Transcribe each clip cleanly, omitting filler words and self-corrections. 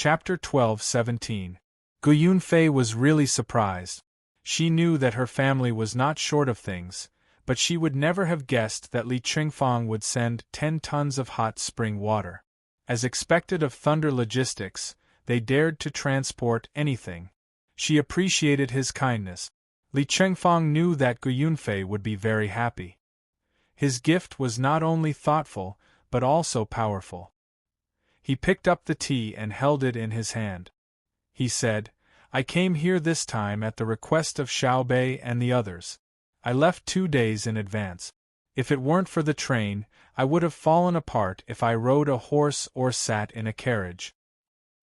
Chapter 12-17. Gu Yunfei was really surprised. She knew that her family was not short of things, but she would never have guessed that Li Chengfang would send 10 tons of hot spring water. As expected of Thunder Logistics, they dared to transport anything. She appreciated his kindness. Li Chengfang knew that Gu Yunfei would be very happy. His gift was not only thoughtful, but also powerful. He picked up the tea and held it in his hand. He said, "I came here this time at the request of Xiaobei and the others. I left 2 days in advance. If it weren't for the train, I would have fallen apart if I rode a horse or sat in a carriage."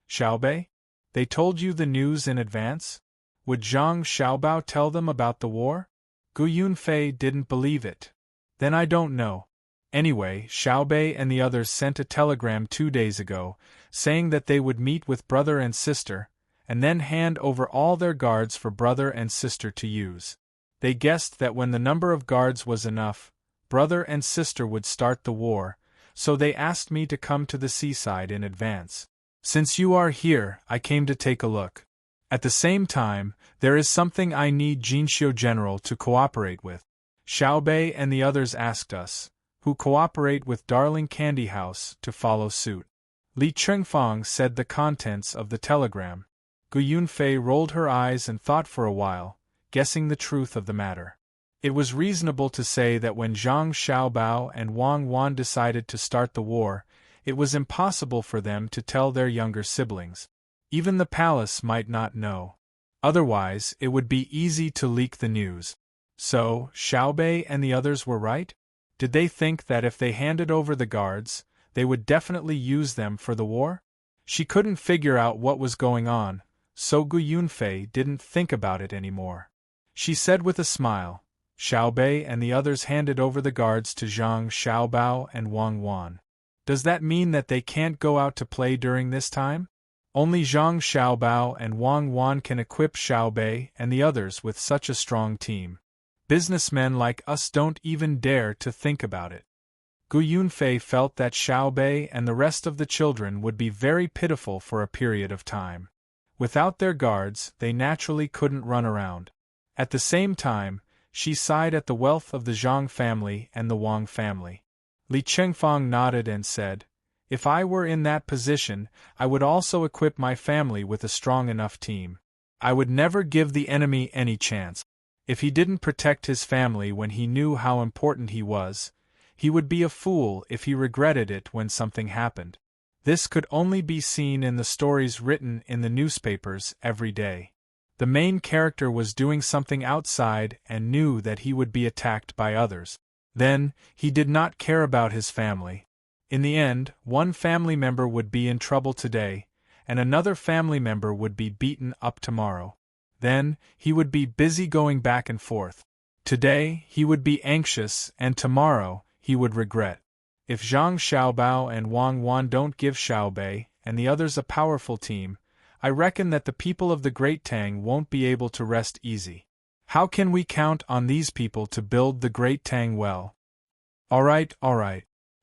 Xiaobei? They told you the news in advance? Would Zhang Xiaobao tell them about the war? Gu Yunfei didn't believe it. Then I don't know. Anyway, Xiaobei and the others sent a telegram 2 days ago, saying that they would meet with brother and sister, and then hand over all their guards for brother and sister to use. They guessed that when the number of guards was enough, brother and sister would start the war, so they asked me to come to the seaside in advance. Since you are here, I came to take a look. At the same time, there is something I need Jinxiu General to cooperate with. Xiaobei and the others asked us, who cooperate with Darling Candy House, to follow suit. Li Chengfang said the contents of the telegram. Gu Yunfei rolled her eyes and thought for a while, guessing the truth of the matter. It was reasonable to say that when Zhang Xiaobao and Wang Wan decided to start the war, it was impossible for them to tell their younger siblings. Even the palace might not know. Otherwise, it would be easy to leak the news. So, Xiaobei and the others were right? Did they think that if they handed over the guards, they would definitely use them for the war? She couldn't figure out what was going on, so Gu Yunfei didn't think about it anymore. She said with a smile, "Xiaobei and the others handed over the guards to Zhang Xiaobao and Wang Wan. Does that mean that they can't go out to play during this time? Only Zhang Xiaobao and Wang Wan can equip Xiaobei and the others with such a strong team. Businessmen like us don't even dare to think about it." Gu Yunfei felt that Xiaobei and the rest of the children would be very pitiful for a period of time. Without their guards, they naturally couldn't run around. At the same time, she sighed at the wealth of the Zhang family and the Wang family. Li Chengfang nodded and said, "If I were in that position, I would also equip my family with a strong enough team. I would never give the enemy any chance. If he didn't protect his family when he knew how important he was, he would be a fool if he regretted it when something happened." This could only be seen in the stories written in the newspapers every day. The main character was doing something outside and knew that he would be attacked by others. Then, he did not care about his family. In the end, one family member would be in trouble today, and another family member would be beaten up tomorrow. Then, he would be busy going back and forth. Today, he would be anxious, and tomorrow, he would regret. If Zhang Xiaobao and Wang Wan don't give Xiaobei and the others a powerful team, I reckon that the people of the Great Tang won't be able to rest easy. How can we count on these people to build the Great Tang well? All right.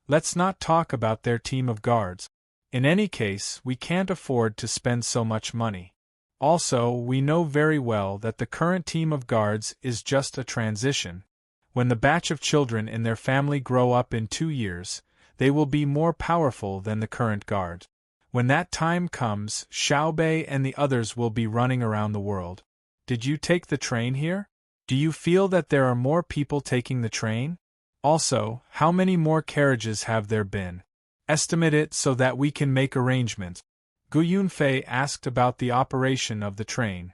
Let's not talk about their team of guards. In any case, we can't afford to spend so much money. Also, we know very well that the current team of guards is just a transition. When the batch of children in their family grow up in 2 years, they will be more powerful than the current guard. When that time comes, Xiaobei and the others will be running around the world. Did you take the train here? Do you feel that there are more people taking the train? Also, how many more carriages have there been? Estimate it so that we can make arrangements. Gu Yunfei asked about the operation of the train.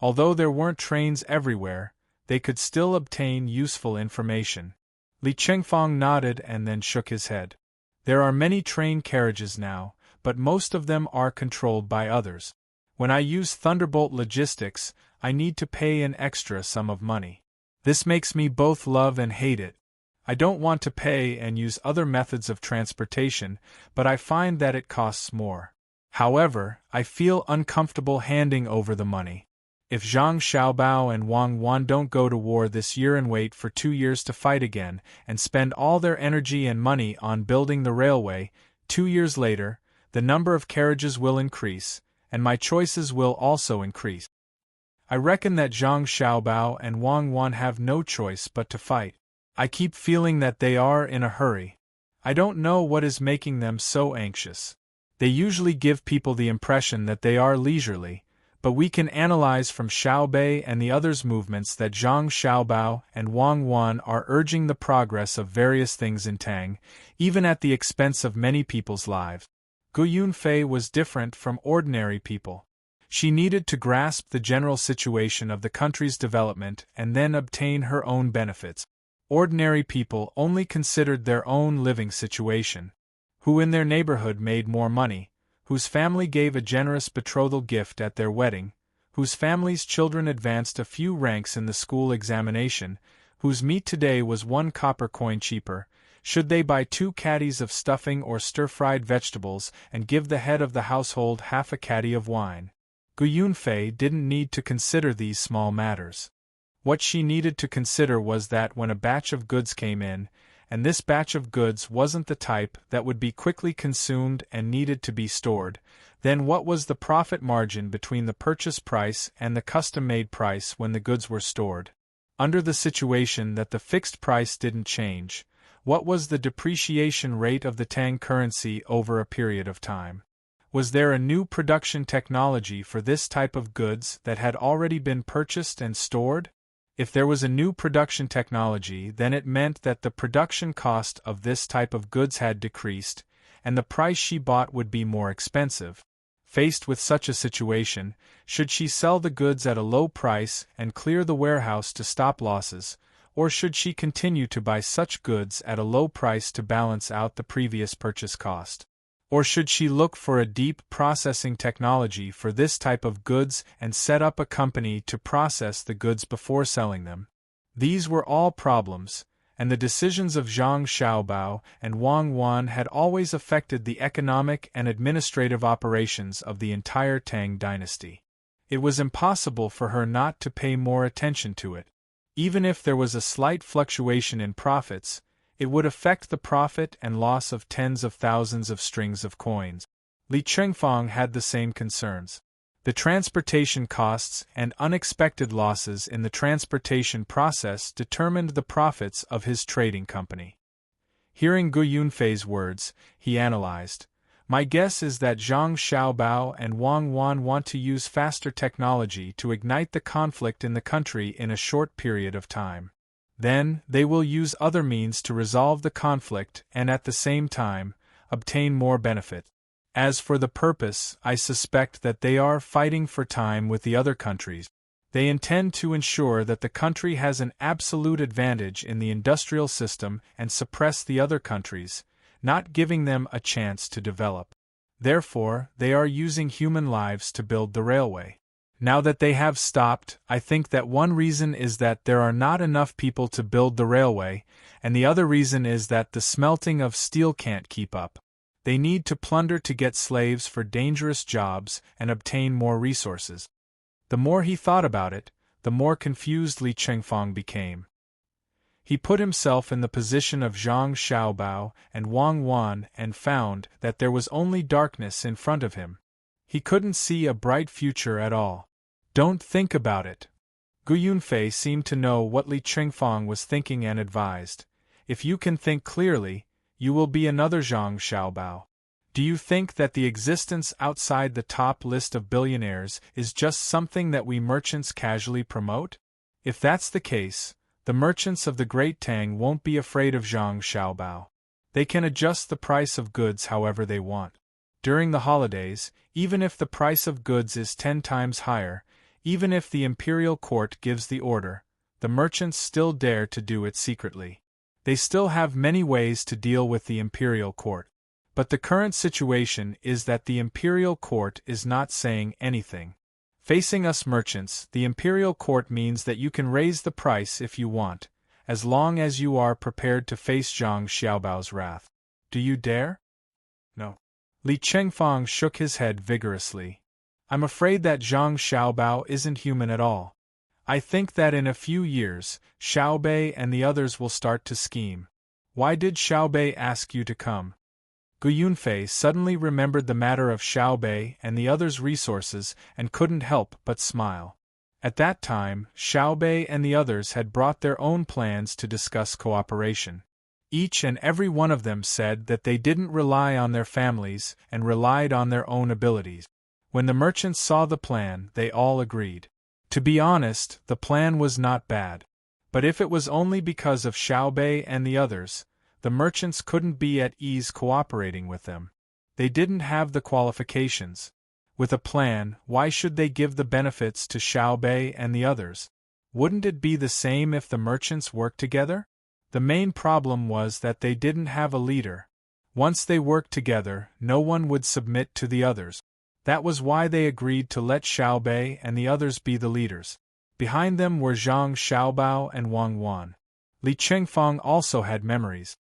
Although there weren't trains everywhere, they could still obtain useful information. Li Chengfang nodded and then shook his head. There are many train carriages now, but most of them are controlled by others. When I use Thunderbolt Logistics, I need to pay an extra sum of money. This makes me both love and hate it. I don't want to pay and use other methods of transportation, but I find that it costs more. However, I feel uncomfortable handing over the money. If Zhang Xiaobao and Wang Wan don't go to war this year and wait for 2 years to fight again and spend all their energy and money on building the railway, 2 years later, The number of carriages will increase, and my choices will also increase. I reckon that Zhang Xiaobao and Wang Wan have no choice but to fight. I keep feeling that they are in a hurry. I don't know what is making them so anxious. They usually give people the impression that they are leisurely, but we can analyze from Xiaobei and the others' movements that Zhang Xiaobao and Wang Wan are urging the progress of various things in Tang, even at the expense of many people's lives. Gu Yunfei was different from ordinary people. She needed to grasp the general situation of the country's development and then obtain her own benefits. Ordinary people only considered their own living situation. Who in their neighborhood made more money, whose family gave a generous betrothal gift at their wedding, whose family's children advanced a few ranks in the school examination, whose meat today was 1 copper coin cheaper, should they buy 2 caddies of stuffing or stir-fried vegetables and give the head of the household half a caddy of wine. Gu Yunfei didn't need to consider these small matters. What she needed to consider was that when a batch of goods came in, and this batch of goods wasn't the type that would be quickly consumed and needed to be stored, then what was the profit margin between the purchase price and the custom-made price when the goods were stored? Under the situation that the fixed price didn't change, what was the depreciation rate of the Tang currency over a period of time? Was there a new production technology for this type of goods that had already been purchased and stored? If there was a new production technology, then it meant that the production cost of this type of goods had decreased, and the price she bought would be more expensive. Faced with such a situation, should she sell the goods at a low price and clear the warehouse to stop losses, or should she continue to buy such goods at a low price to balance out the previous purchase cost? Or should she look for a deep processing technology for this type of goods and set up a company to process the goods before selling them? These were all problems, and the decisions of Zhang Xiaobao and Wang Wan had always affected the economic and administrative operations of the entire Tang dynasty. It was impossible for her not to pay more attention to it. Even if there was a slight fluctuation in profits, it would affect the profit and loss of tens of thousands of strings of coins. Li Chengfang had the same concerns. The transportation costs and unexpected losses in the transportation process determined the profits of his trading company. Hearing Gu Yunfei's words, he analyzed. My guess is that Zhang Xiaobao and Wang Wan want to use faster technology to ignite the conflict in the country in a short period of time. Then, they will use other means to resolve the conflict and at the same time, obtain more benefit. As for the purpose, I suspect that they are fighting for time with the other countries. They intend to ensure that the country has an absolute advantage in the industrial system and suppress the other countries, not giving them a chance to develop. Therefore, they are using human lives to build the railway. Now that they have stopped, I think that one reason is that there are not enough people to build the railway, and the other reason is that the smelting of steel can't keep up. They need to plunder to get slaves for dangerous jobs and obtain more resources. The more he thought about it, the more confused Li Chengfang became. He put himself in the position of Zhang Xiaobao and Wang Wan and found that there was only darkness in front of him. He couldn't see a bright future at all. Don't think about it. Gu Yunfei seemed to know what Li Chengfang was thinking and advised. If you can think clearly, you will be another Zhang Xiaobao. Do you think that the existence outside the top list of billionaires is just something that we merchants casually promote? If that's the case, the merchants of the Great Tang won't be afraid of Zhang Xiaobao. They can adjust the price of goods however they want. During the holidays, even if the price of goods is 10 times higher, even if the imperial court gives the order, the merchants still dare to do it secretly. They still have many ways to deal with the imperial court. But the current situation is that the imperial court is not saying anything. Facing us merchants, the imperial court means that you can raise the price if you want, as long as you are prepared to face Zhang Xiaobao's wrath. Do you dare? No. Li Chengfang shook his head vigorously. I'm afraid that Zhang Xiaobao isn't human at all. I think that in a few years, Xiaobei and the others will start to scheme. Why did Xiaobei ask you to come? Gu Yunfei suddenly remembered the matter of Xiao Bei and the others' resources and couldn't help but smile. At that time, Xiao Bei and the others had brought their own plans to discuss cooperation. Each and every one of them said that they didn't rely on their families and relied on their own abilities. When the merchants saw the plan, they all agreed. To be honest, the plan was not bad. But if it was only because of Xiao Bei and the others, the merchants couldn't be at ease cooperating with them. They didn't have the qualifications. With a plan, why should they give the benefits to Xiao Bei and the others? Wouldn't it be the same if the merchants worked together? The main problem was that they didn't have a leader. Once they worked together, no one would submit to the others. That was why they agreed to let Xiao Bei and the others be the leaders. Behind them were Zhang Xiaobao and Wang Wan. Li Chengfeng also had memories.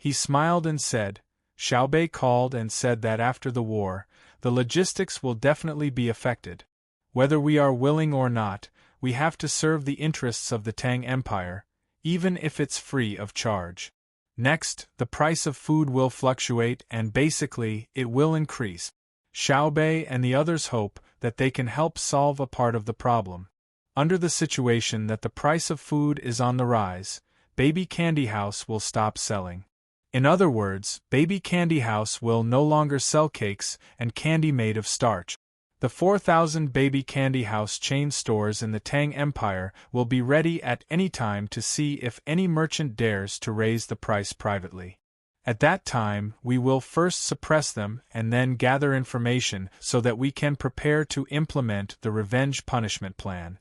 He smiled and said, Xiao Bei called and said that after the war, the logistics will definitely be affected. Whether we are willing or not, we have to serve the interests of the Tang Empire, even if it's free of charge. Next, the price of food will fluctuate and basically, it will increase. Xiao Bei and the others hope that they can help solve a part of the problem. Under the situation that the price of food is on the rise, Baby Candy House will stop selling. In other words, Baby Candy House will no longer sell cakes and candy made of starch. The 4,000 Baby Candy House chain stores in the Tang Empire will be ready at any time to see if any merchant dares to raise the price privately. At that time, we will first suppress them and then gather information so that we can prepare to implement the revenge punishment plan.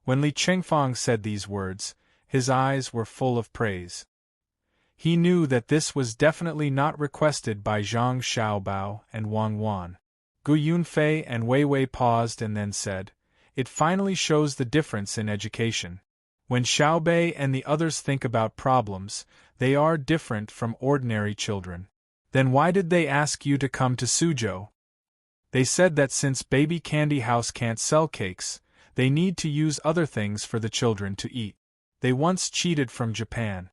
When Li Chengfeng said these words, his eyes were full of praise. He knew that this was definitely not requested by Zhang Xiaobao and Wang Wan. Gu Yunfei and Wei Wei paused and then said, "It finally shows the difference in education. When Xiao Bei and the others think about problems, they are different from ordinary children. Then why did they ask you to come to Suzhou?" They said that since Baby Candy House can't sell cakes, they need to use other things for the children to eat. They once cheated from Japan.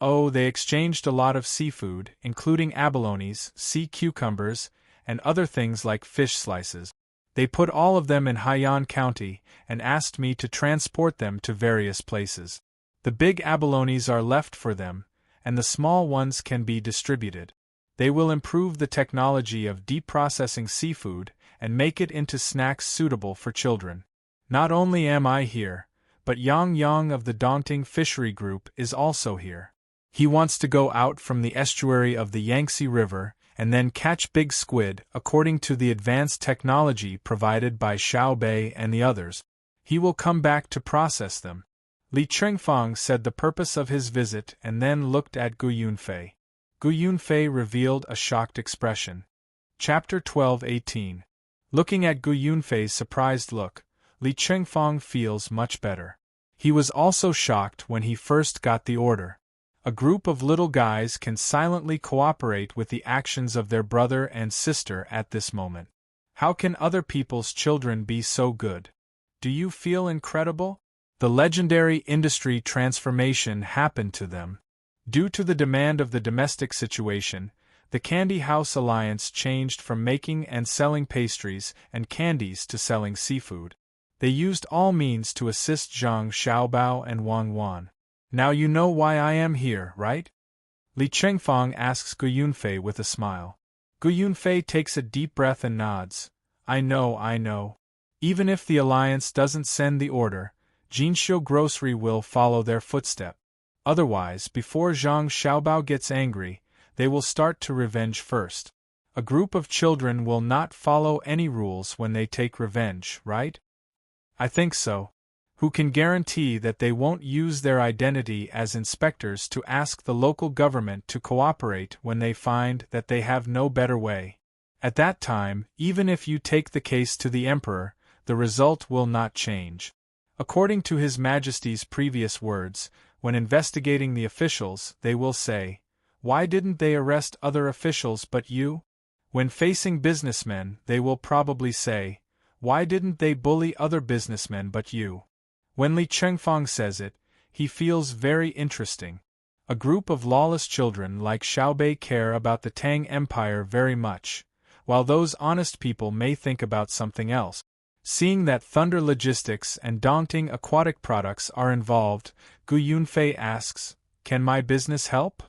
Oh, they exchanged a lot of seafood, including abalones, sea cucumbers, and other things like fish slices. They put all of them in Haiyan County and asked me to transport them to various places. The big abalones are left for them, and the small ones can be distributed. They will improve the technology of deep processing seafood and make it into snacks suitable for children. Not only am I here, but Yang Yang of the Daunting Fishery Group is also here. He wants to go out from the estuary of the Yangtze River and then catch big squid according to the advanced technology provided by Xiao Bei and the others. He will come back to process them. Li Chengfeng said the purpose of his visit and then looked at Gu Yunfei. Gu Yunfei revealed a shocked expression. Chapter 12:18. Looking at Gu Yunfei's surprised look, Li Chengfeng feels much better. He was also shocked when he first got the order. A group of little guys can silently cooperate with the actions of their brother and sister at this moment. How can other people's children be so good? Do you feel incredible? The legendary industry transformation happened to them. Due to the demand of the domestic situation, the Candy House Alliance changed from making and selling pastries and candies to selling seafood. They used all means to assist Zhang Xiaobao and Wang Wan. Now you know why I am here, right? Li Chengfeng asks Gu Yunfei with a smile. Gu Yunfei takes a deep breath and nods. I know. Even if the Alliance doesn't send the order, Jinxiu Grocery will follow their footstep. Otherwise, before Zhang Xiaobao gets angry, they will start to revenge first. A group of children will not follow any rules when they take revenge, right? I think so. Who can guarantee that they won't use their identity as inspectors to ask the local government to cooperate when they find that they have no better way? At that time, even if you take the case to the emperor, the result will not change. According to His Majesty's previous words, when investigating the officials, they will say, "Why didn't they arrest other officials but you?" When facing businessmen, they will probably say, "Why didn't they bully other businessmen but you?" When Li Chengfeng says it, he feels very interesting. A group of lawless children like Xiaobei care about the Tang Empire very much, while those honest people may think about something else. Seeing that thunder logistics and daunting aquatic products are involved, Gu Yunfei asks, "Can my business help?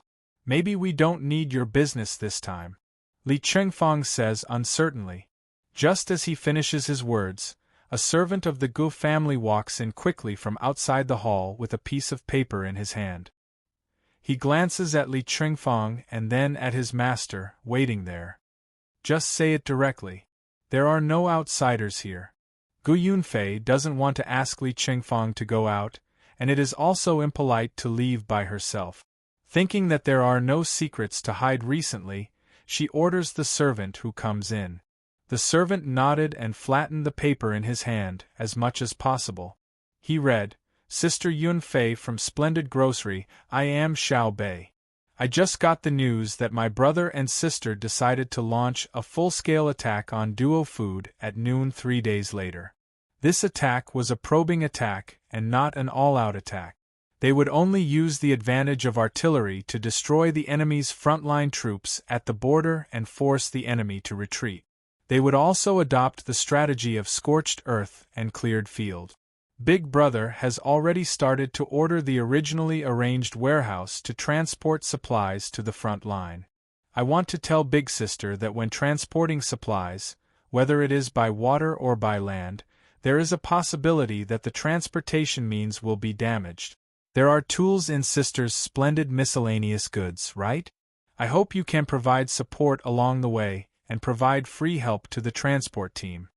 Maybe we don't need your business this time," Li Chengfang says uncertainly. Just as he finishes his words, a servant of the Gu family walks in quickly from outside the hall with a piece of paper in his hand. He glances at Li Chengfang and then at his master, waiting there. "Just say it directly. There are no outsiders here." Gu Yunfei doesn't want to ask Li Chengfang to go out, and it is also impolite to leave by herself. Thinking that there are no secrets to hide recently, she orders the servant who comes in. The servant nodded and flattened the paper in his hand as much as possible. He read, "Sister Yunfei from Splendid Grocery, I am Xiaobei. I just got the news that my brother and sister decided to launch a full-scale attack on Duo Food at noon 3 days later. This attack was a probing attack and not an all-out attack. They would only use the advantage of artillery to destroy the enemy's frontline troops at the border and force the enemy to retreat. They would also adopt the strategy of scorched earth and cleared field. Big Brother has already started to order the originally arranged warehouse to transport supplies to the front line. I want to tell Big Sister that when transporting supplies, whether it is by water or by land, there is a possibility that the transportation means will be damaged. There are tools in Sister's splendid miscellaneous goods, right? I hope you can provide support along the way and provide free help to the transport team.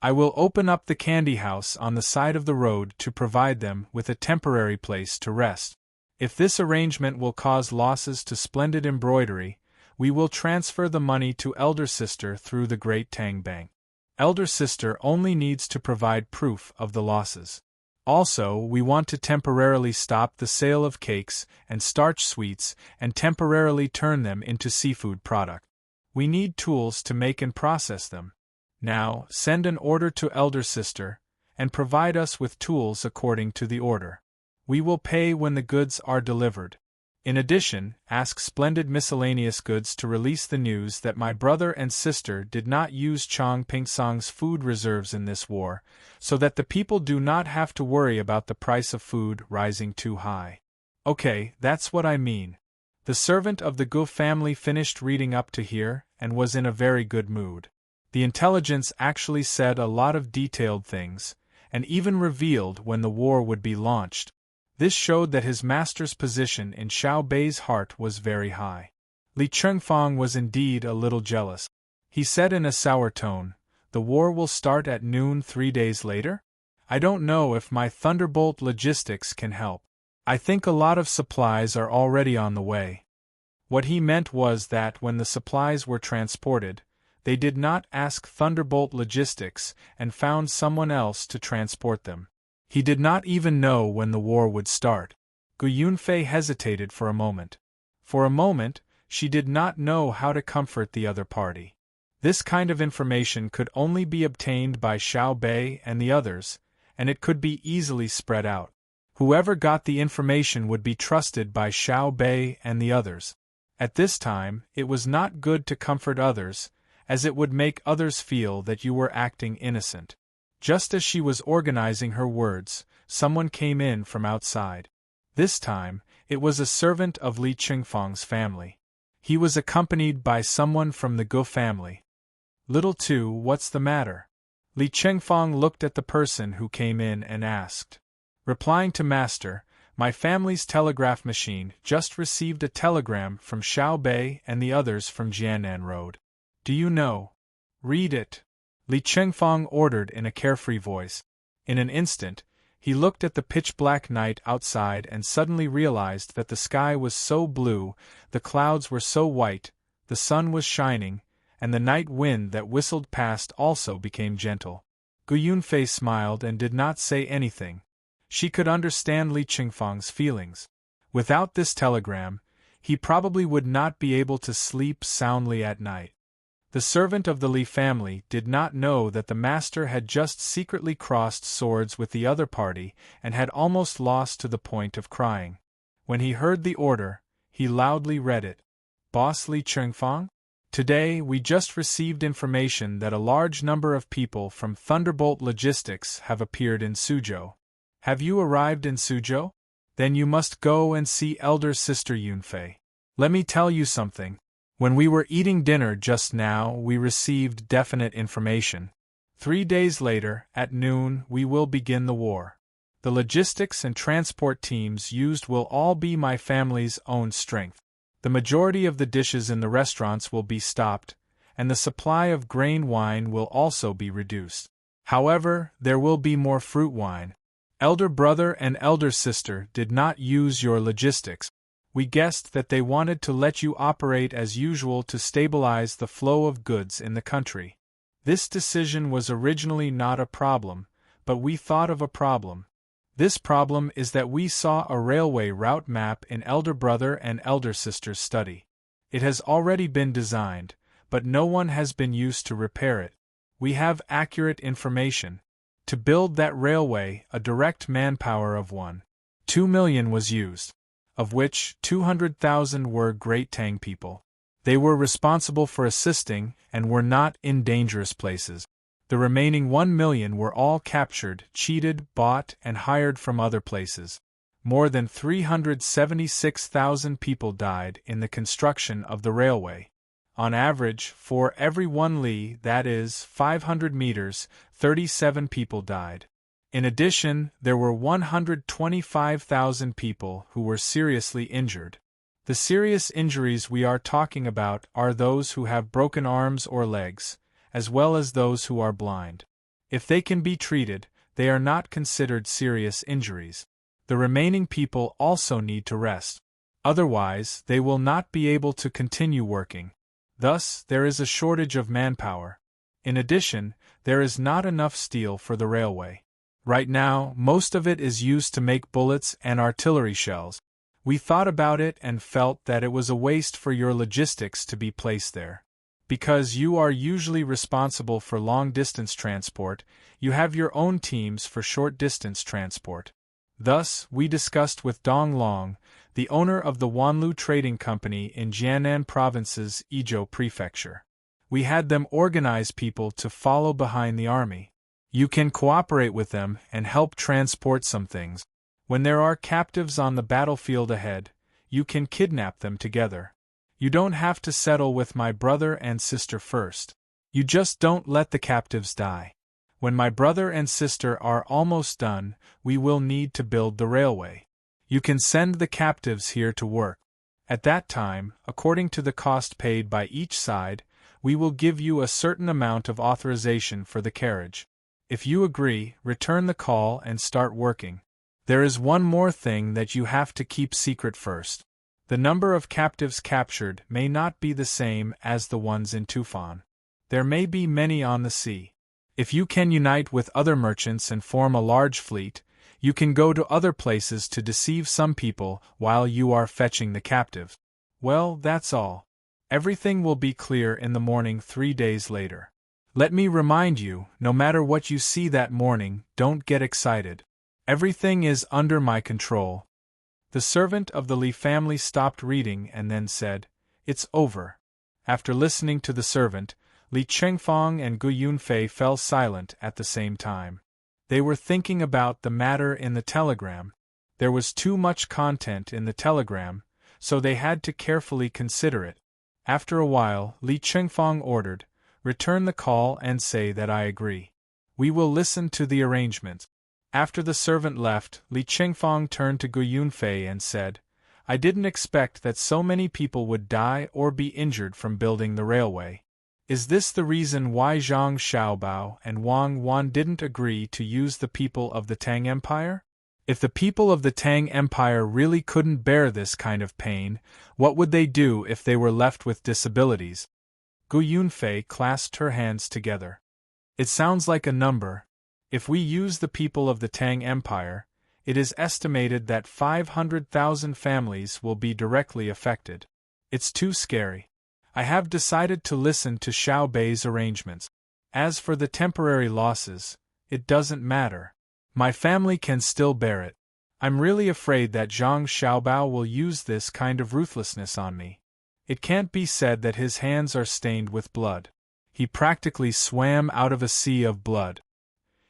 I will open up the candy house on the side of the road to provide them with a temporary place to rest. If this arrangement will cause losses to Splendid Embroidery, we will transfer the money to Elder Sister through the Great Tang Bank. Elder Sister only needs to provide proof of the losses. Also, we want to temporarily stop the sale of cakes and starch sweets and temporarily turn them into seafood product. We need tools to make and process them. Now, send an order to Elder Sister, and provide us with tools according to the order. We will pay when the goods are delivered. In addition, ask Splendid Miscellaneous Goods to release the news that my brother and sister did not use Chong Pingsong's food reserves in this war, so that the people do not have to worry about the price of food rising too high. Okay, that's what I mean." The servant of the Gu family finished reading up to here, and was in a very good mood. The intelligence actually said a lot of detailed things, and even revealed when the war would be launched. This showed that his master's position in Xiaobei's heart was very high. Li Chengfang was indeed a little jealous. He said in a sour tone, "The war will start at noon 3 days later? I don't know if my Thunderbolt logistics can help. I think a lot of supplies are already on the way." What he meant was that when the supplies were transported, they did not ask Thunderbolt Logistics and found someone else to transport them. He did not even know when the war would start. Gu Yunfei hesitated for a moment. For a moment, she did not know how to comfort the other party. This kind of information could only be obtained by Xiaobei and the others, and it could be easily spread out. Whoever got the information would be trusted by Xiaobei and the others. At this time, it was not good to comfort others, as it would make others feel that you were acting innocent. Just as she was organizing her words, someone came in from outside. This time, it was a servant of Li Chengfang's family. He was accompanied by someone from the Gu family. "Little Two, what's the matter?" Li Chengfang looked at the person who came in and asked. Replying to Master, "My family's telegraph machine just received a telegram from Xiaobei and the others from Jiannan Road. Do you know? Read it," Li Chengfang ordered in a carefree voice. In an instant, he looked at the pitch-black night outside and suddenly realized that the sky was so blue, the clouds were so white, the sun was shining, and the night wind that whistled past also became gentle. Gu Yunfei smiled and did not say anything. She could understand Li Chengfang's feelings. Without this telegram, he probably would not be able to sleep soundly at night. The servant of the Li family did not know that the master had just secretly crossed swords with the other party and had almost lost to the point of crying. When he heard the order, He loudly read it. Boss Li Chengfang? Today, we just received information that a large number of people from Thunderbolt Logistics have appeared in Suzhou. Have you arrived in Suzhou? Then you must go and see elder sister Yunfei. Let me tell you something. When we were eating dinner just now, we received definite information. 3 days later, at noon, we will begin the war. The logistics and transport teams used will all be my family's own strength. The majority of the dishes in the restaurants will be stopped, and the supply of grain wine will also be reduced. However, there will be more fruit wine. Elder brother and elder sister did not use your logistics. We guessed that they wanted to let you operate as usual to stabilize the flow of goods in the country. This decision was originally not a problem, but we thought of a problem. This problem is that we saw a railway route map in elder brother and elder sister's study. It has already been designed, but no one has been used to repair it. We have accurate information. To build that railway, a direct manpower of 1.2 million was used, of which 200,000 were Great Tang people. They were responsible for assisting and were not in dangerous places. The remaining 1 million were all captured, cheated, bought, and hired from other places. More than 376,000 people died in the construction of the railway. On average, for every 1 li, that is, 500 meters, 37 people died. In addition, there were 125,000 people who were seriously injured. The serious injuries we are talking about are those who have broken arms or legs, as well as those who are blind. If they can be treated, they are not considered serious injuries. The remaining people also need to rest. Otherwise, they will not be able to continue working. Thus, there is a shortage of manpower. In addition, there is not enough steel for the railway. Right now, most of it is used to make bullets and artillery shells. We thought about it and felt that it was a waste for your logistics to be placed there. Because you are usually responsible for long-distance transport, you have your own teams for short-distance transport. Thus, we discussed with Dong Long, the owner of the Wanlu Trading Company in Jiannan Province's Izhou Prefecture. We had them organize people to follow behind the army. You can cooperate with them and help transport some things. When there are captives on the battlefield ahead, you can kidnap them together. You don't have to settle with my brother and sister first. You just don't let the captives die. When my brother and sister are almost done, we will need to build the railway. You can send the captives here to work. At that time, according to the cost paid by each side, we will give you a certain amount of authorization for the carriage. If you agree, return the call and start working. There is one more thing that you have to keep secret first. The number of captives captured may not be the same as the ones in Tufan. There may be many on the sea. If you can unite with other merchants and form a large fleet, you can go to other places to deceive some people while you are fetching the captives. Well, that's all. Everything will be clear in the morning 3 days later. Let me remind you, no matter what you see that morning, don't get excited. Everything is under my control. The servant of the Li family stopped reading and then said, "It's over." After listening to the servant, Li Chengfang and Gu Yunfei fell silent at the same time. They were thinking about the matter in the telegram. There was too much content in the telegram, so they had to carefully consider it. After a while, Li Chengfang ordered, "Return the call and say that I agree. We will listen to the arrangements." After the servant left, Li Chengfang turned to Gu Yunfei and said, "I didn't expect that so many people would die or be injured from building the railway. Is this the reason why Zhang Xiaobao and Wang Wan didn't agree to use the people of the Tang Empire? If the people of the Tang Empire really couldn't bear this kind of pain, what would they do if they were left with disabilities?" Gu Yunfei clasped her hands together. "It sounds like a number. If we use the people of the Tang Empire, it is estimated that 500,000 families will be directly affected. It's too scary. I have decided to listen to Xiao Bei's arrangements. As for the temporary losses, it doesn't matter. My family can still bear it. I'm really afraid that Zhang Xiaobao will use this kind of ruthlessness on me. It can't be said that his hands are stained with blood. He practically swam out of a sea of blood.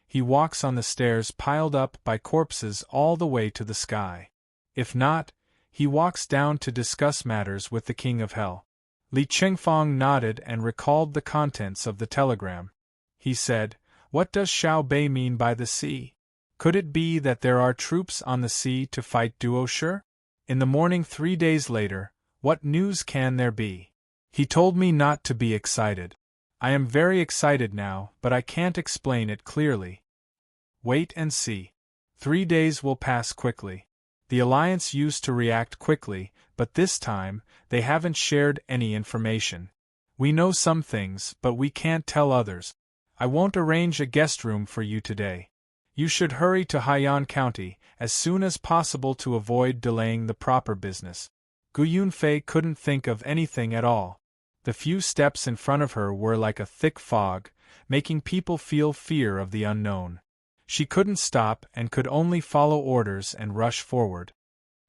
He walks on the stairs piled up by corpses all the way to the sky. If not, he walks down to discuss matters with the King of Hell. Li Qingfang nodded and recalled the contents of the telegram. He said, "What does Xiao Bei mean by the sea? Could it be that there are troops on the sea to fight Duoshi?" In the morning 3 days later, what news can there be? He told me not to be excited. I am very excited now, but I can't explain it clearly. Wait and see. 3 days will pass quickly. The Alliance used to react quickly, but this time, they haven't shared any information. We know some things, but we can't tell others. I won't arrange a guest room for you today. You should hurry to Haiyan County as soon as possible to avoid delaying the proper business. Gu Yunfei couldn't think of anything at all. The few steps in front of her were like a thick fog, making people feel fear of the unknown. She couldn't stop and could only follow orders and rush forward.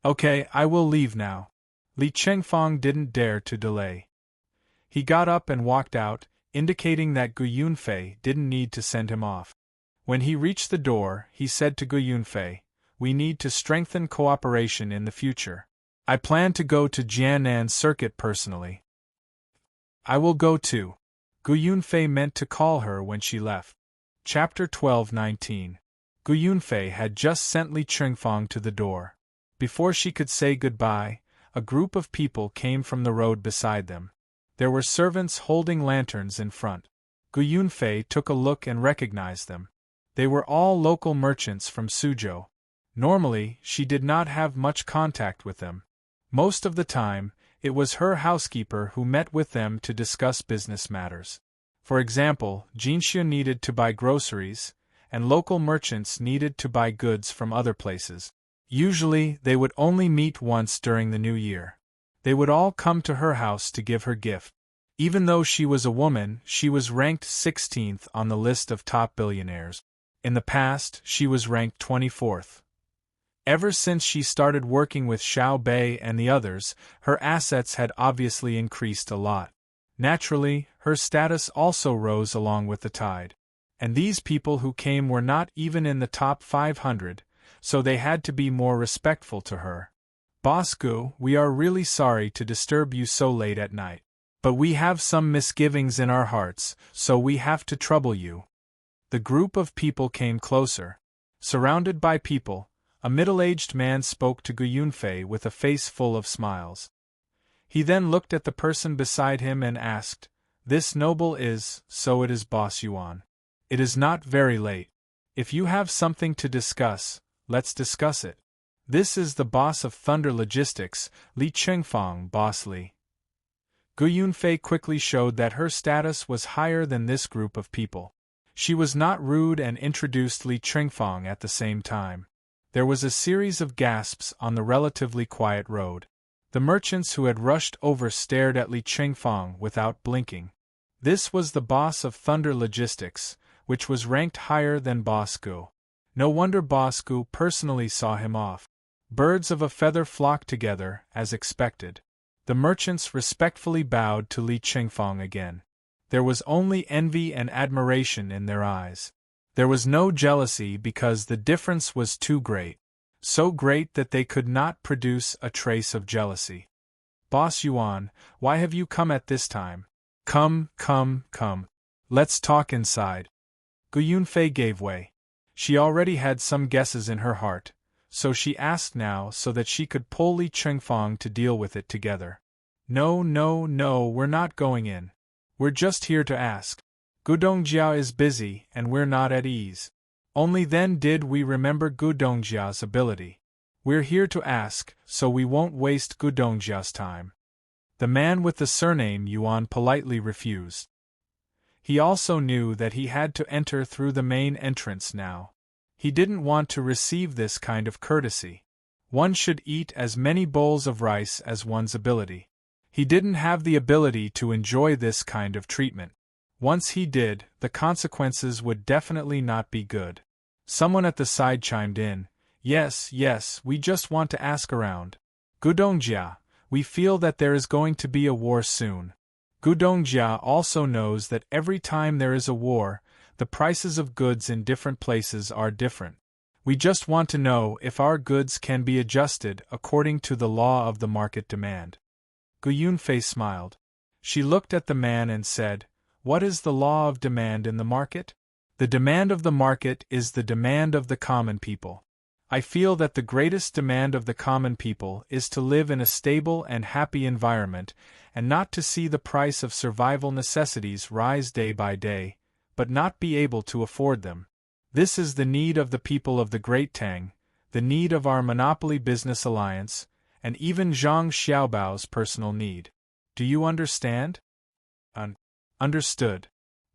Okay, I will leave now. Li Qingfang didn't dare to delay. He got up and walked out, indicating that Gu Yunfei didn't need to send him off. When he reached the door, he said to Gu Yunfei, "We need to strengthen cooperation in the future. I plan to go to Jiannan Circuit personally." "I will go too." Gu Yunfei meant to call her when she left. Chapter 12:19. Gu Yunfei had just sent Li Qingfang to the door. Before she could say goodbye, a group of people came from the road beside them. There were servants holding lanterns in front. Gu Yunfei took a look and recognized them. They were all local merchants from Suzhou. Normally, she did not have much contact with them. Most of the time, it was her housekeeper who met with them to discuss business matters. For example, Jinxia needed to buy groceries, and local merchants needed to buy goods from other places. Usually, they would only meet once during the new year. They would all come to her house to give her gift. Even though she was a woman, she was ranked 16th on the list of top billionaires. In the past, she was ranked 24th. Ever since she started working with Xiao Bei and the others, her assets had obviously increased a lot. Naturally, her status also rose along with the tide. And these people who came were not even in the top 500, so they had to be more respectful to her. "Boss Gu, we are really sorry to disturb you so late at night. But we have some misgivings in our hearts, so we have to trouble you." The group of people came closer. Surrounded by people, a middle-aged man spoke to Gu Yunfei with a face full of smiles. He then looked at the person beside him and asked, "This noble is, so it is Boss Yuan. It is not very late. If you have something to discuss, let's discuss it. This is the boss of Thunder Logistics, Li Qingfang, Boss Li." Gu Yunfei quickly showed that her status was higher than this group of people. She was not rude and introduced Li Qingfang at the same time. There was a series of gasps on the relatively quiet road. The merchants who had rushed over stared at Li Qingfang without blinking. This was the boss of Thunder Logistics, which was ranked higher than Boss Gu. No wonder Boss Gu personally saw him off. Birds of a feather flocked together, as expected. The merchants respectfully bowed to Li Qingfang again. There was only envy and admiration in their eyes. There was no jealousy because the difference was too great. So great that they could not produce a trace of jealousy. "Boss Yuan, why have you come at this time? Come. Let's talk inside." Gu Yunfei gave way. She already had some guesses in her heart, so she asked now so that she could pull Li Qingfang to deal with it together. No, we're not going in. We're just here to ask. Gu Dongjiao is busy and we're not at ease. Only then did we remember Gu Dongjiao's ability. We're here to ask, so we won't waste Gu Dongjiao's time. The man with the surname Yuan politely refused. He also knew that he had to enter through the main entrance now. He didn't want to receive this kind of courtesy. One should eat as many bowls of rice as one's ability. He didn't have the ability to enjoy this kind of treatment. Once he did, the consequences would definitely not be good. Someone at the side chimed in, Yes, we just want to ask around. Gudongjia, we feel that there is going to be a war soon. Gudongjia also knows that every time there is a war, the prices of goods in different places are different. We just want to know if our goods can be adjusted according to the law of the market demand. Gu Yunfei smiled. She looked at the man and said, "What is the law of demand in the market? The demand of the market is the demand of the common people. I feel that the greatest demand of the common people is to live in a stable and happy environment and not to see the price of survival necessities rise day by day, but not be able to afford them. This is the need of the people of the Great Tang, the need of our monopoly business alliance, and even Zhang Xiaobao's personal need. Do you understand?" Understood.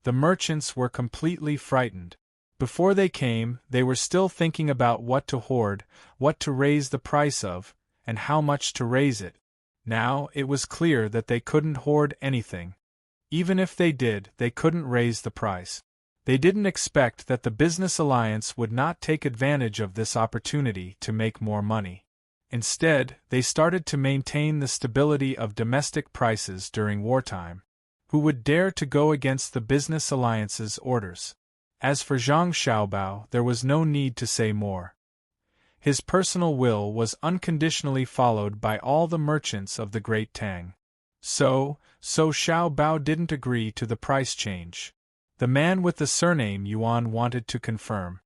The merchants were completely frightened. Before they came, they were still thinking about what to hoard, what to raise the price of, and how much to raise it. Now it was clear that they couldn't hoard anything. Even if they did, they couldn't raise the price. They didn't expect that the business alliance would not take advantage of this opportunity to make more money. Instead, they started to maintain the stability of domestic prices during wartime. Who would dare to go against the business alliance's orders? As for Zhang Xiaobao, there was no need to say more. His personal will was unconditionally followed by all the merchants of the Great Tang. So Xiaobao didn't agree to the price change. The man with the surname Yuan wanted to confirm.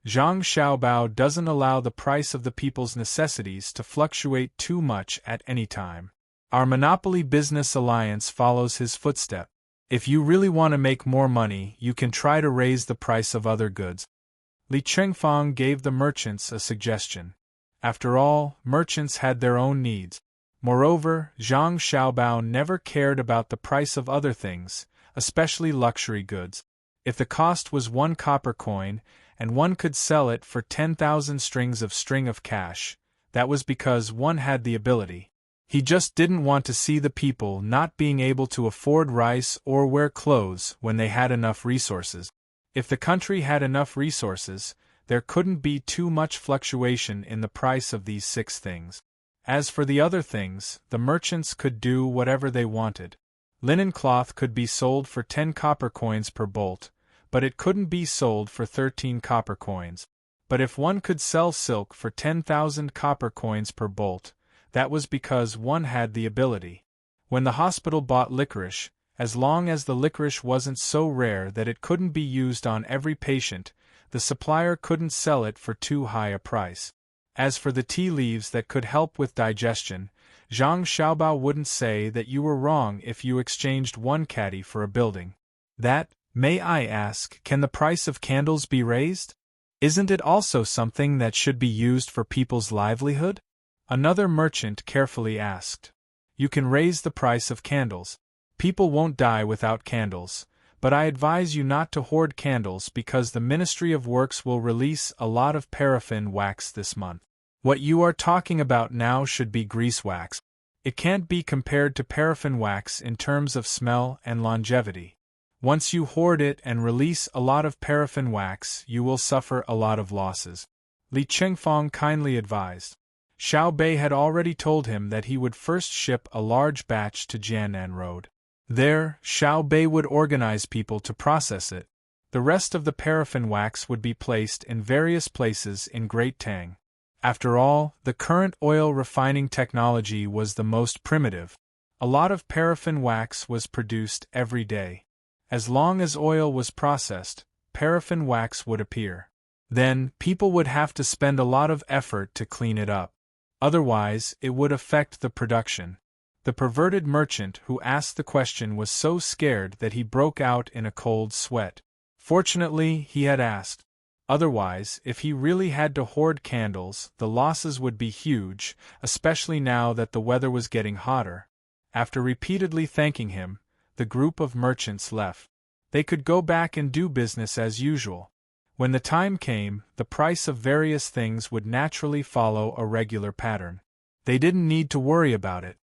Zhang Xiaobao doesn't allow the price of the people's necessities to fluctuate too much at any time. Our monopoly business alliance follows his footstep. If you really want to make more money, you can try to raise the price of other goods. Li Chengfang gave the merchants a suggestion. After all, merchants had their own needs. Moreover, Zhang Xiaobao never cared about the price of other things, especially luxury goods. If the cost was 1 copper coin, and one could sell it for 10,000 strings of cash, that was because one had the ability. He just didn't want to see the people not being able to afford rice or wear clothes when they had enough resources. If the country had enough resources, there couldn't be too much fluctuation in the price of these 6 things. As for the other things, the merchants could do whatever they wanted. Linen cloth could be sold for 10 copper coins per bolt, but it couldn't be sold for 13 copper coins. But if one could sell silk for 10,000 copper coins per bolt, that was because one had the ability. When the hospital bought licorice, as long as the licorice wasn't so rare that it couldn't be used on every patient, the supplier couldn't sell it for too high a price. As for the tea leaves that could help with digestion, Zhang Xiaobao wouldn't say that you were wrong if you exchanged 1 caddy for a building. May I ask, can the price of candles be raised? Isn't it also something that should be used for people's livelihood? Another merchant carefully asked. You can raise the price of candles. People won't die without candles, but I advise you not to hoard candles because the Ministry of Works will release a lot of paraffin wax this month. What you are talking about now should be grease wax. It can't be compared to paraffin wax in terms of smell and longevity. Once you hoard it and release a lot of paraffin wax, you will suffer a lot of losses. Li Chengfang kindly advised. Xiao Bei had already told him that he would first ship a large batch to Jiannan Road. There, Xiao Bei would organize people to process it. The rest of the paraffin wax would be placed in various places in Great Tang. After all, the current oil refining technology was the most primitive. A lot of paraffin wax was produced every day. As long as oil was processed, paraffin wax would appear. Then, people would have to spend a lot of effort to clean it up. Otherwise, it would affect the production. The perverted merchant who asked the question was so scared that he broke out in a cold sweat. Fortunately, he had asked. Otherwise, if he really had to hoard candles, the losses would be huge, especially now that the weather was getting hotter. After repeatedly thanking him, the group of merchants left. They could go back and do business as usual. When the time came, the price of various things would naturally follow a regular pattern. They didn't need to worry about it.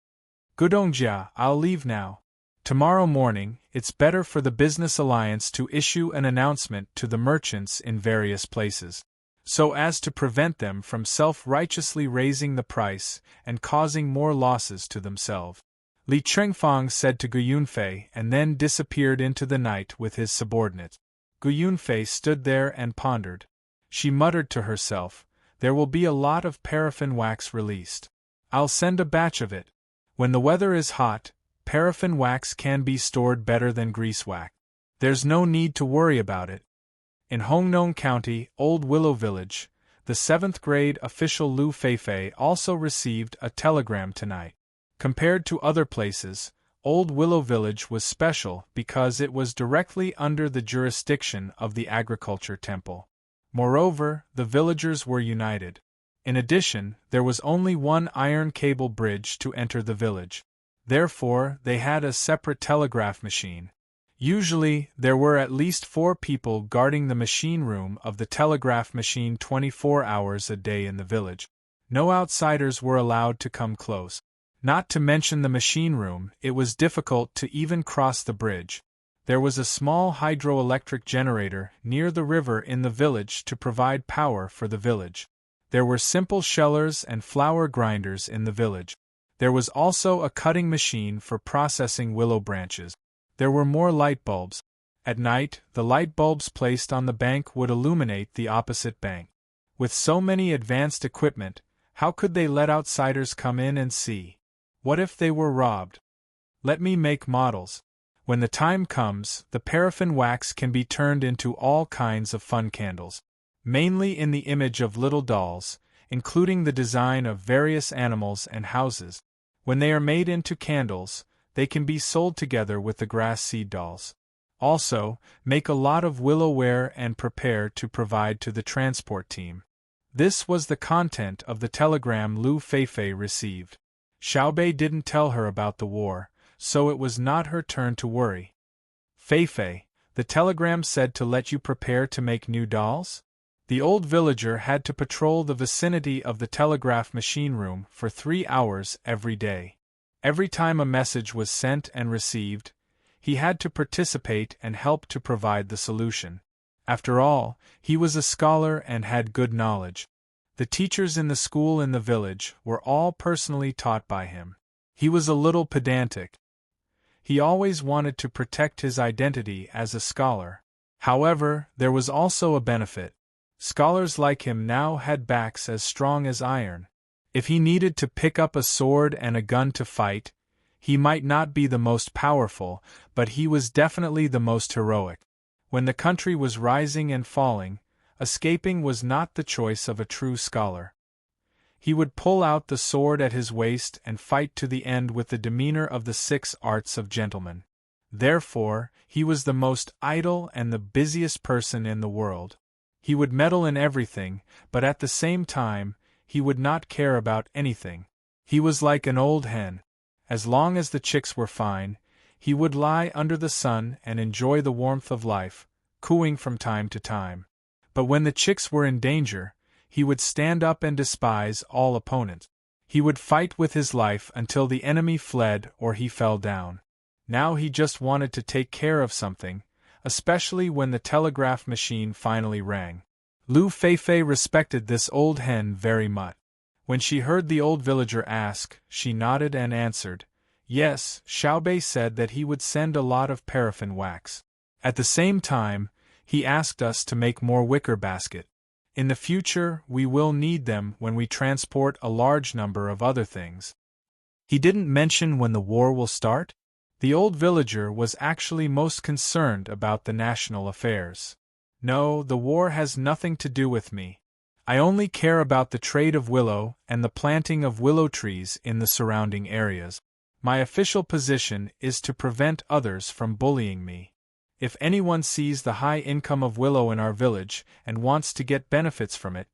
Gudongjia, I'll leave now. Tomorrow morning, it's better for the business alliance to issue an announcement to the merchants in various places. so as to prevent them from self-righteously raising the price and causing more losses to themselves. Li Chengfang said to Gu Yunfei and then disappeared into the night with his subordinate. Gu Yunfei stood there and pondered. She muttered to herself, "There will be a lot of paraffin wax released. I'll send a batch of it. When the weather is hot, paraffin wax can be stored better than grease wax. There's no need to worry about it." In Hongnon County, Old Willow Village, the 7th grade official Lu Feifei also received a telegram tonight. Compared to other places, Old Willow Village was special because it was directly under the jurisdiction of the Agriculture Temple. Moreover, the villagers were united. In addition, there was only one iron cable bridge to enter the village. Therefore, they had a separate telegraph machine. Usually, there were at least 4 people guarding the machine room of the telegraph machine 24 hours a day in the village. No outsiders were allowed to come close. Not to mention the machine room, it was difficult to even cross the bridge. There was a small hydroelectric generator near the river in the village to provide power for the village. There were simple shellers and flour grinders in the village. There was also a cutting machine for processing willow branches. There were more light bulbs. At night, the light bulbs placed on the bank would illuminate the opposite bank. With so many advanced equipment, how could they let outsiders come in and see? What if they were robbed? Let me make models. When the time comes, the paraffin wax can be turned into all kinds of fun candles. Mainly in the image of little dolls, including the design of various animals and houses. When they are made into candles, they can be sold together with the grass seed dolls. Also, make a lot of willow ware and prepare to provide to the transport team. This was the content of the telegram Lu Feifei received. Xiaobei didn't tell her about the war, so it was not her turn to worry. "Feifei, the telegram said to let you prepare to make new dolls?" The old villager had to patrol the vicinity of the telegraph machine room for 3 hours every day. Every time a message was sent and received, he had to participate and help to provide the solution. After all, he was a scholar and had good knowledge. The teachers in the school in the village were all personally taught by him. He was a little pedantic. He always wanted to protect his identity as a scholar. However, there was also a benefit. Scholars like him now had backs as strong as iron. If he needed to pick up a sword and a gun to fight, he might not be the most powerful, but he was definitely the most heroic. When the country was rising and falling, escaping was not the choice of a true scholar. He would pull out the sword at his waist and fight to the end with the demeanor of the 6 arts of gentlemen. Therefore, he was the most idle and the busiest person in the world. He would meddle in everything, but at the same time, he would not care about anything. He was like an old hen. As long as the chicks were fine, he would lie under the sun and enjoy the warmth of life, cooing from time to time. But when the chicks were in danger, he would stand up and despise all opponents. He would fight with his life until the enemy fled or he fell down. Now he just wanted to take care of something, especially when the telegraph machine finally rang. Lu Feifei respected this old hen very much. When she heard the old villager ask, she nodded and answered, "Yes, Xiaobei said that he would send a lot of paraffin wax. At the same time, he asked us to make more wicker basket. In the future, we will need them when we transport a large number of other things." He didn't mention when the war will start? The old villager was actually most concerned about the national affairs. "No, the war has nothing to do with me. I only care about the trade of willow and the planting of willow trees in the surrounding areas. My official position is to prevent others from bullying me. If anyone sees the high income of willow in our village and wants to get benefits from it,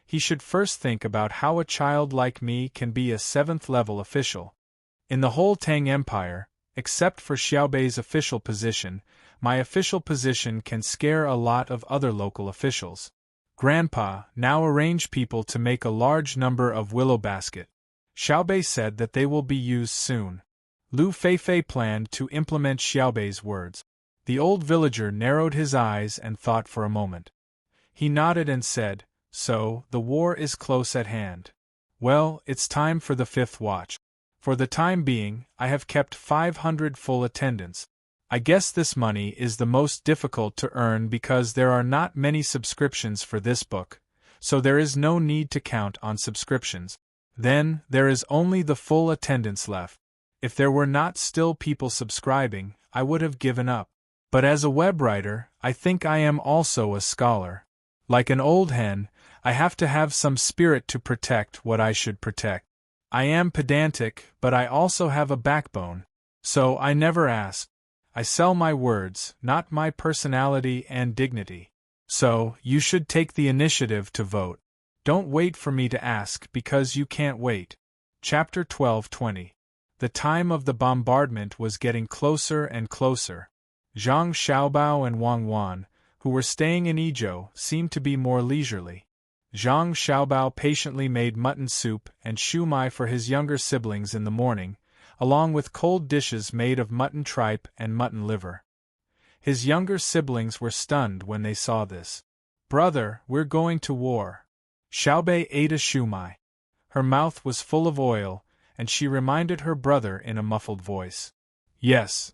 he should first think about how a child like me can be a 7th-level official. In the whole Tang Empire, except for Xiaobei's official position, my official position can scare a lot of other local officials. Grandpa, now arrange people to make a large number of willow basket. Xiaobei said that they will be used soon." Lu Feifei planned to implement Xiaobei's words. The old villager narrowed his eyes and thought for a moment. He nodded and said, So, the war is close at hand. Well, it's time for the 5th watch. For the time being, I have kept 500 full attendants. I guess this money is the most difficult to earn because there are not many subscriptions for this book, so there is no need to count on subscriptions. Then, there is only the full attendance left. If there were not still people subscribing, I would have given up. But as a web writer, I think I am also a scholar. Like an old hen, I have to have some spirit to protect what I should protect. I am pedantic, but I also have a backbone. So I never ask. I sell my words, not my personality and dignity. So, you should take the initiative to vote. Don't wait for me to ask because you can't wait. Chapter 12:20. The time of the bombardment was getting closer and closer. Zhang Xiaobao and Wang Wan, who were staying in Izhou, seemed to be more leisurely. Zhang Xiaobao patiently made mutton soup and shumai for his younger siblings in the morning, along with cold dishes made of mutton tripe and mutton liver. His younger siblings were stunned when they saw this. "Brother, we're going to war." Xiaobei ate a shumai. Her mouth was full of oil, and she reminded her brother in a muffled voice. "Yes."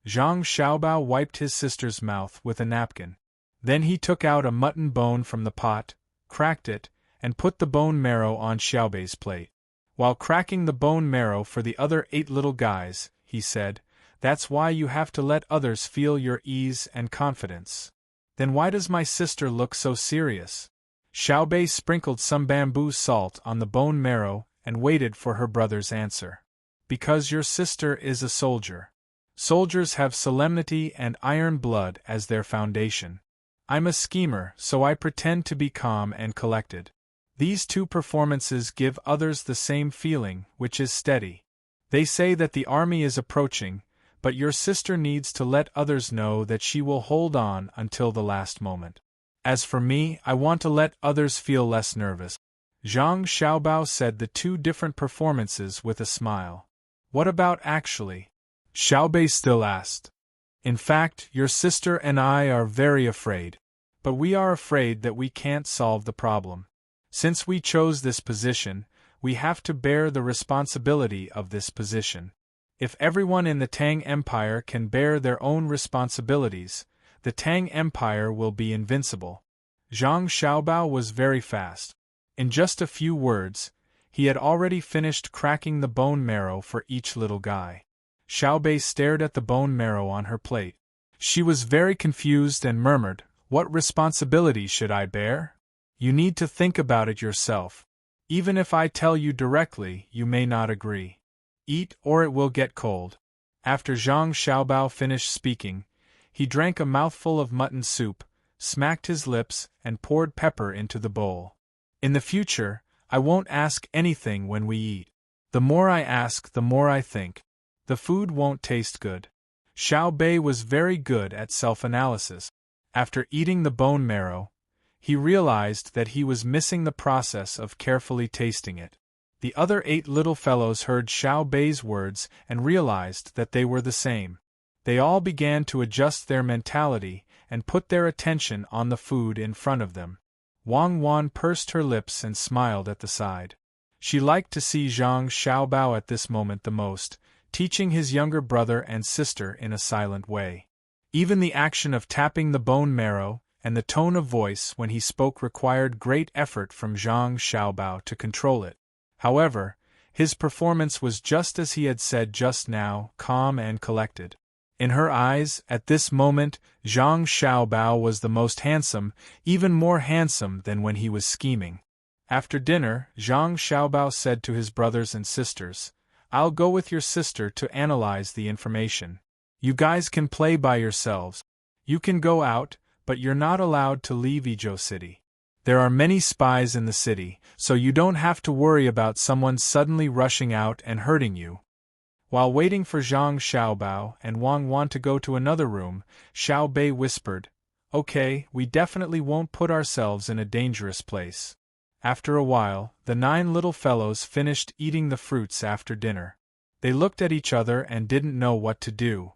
Zhang Xiaobao wiped his sister's mouth with a napkin. Then he took out a mutton bone from the pot, cracked it, and put the bone marrow on Xiaobei's plate. While cracking the bone marrow for the other 8 little guys, he said, "That's why you have to let others feel your ease and confidence." "Then why does my sister look so serious?" Xiaobei sprinkled some bamboo salt on the bone marrow and waited for her brother's answer. "Because your sister is a soldier. Soldiers have solemnity and iron blood as their foundation. I'm a schemer, so I pretend to be calm and collected. These 2 performances give others the same feeling, which is steady. They say that the army is approaching, but your sister needs to let others know that she will hold on until the last moment. As for me, I want to let others feel less nervous." Zhang Xiaobao said the 2 different performances with a smile. "What about actually?" Xiaobei still asked. "In fact, your sister and I are very afraid. But we are afraid that we can't solve the problem. Since we chose this position, we have to bear the responsibility of this position. If everyone in the Tang Empire can bear their own responsibilities, the Tang Empire will be invincible." Zhang Xiaobao was very fast. In just a few words, he had already finished cracking the bone marrow for each little guy. Xiaobei stared at the bone marrow on her plate. She was very confused and murmured, "What responsibility should I bear? You need to think about it yourself. Even if I tell you directly, you may not agree. Eat or it will get cold." After Zhang Xiaobao finished speaking, he drank a mouthful of mutton soup, smacked his lips, and poured pepper into the bowl. "In the future, I won't ask anything when we eat. The more I ask, the more I think. The food won't taste good." Xiaobei was very good at self-analysis. After eating the bone marrow, he realized that he was missing the process of carefully tasting it. The other 8 little fellows heard Xiaobei's words and realized that they were the same. They all began to adjust their mentality and put their attention on the food in front of them. Wang Wan pursed her lips and smiled at the side. She liked to see Zhang Xiaobao at this moment the most, teaching his younger brother and sister in a silent way. Even the action of tapping the bone marrow and the tone of voice when he spoke required great effort from Zhang Xiaobao to control it. However, his performance was just as he had said just now, calm and collected. In her eyes, at this moment, Zhang Xiaobao was the most handsome, even more handsome than when he was scheming. After dinner, Zhang Xiaobao said to his brothers and sisters, "I'll go with your sister to analyze the information. You guys can play by yourselves. You can go out, but you're not allowed to leave Izhou City. There are many spies in the city, so you don't have to worry about someone suddenly rushing out and hurting you." While waiting for Zhang Xiaobao and Wang Wan to go to another room, Xiaobei whispered, "Okay, we definitely won't put ourselves in a dangerous place." After a while, the 9 little fellows finished eating the fruits after dinner. They looked at each other and didn't know what to do.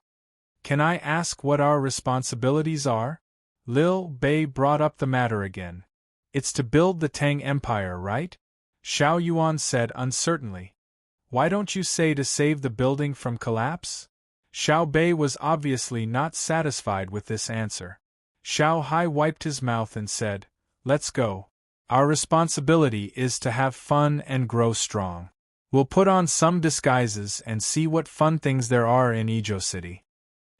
"Can I ask what our responsibilities are?" Lil Bei brought up the matter again. It's to build the Tang Empire, right? Xiao Yuan said uncertainly. Why don't you say to save the building from collapse? Xiao Bei was obviously not satisfied with this answer. Xiao Hai wiped his mouth and said, Let's go. Our responsibility is to have fun and grow strong. We'll put on some disguises and see what fun things there are in Ijo City.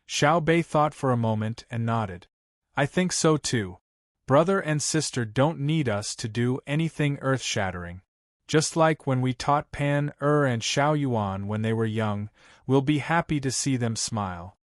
Xiao Bei thought for a moment and nodded. I think so too. Brother and sister don't need us to do anything earth-shattering. Just like when we taught Pan and Xiao Yuan when they were young, we'll be happy to see them smile.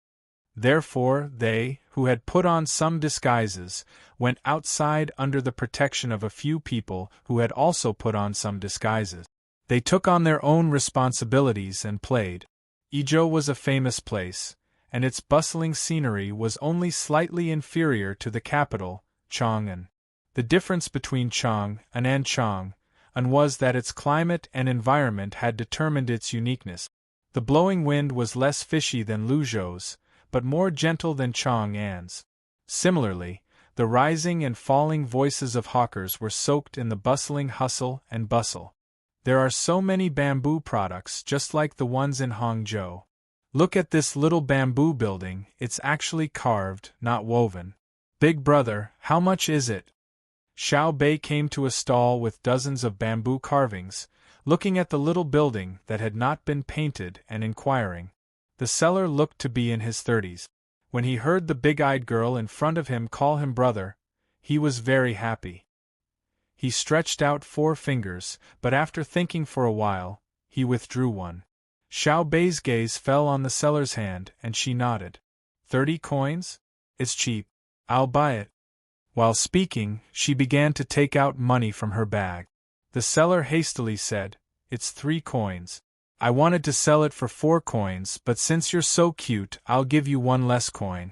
Therefore they, who had put on some disguises, went outside under the protection of a few people who had also put on some disguises. They took on their own responsibilities and played. Ijo was a famous place, and its bustling scenery was only slightly inferior to the capital, Chang'an. The difference between Chang'an and Chang'an was that its climate and environment had determined its uniqueness. The blowing wind was less fishy than Luzhou's, but more gentle than Chang'an's. Similarly, the rising and falling voices of hawkers were soaked in the bustling hustle and bustle. There are so many bamboo products just like the ones in Hangzhou. Look at this little bamboo building, it's actually carved, not woven. Big brother, how much is it? Xiao Bei came to a stall with dozens of bamboo carvings, looking at the little building that had not been painted and inquiring. The seller looked to be in his 30s. When he heard the big-eyed girl in front of him call him brother, he was very happy. He stretched out 4 fingers, but after thinking for a while, he withdrew one. Xiao Bei's gaze fell on the seller's hand and she nodded. 30 coins? It's cheap. I'll buy it. While speaking, she began to take out money from her bag. The seller hastily said, It's 3 coins. I wanted to sell it for 4 coins, but since you're so cute, I'll give you 1 less coin.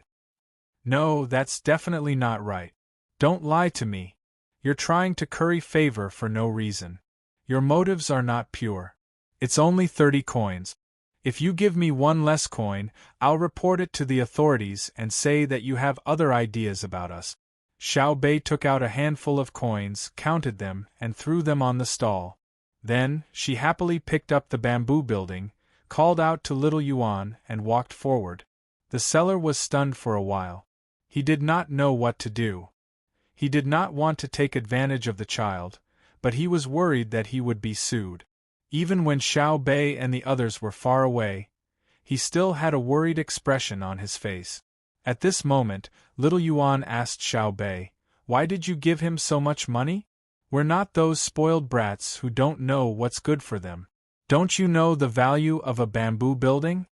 No, that's definitely not right. Don't lie to me. You're trying to curry favor for no reason. Your motives are not pure. It's only 30 coins. If you give me 1 less coin, I'll report it to the authorities and say that you have other ideas about us. Xiao Bei took out a handful of coins, counted them, and threw them on the stall. Then, she happily picked up the bamboo building, called out to little Yuan, and walked forward. The seller was stunned for a while. He did not know what to do. He did not want to take advantage of the child, but he was worried that he would be sued. Even when Xiao Bei and the others were far away, he still had a worried expression on his face. At this moment, little Yuan asked Xiao Bei, Why did you give him so much money? We're not those spoiled brats who don't know what's good for them. Don't you know the value of a bamboo building?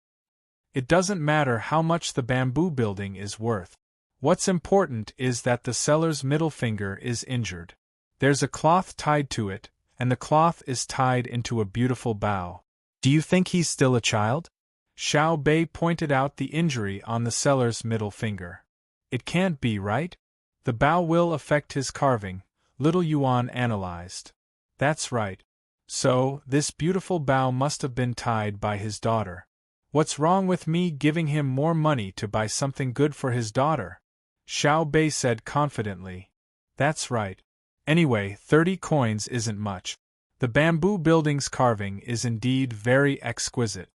It doesn't matter how much the bamboo building is worth. What's important is that the seller's middle finger is injured. There's a cloth tied to it, and the cloth is tied into a beautiful bow. Do you think he's still a child? Xiao Bei pointed out the injury on the seller's middle finger. It can't be, right? The bow will affect his carving, little Yuan analyzed. That's right. So, this beautiful bow must have been tied by his daughter. What's wrong with me giving him more money to buy something good for his daughter? Xiao Bei said confidently. That's right. Anyway, 30 coins isn't much. The bamboo building's carving is indeed very exquisite.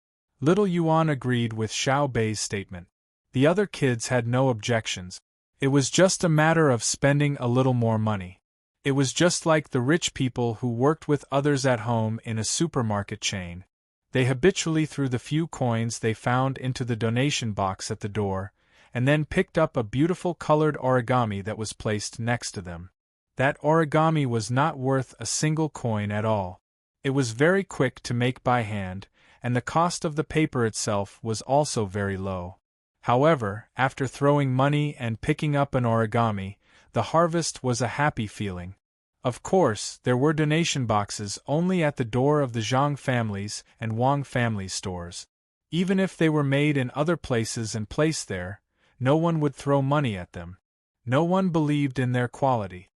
Little Yuan agreed with Xiao Bei's statement. The other kids had no objections. It was just a matter of spending a little more money. It was just like the rich people who worked with others at home in a supermarket chain. They habitually threw the few coins they found into the donation box at the door, and then picked up a beautiful colored origami that was placed next to them. That origami was not worth a single coin at all. It was very quick to make by hand, and the cost of the paper itself was also very low. However, after throwing money and picking up an origami, the harvest was a happy feeling. Of course, there were donation boxes only at the door of the Zhang family's and Wang family's stores. Even if they were made in other places and placed there, no one would throw money at them. No one believed in their quality.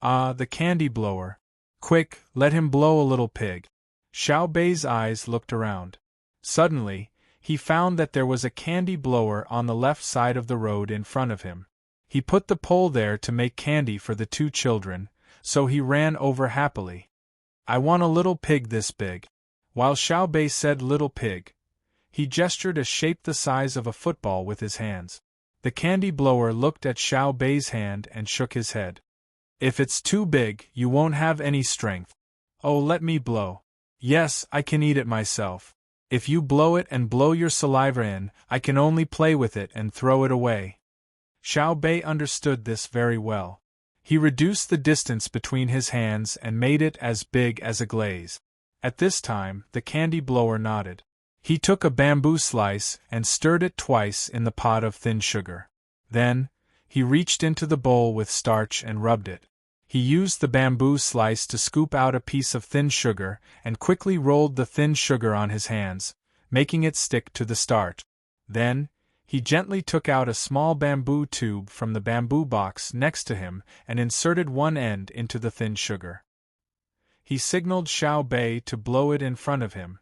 Ah, the candy blower. Quick, let him blow a little pig. Xiao Bei's eyes looked around. Suddenly, he found that there was a candy blower on the left side of the road in front of him. He put the pole there to make candy for the 2 children, so he ran over happily. I want a little pig this big. While Xiao Bei said little pig, he gestured a shape the size of a football with his hands. The candy blower looked at Xiao Bei's hand and shook his head. If it's too big, you won't have any strength. Oh, let me blow. Yes, I can eat it myself. If you blow it and blow your saliva in, I can only play with it and throw it away. Xiao Bei understood this very well. He reduced the distance between his hands and made it as big as a glaze. At this time, the candy blower nodded. He took a bamboo slice and stirred it twice in the pot of thin sugar. Then, he reached into the bowl with starch and rubbed it. He used the bamboo slice to scoop out a piece of thin sugar and quickly rolled the thin sugar on his hands, making it stick to the starch. Then, he gently took out a small bamboo tube from the bamboo box next to him and inserted one end into the thin sugar. He signaled Xiao Bei to blow it in front of him.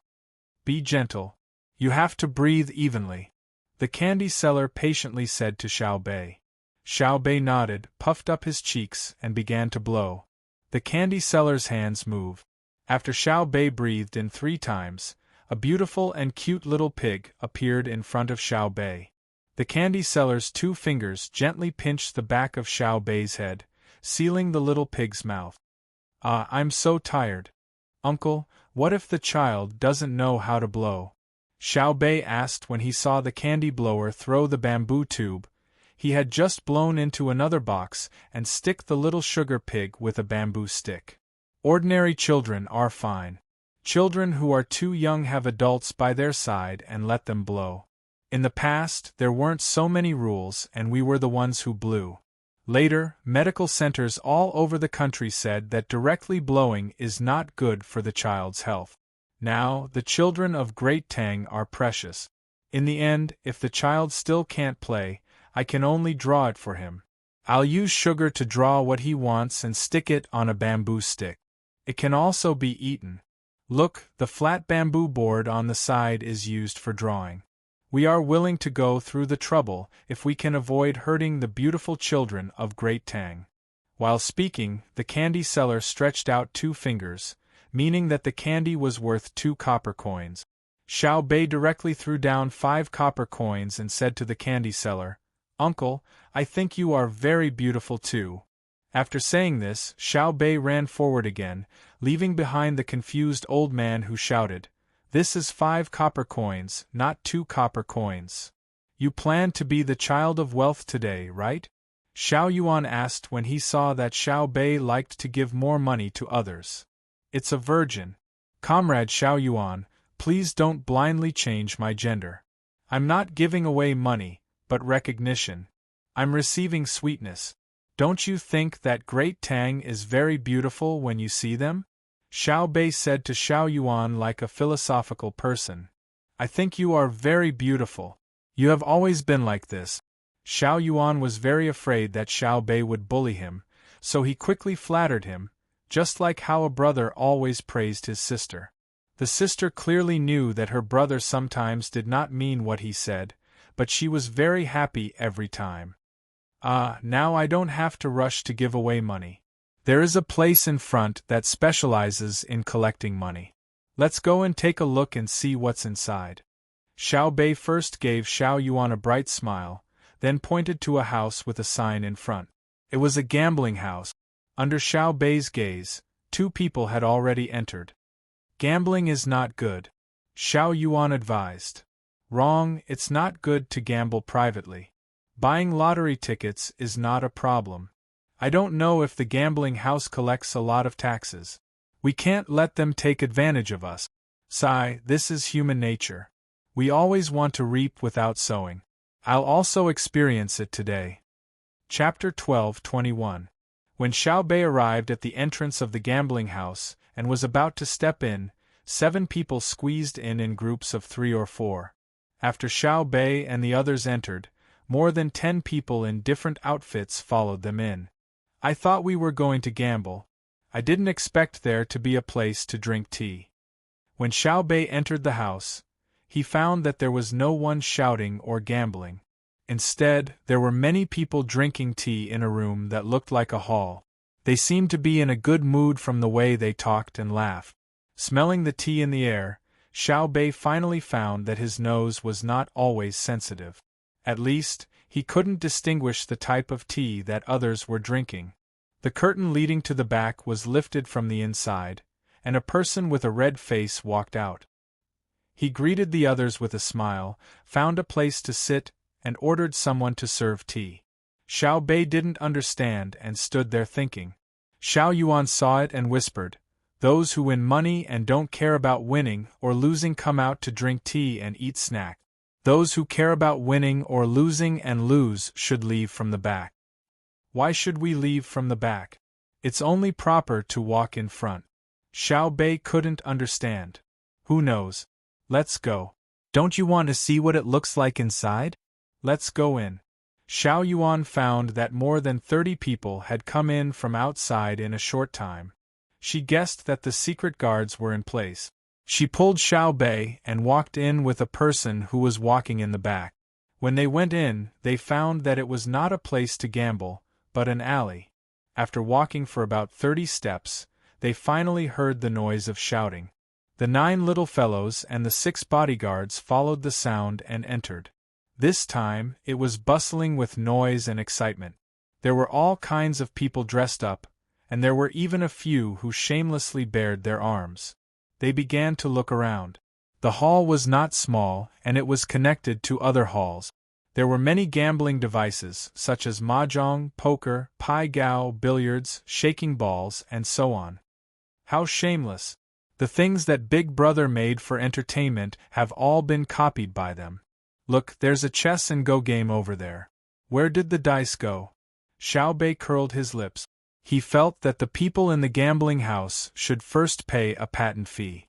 Be gentle. You have to breathe evenly, the candy seller patiently said to Xiao Bei. Xiao Bei nodded, puffed up his cheeks, and began to blow. The candy seller's hands moved. After Xiao Bei breathed in 3 times, a beautiful and cute little pig appeared in front of Xiao Bei. The candy seller's 2 fingers gently pinched the back of Xiao Bei's head, sealing the little pig's mouth. Ah, I'm so tired. Uncle, what if the child doesn't know how to blow? Xiao Bei asked when he saw the candy blower throw the bamboo tube he had just blown into another box and stick the little sugar pig with a bamboo stick. Ordinary children are fine. Children who are too young have adults by their side and let them blow. In the past, there weren't so many rules and we were the ones who blew. Later, medical centers all over the country said that directly blowing is not good for the child's health. Now, the children of Great Tang are precious. In the end, if the child still can't play, I can only draw it for him. I'll use sugar to draw what he wants and stick it on a bamboo stick. It can also be eaten. Look, the flat bamboo board on the side is used for drawing. We are willing to go through the trouble if we can avoid hurting the beautiful children of Great Tang. While speaking, the candy seller stretched out 2 fingers, meaning that the candy was worth 2 copper coins. Xiao Bei directly threw down 5 copper coins and said to the candy seller, Uncle, I think you are very beautiful too. After saying this, Xiao Bei ran forward again, leaving behind the confused old man who shouted, This is 5 copper coins, not 2 copper coins. You plan to be the child of wealth today, right? Xiao Yuan asked when he saw that Xiao Bei liked to give more money to others. It's a virgin. Comrade Xiao Yuan, please don't blindly change my gender. I'm not giving away money, but recognition. I'm receiving sweetness. Don't you think that Great Tang is very beautiful when you see them? Xiao Bei said to Xiao Yuan like a philosophical person. I think you are very beautiful. You have always been like this. Xiao Yuan was very afraid that Xiao Bei would bully him, so he quickly flattered him, just like how a brother always praised his sister. The sister clearly knew that her brother sometimes did not mean what he said, but she was very happy every time. Ah, now I don't have to rush to give away money. There is a place in front that specializes in collecting money. Let's go and take a look and see what's inside. Xiao Bei first gave Xiao Yuan a bright smile, then pointed to a house with a sign in front. It was a gambling house. Under Xiao Bei's gaze, 2 people had already entered. Gambling is not good, Xiao Yuan advised. Wrong, it's not good to gamble privately. Buying lottery tickets is not a problem. I don't know if the gambling house collects a lot of taxes. We can't let them take advantage of us. Sigh, this is human nature. We always want to reap without sowing. I'll also experience it today. Chapter 12:21. When Xiao Bei arrived at the entrance of the gambling house and was about to step in, 7 people squeezed in groups of 3 or 4. After Xiao Bei and the others entered, more than 10 people in different outfits followed them in. I thought we were going to gamble. I didn't expect there to be a place to drink tea. When Xiao Bei entered the house, he found that there was no one shouting or gambling. Instead, there were many people drinking tea in a room that looked like a hall. They seemed to be in a good mood from the way they talked and laughed. Smelling the tea in the air, Xiao Bei finally found that his nose was not always sensitive. At least, he couldn't distinguish the type of tea that others were drinking. The curtain leading to the back was lifted from the inside, and a person with a red face walked out. He greeted the others with a smile, found a place to sit, and ordered someone to serve tea. Xiao Bei didn't understand and stood there thinking. Xiao Yuan saw it and whispered, "Those who win money and don't care about winning or losing come out to drink tea and eat snack. Those who care about winning or losing and lose should leave from the back." Why should we leave from the back? It's only proper to walk in front. Xiao Bei couldn't understand. Who knows? Let's go. Don't you want to see what it looks like inside? Let's go in. Xiao Yuan found that more than 30 people had come in from outside in a short time. She guessed that the secret guards were in place. She pulled Xiao Bei and walked in with a person who was walking in the back. When they went in, they found that it was not a place to gamble, but an alley. After walking for about 30 steps, they finally heard the noise of shouting. The 9 little fellows and the 6 bodyguards followed the sound and entered. This time, it was bustling with noise and excitement. There were all kinds of people dressed up, and there were even a few who shamelessly bared their arms. They began to look around. The hall was not small, and it was connected to other halls. There were many gambling devices, such as mahjong, poker, pai gow, billiards, shaking balls, and so on. How shameless! The things that Big Brother made for entertainment have all been copied by them. Look, there's a chess and go game over there. Where did the dice go? Xiao Bei curled his lips. He felt that the people in the gambling house should first pay a patent fee.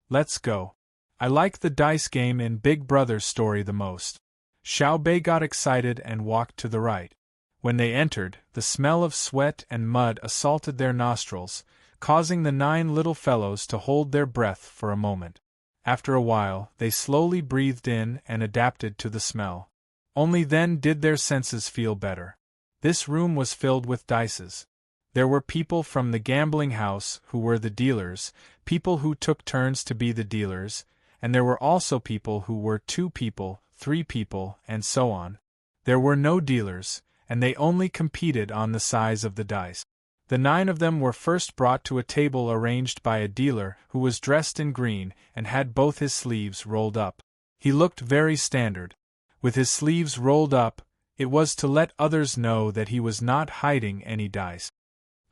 Let's go. I like the dice game in Big Brother's story the most. Xiao Bei got excited and walked to the right. When they entered, the smell of sweat and mud assaulted their nostrils, causing the 9 little fellows to hold their breath for a moment. After a while, they slowly breathed in and adapted to the smell. Only then did their senses feel better. This room was filled with dices. There were people from the gambling house who were the dealers, people who took turns to be the dealers, and there were also people who were 2 people, 3 people, and so on. There were no dealers, and they only competed on the size of the dice. The 9 of them were first brought to a table arranged by a dealer who was dressed in green and had both his sleeves rolled up. He looked very standard. With his sleeves rolled up, it was to let others know that he was not hiding any dice.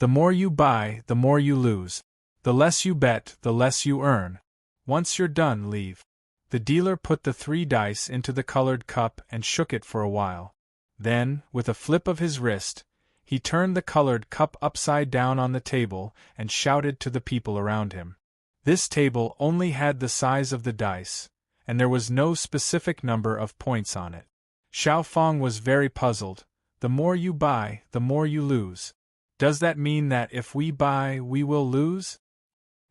The more you buy, the more you lose. The less you bet, the less you earn. Once you're done, leave. The dealer put the 3 dice into the colored cup and shook it for a while. Then, with a flip of his wrist, he turned the colored cup upside down on the table and shouted to the people around him. This table only had the size of the dice, and there was no specific number of points on it. Xiao Fang was very puzzled. The more you buy, the more you lose. Does that mean that if we buy, we will lose?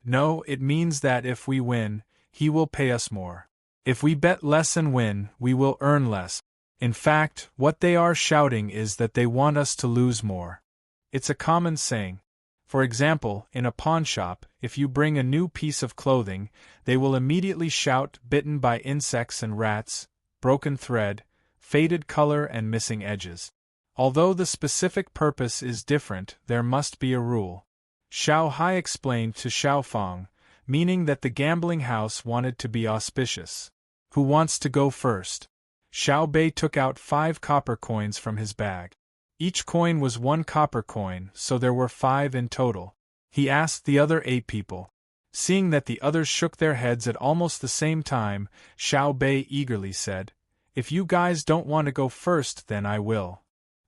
No, it means that if we win, he will pay us more. If we bet less and win, we will earn less. In fact, what they are shouting is that they want us to lose more. It's a common saying. For example, in a pawn shop, if you bring a new piece of clothing, they will immediately shout bitten by insects and rats, broken thread, faded color and missing edges. Although the specific purpose is different, there must be a rule. Xiao Hai explained to Xiao Fang, meaning that the gambling house wanted to be auspicious. Who wants to go first? Xiao Bei took out 5 copper coins from his bag. Each coin was 1 copper coin, so there were 5 in total. He asked the other 8 people. Seeing that the others shook their heads at almost the same time, Xiao Bei eagerly said, "If you guys don't want to go first, then I will."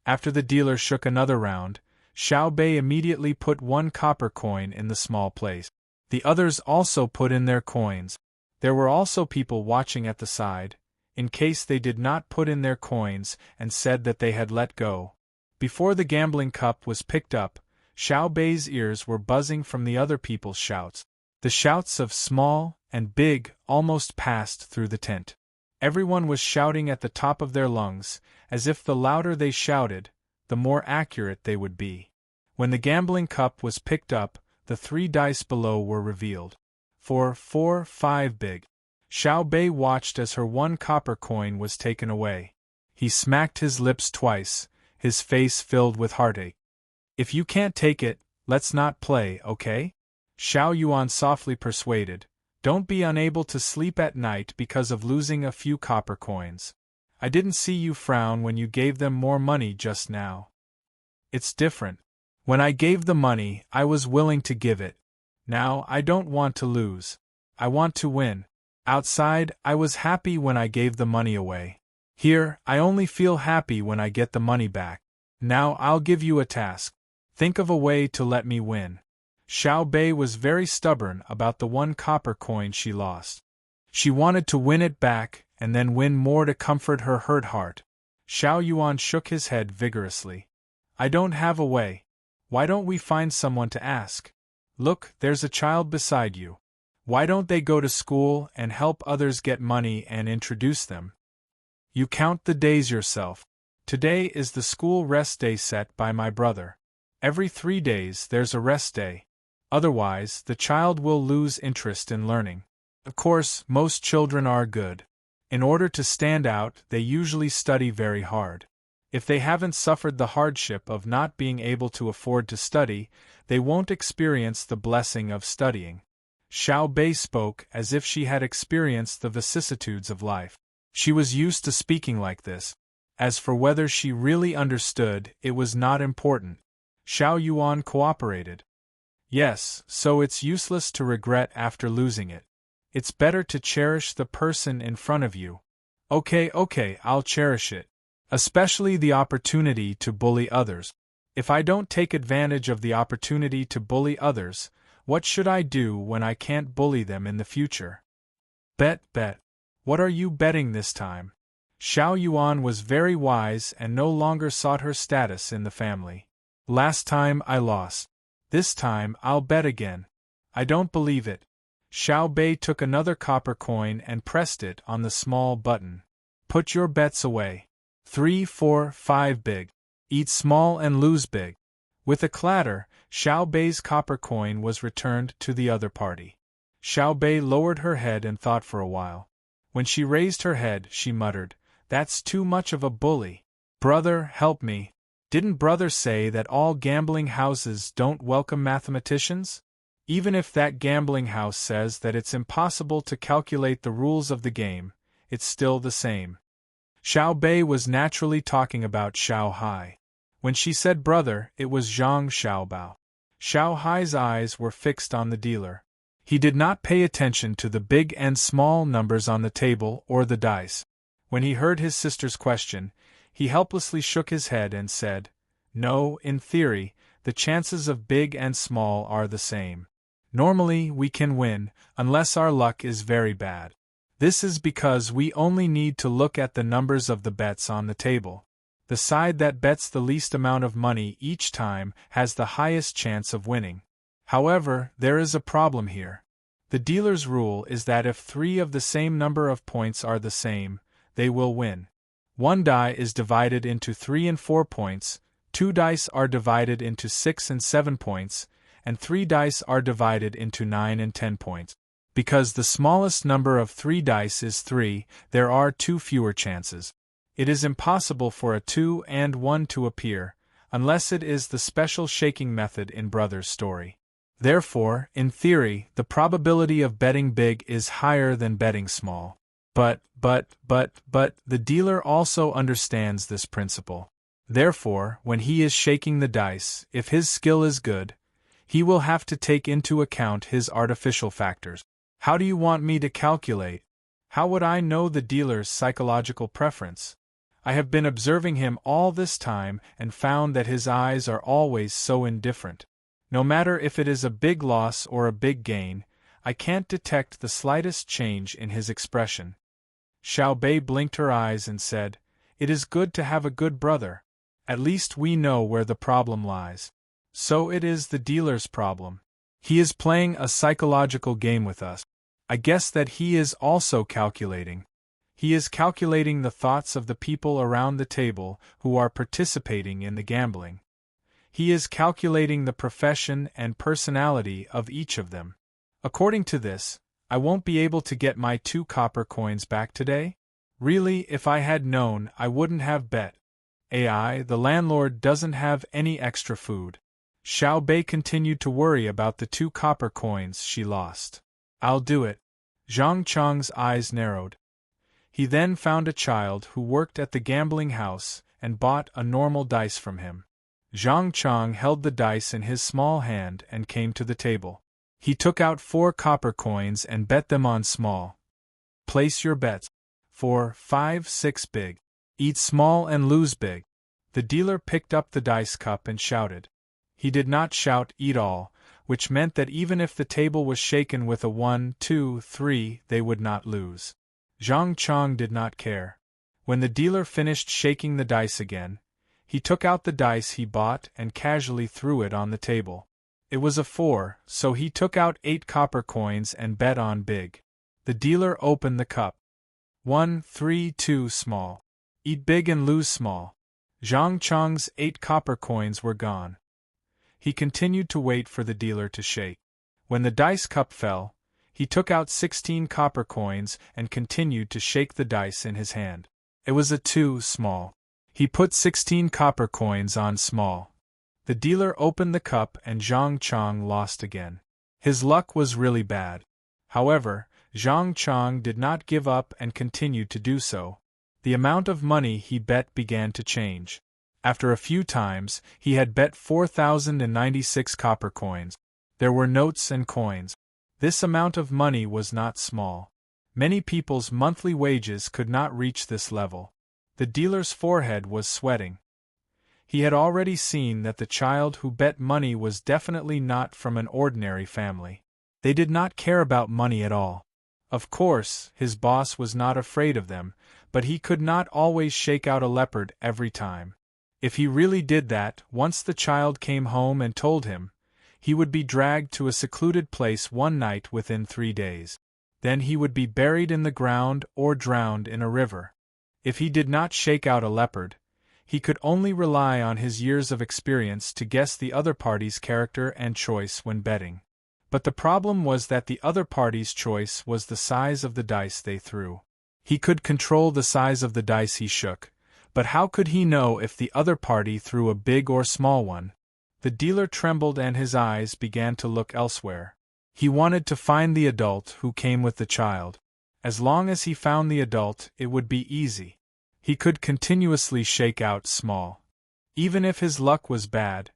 After the dealer shook another round, Xiao Bei immediately put 1 copper coin in the small place. The others also put in their coins. There were also people watching at the side, in case they did not put in their coins and said that they had let go. Before the gambling cup was picked up, Xiao Bei's ears were buzzing from the other people's shouts. The shouts of small and big almost passed through the tent. Everyone was shouting at the top of their lungs, as if the louder they shouted, the more accurate they would be. When the gambling cup was picked up, the 3 dice below were revealed. 4, 4, 5 big. Xiao Bei watched as her 1 copper coin was taken away. He smacked his lips twice, his face filled with heartache. If you can't take it, let's not play, okay? Xiao Yuan softly persuaded. Don't be unable to sleep at night because of losing a few copper coins. I didn't see you frown when you gave them more money just now. It's different. When I gave the money, I was willing to give it. Now, I don't want to lose. I want to win. Outside, I was happy when I gave the money away. Here, I only feel happy when I get the money back. Now I'll give you a task. Think of a way to let me win. Xiao Bei was very stubborn about the 1 copper coin she lost. She wanted to win it back, and then win more to comfort her hurt heart. Xiao Yuan shook his head vigorously. I don't have a way. Why don't we find someone to ask? Look, there's a child beside you. Why don't they go to school and help others get money and introduce them? You count the days yourself. Today is the school rest day set by my brother. Every 3 days there's a rest day. Otherwise, the child will lose interest in learning. Of course, most children are good. In order to stand out, they usually study very hard. If they haven't suffered the hardship of not being able to afford to study, they won't experience the blessing of studying. Xiao Bei spoke as if she had experienced the vicissitudes of life. She was used to speaking like this. As for whether she really understood, it was not important. Xiao Yuan cooperated. Yes, so it's useless to regret after losing it. It's better to cherish the person in front of you. Okay, I'll cherish it. Especially the opportunity to bully others. If I don't take advantage of the opportunity to bully others, what should I do when I can't bully them in the future? Bet. What are you betting this time? Xiao Yuan was very wise and no longer sought her status in the family. Last time I lost. This time I'll bet again. I don't believe it. Xiao Bei took another copper coin and pressed it on the small button. Put your bets away. 3, 4, 5 big. Eat small and lose big. With a clatter, Xiao Bei's copper coin was returned to the other party. Xiao Bei lowered her head and thought for a while. When she raised her head, she muttered, That's too much of a bully. Brother, help me. Didn't brother say that all gambling houses don't welcome mathematicians? Even if that gambling house says that it's impossible to calculate the rules of the game, it's still the same. Xiao Bei was naturally talking about Xiao Hai. When she said brother, it was Zhang Xiaobao. Xiao Hai's eyes were fixed on the dealer. He did not pay attention to the big and small numbers on the table or the dice. When he heard his sister's question, he helplessly shook his head and said, No, in theory, the chances of big and small are the same. Normally, we can win, unless our luck is very bad. This is because we only need to look at the numbers of the bets on the table. The side that bets the least amount of money each time has the highest chance of winning. However, there is a problem here. The dealer's rule is that if 3 of the same number of points are the same, they will win. 1 die is divided into 3 and 4 points, 2 dice are divided into 6 and 7 points, and 3 dice are divided into 9 and 10 points. Because the smallest number of 3 dice is 3, there are 2 fewer chances. It is impossible for a 2 and 1 to appear, unless it is the special shaking method in Brother's story. Therefore, in theory, the probability of betting big is higher than betting small. But, the dealer also understands this principle. Therefore, when he is shaking the dice, if his skill is good, he will have to take into account his artificial factors. How do you want me to calculate? How would I know the dealer's psychological preference? I have been observing him all this time and found that his eyes are always so indifferent. No matter if it is a big loss or a big gain, I can't detect the slightest change in his expression. Xiao Bei blinked her eyes and said, It is good to have a good brother. At least we know where the problem lies. So it is the dealer's problem. He is playing a psychological game with us. I guess that he is also calculating. He is calculating the thoughts of the people around the table who are participating in the gambling. He is calculating the profession and personality of each of them. According to this, I won't be able to get my 2 copper coins back today? Really, if I had known, I wouldn't have bet. AI, the landlord doesn't have any extra food. Xiao Bei continued to worry about the 2 copper coins she lost. I'll do it. Zhang Chang's eyes narrowed. He then found a child who worked at the gambling house and bought a normal dice from him. Zhang Chang held the dice in his small hand and came to the table. He took out 4 copper coins and bet them on small. Place your bets. 4, 5, 6 big. Eat small and lose big. The dealer picked up the dice cup and shouted. He did not shout eat all, which meant that even if the table was shaken with a 1, 2, 3, they would not lose. Zhang Chang did not care. When the dealer finished shaking the dice again, he took out the dice he bought and casually threw it on the table. It was a 4, so he took out 8 copper coins and bet on big. The dealer opened the cup. 1, 3, 2 small. Eat big and lose small. Zhang Chang's 8 copper coins were gone. He continued to wait for the dealer to shake. When the dice cup fell, he took out 16 copper coins and continued to shake the dice in his hand. It was a 2 small. He put 16 copper coins on small. The dealer opened the cup and Zhang Chang lost again. His luck was really bad. However, Zhang Chang did not give up and continued to do so. The amount of money he bet began to change. After a few times, he had bet 4,096 copper coins. There were notes and coins. This amount of money was not small. Many people's monthly wages could not reach this level. The dealer's forehead was sweating. He had already seen that the child who bet money was definitely not from an ordinary family. They did not care about money at all. Of course, his boss was not afraid of them, but he could not always shake out a leopard every time. If he really did that, once the child came home and told him, he would be dragged to a secluded place one night within 3 days. Then he would be buried in the ground or drowned in a river. If he did not shake out a leopard, he could only rely on his years of experience to guess the other party's character and choice when betting. But the problem was that the other party's choice was the size of the dice they threw. He could control the size of the dice he shook, but how could he know if the other party threw a big or small one? The dealer trembled and his eyes began to look elsewhere. He wanted to find the adult who came with the child. As long as he found the adult, it would be easy. He could continuously shake out small. Even if his luck was bad,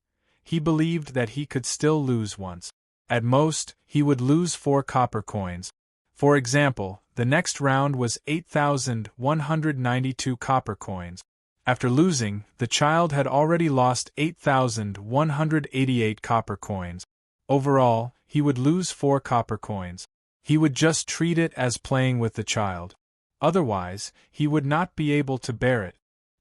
he believed that he could still lose once. At most, he would lose 4 copper coins. For example, the next round was 8,192 copper coins. After losing, the child had already lost 8,188 copper coins. Overall, he would lose 4 copper coins. He would just treat it as playing with the child. Otherwise, he would not be able to bear it.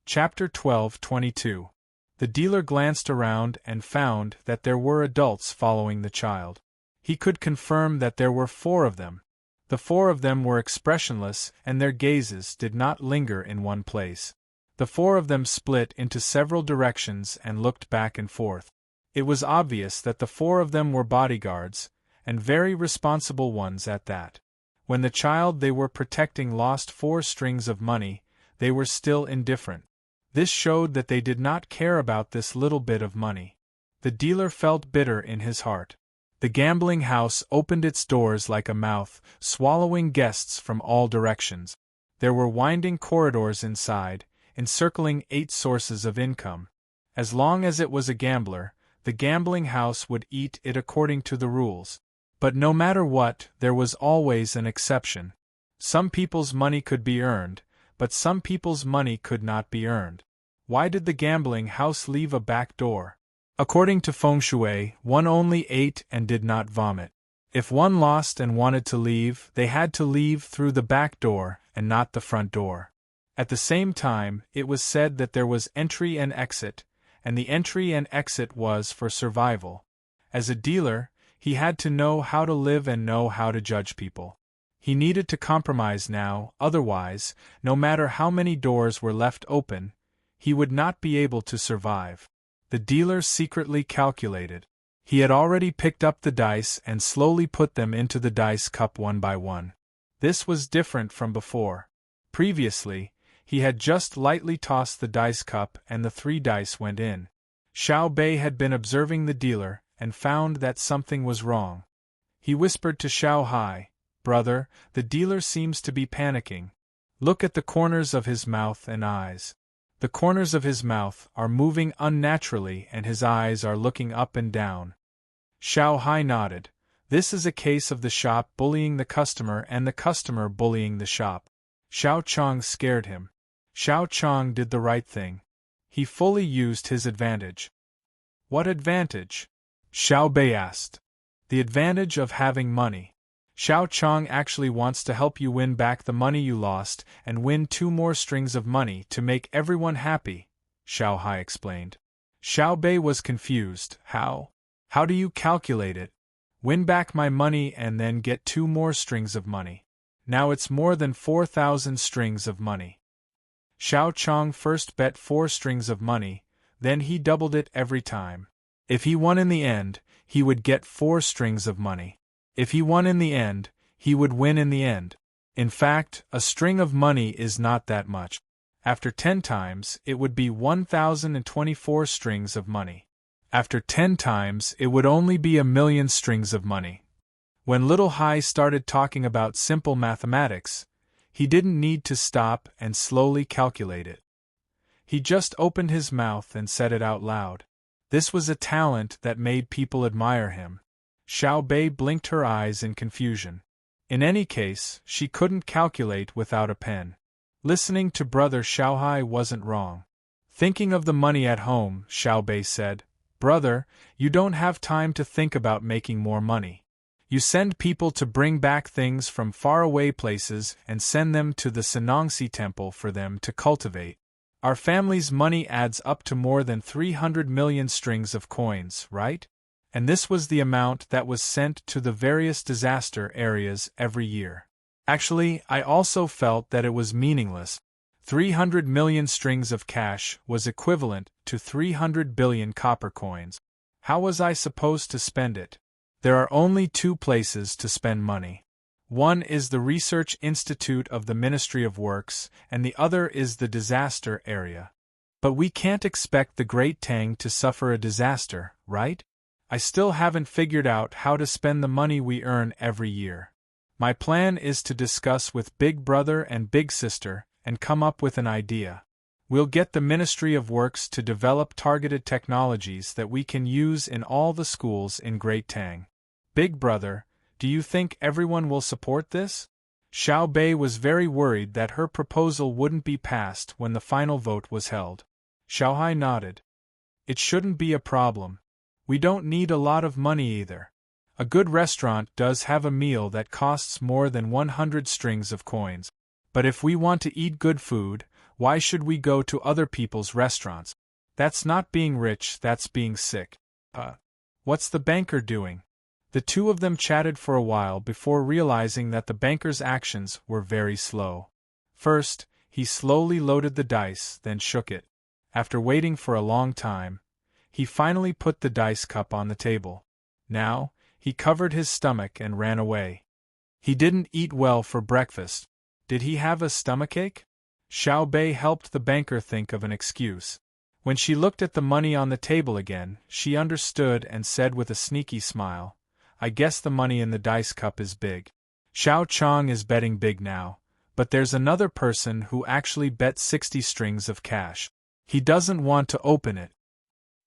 Chapter 12:22. The dealer glanced around and found that there were adults following the child. He could confirm that there were 4 of them. The 4 of them were expressionless and their gazes did not linger in one place. The 4 of them split into several directions and looked back and forth. It was obvious that the 4 of them were bodyguards, and very responsible ones at that. When the child they were protecting lost 4 strings of money, they were still indifferent. This showed that they did not care about this little bit of money. The dealer felt bitter in his heart. The gambling house opened its doors like a mouth, swallowing guests from all directions. There were winding corridors inside, encircling 8 sources of income. As long as it was a gambler, the gambling house would eat it according to the rules. But no matter what, there was always an exception. Some people's money could be earned, but some people's money could not be earned. Why did the gambling house leave a back door? According to feng shui, one only ate and did not vomit. If one lost and wanted to leave, they had to leave through the back door and not the front door. At the same time, it was said that there was entry and exit, and the entry and exit was for survival. As a dealer, he had to know how to live and know how to judge people. He needed to compromise now, otherwise, no matter how many doors were left open, he would not be able to survive. The dealer secretly calculated. He had already picked up the dice and slowly put them into the dice cup one by one. This was different from before. Previously, he had just lightly tossed the dice cup and the 3 dice went in. Xiao Bei had been observing the dealer and found that something was wrong. He whispered to Xiao Hai, "Brother, the dealer seems to be panicking. Look at the corners of his mouth and eyes. The corners of his mouth are moving unnaturally and his eyes are looking up and down." Xiao Hai nodded. This is a case of the shop bullying the customer and the customer bullying the shop. Xiao Chang scared him. Xiao Chang did the right thing. He fully used his advantage. What advantage? Xiao Bei asked. The advantage of having money. Xiao Chang actually wants to help you win back the money you lost and win 2 more strings of money to make everyone happy, Xiao Hai explained. Xiao Bei was confused. How? How do you calculate it? Win back my money and then get 2 more strings of money. Now it's more than 4,000 strings of money. Xiao Chang first bet 4 strings of money, then he doubled it every time. If he won in the end, he would get 4 strings of money. If he won in the end, he would win in the end. In fact, a string of money is not that much. After 10 times, it would be 1,024 strings of money. After 10 times, it would only be 1,000,000 strings of money. When Little Hai started talking about simple mathematics, he didn't need to stop and slowly calculate it. He just opened his mouth and said it out loud. This was a talent that made people admire him. Xiao Bei blinked her eyes in confusion. In any case, she couldn't calculate without a pen. Listening to Brother Xiao Hai wasn't wrong. Thinking of the money at home, Xiao Bei said, "Brother, you don't have time to think about making more money. You send people to bring back things from faraway places and send them to the Sanongxi temple for them to cultivate. Our family's money adds up to more than 300 million strings of coins, right? And this was the amount that was sent to the various disaster areas every year. Actually, I also felt that it was meaningless. 300 million strings of cash was equivalent to 300 billion copper coins. How was I supposed to spend it? There are only 2 places to spend money. One is the Research Institute of the Ministry of Works, and the other is the disaster area. But we can't expect the Great Tang to suffer a disaster, right? I still haven't figured out how to spend the money we earn every year. My plan is to discuss with Big Brother and Big Sister and come up with an idea. We'll get the Ministry of Works to develop targeted technologies that we can use in all the schools in Great Tang. Big Brother, do you think everyone will support this?" Xiao Bei was very worried that her proposal wouldn't be passed when the final vote was held. Xiao Hai nodded. "It shouldn't be a problem. We don't need a lot of money either. A good restaurant does have a meal that costs more than 100 strings of coins. But if we want to eat good food, why should we go to other people's restaurants? That's not being rich, that's being sick. What's the banker doing?" The 2 of them chatted for a while before realizing that the banker's actions were very slow. First, he slowly loaded the dice, then shook it. After waiting for a long time, he finally put the dice cup on the table. Now, he covered his stomach and ran away. He didn't eat well for breakfast. Did he have a stomachache? Xiao Bei helped the banker think of an excuse. When she looked at the money on the table again, she understood and said with a sneaky smile, "I guess the money in the dice cup is big. Xiao Chang is betting big now, but there's another person who actually bet 60 strings of cash. He doesn't want to open it."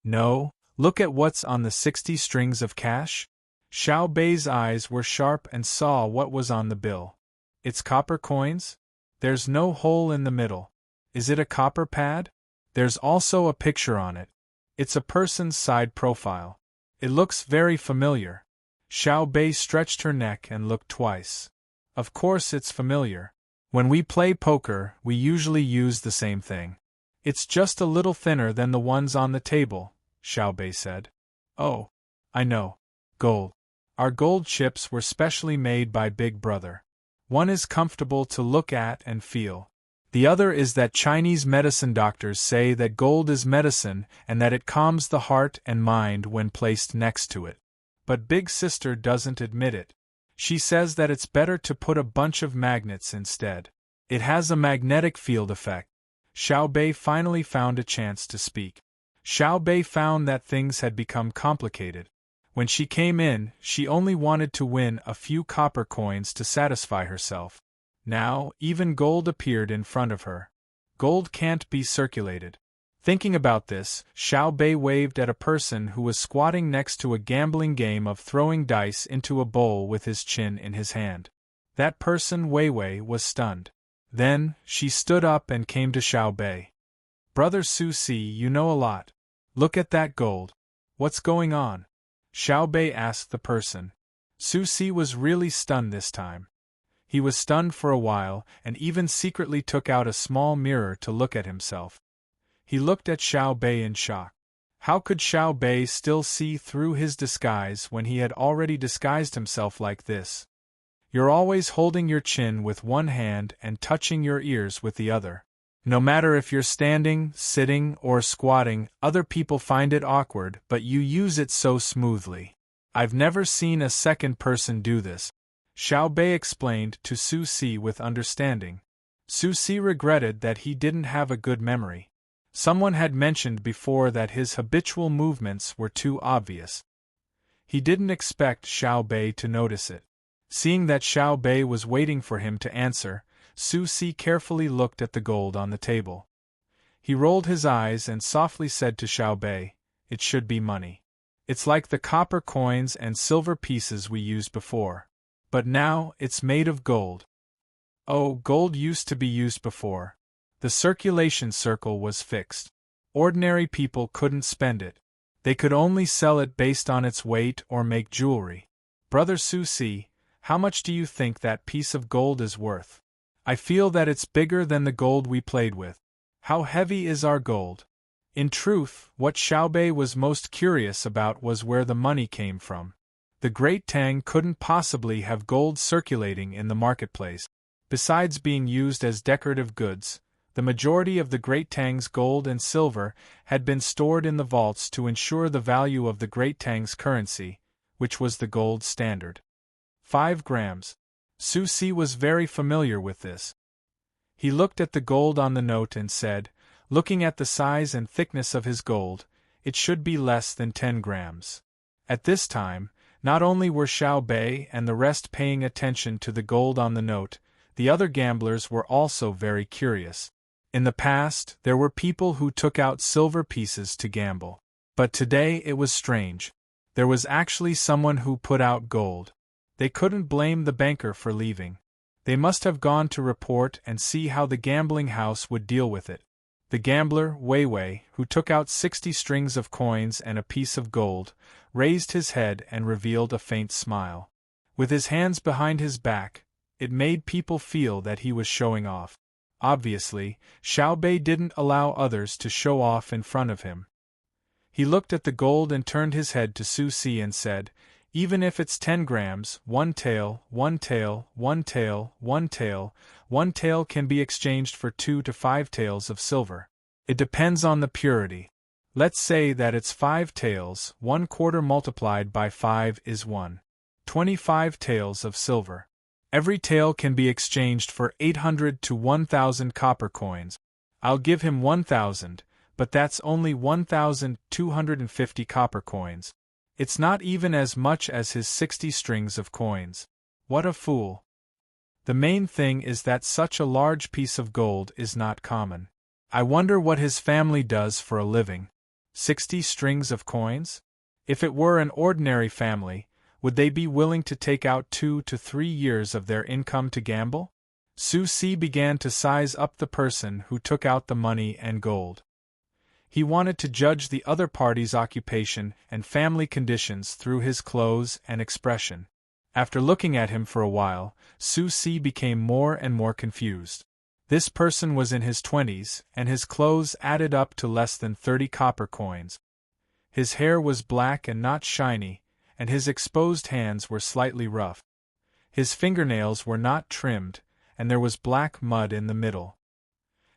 "No, look at what's on the 60 strings of cash." Xiao Bei's eyes were sharp and saw what was on the bill. "It's copper coins? There's no hole in the middle. Is it a copper pad? There's also a picture on it. It's a person's side profile. It looks very familiar." Xiao Bei stretched her neck and looked twice. "Of course it's familiar. When we play poker, we usually use the same thing. It's just a little thinner than the ones on the table," Xiao Bei said. "Oh, I know. Gold. Our gold chips were specially made by Big Brother. One is comfortable to look at and feel. The other is that Chinese medicine doctors say that gold is medicine and that it calms the heart and mind when placed next to it. But Big Sister doesn't admit it. She says that it's better to put a bunch of magnets instead. It has a magnetic field effect. Xiao Bei finally found a chance to speak. Xiao Bei found that things had become complicated. When she came in, she only wanted to win a few copper coins to satisfy herself. Now, even gold appeared in front of her. Gold can't be circulated. Thinking about this, Xiao Bei waved at a person who was squatting next to a gambling game of throwing dice into a bowl with his chin in his hand. That person, Weiwei, was stunned. Then, she stood up and came to Xiao Bei. "Brother Su Si, you know a lot. Look at that gold. What's going on?" Xiao Bei asked the person. Su Si was really stunned this time. He was stunned for a while and even secretly took out a small mirror to look at himself. He looked at Xiao Bei in shock. How could Xiao Bei still see through his disguise when he had already disguised himself like this? You're always holding your chin with one hand and touching your ears with the other. No matter if you're standing, sitting, or squatting, other people find it awkward, but you use it so smoothly. I've never seen a second person do this. Xiao Bei explained to Su Si with understanding. Su Si regretted that he didn't have a good memory. Someone had mentioned before that his habitual movements were too obvious. He didn't expect Xiao Bei to notice it. Seeing that Xiao Bei was waiting for him to answer, Su Si carefully looked at the gold on the table. He rolled his eyes and softly said to Xiao Bei, "It should be money. It's like the copper coins and silver pieces we used before. But now, it's made of gold." Oh, gold used to be used before. The circulation circle was fixed. Ordinary people couldn't spend it. They could only sell it based on its weight or make jewelry. Brother Su Si, how much do you think that piece of gold is worth? I feel that it's bigger than the gold we played with. How heavy is our gold? In truth, what Xiao Bei was most curious about was where the money came from. The Great Tang couldn't possibly have gold circulating in the marketplace. Besides being used as decorative goods, the majority of the Great Tang's gold and silver had been stored in the vaults to ensure the value of the Great Tang's currency, which was the gold standard. 5 grams. Su Si was very familiar with this. He looked at the gold on the note and said, looking at the size and thickness of his gold, it should be less than 10 grams. At this time, not only were Xiao Bei and the rest paying attention to the gold on the note, the other gamblers were also very curious. In the past, there were people who took out silver pieces to gamble. But today it was strange. There was actually someone who put out gold. They couldn't blame the banker for leaving. They must have gone to report and see how the gambling house would deal with it. The gambler, Weiwei, who took out 60 strings of coins and a piece of gold, raised his head and revealed a faint smile. With his hands behind his back, it made people feel that he was showing off. Obviously, Xiao Bei didn't allow others to show off in front of him. He looked at the gold and turned his head to Su Si and said, "Even if it's 10 grams, one tael can be exchanged for 2 to 5 taels of silver. It depends on the purity. Let's say that it's 5 taels, 1/4 multiplied by 5 is 1.25 taels of silver. Every tael can be exchanged for 800 to 1,000 copper coins. I'll give him 1,000, but that's only 1,250 copper coins. It's not even as much as his 60 strings of coins. What a fool. The main thing is that such a large piece of gold is not common. I wonder what his family does for a living. 60 strings of coins? If it were an ordinary family, would they be willing to take out 2 to 3 years of their income to gamble? Su Si began to size up the person who took out the money and gold. He wanted to judge the other party's occupation and family conditions through his clothes and expression. After looking at him for a while, Su Si became more and more confused. This person was in his 20s, and his clothes added up to less than 30 copper coins. His hair was black and not shiny, and his exposed hands were slightly rough. His fingernails were not trimmed, and there was black mud in the middle.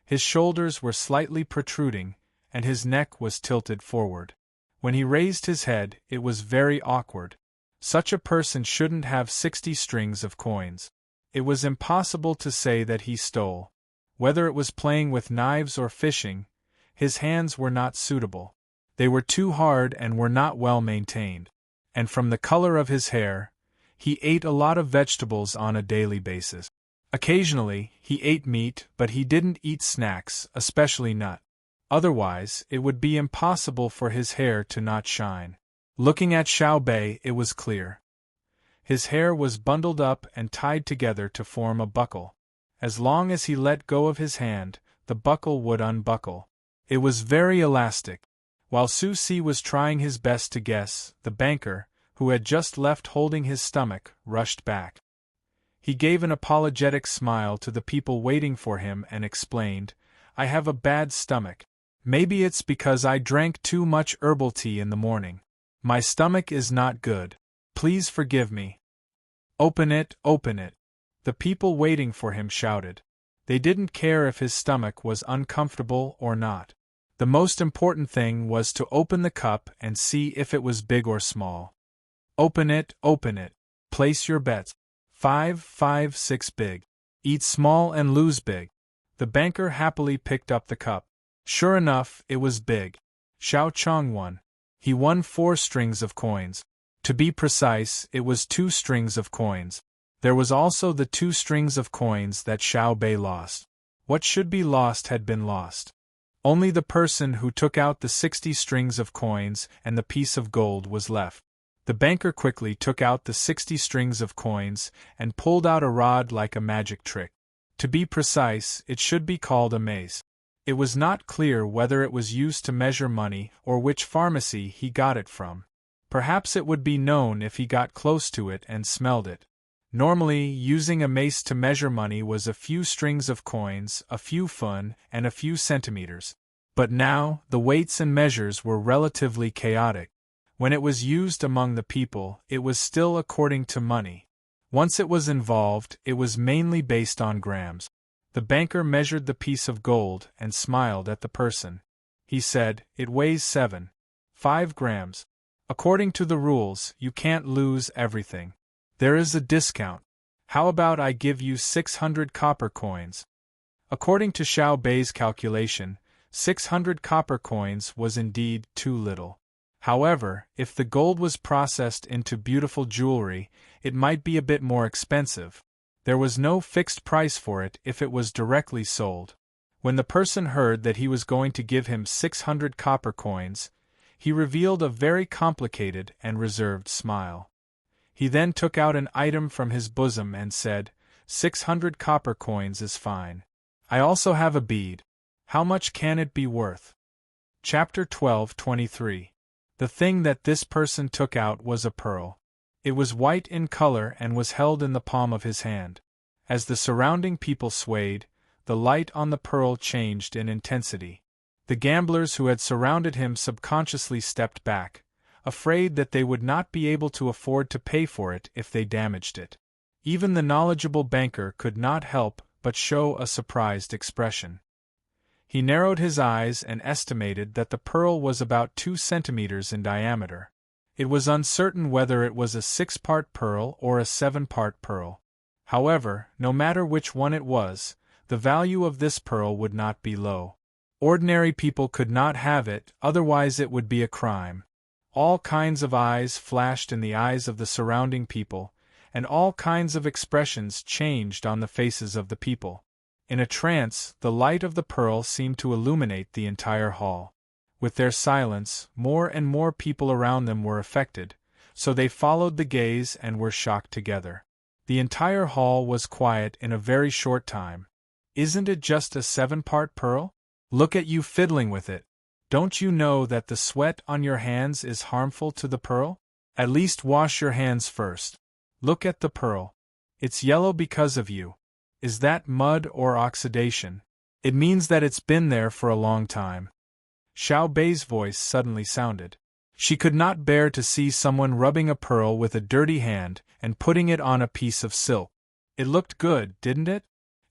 His shoulders were slightly protruding, and his neck was tilted forward. When he raised his head, it was very awkward. Such a person shouldn't have 60 strings of coins. It was impossible to say that he stole. Whether it was playing with knives or fishing, his hands were not suitable. They were too hard and were not well maintained. And from the color of his hair, he ate a lot of vegetables on a daily basis. Occasionally, he ate meat, but he didn't eat snacks, especially nut. Otherwise, it would be impossible for his hair to not shine. Looking at Xiao Bei, it was clear. His hair was bundled up and tied together to form a buckle. As long as he let go of his hand, the buckle would unbuckle. It was very elastic. While Su Si was trying his best to guess, the banker, who had just left holding his stomach, rushed back. He gave an apologetic smile to the people waiting for him and explained, "I have a bad stomach. Maybe it's because I drank too much herbal tea in the morning. My stomach is not good. Please forgive me." "Open it, open it!" the people waiting for him shouted. They didn't care if his stomach was uncomfortable or not. The most important thing was to open the cup and see if it was big or small. "Open it, open it. Place your bets. 5, 5, 6 big. Eat small and lose big." The banker happily picked up the cup. Sure enough, it was big. Xiao Chong won. He won 4 strings of coins. To be precise, it was 2 strings of coins. There was also the 2 strings of coins that Xiao Bei lost. What should be lost had been lost. Only the person who took out the 60 strings of coins and the piece of gold was left. The banker quickly took out the 60 strings of coins and pulled out a rod like a magic trick. To be precise, it should be called a mace. It was not clear whether it was used to measure money or which pharmacy he got it from. Perhaps it would be known if he got close to it and smelled it. Normally, using a mace to measure money was a few strings of coins, a few fun, and a few centimeters. But now, the weights and measures were relatively chaotic. When it was used among the people, it was still according to money. Once it was involved, it was mainly based on grams. The banker measured the piece of gold and smiled at the person. He said, "It weighs 7.5 grams. According to the rules, you can't lose everything. There is a discount. How about I give you 600 copper coins?" According to Xiao Bei's calculation, 600 copper coins was indeed too little. However, if the gold was processed into beautiful jewelry, it might be a bit more expensive. There was no fixed price for it if it was directly sold. When the person heard that he was going to give him 600 copper coins, he revealed a very complicated and reserved smile. He then took out an item from his bosom and said, 600 copper coins is fine. I also have a bead. How much can it be worth? Chapter 12:23. The thing that this person took out was a pearl. It was white in color and was held in the palm of his hand. As the surrounding people swayed, the light on the pearl changed in intensity. The gamblers who had surrounded him subconsciously stepped back, afraid that they would not be able to afford to pay for it if they damaged it. Even the knowledgeable banker could not help but show a surprised expression. He narrowed his eyes and estimated that the pearl was about 2 centimeters in diameter. It was uncertain whether it was a 6-part pearl or a 7-part pearl. However, no matter which one it was, the value of this pearl would not be low. Ordinary people could not have it, otherwise it would be a crime. All kinds of eyes flashed in the eyes of the surrounding people, and all kinds of expressions changed on the faces of the people. In a trance, the light of the pearl seemed to illuminate the entire hall. With their silence, more and more people around them were affected, so they followed the gaze and were shocked together. The entire hall was quiet in a very short time. "Isn't it just a 7-part pearl? Look at you fiddling with it. Don't you know that the sweat on your hands is harmful to the pearl? At least wash your hands first. Look at the pearl. It's yellow because of you. Is that mud or oxidation? It means that it's been there for a long time." Xiao Bei's voice suddenly sounded. She could not bear to see someone rubbing a pearl with a dirty hand and putting it on a piece of silk. It looked good, didn't it?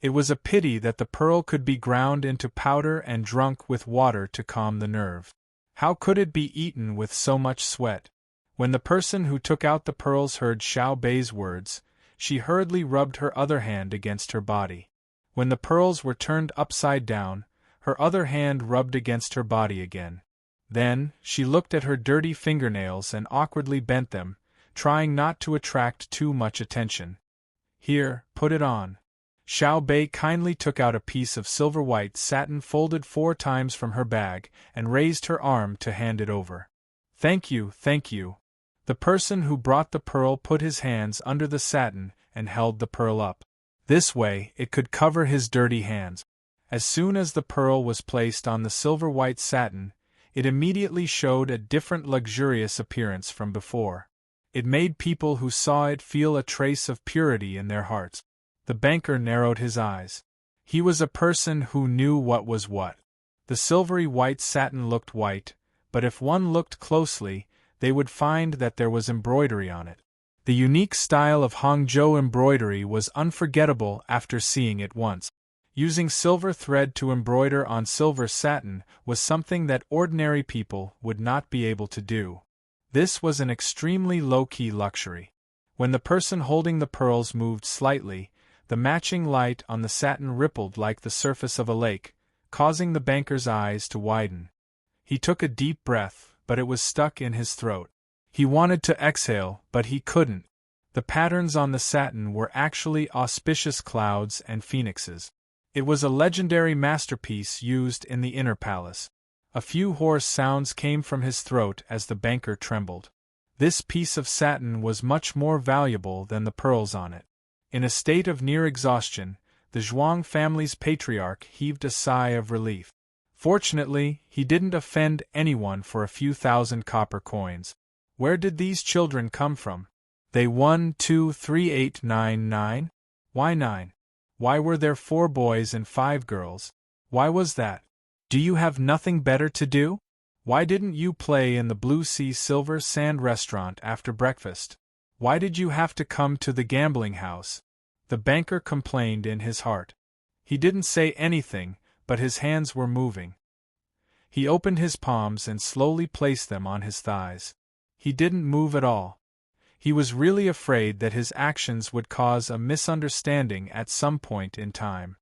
It was a pity that the pearl could be ground into powder and drunk with water to calm the nerve. How could it be eaten with so much sweat? When the person who took out the pearls heard Xiao Bei's words, she hurriedly rubbed her other hand against her body. When the pearls were turned upside down, her other hand rubbed against her body again. Then, she looked at her dirty fingernails and awkwardly bent them, trying not to attract too much attention. Here, put it on. Xiao Bei kindly took out a piece of silver-white satin folded 4 times from her bag and raised her arm to hand it over. Thank you, thank you. The person who brought the pearl put his hands under the satin and held the pearl up. This way, it could cover his dirty hands. As soon as the pearl was placed on the silver-white satin, it immediately showed a different luxurious appearance from before. It made people who saw it feel a trace of purity in their hearts. The banker narrowed his eyes. He was a person who knew what was what. The silvery white satin looked white, but if one looked closely, they would find that there was embroidery on it. The unique style of Hangzhou embroidery was unforgettable after seeing it once. Using silver thread to embroider on silver satin was something that ordinary people would not be able to do. This was an extremely low-key luxury. When the person holding the pearls moved slightly, the matching light on the satin rippled like the surface of a lake, causing the banker's eyes to widen. He took a deep breath, but it was stuck in his throat. He wanted to exhale, but he couldn't. The patterns on the satin were actually auspicious clouds and phoenixes. It was a legendary masterpiece used in the inner palace. A few hoarse sounds came from his throat as the banker trembled. This piece of satin was much more valuable than the pearls on it. In a state of near exhaustion, the Zhuang family's patriarch heaved a sigh of relief. Fortunately, he didn't offend anyone for a few thousand copper coins. Where did these children come from? They 1, 2, 3, 8, 9, 9? Why 9? Why were there 4 boys and 5 girls? Why was that? Do you have nothing better to do? Why didn't you play in the Blue Sea Silver Sand restaurant after breakfast? Why did you have to come to the gambling house? The banker complained in his heart. He didn't say anything, but his hands were moving. He opened his palms and slowly placed them on his thighs. He didn't move at all. He was really afraid that his actions would cause a misunderstanding at some point in time.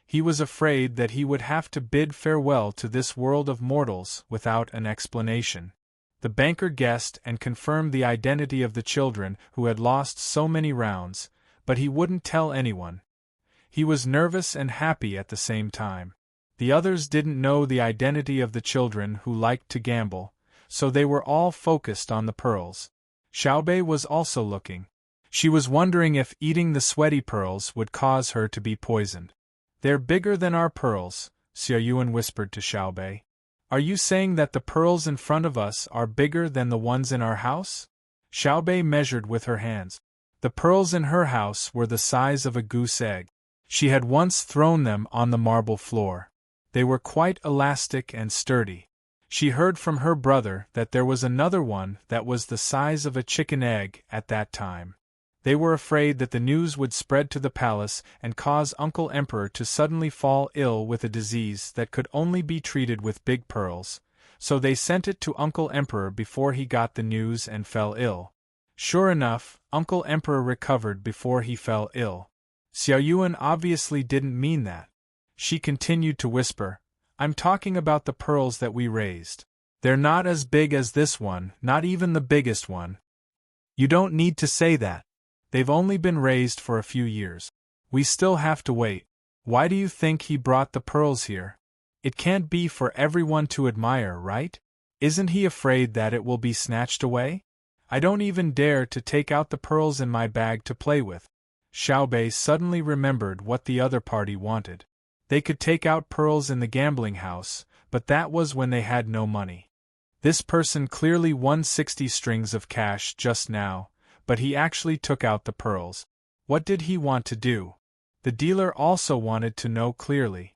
He was afraid that he would have to bid farewell to this world of mortals without an explanation. The banker guessed and confirmed the identity of the children who had lost so many rounds, but he wouldn't tell anyone. He was nervous and happy at the same time. The others didn't know the identity of the children who liked to gamble, so they were all focused on the pearls. Xiaobei was also looking. She was wondering if eating the sweaty pearls would cause her to be poisoned. "They're bigger than our pearls," Xie Yuan whispered to Xiaobei. "Are you saying that the pearls in front of us are bigger than the ones in our house?" Xiaobei measured with her hands. The pearls in her house were the size of a goose egg. She had once thrown them on the marble floor. They were quite elastic and sturdy. She heard from her brother that there was another one that was the size of a chicken egg at that time. They were afraid that the news would spread to the palace and cause Uncle Emperor to suddenly fall ill with a disease that could only be treated with big pearls, so they sent it to Uncle Emperor before he got the news and fell ill. Sure enough, Uncle Emperor recovered before he fell ill. Xiao Yuan obviously didn't mean that. She continued to whisper, "I'm talking about the pearls that we raised. They're not as big as this one, not even the biggest one." "You don't need to say that. They've only been raised for a few years. We still have to wait. Why do you think he brought the pearls here? It can't be for everyone to admire, right? Isn't he afraid that it will be snatched away? I don't even dare to take out the pearls in my bag to play with." Xiaobei suddenly remembered what the other party wanted. They could take out pearls in the gambling house, but that was when they had no money. This person clearly won 60 strings of cash just now, but he actually took out the pearls. What did he want to do? The dealer also wanted to know clearly.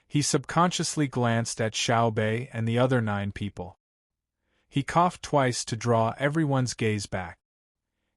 He subconsciously glanced at Xiaobei and the other 9 people. He coughed twice to draw everyone's gaze back.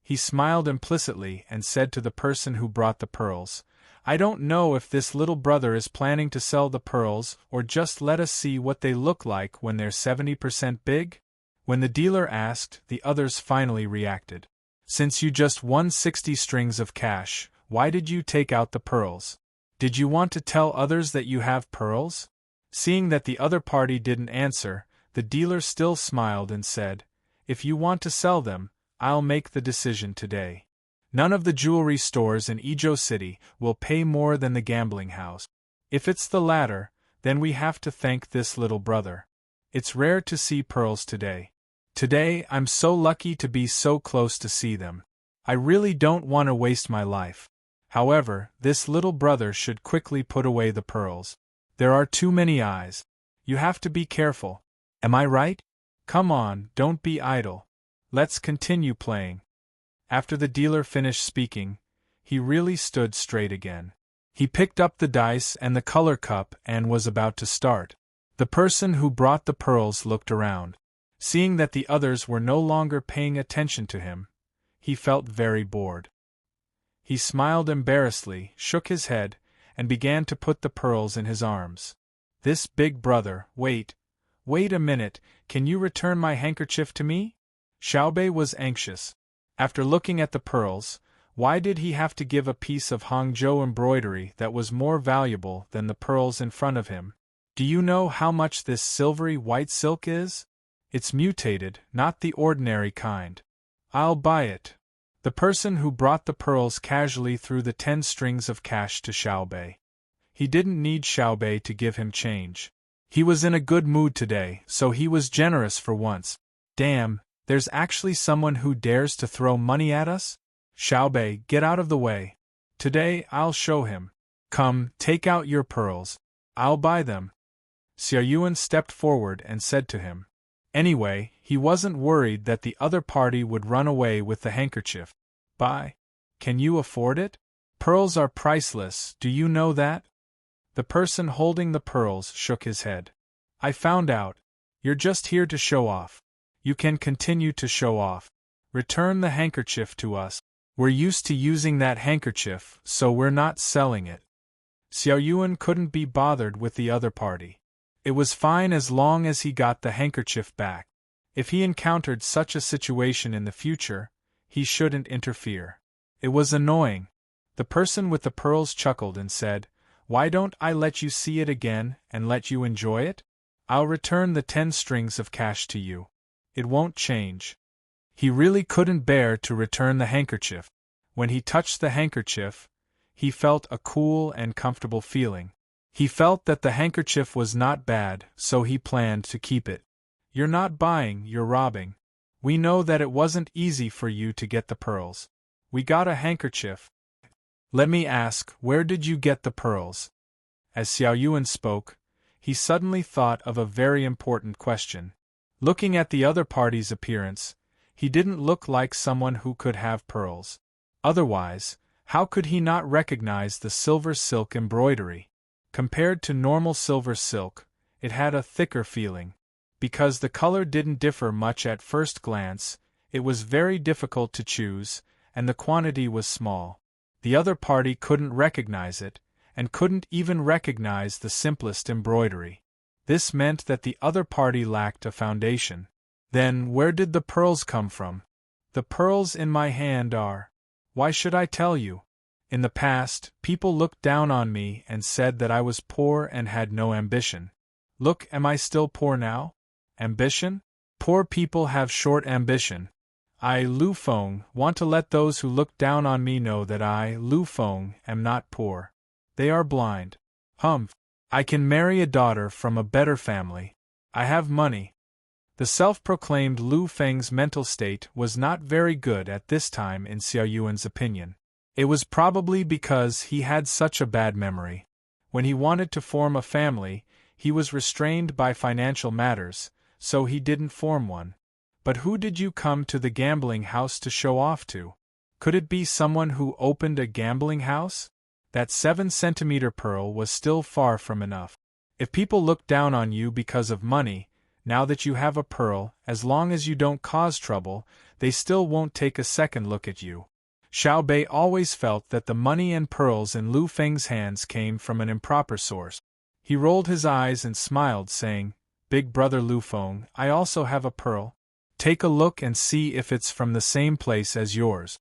He smiled implicitly and said to the person who brought the pearls, "I don't know if this little brother is planning to sell the pearls or just let us see what they look like when they're 70% big?" When the dealer asked, the others finally reacted. "Since you just won 60 strings of cash, why did you take out the pearls? Did you want to tell others that you have pearls?" Seeing that the other party didn't answer, the dealer still smiled and said, "If you want to sell them, I'll make the decision today. None of the jewelry stores in Ejo City will pay more than the gambling house. If it's the latter, then we have to thank this little brother. It's rare to see pearls today. Today I'm so lucky to be so close to see them. I really don't want to waste my life. However, this little brother should quickly put away the pearls. There are too many eyes. You have to be careful. Am I right? Come on, don't be idle. Let's continue playing." After the dealer finished speaking, he really stood straight again. He picked up the dice and the color cup and was about to start. The person who brought the pearls looked around. Seeing that the others were no longer paying attention to him, he felt very bored. He smiled embarrassedly, shook his head, and began to put the pearls in his arms. This big brother, wait a minute, can you return my handkerchief to me? Xiaobei was anxious. After looking at the pearls, why did he have to give a piece of Hangzhou embroidery that was more valuable than the pearls in front of him? Do you know how much this silvery white silk is? It's mutated, not the ordinary kind. I'll buy it. The person who brought the pearls casually threw the 10 strings of cash to Xiaobei. He didn't need Xiaobei to give him change. He was in a good mood today, so he was generous for once. Damn, there's actually someone who dares to throw money at us? Xiaobei, get out of the way. Today I'll show him. Come, take out your pearls. I'll buy them. Xiaoyuan stepped forward and said to him. Anyway, he wasn't worried that the other party would run away with the handkerchief. Buy? Can you afford it? Pearls are priceless, do you know that? The person holding the pearls shook his head. I found out. You're just here to show off. You can continue to show off. Return the handkerchief to us. We're used to using that handkerchief, so we're not selling it. Xiaoyuan couldn't be bothered with the other party. It was fine as long as he got the handkerchief back. If he encountered such a situation in the future, he shouldn't interfere. It was annoying. The person with the pearls chuckled and said, Why don't I let you see it again and let you enjoy it? I'll return the 10 strings of cash to you. It won't change. He really couldn't bear to return the handkerchief. When he touched the handkerchief, he felt a cool and comfortable feeling. He felt that the handkerchief was not bad, so he planned to keep it. You're not buying, you're robbing. We know that it wasn't easy for you to get the pearls. We got a handkerchief. Let me ask, where did you get the pearls? As Xiaoyuan spoke, he suddenly thought of a very important question. Looking at the other party's appearance, he didn't look like someone who could have pearls. Otherwise, how could he not recognize the silver silk embroidery? Compared to normal silver silk, it had a thicker feeling. Because the color didn't differ much at first glance, it was very difficult to choose, and the quantity was small. The other party couldn't recognize it, and couldn't even recognize the simplest embroidery. This meant that the other party lacked a foundation. Then, where did the pearls come from? The pearls in my hand are. Why should I tell you? In the past, people looked down on me and said that I was poor and had no ambition. Look, am I still poor now? Ambition? Poor people have short ambition. I, Lu Feng, want to let those who look down on me know that I, Lu Feng, am not poor. They are blind. Humph. I can marry a daughter from a better family. I have money. The self-proclaimed Lu Feng's mental state was not very good at this time in Xiaoyuan's opinion. It was probably because he had such a bad memory. When he wanted to form a family, he was restrained by financial matters, so he didn't form one. But who did you come to the gambling house to show off to? Could it be someone who opened a gambling house? That 7-centimeter pearl was still far from enough. If people look down on you because of money, now that you have a pearl, as long as you don't cause trouble, they still won't take a second look at you. Xiao Bei always felt that the money and pearls in Lu Feng's hands came from an improper source. He rolled his eyes and smiled, saying, "Big brother Lu Feng, I also have a pearl. Take a look and see if it's from the same place as yours."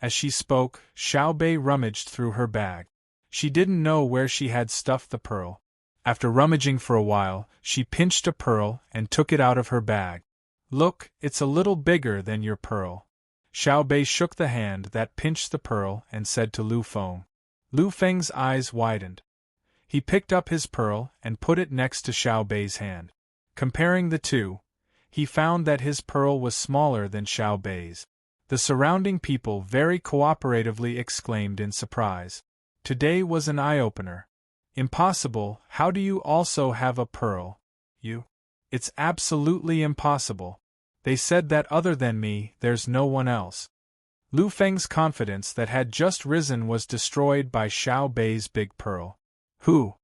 As she spoke, Xiao Bei rummaged through her bag. She didn't know where she had stuffed the pearl. After rummaging for a while, she pinched a pearl and took it out of her bag. "Look, it's a little bigger than your pearl." Xiao Bei shook the hand that pinched the pearl and said to Lu Feng. Lu Feng's eyes widened. He picked up his pearl and put it next to Xiao Bei's hand. Comparing the two, he found that his pearl was smaller than Xiao Bei's. The surrounding people very cooperatively exclaimed in surprise. Today was an eye-opener. "Impossible, how do you also have a pearl? You? It's absolutely impossible. They said that other than me, there's no one else." Lu Feng's confidence that had just risen was destroyed by Xiao Bei's big pearl. Who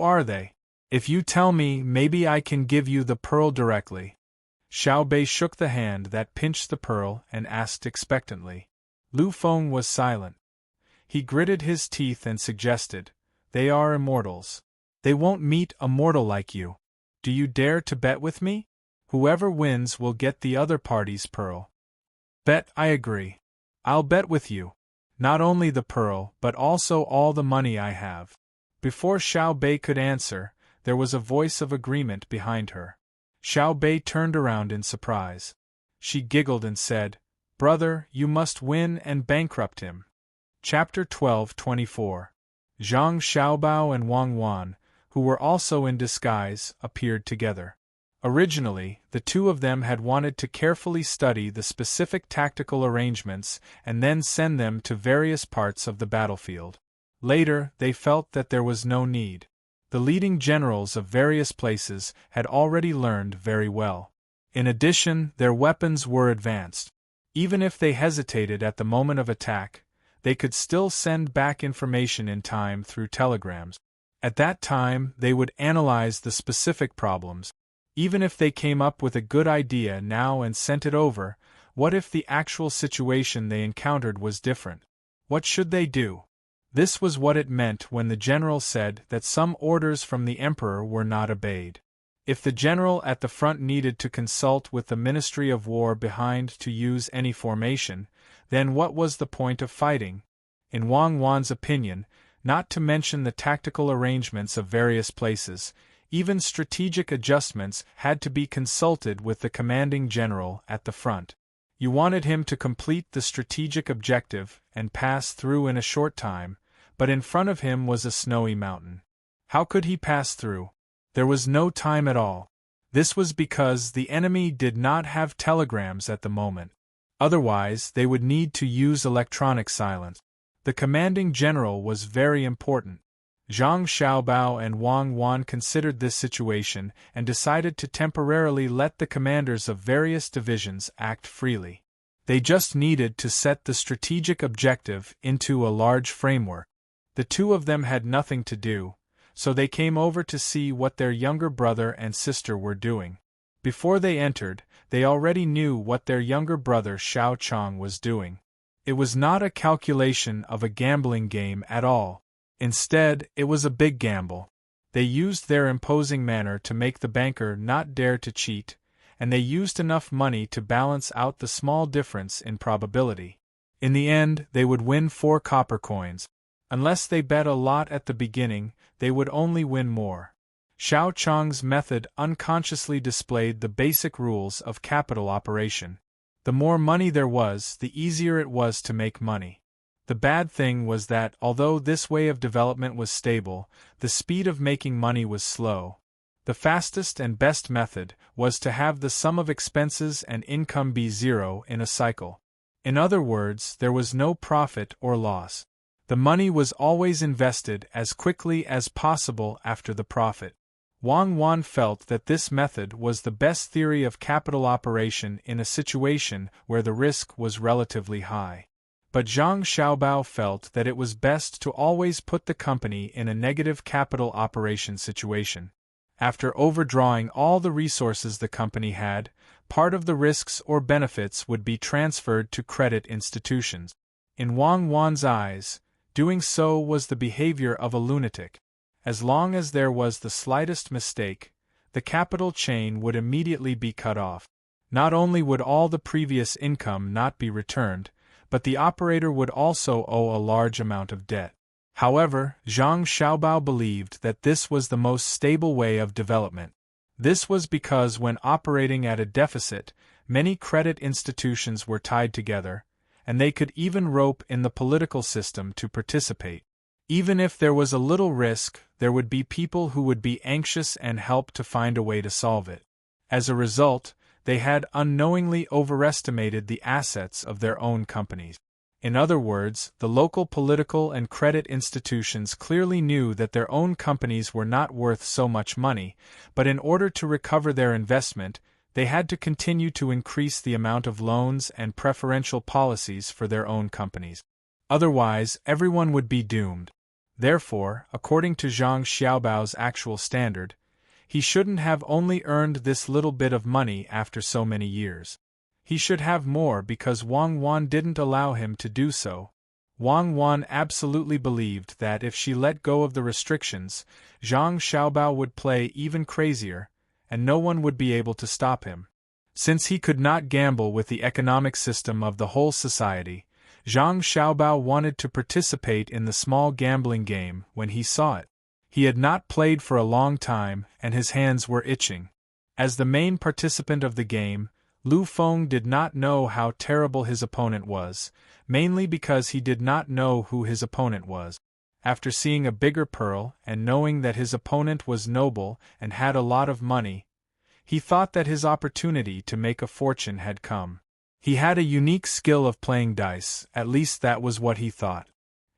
are they? If you tell me, maybe I can give you the pearl directly." Xiao Bei shook the hand that pinched the pearl and asked expectantly. Lu Feng was silent. He gritted his teeth and suggested, "They are immortals. They won't meet a mortal like you. Do you dare to bet with me? Whoever wins will get the other party's pearl." "Bet, I agree. I'll bet with you. Not only the pearl, but also all the money I have." Before Xiao Bei could answer, there was a voice of agreement behind her. Xiao Bei turned around in surprise. She giggled and said, "Brother, you must win and bankrupt him." Chapter 12:24. Zhang Xiaobao and Wang Wan, who were also in disguise, appeared together. Originally, the two of them had wanted to carefully study the specific tactical arrangements and then send them to various parts of the battlefield. Later, they felt that there was no need. The leading generals of various places had already learned very well. In addition, their weapons were advanced. Even if they hesitated at the moment of attack, they could still send back information in time through telegrams. At that time, they would analyze the specific problems. Even if they came up with a good idea now and sent it over, what if the actual situation they encountered was different? What should they do? This was what it meant when the general said that some orders from the emperor were not obeyed. If the general at the front needed to consult with the Ministry of War behind to use any formation, then what was the point of fighting? In Wang Wan's opinion, not to mention the tactical arrangements of various places, even strategic adjustments had to be consulted with the commanding general at the front. You wanted him to complete the strategic objective and pass through in a short time, but in front of him was a snowy mountain. How could he pass through? There was no time at all. This was because the enemy did not have telegrams at the moment. Otherwise, they would need to use electronic silence. The commanding general was very important. Zhang Xiaobao and Wang Wan considered this situation and decided to temporarily let the commanders of various divisions act freely. They just needed to set the strategic objective into a large framework. The two of them had nothing to do, so they came over to see what their younger brother and sister were doing. Before they entered, they already knew what their younger brother Xiao Chong was doing. It was not a calculation of a gambling game at all. Instead, it was a big gamble. They used their imposing manner to make the banker not dare to cheat, and they used enough money to balance out the small difference in probability. In the end, they would win 4 copper coins. Unless they bet a lot at the beginning, they would only win more. Xiao Chong's method unconsciously displayed the basic rules of capital operation. The more money there was, the easier it was to make money. The bad thing was that, although this way of development was stable, the speed of making money was slow. The fastest and best method was to have the sum of expenses and income be zero in a cycle. In other words, there was no profit or loss. The money was always invested as quickly as possible after the profit. Wang Wan felt that this method was the best theory of capital operation in a situation where the risk was relatively high. But Zhang Xiaobao felt that it was best to always put the company in a negative capital operation situation. After overdrawing all the resources the company had, part of the risks or benefits would be transferred to credit institutions. In Wang Wan's eyes, doing so was the behavior of a lunatic. As long as there was the slightest mistake, the capital chain would immediately be cut off. Not only would all the previous income not be returned, but the operator would also owe a large amount of debt. However, Zhang Xiaobao believed that this was the most stable way of development. This was because when operating at a deficit, many credit institutions were tied together, and they could even rope in the political system to participate. Even if there was a little risk, there would be people who would be anxious and help to find a way to solve it. As a result, they had unknowingly overestimated the assets of their own companies. In other words, the local political and credit institutions clearly knew that their own companies were not worth so much money, but in order to recover their investment, they had to continue to increase the amount of loans and preferential policies for their own companies. Otherwise, everyone would be doomed. Therefore, according to Zhang Xiaobao's actual standard, he shouldn't have only earned this little bit of money after so many years. He should have more because Wang Wan didn't allow him to do so. Wang Wan absolutely believed that if she let go of the restrictions, Zhang Xiaobao would play even crazier, and no one would be able to stop him. Since he could not gamble with the economic system of the whole society, Zhang Xiaobao wanted to participate in the small gambling game when he saw it. He had not played for a long time, and his hands were itching. As the main participant of the game, Lu Feng did not know how terrible his opponent was, mainly because he did not know who his opponent was. After seeing a bigger pearl and knowing that his opponent was noble and had a lot of money, he thought that his opportunity to make a fortune had come. He had a unique skill of playing dice, at least that was what he thought.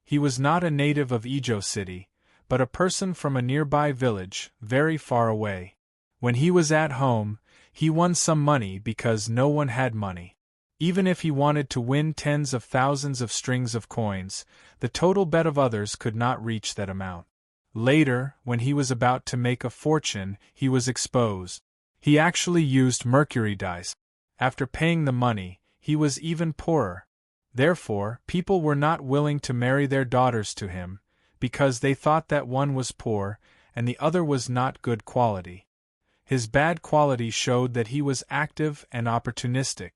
He was not a native of Izhou City, but a person from a nearby village, very far away. When he was at home, he won some money because no one had money. Even if he wanted to win tens of thousands of strings of coins, the total bet of others could not reach that amount. Later, when he was about to make a fortune, he was exposed. He actually used mercury dice. After paying the money, he was even poorer. Therefore, people were not willing to marry their daughters to him, because they thought that one was poor and the other was not good quality. His bad quality showed that he was active and opportunistic.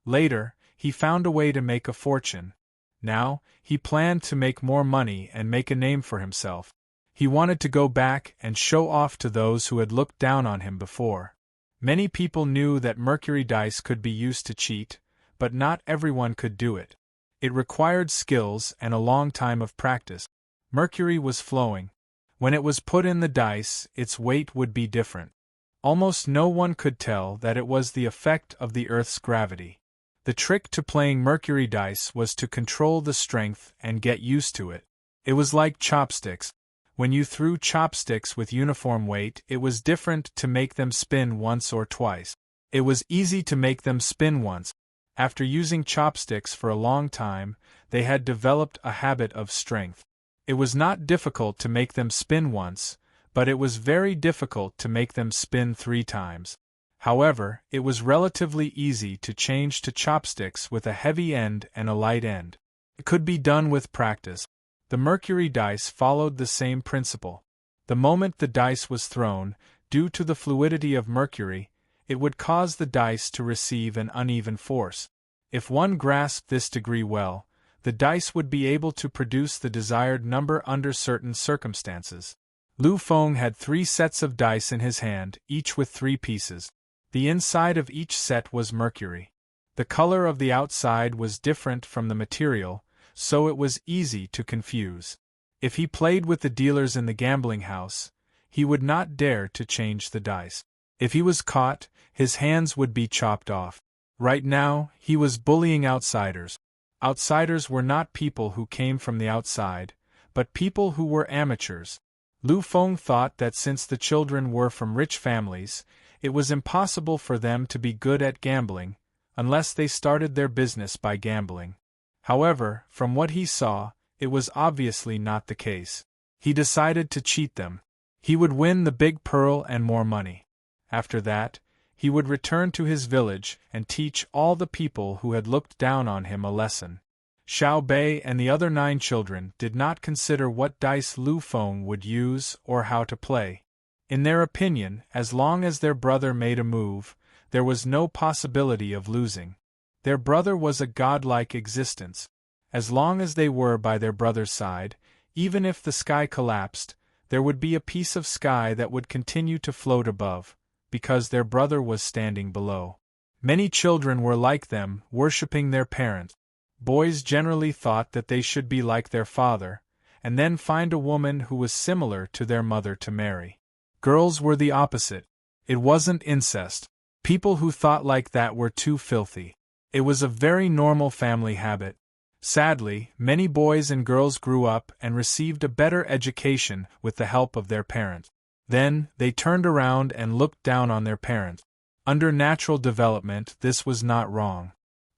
Later, he found a way to make a fortune. Now, he planned to make more money and make a name for himself. He wanted to go back and show off to those who had looked down on him before. Many people knew that mercury dice could be used to cheat, but not everyone could do it. It required skills and a long time of practice. Mercury was flowing. When it was put in the dice, its weight would be different. Almost no one could tell that it was the effect of the Earth's gravity. The trick to playing mercury dice was to control the strength and get used to it. It was like chopsticks. When you threw chopsticks with uniform weight, it was different to make them spin once or twice. It was easy to make them spin once. After using chopsticks for a long time, they had developed a habit of strength. It was not difficult to make them spin once, but it was very difficult to make them spin 3 times. However, it was relatively easy to change to chopsticks with a heavy end and a light end. It could be done with practice. The mercury dice followed the same principle. The moment the dice was thrown, due to the fluidity of mercury, it would cause the dice to receive an uneven force. If one grasped this degree well, the dice would be able to produce the desired number under certain circumstances. Lu Feng had 3 sets of dice in his hand, each with 3 pieces. The inside of each set was mercury. The color of the outside was different from the material, so it was easy to confuse. If he played with the dealers in the gambling house, he would not dare to change the dice. If he was caught, his hands would be chopped off. Right now, he was bullying outsiders. Outsiders were not people who came from the outside, but people who were amateurs. Lu Feng thought that since the children were from rich families, it was impossible for them to be good at gambling, unless they started their business by gambling. However, from what he saw, it was obviously not the case. He decided to cheat them. He would win the big pearl and more money. After that, He would return to his village and teach all the people who had looked down on him a lesson. Xiao Bei and the other 9 children did not consider what dice Lu Feng would use or how to play. In their opinion, as long as their brother made a move, there was no possibility of losing. Their brother was a godlike existence. As long as they were by their brother's side, even if the sky collapsed, there would be a piece of sky that would continue to float above, because their brother was standing below. Many children were like them, worshipping their parent. Boys generally thought that they should be like their father, and then find a woman who was similar to their mother to marry. Girls were the opposite. It wasn't incest. People who thought like that were too filthy. It was a very normal family habit. Sadly, many boys and girls grew up and received a better education with the help of their parent. Then, they turned around and looked down on their parent. Under natural development, this was not wrong.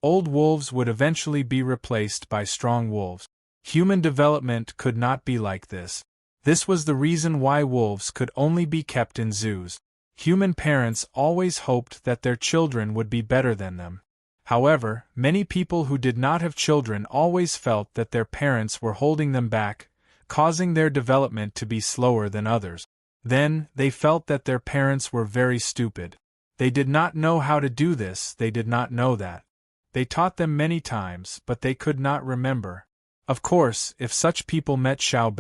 Old wolves would eventually be replaced by strong wolves. Human development could not be like this. This was the reason why wolves could only be kept in zoos. Human parents always hoped that their children would be better than them. However, many people who did not have children always felt that their parents were holding them back, causing their development to be slower than others. Then, they felt that their parents were very stupid. They did not know how to do this, they did not know that. They taught them many times, but they could not remember. Of course, if such people met Xiao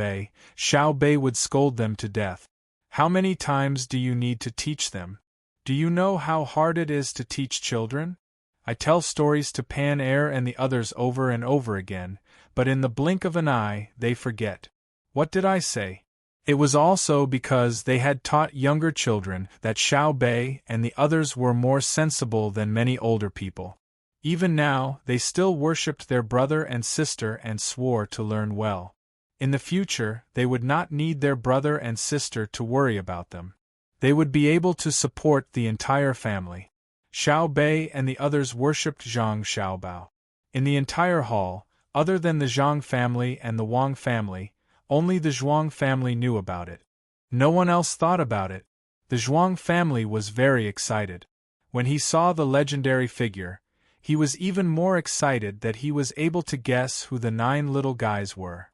Bei would scold them to death. How many times do you need to teach them? Do you know how hard it is to teach children? I tell stories to Pan Air and the others over and over again, but in the blink of an eye, they forget. What did I say? It was also because they had taught younger children that Xiao Bei and the others were more sensible than many older people. Even now, they still worshipped their brother and sister and swore to learn well. In the future, they would not need their brother and sister to worry about them. They would be able to support the entire family. Xiao Bei and the others worshipped Zhang Xiaobao. In the entire hall, other than the Zhang family and the Wang family, only the Zhuang family knew about it. No one else thought about it. The Zhuang family was very excited. When he saw the legendary figure, he was even more excited that he was able to guess who the 9 little guys were.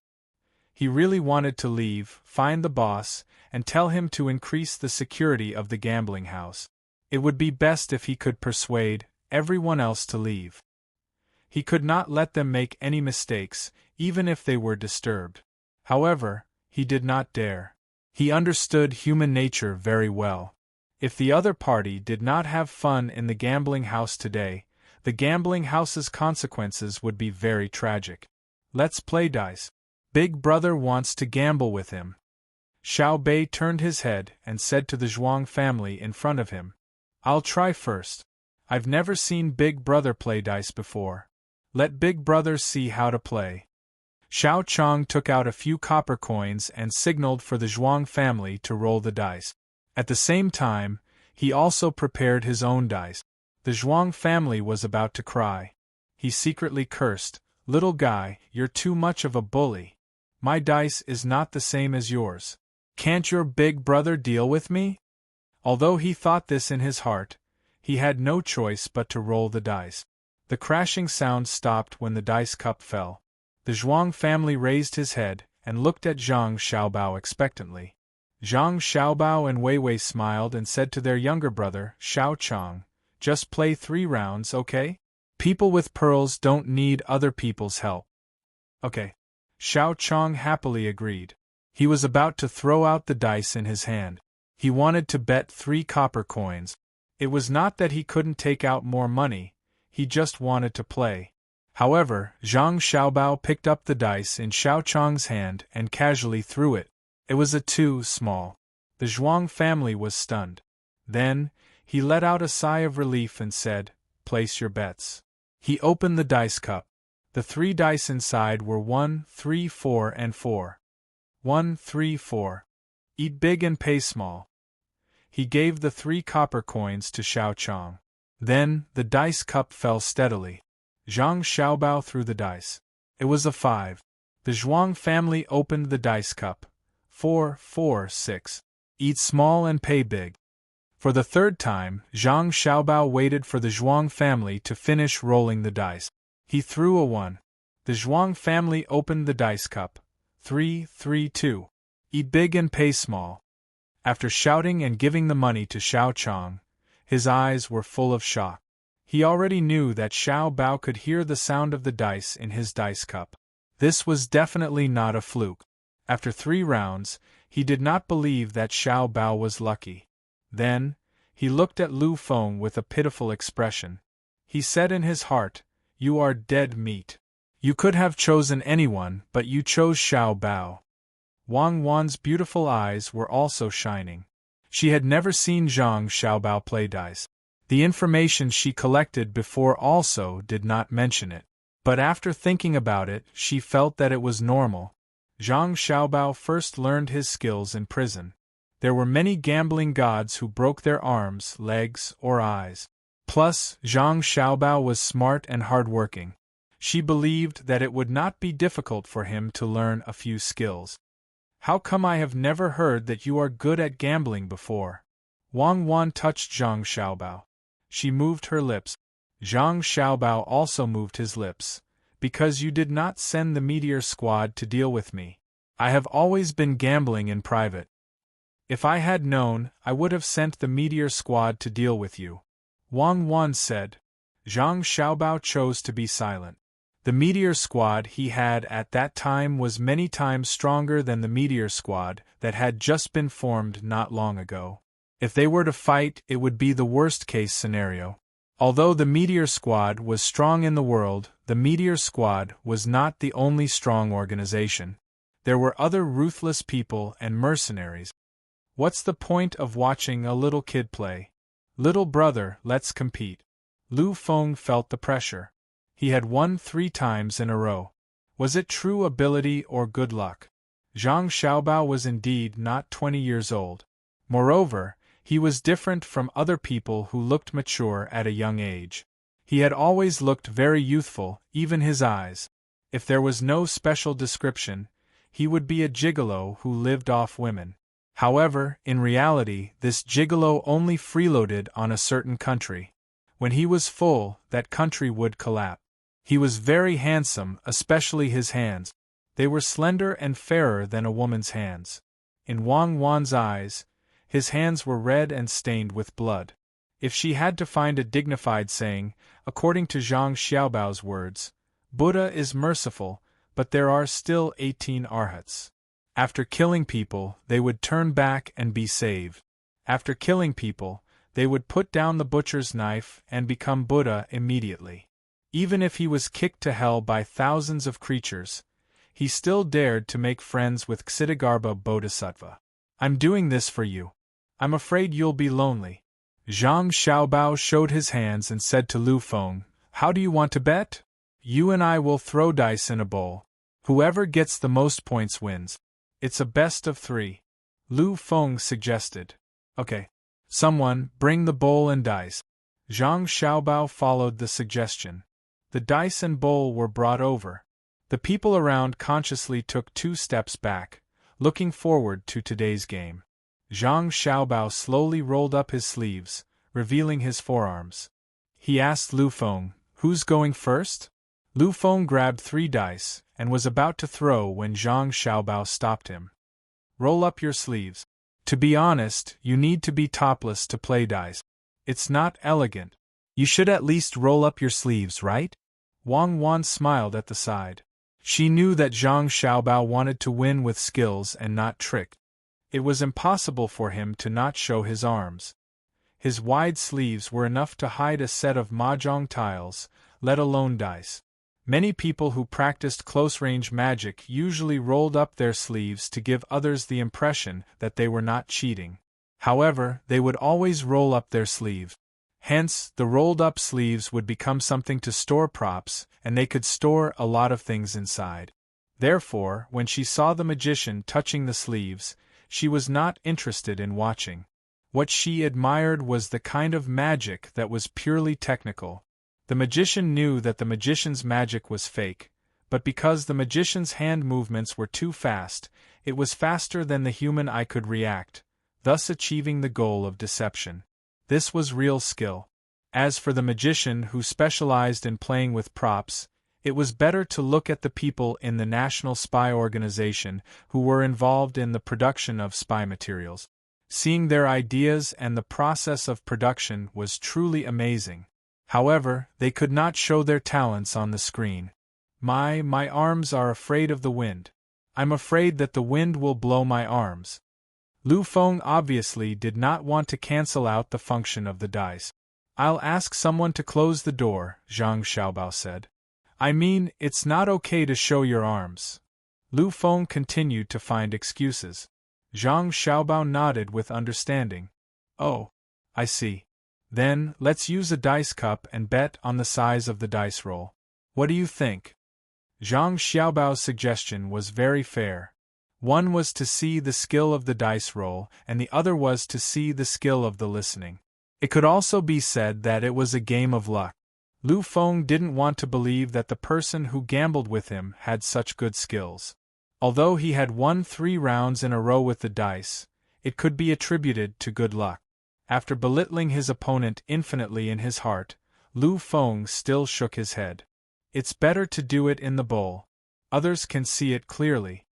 He really wanted to leave, find the boss, and tell him to increase the security of the gambling house. It would be best if he could persuade everyone else to leave. He could not let them make any mistakes, even if they were disturbed. However, he did not dare. He understood human nature very well. If the other party did not have fun in the gambling house today, the gambling house's consequences would be very tragic. Let's play dice. Big brother wants to gamble with him. Xiao Bei turned his head and said to the Zhuang family in front of him, I'll try first. I've never seen Big Brother play dice before. Let Big Brother see how to play. Xiao Chong took out a few copper coins and signaled for the Zhuang family to roll the dice. At the same time, he also prepared his own dice. The Zhuang family was about to cry. He secretly cursed, Little guy, you're too much of a bully. My dice is not the same as yours. Can't your big brother deal with me? Although he thought this in his heart, he had no choice but to roll the dice. The crashing sound stopped when the dice cup fell. The Zhuang family raised his head and looked at Zhang Xiaobao expectantly. Zhang Xiaobao and Wei Wei smiled and said to their younger brother, Xiao Chong, just play 3 rounds, okay? People with pearls don't need other people's help. Okay. Xiao Chong happily agreed. He was about to throw out the dice in his hand. He wanted to bet 3 copper coins. It was not that he couldn't take out more money, he just wanted to play. However, Zhang Xiaobao picked up the dice in Xiao Chong's hand and casually threw it. It was a 2 small. The Zhuang family was stunned. Then, he let out a sigh of relief and said, Place your bets. He opened the dice cup. The 3 dice inside were 1, 3, 4 and 4. 1, 3, 4. Eat big and pay small. He gave the 3 copper coins to Xiao Chong. Then, the dice cup fell steadily. Zhang Xiaobao threw the dice. It was a 5. The Zhuang family opened the dice cup. 4, 4, 6. Eat small and pay big. For the third time, Zhang Xiaobao waited for the Zhuang family to finish rolling the dice. He threw a 1. The Zhuang family opened the dice cup. 3, 3, 2. Eat big and pay small. After shouting and giving the money to Xiao Chong, his eyes were full of shock. He already knew that Xiao Bao could hear the sound of the dice in his dice cup. This was definitely not a fluke. After 3 rounds, he did not believe that Xiao Bao was lucky. Then, he looked at Lu Feng with a pitiful expression. He said in his heart, "You are dead meat. You could have chosen anyone, but you chose Xiao Bao." Wang Wan's beautiful eyes were also shining. She had never seen Zhang Xiaobao play dice. The information she collected before also did not mention it. But after thinking about it, she felt that it was normal. Zhang Xiaobao first learned his skills in prison. There were many gambling gods who broke their arms, legs, or eyes. Plus, Zhang Xiaobao was smart and hardworking. She believed that it would not be difficult for him to learn a few skills. "How come I have never heard that you are good at gambling before?" Wang Wan touched Zhang Xiaobao. She moved her lips. Zhang Xiaobao also moved his lips. "Because you did not send the meteor squad to deal with me. I have always been gambling in private. If I had known, I would have sent the meteor squad to deal with you," Wang Wan said. Zhang Xiaobao chose to be silent. The meteor squad he had at that time was many times stronger than the meteor squad that had just been formed not long ago. If they were to fight, it would be the worst-case scenario. Although the meteor squad was strong in the world, the meteor squad was not the only strong organization. There were other ruthless people and mercenaries. What's the point of watching a little kid play? Little brother, let's compete. Lu Feng felt the pressure. He had won 3 times in a row. Was it true ability or good luck? Zhang Xiaobao was indeed not 20 years old. Moreover, he was different from other people who looked mature at a young age. He had always looked very youthful, even his eyes. If there was no special description, he would be a gigolo who lived off women. However, in reality, this gigolo only freeloaded on a certain country. When he was full, that country would collapse. He was very handsome, especially his hands. They were slender and fairer than a woman's hands. In Wang Wan's eyes, his hands were red and stained with blood. If she had to find a dignified saying, according to Zhang Xiaobao's words, "Buddha is merciful, but there are still 18 arhats. After killing people, they would turn back and be saved. After killing people, they would put down the butcher's knife and become Buddha immediately." Even if he was kicked to hell by thousands of creatures, he still dared to make friends with Ksitigarbha Bodhisattva. "I'm doing this for you. I'm afraid you'll be lonely." Zhang Xiaobao showed his hands and said to Lu Feng, "How do you want to bet? You and I will throw dice in a bowl. Whoever gets the most points wins. It's a best of 3. Lu Feng suggested. "Okay. Someone, bring the bowl and dice." Zhang Xiaobao followed the suggestion. The dice and bowl were brought over. The people around consciously took 2 steps back, looking forward to today's game. Zhang Xiaobao slowly rolled up his sleeves, revealing his forearms. He asked Lu Feng, "Who's going first?" Lu Feng grabbed 3 dice, and was about to throw when Zhang Xiaobao stopped him. "Roll up your sleeves. To be honest, you need to be topless to play dice. It's not elegant. You should at least roll up your sleeves, right?" Wang Wan smiled at the side. She knew that Zhang Xiaobao wanted to win with skills and not trick. It was impossible for him to not show his arms. His wide sleeves were enough to hide a set of mahjong tiles, let alone dice. Many people who practiced close-range magic usually rolled up their sleeves to give others the impression that they were not cheating. However, they would always roll up their sleeves. Hence, the rolled-up sleeves would become something to store props, and they could store a lot of things inside. Therefore, when she saw the magician touching the sleeves, she was not interested in watching. What she admired was the kind of magic that was purely technical. The magician knew that the magician's magic was fake, but because the magician's hand movements were too fast, it was faster than the human eye could react, thus achieving the goal of deception. This was real skill. As for the magician who specialized in playing with props, it was better to look at the people in the National Spy Organization who were involved in the production of spy materials. Seeing their ideas and the process of production was truly amazing. However, they could not show their talents on the screen. My arms are afraid of the wind. I'm afraid that the wind will blow my arms. Lu Feng obviously did not want to cancel out the function of the dice. I'll ask someone to close the door, Zhang Xiaobao said. I mean, it's not okay to show your arms. Lu Feng continued to find excuses. Zhang Xiaobao nodded with understanding. Oh, I see. Then, let's use a dice cup and bet on the size of the dice roll. What do you think? Zhang Xiaobao's suggestion was very fair. One was to see the skill of the dice roll, and the other was to see the skill of the listening. It could also be said that it was a game of luck. Lu Feng didn't want to believe that the person who gambled with him had such good skills. Although he had won 3 rounds in a row with the dice, it could be attributed to good luck. After belittling his opponent infinitely in his heart, Lu Feng still shook his head. It's better to do it in the bowl. Others can see it clearly.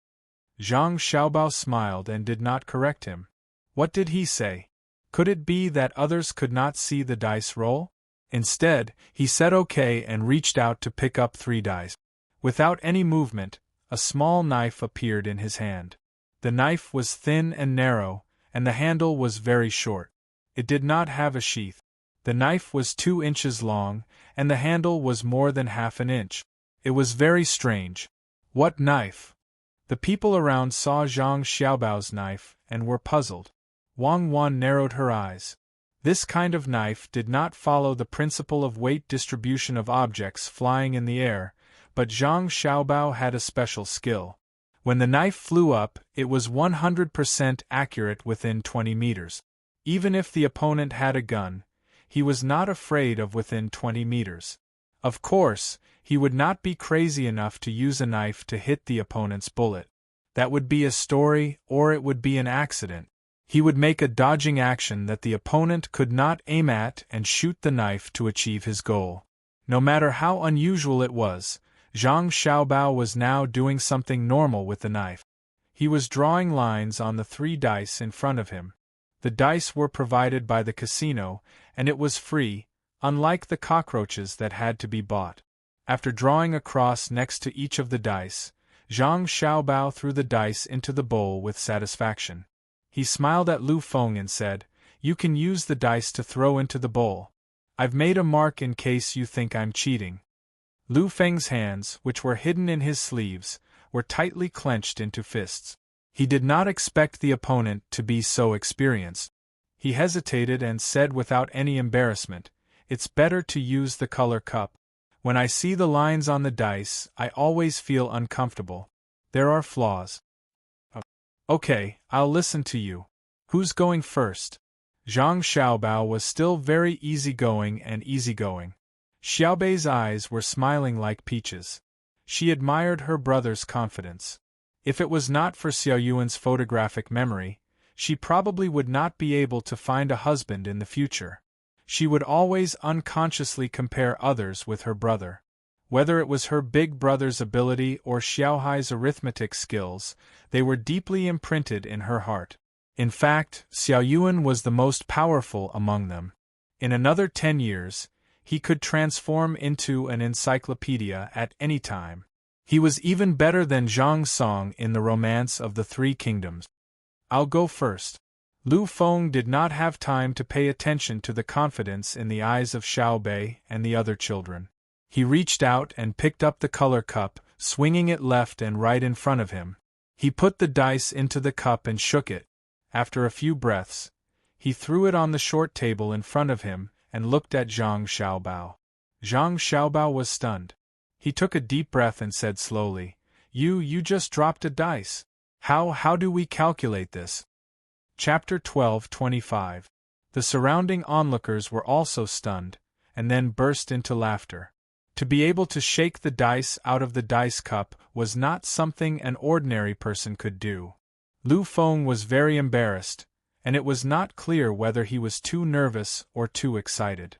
Zhang Xiaobao smiled and did not correct him. What did he say? Could it be that others could not see the dice roll? Instead, he said okay and reached out to pick up 3 dice. Without any movement, a small knife appeared in his hand. The knife was thin and narrow, and the handle was very short. It did not have a sheath. The knife was 2 inches long, and the handle was more than half an inch. It was very strange. What knife? The people around saw Zhang Xiaobao's knife and were puzzled. Wang Wan narrowed her eyes. This kind of knife did not follow the principle of weight distribution of objects flying in the air, but Zhang Xiaobao had a special skill. When the knife flew up, it was 100% accurate within 20 meters. Even if the opponent had a gun, he was not afraid of within 20 meters. Of course, he would not be crazy enough to use a knife to hit the opponent's bullet. That would be a story, or it would be an accident. He would make a dodging action that the opponent could not aim at and shoot the knife to achieve his goal. No matter how unusual it was, Zhang Xiaobao was now doing something normal with the knife. He was drawing lines on the 3 dice in front of him. The dice were provided by the casino, and it was free, unlike the cockroaches that had to be bought. After drawing a cross next to each of the dice, Zhang Xiaobao threw the dice into the bowl with satisfaction. He smiled at Lu Feng and said, "You can use the dice to throw into the bowl. I've made a mark in case you think I'm cheating." Lu Feng's hands, which were hidden in his sleeves, were tightly clenched into fists. He did not expect the opponent to be so experienced. He hesitated and said without any embarrassment, "It's better to use the color cup. When I see the lines on the dice, I always feel uncomfortable. There are flaws." "Okay, I'll listen to you. Who's going first?" Zhang Xiaobao was still very easygoing and easygoing. Xiaobei's eyes were smiling like peaches. She admired her brother's confidence. If it was not for Xiao Yuan's photographic memory, she probably would not be able to find a husband in the future. She would always unconsciously compare others with her brother. Whether it was her big brother's ability or Xiaohai's arithmetic skills, they were deeply imprinted in her heart. In fact, Xiao Yuan was the most powerful among them. In another 10 years, he could transform into an encyclopedia at any time. He was even better than Zhang Song in the Romance of the 3 Kingdoms. "I'll go first." Lu Feng did not have time to pay attention to the confidence in the eyes of Xiao Bei and the other children. He reached out and picked up the color cup, swinging it left and right in front of him. He put the dice into the cup and shook it. After a few breaths, he threw it on the short table in front of him and looked at Zhang Xiaobao. Zhang Xiaobao was stunned. He took a deep breath and said slowly, You just dropped a dice. How do we calculate this?" Chapter 12:25. The surrounding onlookers were also stunned, and then burst into laughter. To be able to shake the dice out of the dice cup was not something an ordinary person could do. Lu Feng was very embarrassed, and it was not clear whether he was too nervous or too excited.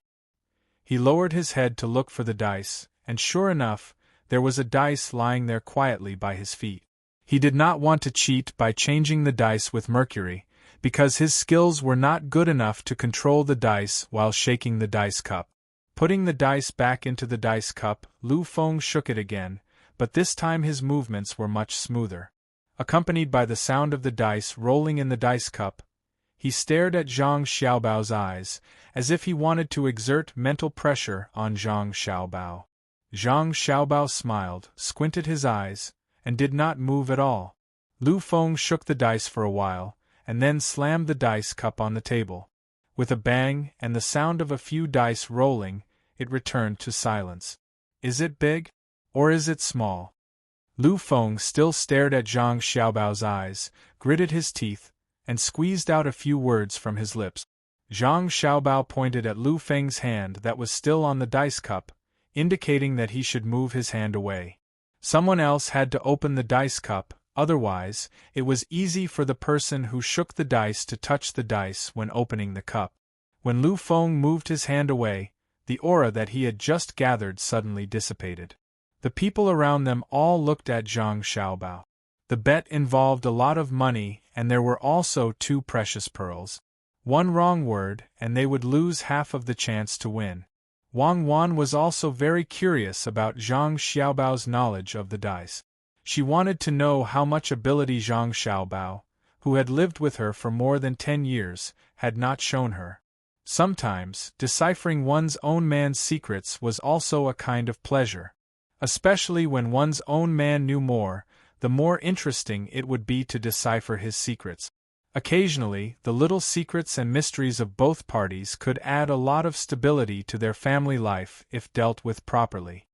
He lowered his head to look for the dice, and sure enough, there was a dice lying there quietly by his feet. He did not want to cheat by changing the dice with mercury, because his skills were not good enough to control the dice while shaking the dice cup. Putting the dice back into the dice cup, Lu Feng shook it again, but this time his movements were much smoother. Accompanied by the sound of the dice rolling in the dice cup, he stared at Zhang Xiaobao's eyes, as if he wanted to exert mental pressure on Zhang Xiaobao. Zhang Xiaobao smiled, squinted his eyes, and did not move at all. Lu Feng shook the dice for a while, and then slammed the dice cup on the table. With a bang and the sound of a few dice rolling, it returned to silence. Is it big? Or is it small? Lu Feng still stared at Zhang Xiaobao's eyes, gritted his teeth, and squeezed out a few words from his lips. Zhang Xiaobao pointed at Lu Feng's hand that was still on the dice cup, indicating that he should move his hand away. Someone else had to open the dice cup, otherwise, it was easy for the person who shook the dice to touch the dice when opening the cup. When Lu Feng moved his hand away, the aura that he had just gathered suddenly dissipated. The people around them all looked at Zhang Xiaobao. The bet involved a lot of money, and there were also 2 precious pearls. One wrong word, and they would lose half of the chance to win. Wang Wan was also very curious about Zhang Xiaobao's knowledge of the dice. She wanted to know how much ability Zhang Xiaobao, who had lived with her for more than 10 years, had not shown her. Sometimes, deciphering one's own man's secrets was also a kind of pleasure. Especially when one's own man knew more, the more interesting it would be to decipher his secrets. Occasionally, the little secrets and mysteries of both parties could add a lot of stability to their family life if dealt with properly.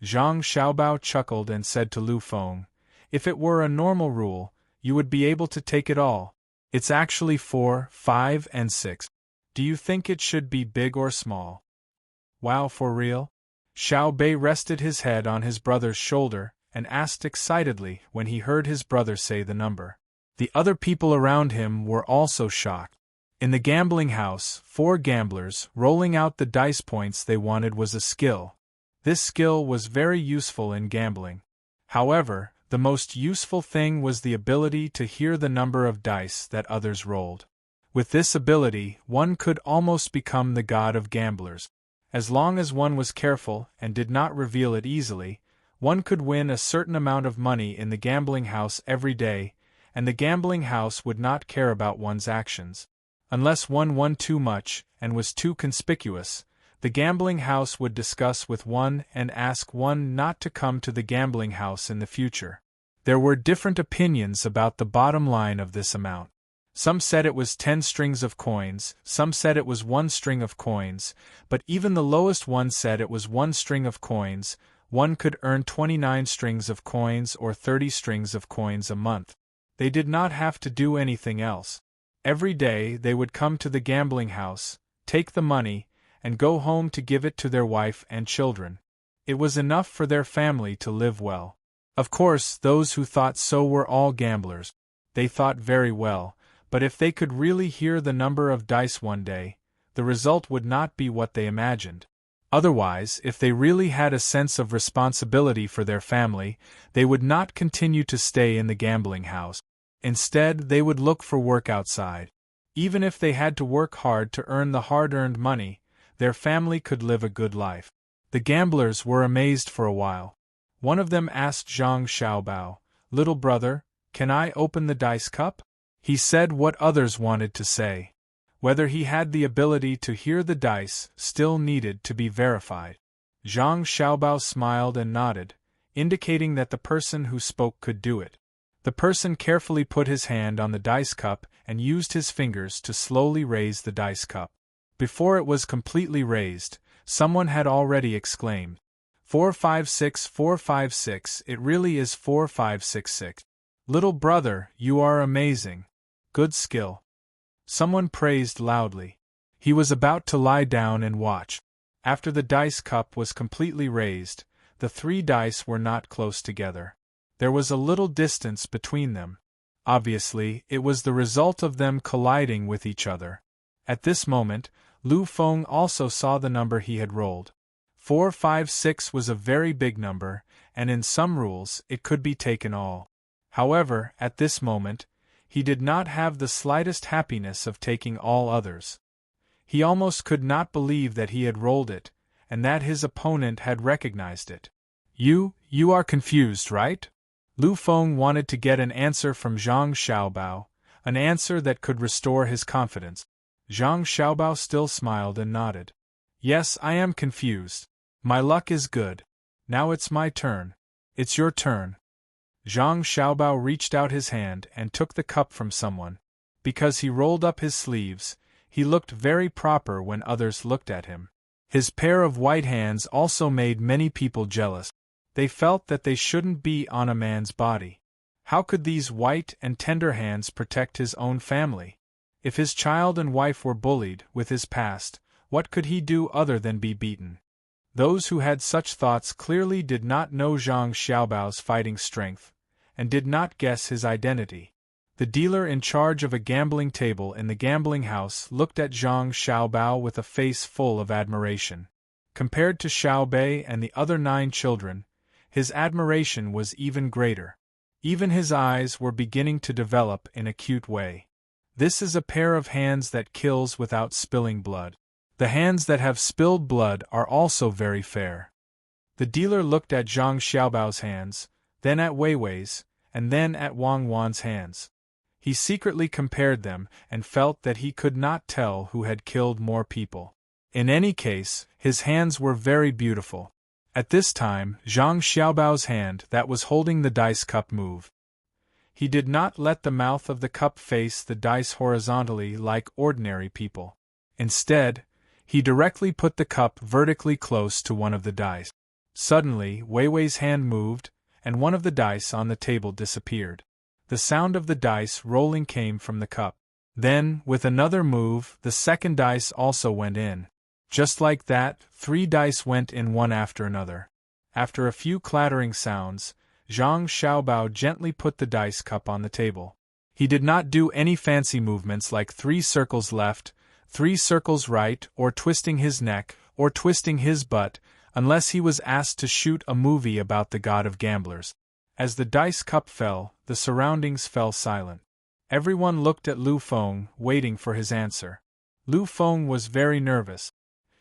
Zhang Xiaobao chuckled and said to Lu Feng, "If it were a normal rule, you would be able to take it all. It's actually 4, 5, and 6. Do you think it should be big or small?" "Wow, for real?" Xiao Bei rested his head on his brother's shoulder and asked excitedly when he heard his brother say the number. The other people around him were also shocked. In the gambling house, 4 gamblers rolling out the dice points they wanted was a skill. This skill was very useful in gambling. However, the most useful thing was the ability to hear the number of dice that others rolled. With this ability, one could almost become the god of gamblers. As long as one was careful and did not reveal it easily, one could win a certain amount of money in the gambling house every day, and the gambling house would not care about one's actions. Unless one won too much and was too conspicuous, the gambling house would discuss with one and ask one not to come to the gambling house in the future. There were different opinions about the bottom line of this amount. Some said it was 10 strings of coins, some said it was 1 string of coins, but even the lowest one said it was 1 string of coins. One could earn 29 strings of coins or 30 strings of coins a month. They did not have to do anything else. Every day they would come to the gambling house, take the money, and go home to give it to their wife and children. It was enough for their family to live well. Of course, those who thought so were all gamblers. They thought very well, but if they could really hear the number of dice one day, the result would not be what they imagined. Otherwise, if they really had a sense of responsibility for their family, they would not continue to stay in the gambling house. Instead, they would look for work outside. Even if they had to work hard to earn the hard-earned money, their family could live a good life. The gamblers were amazed for a while. One of them asked Zhang Xiaobao, "Little brother, can I open the dice cup?" He said what others wanted to say. Whether he had the ability to hear the dice still needed to be verified. Zhang Xiaobao smiled and nodded, indicating that the person who spoke could do it. The person carefully put his hand on the dice cup and used his fingers to slowly raise the dice cup. Before it was completely raised, someone had already exclaimed, 456, 456, it really is 4566. Little brother, you are amazing. Good skill. Someone praised loudly. He was about to lie down and watch. After the dice cup was completely raised, the 3 dice were not close together. There was a little distance between them. Obviously, it was the result of them colliding with each other. At this moment, Lu Feng also saw the number he had rolled. 456 was a very big number, and in some rules it could be taken all. However, at this moment, he did not have the slightest happiness of taking all others. He almost could not believe that he had rolled it, and that his opponent had recognized it. You are confused, right? Lu Feng wanted to get an answer from Zhang Xiaobao, an answer that could restore his confidence. Zhang Xiaobao still smiled and nodded. Yes, I am confused. My luck is good. Now it's my turn. It's your turn. Zhang Xiaobao reached out his hand and took the cup from someone. Because he rolled up his sleeves, he looked very proper when others looked at him. His pair of white hands also made many people jealous. They felt that they shouldn't be on a man's body. How could these white and tender hands protect his own family? If his child and wife were bullied with his past, what could he do other than be beaten? Those who had such thoughts clearly did not know Zhang Xiaobao's fighting strength, and did not guess his identity. The dealer in charge of a gambling table in the gambling house looked at Zhang Xiaobao with a face full of admiration. Compared to Xiao Bei and the other 9 children, his admiration was even greater. Even his eyes were beginning to develop in a cute way. This is a pair of hands that kills without spilling blood. The hands that have spilled blood are also very fair. The dealer looked at Zhang Xiaobao's hands, then at Wei Wei's, and then at Wang Wan's hands. He secretly compared them and felt that he could not tell who had killed more people. In any case, his hands were very beautiful. At this time, Zhang Xiaobao's hand that was holding the dice cup moved. He did not let the mouth of the cup face the dice horizontally like ordinary people. Instead, he directly put the cup vertically close to one of the dice. Suddenly, Wei Wei's hand moved, and one of the dice on the table disappeared. The sound of the dice rolling came from the cup. Then, with another move, the second dice also went in. Just like that, 3 dice went in one after another. After a few clattering sounds, Zhang Xiaobao gently put the dice cup on the table. He did not do any fancy movements like 3 circles left, 3 circles right, or twisting his neck, or twisting his butt, unless he was asked to shoot a movie about the god of gamblers. As the dice cup fell, the surroundings fell silent. Everyone looked at Lu Feng, waiting for his answer. Lu Feng was very nervous.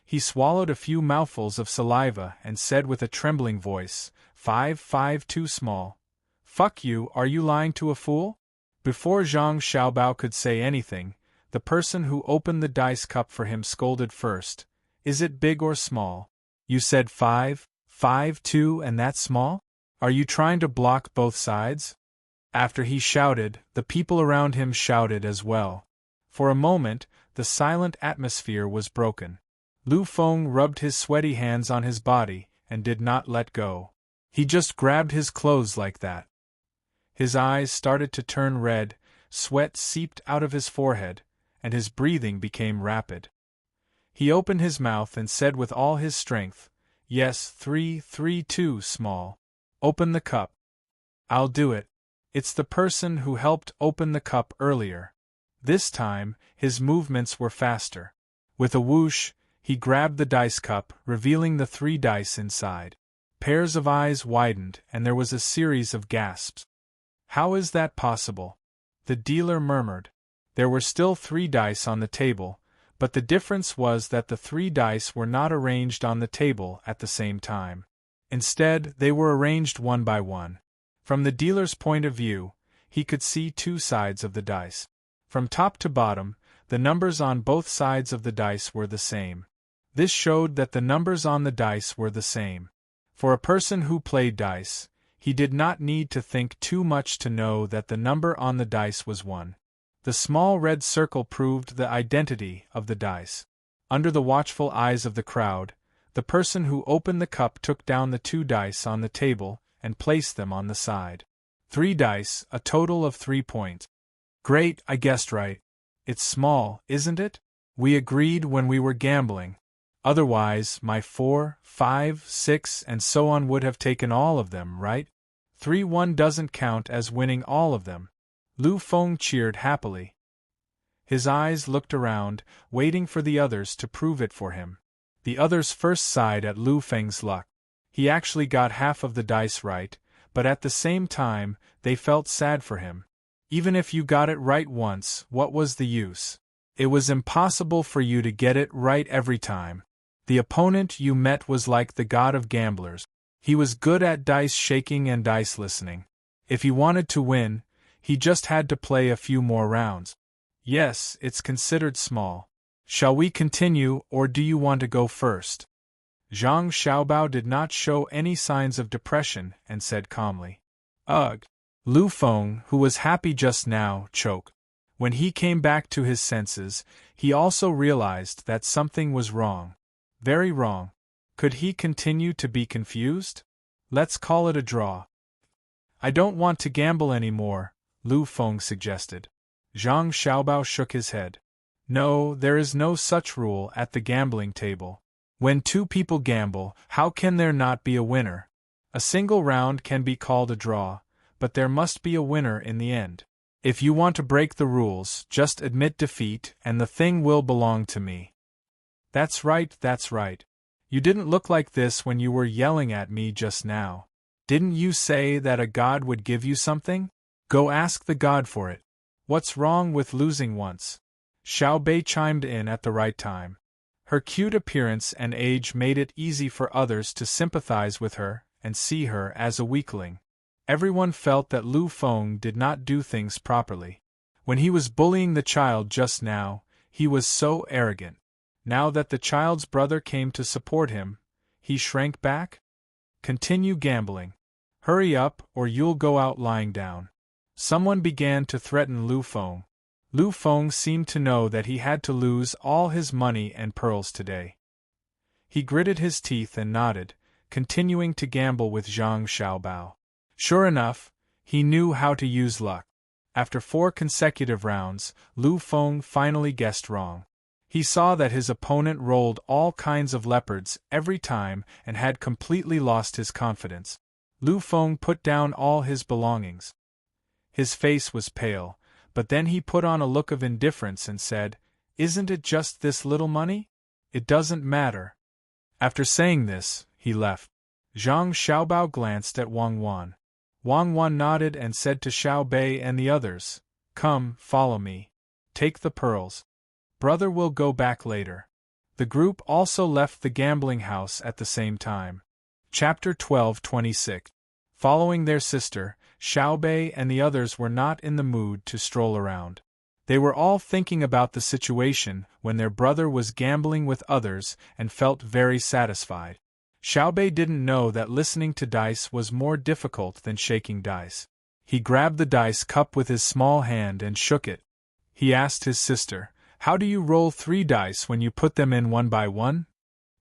He swallowed a few mouthfuls of saliva and said with a trembling voice, 5 too small. Fuck you, are you lying to a fool? Before Zhang Xiaobao could say anything, the person who opened the dice cup for him scolded first. Is it big or small? You said 5 too, and that's small? Are you trying to block both sides? After he shouted, the people around him shouted as well. For a moment, the silent atmosphere was broken. Lu Feng rubbed his sweaty hands on his body and did not let go. He just grabbed his clothes like that. His eyes started to turn red, sweat seeped out of his forehead, and his breathing became rapid. He opened his mouth and said with all his strength, Yes, 3 too small. Open the cup. I'll do it. It's the person who helped open the cup earlier. This time, his movements were faster. With a whoosh, he grabbed the dice cup, revealing the 3 dice inside. Pairs of eyes widened, and there was a series of gasps. How is that possible? The dealer murmured. There were still 3 dice on the table, but the difference was that the 3 dice were not arranged on the table at the same time. Instead, they were arranged one by one. From the dealer's point of view, he could see 2 sides of the dice. From top to bottom, the numbers on both sides of the dice were the same. This showed that the numbers on the dice were the same. For a person who played dice, he did not need to think too much to know that the number on the dice was 1. The small red circle proved the identity of the dice. Under the watchful eyes of the crowd, the person who opened the cup took down the 2 dice on the table and placed them on the side. 3 dice, a total of 3 points. Great, I guessed right. It's small, isn't it? We agreed when we were gambling. Otherwise, my 4, 5, 6 and so on would have taken all of them, right? 3-1 doesn't count as winning all of them. Lu Feng cheered happily. His eyes looked around, waiting for the others to prove it for him. The others first sighed at Lu Feng's luck. He actually got half of the dice right, but at the same time, they felt sad for him. Even if you got it right once, what was the use? It was impossible for you to get it right every time. The opponent you met was like the god of gamblers. He was good at dice shaking and dice listening. If he wanted to win, he just had to play a few more rounds. Yes, it's considered small. Shall we continue, or do you want to go first? Zhang Xiaobao did not show any signs of depression and said calmly. Ugh! Lu Feng, who was happy just now, choked. When he came back to his senses, he also realized that something was wrong. Very wrong. Could he continue to be confused? Let's call it a draw. I don't want to gamble anymore, Lu Feng suggested. Zhang Xiaobao shook his head. No, there is no such rule at the gambling table. When two people gamble, how can there not be a winner? A single round can be called a draw, but there must be a winner in the end. If you want to break the rules, just admit defeat and the thing will belong to me. That's right, that's right. You didn't look like this when you were yelling at me just now. Didn't you say that a god would give you something? Go ask the god for it. What's wrong with losing once? Xiao Bei chimed in at the right time. Her cute appearance and age made it easy for others to sympathize with her and see her as a weakling. Everyone felt that Lu Feng did not do things properly. When he was bullying the child just now, he was so arrogant. Now that the child's brother came to support him, he shrank back? Continue gambling. Hurry up, or you'll go out lying down. Someone began to threaten Lu Feng. Lu Feng seemed to know that he had to lose all his money and pearls today. He gritted his teeth and nodded, continuing to gamble with Zhang Xiaobao. Sure enough, he knew how to use luck. After 4 consecutive rounds, Lu Feng finally guessed wrong. He saw that his opponent rolled all kinds of leopards every time and had completely lost his confidence. Lu Feng put down all his belongings. His face was pale, but then he put on a look of indifference and said, "Isn't it just this little money? It doesn't matter." After saying this, he left. Zhang Xiaobao glanced at Wang Wan. Wang Wan nodded and said to Xiao Bei and the others, "Come, follow me. Take the pearls. Brother will go back later." The group also left the gambling house at the same time. Chapter 12:26. Following their sister, Xiao Bei and the others were not in the mood to stroll around. They were all thinking about the situation when their brother was gambling with others and felt very satisfied. Xiao Bei didn't know that listening to dice was more difficult than shaking dice. He grabbed the dice cup with his small hand and shook it. He asked his sister, "How do you roll 3 dice when you put them in one by one?"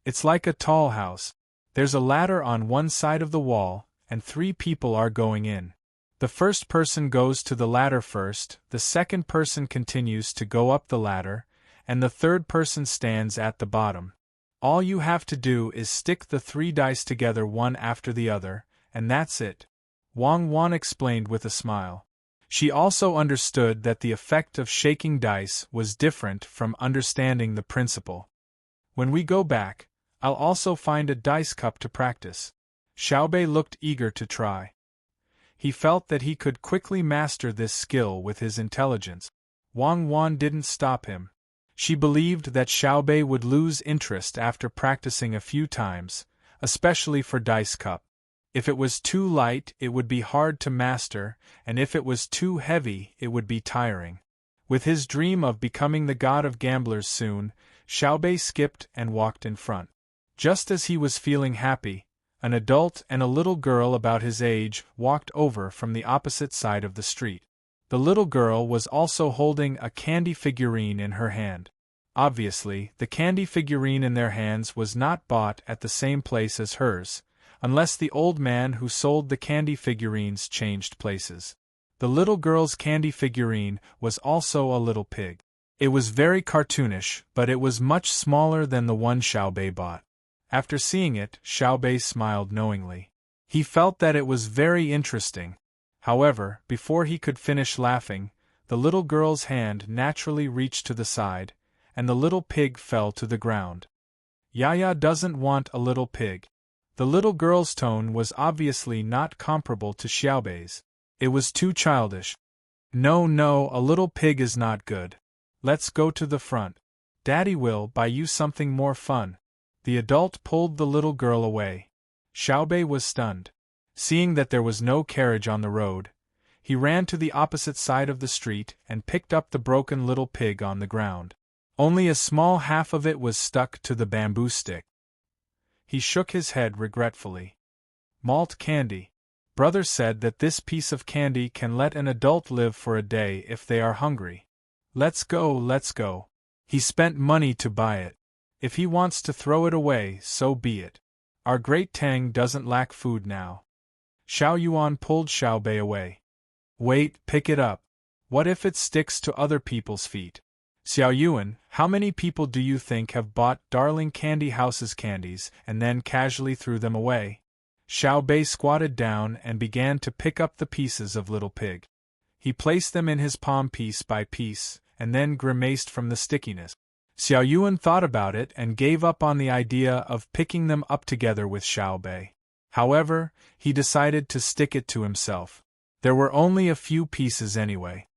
"It's like a tall house. There's a ladder on one side of the wall, and 3 people are going in. The first person goes to the ladder first, the second person continues to go up the ladder, and the third person stands at the bottom. All you have to do is stick the 3 dice together one after the other, and that's it," Wang Wan explained with a smile. She also understood that the effect of shaking dice was different from understanding the principle. "When we go back, I'll also find a dice cup to practice." Xiao Bei looked eager to try. He felt that he could quickly master this skill with his intelligence. Wang Wan didn't stop him. She believed that Xiao Bei would lose interest after practicing a few times, especially for dice cup. If it was too light, it would be hard to master, and if it was too heavy, it would be tiring. With his dream of becoming the god of gamblers soon, Xiao Bei skipped and walked in front. Just as he was feeling happy, an adult and a little girl about his age walked over from the opposite side of the street. The little girl was also holding a candy figurine in her hand. Obviously, the candy figurine in their hands was not bought at the same place as hers, unless the old man who sold the candy figurines changed places. The little girl's candy figurine was also a little pig. It was very cartoonish, but it was much smaller than the one Xiao Bei bought. After seeing it, Xiao Bei smiled knowingly. He felt that it was very interesting. However, before he could finish laughing, the little girl's hand naturally reached to the side, and the little pig fell to the ground. Yaya doesn't want a little pig. The little girl's tone was obviously not comparable to Xiaobei's. It was too childish. No, no, a little pig is not good. Let's go to the front. Daddy will buy you something more fun. The adult pulled the little girl away. Xiaobei was stunned. Seeing that there was no carriage on the road, he ran to the opposite side of the street and picked up the broken little pig on the ground. Only a small half of it was stuck to the bamboo stick. He shook his head regretfully. Malt candy. Brother said that this piece of candy can let an adult live for a day if they are hungry. Let's go, let's go. He spent money to buy it. If he wants to throw it away, so be it. Our great Tang doesn't lack food now. Xiao Yuan pulled Xiaobei away. Wait, pick it up. What if it sticks to other people's feet? Xiao Yuan, how many people do you think have bought Darling Candy House's candies and then casually threw them away? Xiaobei squatted down and began to pick up the pieces of little pig. He placed them in his palm piece by piece, and then grimaced from the stickiness. Xiao Yuan thought about it and gave up on the idea of picking them up together with Xiaobei. However, he decided to stick it to himself. There were only a few pieces anyway.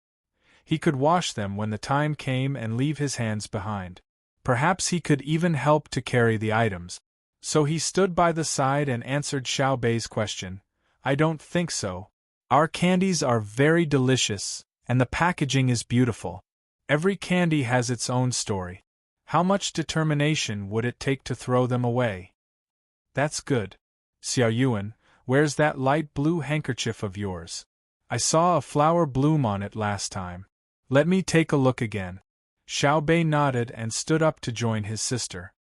He could wash them when the time came and leave his hands behind. Perhaps he could even help to carry the items. So he stood by the side and answered Xiaobei's question. I don't think so. Our candies are very delicious, and the packaging is beautiful. Every candy has its own story. How much determination would it take to throw them away? That's good. Xiao Yuan, where's that light blue handkerchief of yours? I saw a flower bloom on it last time. Let me take a look again. Xiaobei nodded and stood up to join his sister.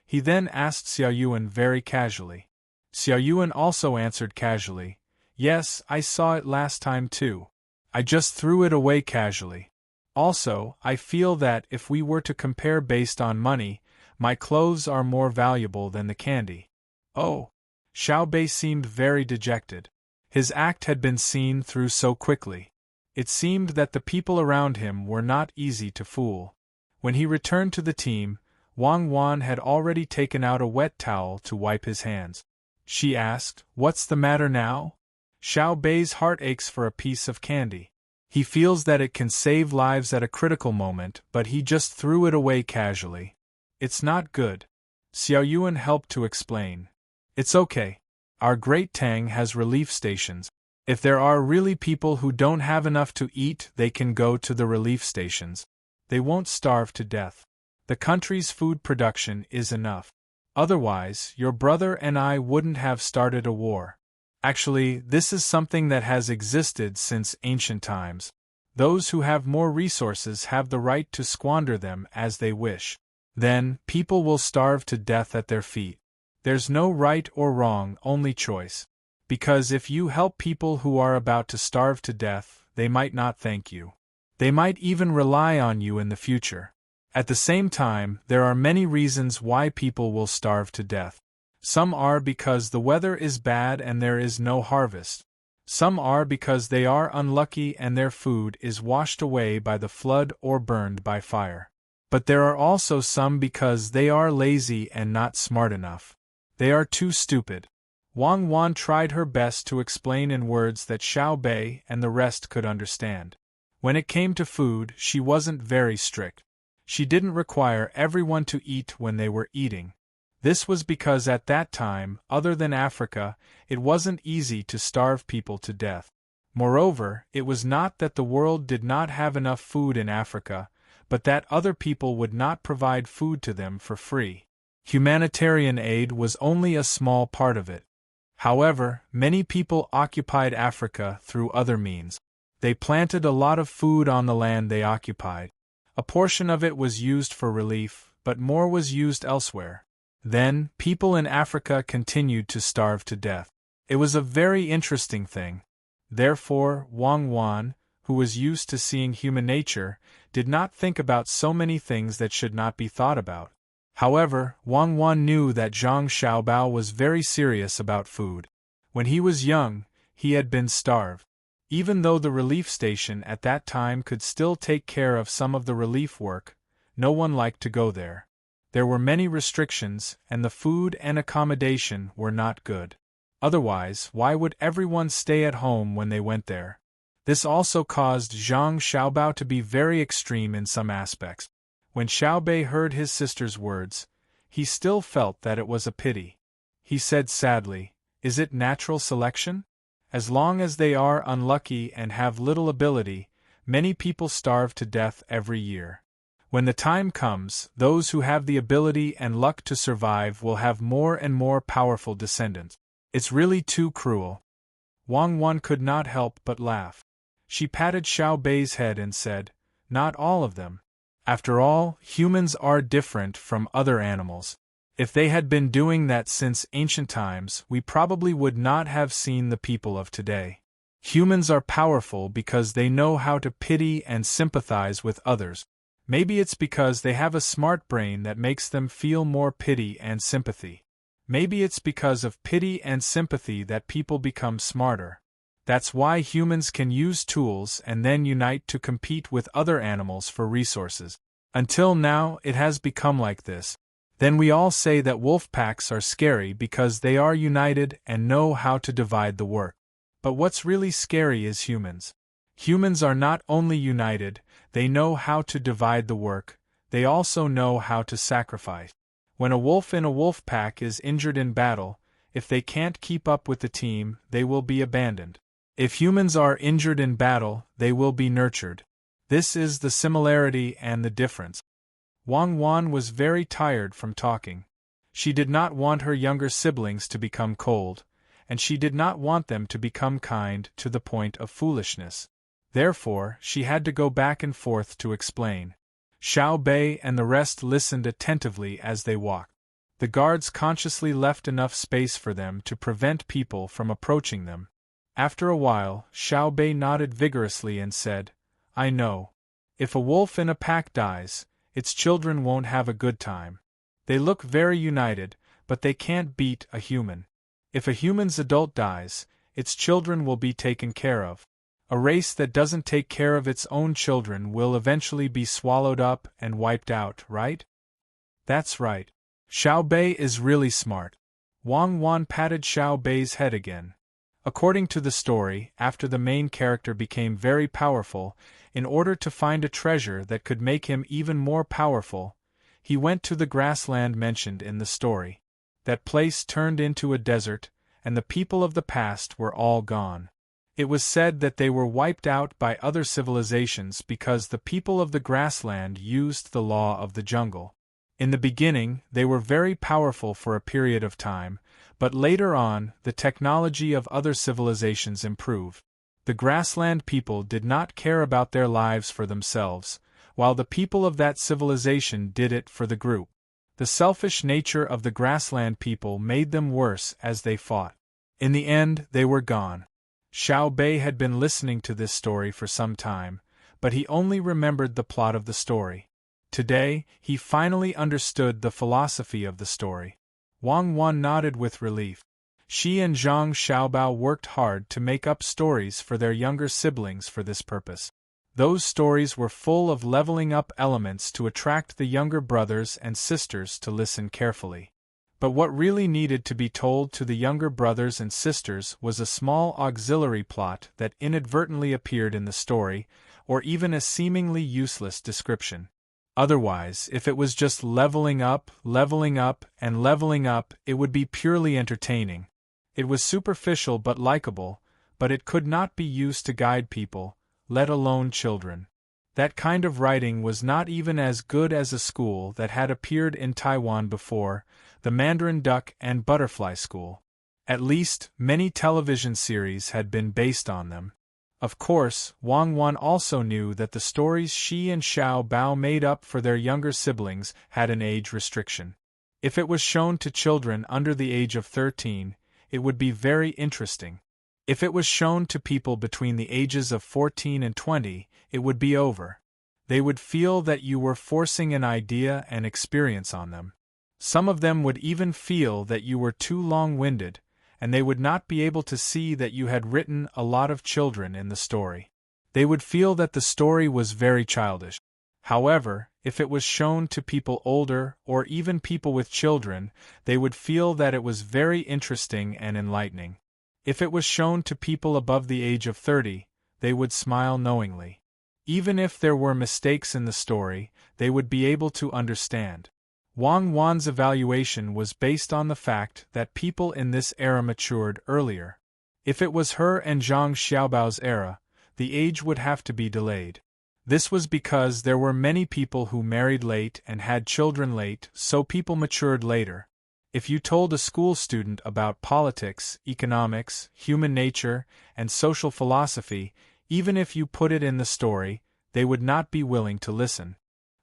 He then asked Xiao Yuan very casually. Xiao Yuan also answered casually, Yes, I saw it last time too. I just threw it away casually. Also, I feel that if we were to compare based on money, my clothes are more valuable than the candy. Oh! Xiaobei seemed very dejected. His act had been seen through so quickly. It seemed that the people around him were not easy to fool. When he returned to the team, Wang Wan had already taken out a wet towel to wipe his hands. She asked, What's the matter now? Xiaobei's heart aches for a piece of candy. He feels that it can save lives at a critical moment, but he just threw it away casually. It's not good. Xiao Yuan helped to explain. It's okay. Our great Tang has relief stations. If there are really people who don't have enough to eat, they can go to the relief stations. They won't starve to death. The country's food production is enough. Otherwise, your brother and I wouldn't have started a war. Actually, this is something that has existed since ancient times. Those who have more resources have the right to squander them as they wish. Then, people will starve to death at their feet. There's no right or wrong, only choice. Because if you help people who are about to starve to death, they might not thank you. They might even rely on you in the future. At the same time, there are many reasons why people will starve to death. Some are because the weather is bad and there is no harvest. Some are because they are unlucky and their food is washed away by the flood or burned by fire. But there are also some because they are lazy and not smart enough. They are too stupid. Wang Wan tried her best to explain in words that Xiaobei and the rest could understand. When it came to food, she wasn't very strict. She didn't require everyone to eat when they were eating. This was because at that time, other than Africa, it wasn't easy to starve people to death. Moreover, it was not that the world did not have enough food in Africa, but that other people would not provide food to them for free. Humanitarian aid was only a small part of it. However, many people occupied Africa through other means. They planted a lot of food on the land they occupied. A portion of it was used for relief, but more was used elsewhere. Then, people in Africa continued to starve to death. It was a very interesting thing. Therefore, Wang Wan, who was used to seeing human nature, did not think about so many things that should not be thought about. However, Wang Wan knew that Zhang Xiaobao was very serious about food. When he was young, he had been starved. Even though the relief station at that time could still take care of some of the relief work, no one liked to go there. There were many restrictions, and the food and accommodation were not good. Otherwise, why would everyone stay at home when they went there? This also caused Zhang Xiaobao to be very extreme in some aspects. When Xiaobei heard his sister's words, he still felt that it was a pity. He said sadly, "Is it natural selection? As long as they are unlucky and have little ability, many people starve to death every year. When the time comes, those who have the ability and luck to survive will have more and more powerful descendants. It's really too cruel." Wang Wan could not help but laugh. She patted Xiao Bei's head and said, "Not all of them. After all, humans are different from other animals. If they had been doing that since ancient times, we probably would not have seen the people of today. Humans are powerful because they know how to pity and sympathize with others. Maybe it's because they have a smart brain that makes them feel more pity and sympathy. Maybe it's because of pity and sympathy that people become smarter. That's why humans can use tools and then unite to compete with other animals for resources. Until now, it has become like this. Then we all say that wolf packs are scary because they are united and know how to divide the work. But what's really scary is humans. Humans are not only united, they know how to divide the work, they also know how to sacrifice. When a wolf in a wolf pack is injured in battle, if they can't keep up with the team, they will be abandoned. If humans are injured in battle, they will be nurtured. This is the similarity and the difference. Wang Wan was very tired from talking. She did not want her younger siblings to become cold, and she did not want them to become kind to the point of foolishness. Therefore, she had to go back and forth to explain. Xiao Bei and the rest listened attentively as they walked. The guards consciously left enough space for them to prevent people from approaching them. After a while, Xiao Bei nodded vigorously and said, "I know. If a wolf in a pack dies, its children won't have a good time. They look very united, but they can't beat a human. If a human's adult dies, its children will be taken care of. A race that doesn't take care of its own children will eventually be swallowed up and wiped out, right?" "That's right. Xiao Bei is really smart." Wang Wan patted Xiao Bei's head again. According to the story, after the main character became very powerful, in order to find a treasure that could make him even more powerful, he went to the grassland mentioned in the story. That place turned into a desert, and the people of the past were all gone. It was said that they were wiped out by other civilizations because the people of the grassland used the law of the jungle. In the beginning, they were very powerful for a period of time, but later on, the technology of other civilizations improved. The grassland people did not care about their lives for themselves, while the people of that civilization did it for the group. The selfish nature of the grassland people made them worse as they fought. In the end, they were gone. Xiao Bei had been listening to this story for some time, but he only remembered the plot of the story. Today, he finally understood the philosophy of the story. Wang Wan nodded with relief. She and Zhang Xiaobao worked hard to make up stories for their younger siblings for this purpose. Those stories were full of leveling up elements to attract the younger brothers and sisters to listen carefully. But what really needed to be told to the younger brothers and sisters was a small auxiliary plot that inadvertently appeared in the story, or even a seemingly useless description. Otherwise, if it was just leveling up, and leveling up, it would be purely entertaining. It was superficial but likable, but it could not be used to guide people, let alone children. That kind of writing was not even as good as a school that had appeared in Taiwan before, the Mandarin Duck and Butterfly School. At least, many television series had been based on them. Of course, Wang Wan also knew that the stories she and Xiao Bao made up for their younger siblings had an age restriction. If it was shown to children under the age of 13, it would be very interesting. If it was shown to people between the ages of 14 and 20, it would be over. They would feel that you were forcing an idea and experience on them. Some of them would even feel that you were too long-winded, and they would not be able to see that you had written a lot of children in the story. They would feel that the story was very childish. However, if it was shown to people older or even people with children, they would feel that it was very interesting and enlightening. If it was shown to people above the age of 30, they would smile knowingly. Even if there were mistakes in the story, they would be able to understand. Wang Wan's evaluation was based on the fact that people in this era matured earlier. If it was her and Zhang Xiaobao's era, the age would have to be delayed. This was because there were many people who married late and had children late, so people matured later. If you told a school student about politics, economics, human nature, and social philosophy, even if you put it in the story, they would not be willing to listen.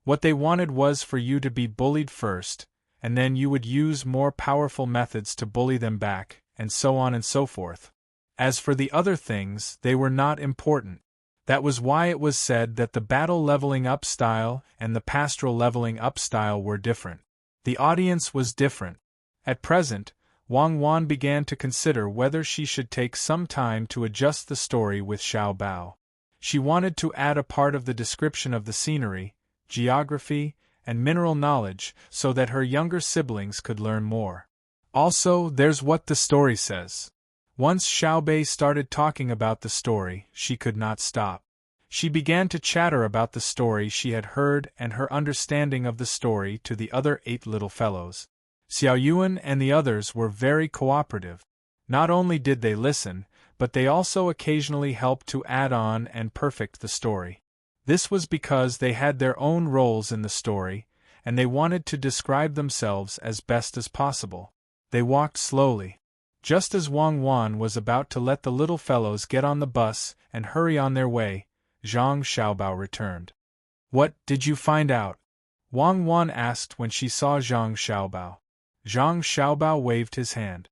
What they wanted was for you to be bullied first, and then you would use more powerful methods to bully them back, and so on and so forth. As for the other things, they were not important. That was why it was said that the battle leveling up style and the pastoral leveling up style were different. The audience was different. At present, Wang Wan began to consider whether she should take some time to adjust the story with Xiao Bao. She wanted to add a part of the description of the scenery, geography, and mineral knowledge so that her younger siblings could learn more. Also, there's what the story says. Once Xiao Bei started talking about the story, she could not stop. She began to chatter about the story she had heard and her understanding of the story to the other 8 little fellows. Xiao Yuan and the others were very cooperative. Not only did they listen, but they also occasionally helped to add on and perfect the story. This was because they had their own roles in the story, and they wanted to describe themselves as best as possible. They walked slowly. Just as Wang Wan was about to let the little fellows get on the bus and hurry on their way, Zhang Xiaobao returned. "What did you find out?" Wang Wan asked when she saw Zhang Xiaobao. Zhang Xiaobao waved his hand.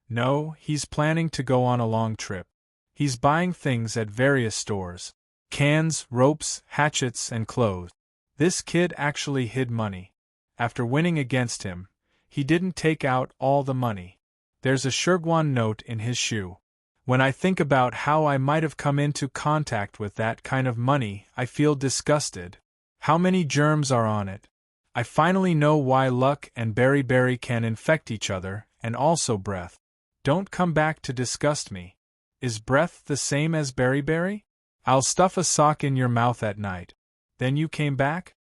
"No, he's planning to go on a long trip. He's buying things at various stores. Cans, ropes, hatchets, and clothes. This kid actually hid money. After winning against him, he didn't take out all the money. There's a Shiguan note in his shoe. When I think about how I might have come into contact with that kind of money, I feel disgusted. How many germs are on it? I finally know why luck and berry can infect each other, and also breath. Don't come back to disgust me. Is breath the same as berry? I'll stuff a sock in your mouth at night. Then you came back?"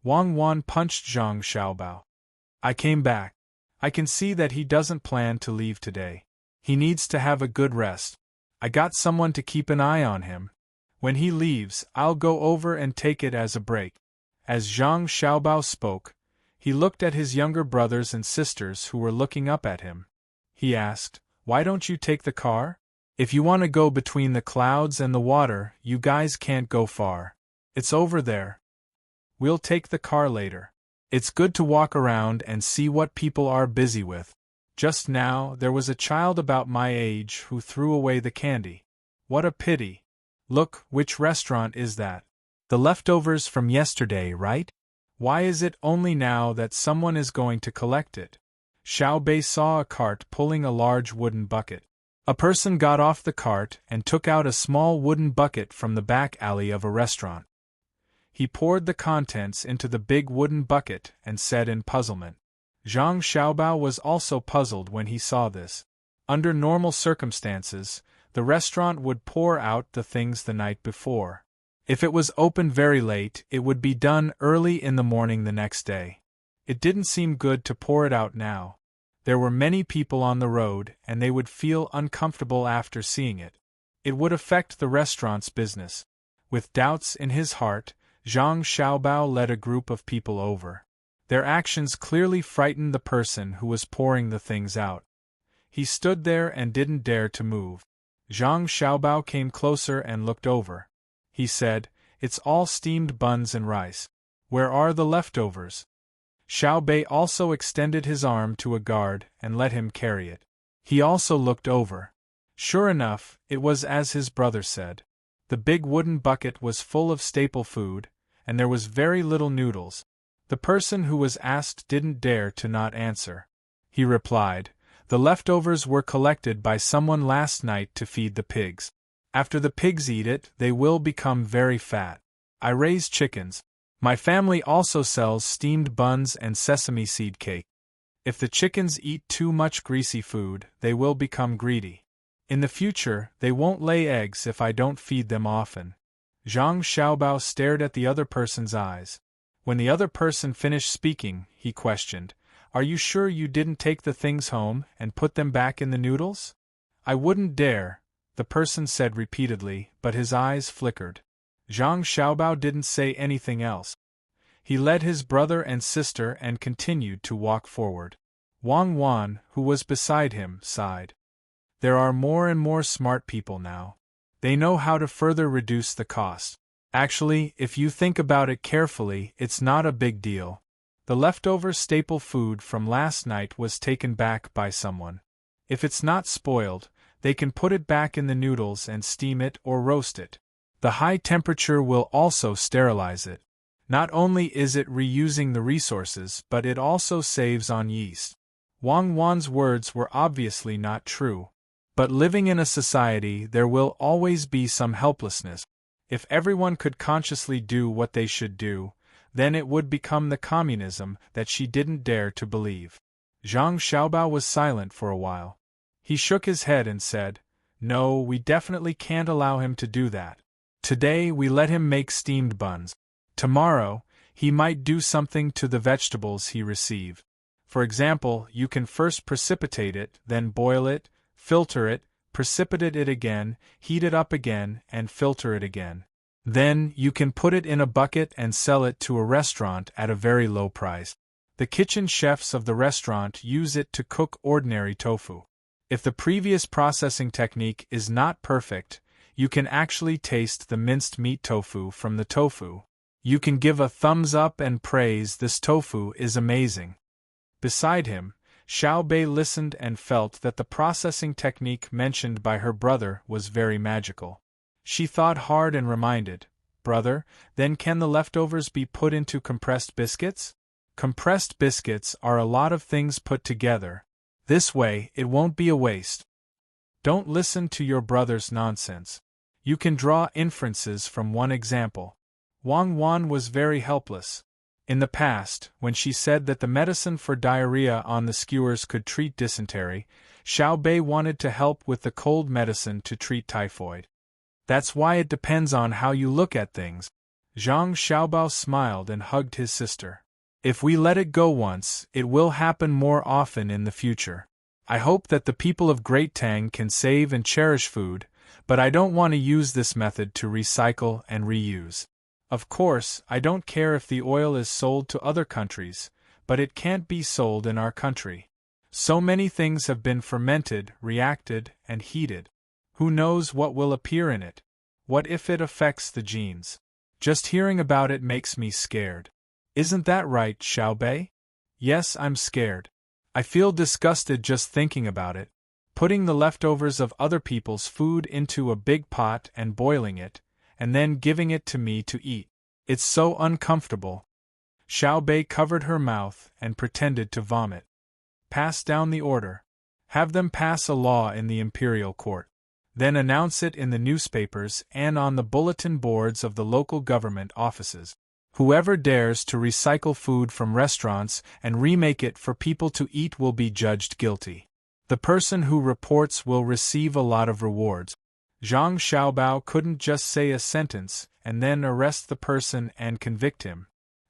Wang Wan punched Zhang Xiaobao. "I came back. I can see that he doesn't plan to leave today. He needs to have a good rest. I got someone to keep an eye on him. When he leaves, I'll go over and take it as a break." As Zhang Xiaobao spoke, he looked at his younger brothers and sisters who were looking up at him. He asked, "Why don't you take the car? If you want to go between the clouds and the water, you guys can't go far. It's over there. We'll take the car later. It's good to walk around and see what people are busy with. Just now, there was a child about my age who threw away the candy. What a pity. Look, which restaurant is that? The leftovers from yesterday, right? Why is it only now that someone is going to collect it?" Xiao Bei saw a cart pulling a large wooden bucket. A person got off the cart and took out a small wooden bucket from the back alley of a restaurant. He poured the contents into the big wooden bucket and said in puzzlement. Zhang Xiaobao was also puzzled when he saw this. Under normal circumstances, the restaurant would pour out the things the night before. If it was open very late, it would be done early in the morning the next day. It didn't seem good to pour it out now. There were many people on the road, and they would feel uncomfortable after seeing it. It would affect the restaurant's business. With doubts in his heart, Zhang Xiaobao led a group of people over. Their actions clearly frightened the person who was pouring the things out. He stood there and didn't dare to move. Zhang Xiaobao came closer and looked over. He said, "It's all steamed buns and rice. Where are the leftovers?" Xiao Bei also extended his arm to a guard and let him carry it. He also looked over. Sure enough, it was as his brother said. The big wooden bucket was full of staple food, and there was very little noodles. The person who was asked didn't dare to not answer. He replied, The leftovers were collected by someone last night to feed the pigs. After the pigs eat it, they will become very fat. I raise chickens. My family also sells steamed buns and sesame seed cake. If the chickens eat too much greasy food, they will become greedy. In the future, they won't lay eggs if I don't feed them often. Zhang Xiaobao stared at the other person's eyes. When the other person finished speaking, he questioned, "Are you sure you didn't take the things home and put them back in the noodles?" "I wouldn't dare," the person said repeatedly, but his eyes flickered. Zhang Xiaobao didn't say anything else. He led his brother and sister and continued to walk forward. Wang Wan, who was beside him, sighed. There are more and more smart people now. They know how to further reduce the cost. Actually, if you think about it carefully, it's not a big deal. The leftover staple food from last night was taken back by someone. If it's not spoiled, they can put it back in the noodles and steam it or roast it. The high temperature will also sterilize it. Not only is it reusing the resources, but it also saves on yeast. Wang Wan's words were obviously not true. But living in a society, there will always be some helplessness. If everyone could consciously do what they should do, then it would become the communism that she didn't dare to believe. Zhang Xiaobao was silent for a while. He shook his head and said, "No, we definitely can't allow him to do that. Today we let him make steamed buns. Tomorrow, he might do something to the vegetables he received. For example, you can first precipitate it, then boil it, filter it, precipitate it again, heat it up again, and filter it again. Then, you can put it in a bucket and sell it to a restaurant at a very low price. The kitchen chefs of the restaurant use it to cook ordinary tofu. If the previous processing technique is not perfect, you can actually taste the minced meat tofu from the tofu. You can give a thumbs up and praise this tofu is amazing." Beside him, Xiao Bei listened and felt that the processing technique mentioned by her brother was very magical. She thought hard and reminded, "Brother, then can the leftovers be put into compressed biscuits?" Compressed biscuits are a lot of things put together. This way, it won't be a waste. Don't listen to your brother's nonsense. You can draw inferences from one example. Wang Wan was very helpless. In the past, when she said that the medicine for diarrhea on the skewers could treat dysentery, Xiao Bei wanted to help with the cold medicine to treat typhoid. That's why it depends on how you look at things. Zhang Xiaobao smiled and hugged his sister. If we let it go once, it will happen more often in the future. I hope that the people of Great Tang can save and cherish food, but I don't want to use this method to recycle and reuse. Of course, I don't care if the oil is sold to other countries, but it can't be sold in our country. So many things have been fermented, reacted, and heated. Who knows what will appear in it? What if it affects the genes? Just hearing about it makes me scared. Isn't that right, Xiao Bei? Yes, I'm scared. I feel disgusted just thinking about it. Putting the leftovers of other people's food into a big pot and boiling it, and then giving it to me to eat. It's so uncomfortable. Xiao Bei covered her mouth and pretended to vomit. Pass down the order. Have them pass a law in the imperial court. Then announce it in the newspapers and on the bulletin boards of the local government offices. Whoever dares to recycle food from restaurants and remake it for people to eat will be judged guilty. The person who reports will receive a lot of rewards. Zhang Xiaobao couldn't just say a sentence and then arrest the person and convict him.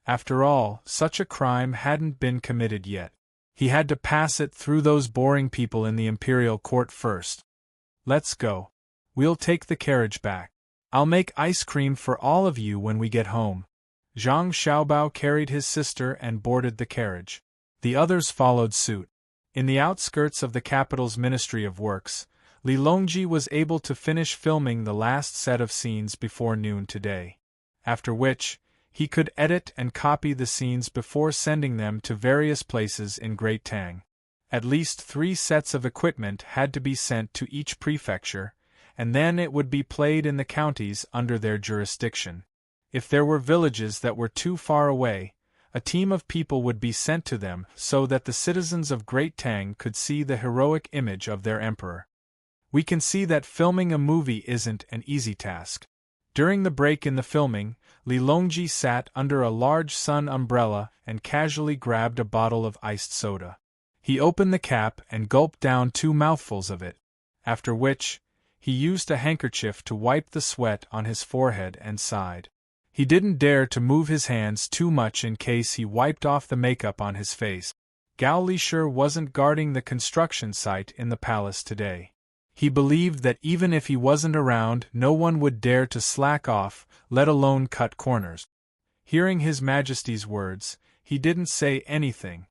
After all, such a crime hadn't been committed yet. He had to pass it through those boring people in the imperial court first. Let's go. We'll take the carriage back. I'll make ice cream for all of you when we get home. Zhang Xiaobao carried his sister and boarded the carriage. The others followed suit. In the outskirts of the capital's Ministry of Works, Li Longji was able to finish filming the last set of scenes before noon today. After which, he could edit and copy the scenes before sending them to various places in Great Tang. At least 3 sets of equipment had to be sent to each prefecture, and then it would be played in the counties under their jurisdiction. If there were villages that were too far away, a team of people would be sent to them so that the citizens of Great Tang could see the heroic image of their emperor. We can see that filming a movie isn't an easy task. During the break in the filming, Li Longji sat under a large sun umbrella and casually grabbed a bottle of iced soda. He opened the cap and gulped down 2 mouthfuls of it, after which, he used a handkerchief to wipe the sweat on his forehead and sighed. He didn't dare to move his hands too much in case he wiped off the makeup on his face. Gao Lisher wasn't guarding the construction site in the palace today. He believed that even if he wasn't around, no one would dare to slack off, let alone cut corners. Hearing His Majesty's words, he didn't say anything.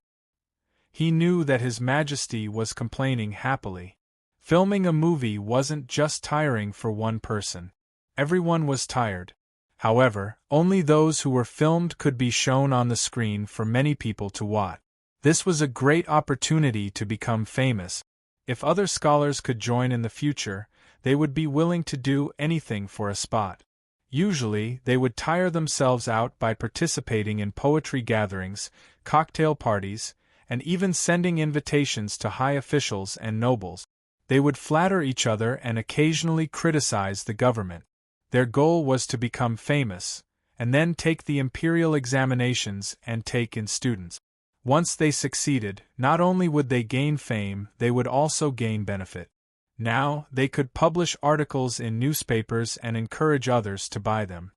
He knew that His Majesty was complaining happily. Filming a movie wasn't just tiring for one person. Everyone was tired. However, only those who were filmed could be shown on the screen for many people to watch. This was a great opportunity to become famous. If other scholars could join in the future, they would be willing to do anything for a spot. Usually, they would tire themselves out by participating in poetry gatherings, cocktail parties, and even sending invitations to high officials and nobles. They would flatter each other and occasionally criticize the government. Their goal was to become famous, and then take the imperial examinations and take in students. Once they succeeded, not only would they gain fame, they would also gain benefit. Now, they could publish articles in newspapers and encourage others to buy them.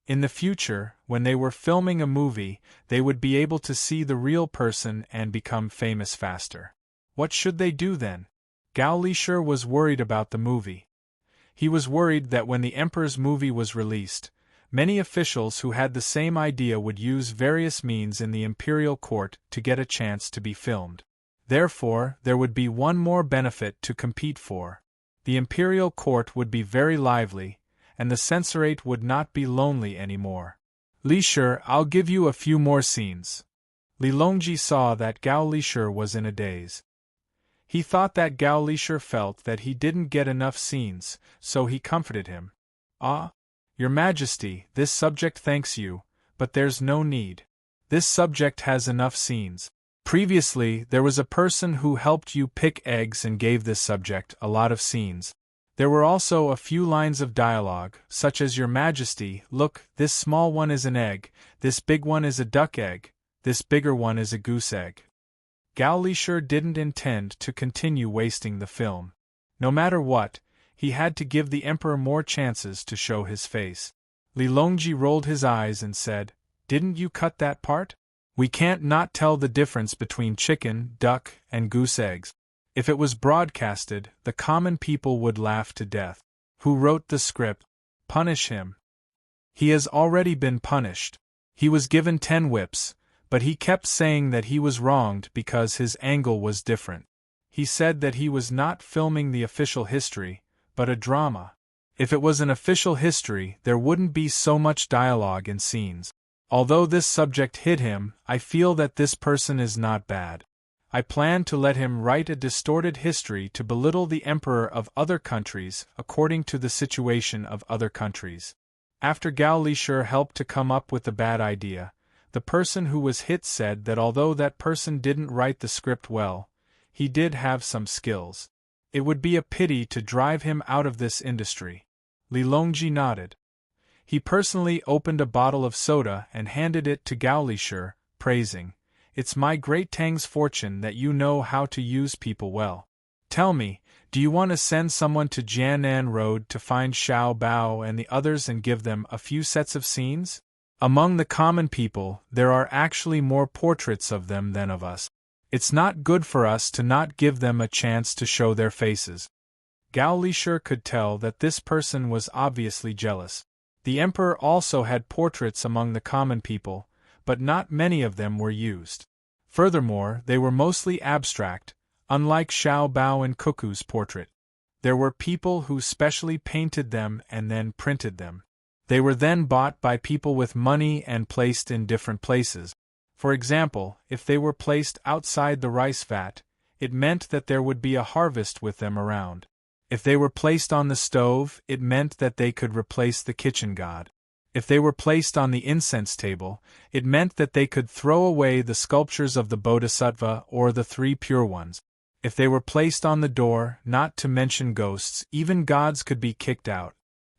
In the future, when they were filming a movie, they would be able to see the real person and become famous faster. What should they do then? Gao Lisher was worried about the movie. He was worried that when the emperor's movie was released, many officials who had the same idea would use various means in the imperial court to get a chance to be filmed. Therefore, there would be one more benefit to compete for. The imperial court would be very lively, and the censorate would not be lonely anymore. Lisher, I'll give you a few more scenes. Li Longji saw that Gao Lisher was in a daze. He thought that Gao Lisher felt that he didn't get enough scenes, so he comforted him. Ah, Your Majesty, this subject thanks you, but there's no need. This subject has enough scenes. Previously, there was a person who helped you pick eggs and gave this subject a lot of scenes. There were also a few lines of dialogue, such as Your Majesty, look, this small one is an egg, this big one is a duck egg, this bigger one is a goose egg. Gao Lisher didn't intend to continue wasting the film. No matter what, he had to give the emperor more chances to show his face. Li Longji rolled his eyes and said, "Didn't you cut that part? We can't not tell the difference between chicken, duck, and goose eggs. If it was broadcasted, the common people would laugh to death. Who wrote the script? Punish him." He has already been punished. He was given 10 whips, but he kept saying that he was wronged because his angle was different. He said that he was not filming the official history, but a drama. If it was an official history, there wouldn't be so much dialogue and scenes. Although this subject hit him, I feel that this person is not bad. I plan to let him write a distorted history to belittle the emperor of other countries according to the situation of other countries. After Gao Lisher helped to come up with the bad idea, the person who was hit said that although that person didn't write the script well, he did have some skills. It would be a pity to drive him out of this industry. Li Longji nodded. He personally opened a bottle of soda and handed it to Gao Lisher, praising, "It's my great Tang's fortune that you know how to use people well. Tell me, do you want to send someone to Jianan Road to find Xiao Bao and the others and give them a few sets of scenes? Among the common people, there are actually more portraits of them than of us. It's not good for us to not give them a chance to show their faces." Gao Lisher could tell that this person was obviously jealous. The emperor also had portraits among the common people, but not many of them were used. Furthermore, they were mostly abstract, unlike Xiao Bao and Cuckoo's portrait. There were people who specially painted them and then printed them. They were then bought by people with money and placed in different places. For example, if they were placed outside the rice vat, it meant that there would be a harvest with them around. If they were placed on the stove, it meant that they could replace the kitchen god. If they were placed on the incense table, it meant that they could throw away the sculptures of the Bodhisattva or the three pure ones. If they were placed on the door, not to mention ghosts, even gods could be kicked out.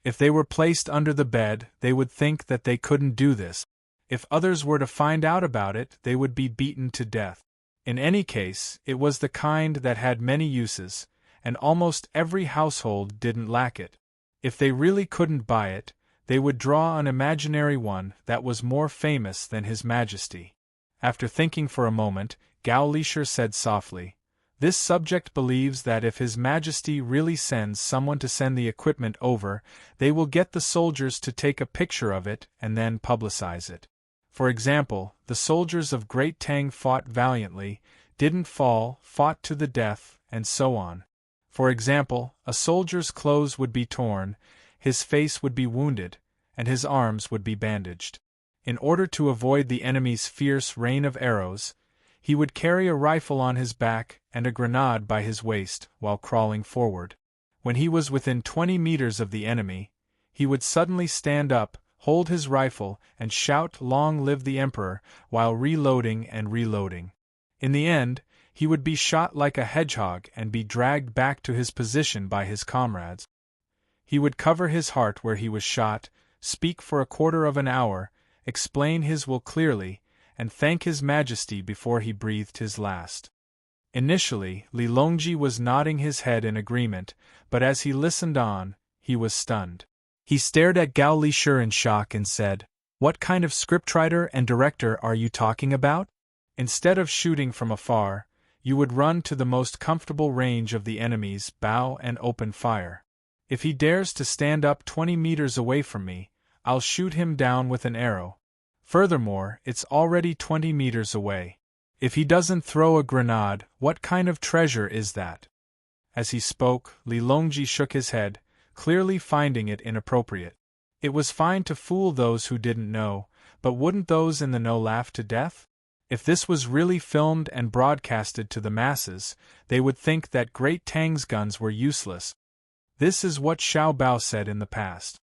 If they were placed under the bed, they would think that they couldn't do this. If others were to find out about it, they would be beaten to death. In any case, it was the kind that had many uses, and almost every household didn't lack it. If they really couldn't buy it, they would draw an imaginary one that was more famous than His Majesty. After thinking for a moment, Gao Lisher said softly, "This subject believes that if His Majesty really sends someone to send the equipment over, they will get the soldiers to take a picture of it and then publicize it. For example, the soldiers of Great Tang fought valiantly, didn't fall, fought to the death, and so on. For example, a soldier's clothes would be torn, his face would be wounded, and his arms would be bandaged. In order to avoid the enemy's fierce rain of arrows, he would carry a rifle on his back and a grenade by his waist while crawling forward. When he was within 20 meters of the enemy, he would suddenly stand up, hold his rifle, and shout 'Long live the Emperor,' while reloading and reloading. In the end, he would be shot like a hedgehog and be dragged back to his position by his comrades. He would cover his heart where he was shot, speak for a quarter of an hour, explain his will clearly, and thank His Majesty before he breathed his last." Initially, Li Longji was nodding his head in agreement, but as he listened on, he was stunned. He stared at Gao Lisher in shock and said, "What kind of scriptwriter and director are you talking about? Instead of shooting from afar, you would run to the most comfortable range of the enemy's bow and open fire. If he dares to stand up 20 meters away from me, I'll shoot him down with an arrow. Furthermore, it's already 20 meters away. If he doesn't throw a grenade, what kind of treasure is that?" As he spoke, Li Longji shook his head, clearly finding it inappropriate. It was fine to fool those who didn't know, but wouldn't those in the know laugh to death? If this was really filmed and broadcasted to the masses, they would think that Great Tang's guns were useless. This is what Xiao Bao said in the past.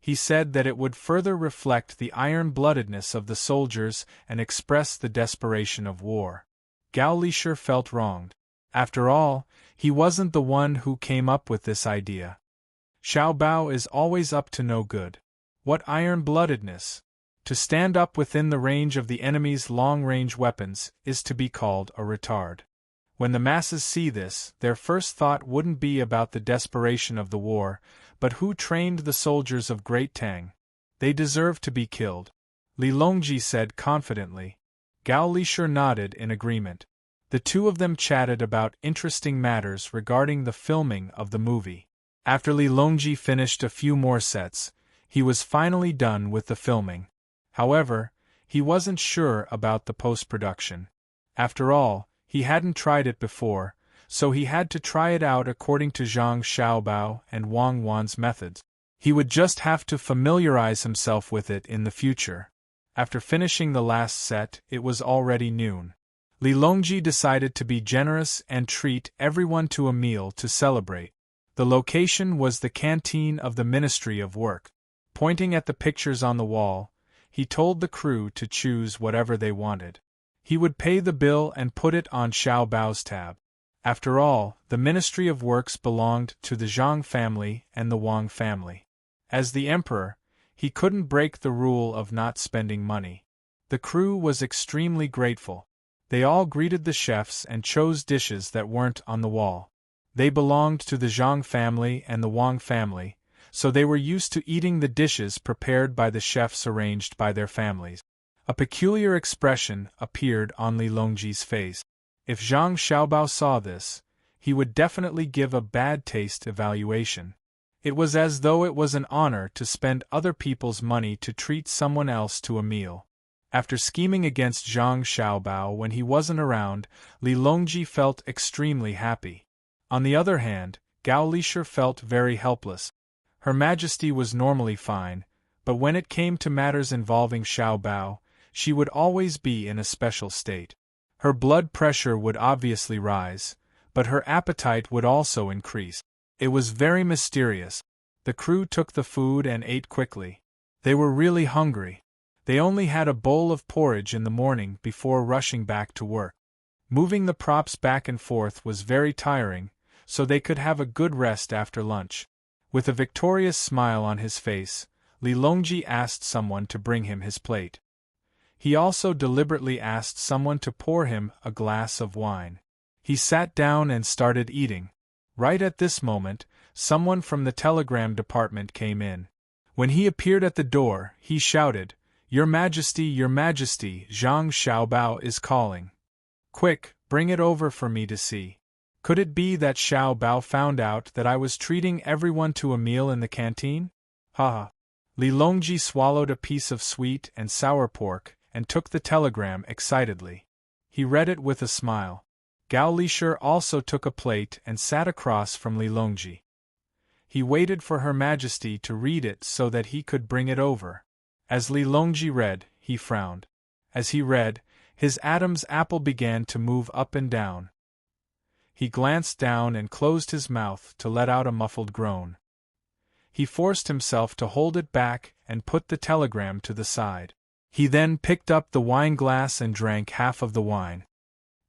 He said that it would further reflect the iron-bloodedness of the soldiers and express the desperation of war. Gao Lisher felt wronged. After all, he wasn't the one who came up with this idea. Xiao Bao is always up to no good. What iron-bloodedness? To stand up within the range of the enemy's long-range weapons is to be called a retard. When the masses see this, their first thought wouldn't be about the desperation of the war, but who trained the soldiers of Great Tang. They deserve to be killed. Li Longji said confidently. Gao Lisher nodded in agreement. The two of them chatted about interesting matters regarding the filming of the movie. After Li Longji finished a few more sets, he was finally done with the filming. However, he wasn't sure about the post-production. After all, he hadn't tried it before, so he had to try it out according to Zhang Xiaobao and Wang Wan's methods. He would just have to familiarize himself with it in the future. After finishing the last set, it was already noon. Li Longji decided to be generous and treat everyone to a meal to celebrate. The location was the canteen of the Ministry of Work. Pointing at the pictures on the wall, he told the crew to choose whatever they wanted. He would pay the bill and put it on Xiao Bao's tab. After all, the Ministry of Works belonged to the Zhang family and the Wang family. As the emperor, he couldn't break the rule of not spending money. The crew was extremely grateful. They all greeted the chefs and chose dishes that weren't on the wall. They belonged to the Zhang family and the Wang family, so they were used to eating the dishes prepared by the chefs arranged by their families. A peculiar expression appeared on Li Longji's face. If Zhang Xiaobao saw this, he would definitely give a bad taste evaluation. It was as though it was an honor to spend other people's money to treat someone else to a meal. After scheming against Zhang Xiaobao when he wasn't around, Li Longji felt extremely happy. On the other hand, Gao Lisher felt very helpless. Her Majesty was normally fine, but when it came to matters involving Xiao Bao, she would always be in a special state. Her blood pressure would obviously rise, but her appetite would also increase. It was very mysterious. The crew took the food and ate quickly. They were really hungry. They only had a bowl of porridge in the morning before rushing back to work. Moving the props back and forth was very tiring, so they could have a good rest after lunch. With a victorious smile on his face, Li Longji asked someone to bring him his plate. He also deliberately asked someone to pour him a glass of wine. He sat down and started eating. Right at this moment, someone from the telegram department came in. When he appeared at the door, he shouted, Your Majesty, Zhang Xiaobao is calling. Quick, bring it over for me to see. Could it be that Xiaobao found out that I was treating everyone to a meal in the canteen? Ha! Li Longji swallowed a piece of sweet and sour pork and took the telegram excitedly. He read it with a smile. Gao Lishur also took a plate and sat across from Li Longji. He waited for Her Majesty to read it so that he could bring it over. As Li Longji read, he frowned. As he read, his Adam's apple began to move up and down. He glanced down and closed his mouth to let out a muffled groan. He forced himself to hold it back and put the telegram to the side. He then picked up the wine glass and drank half of the wine.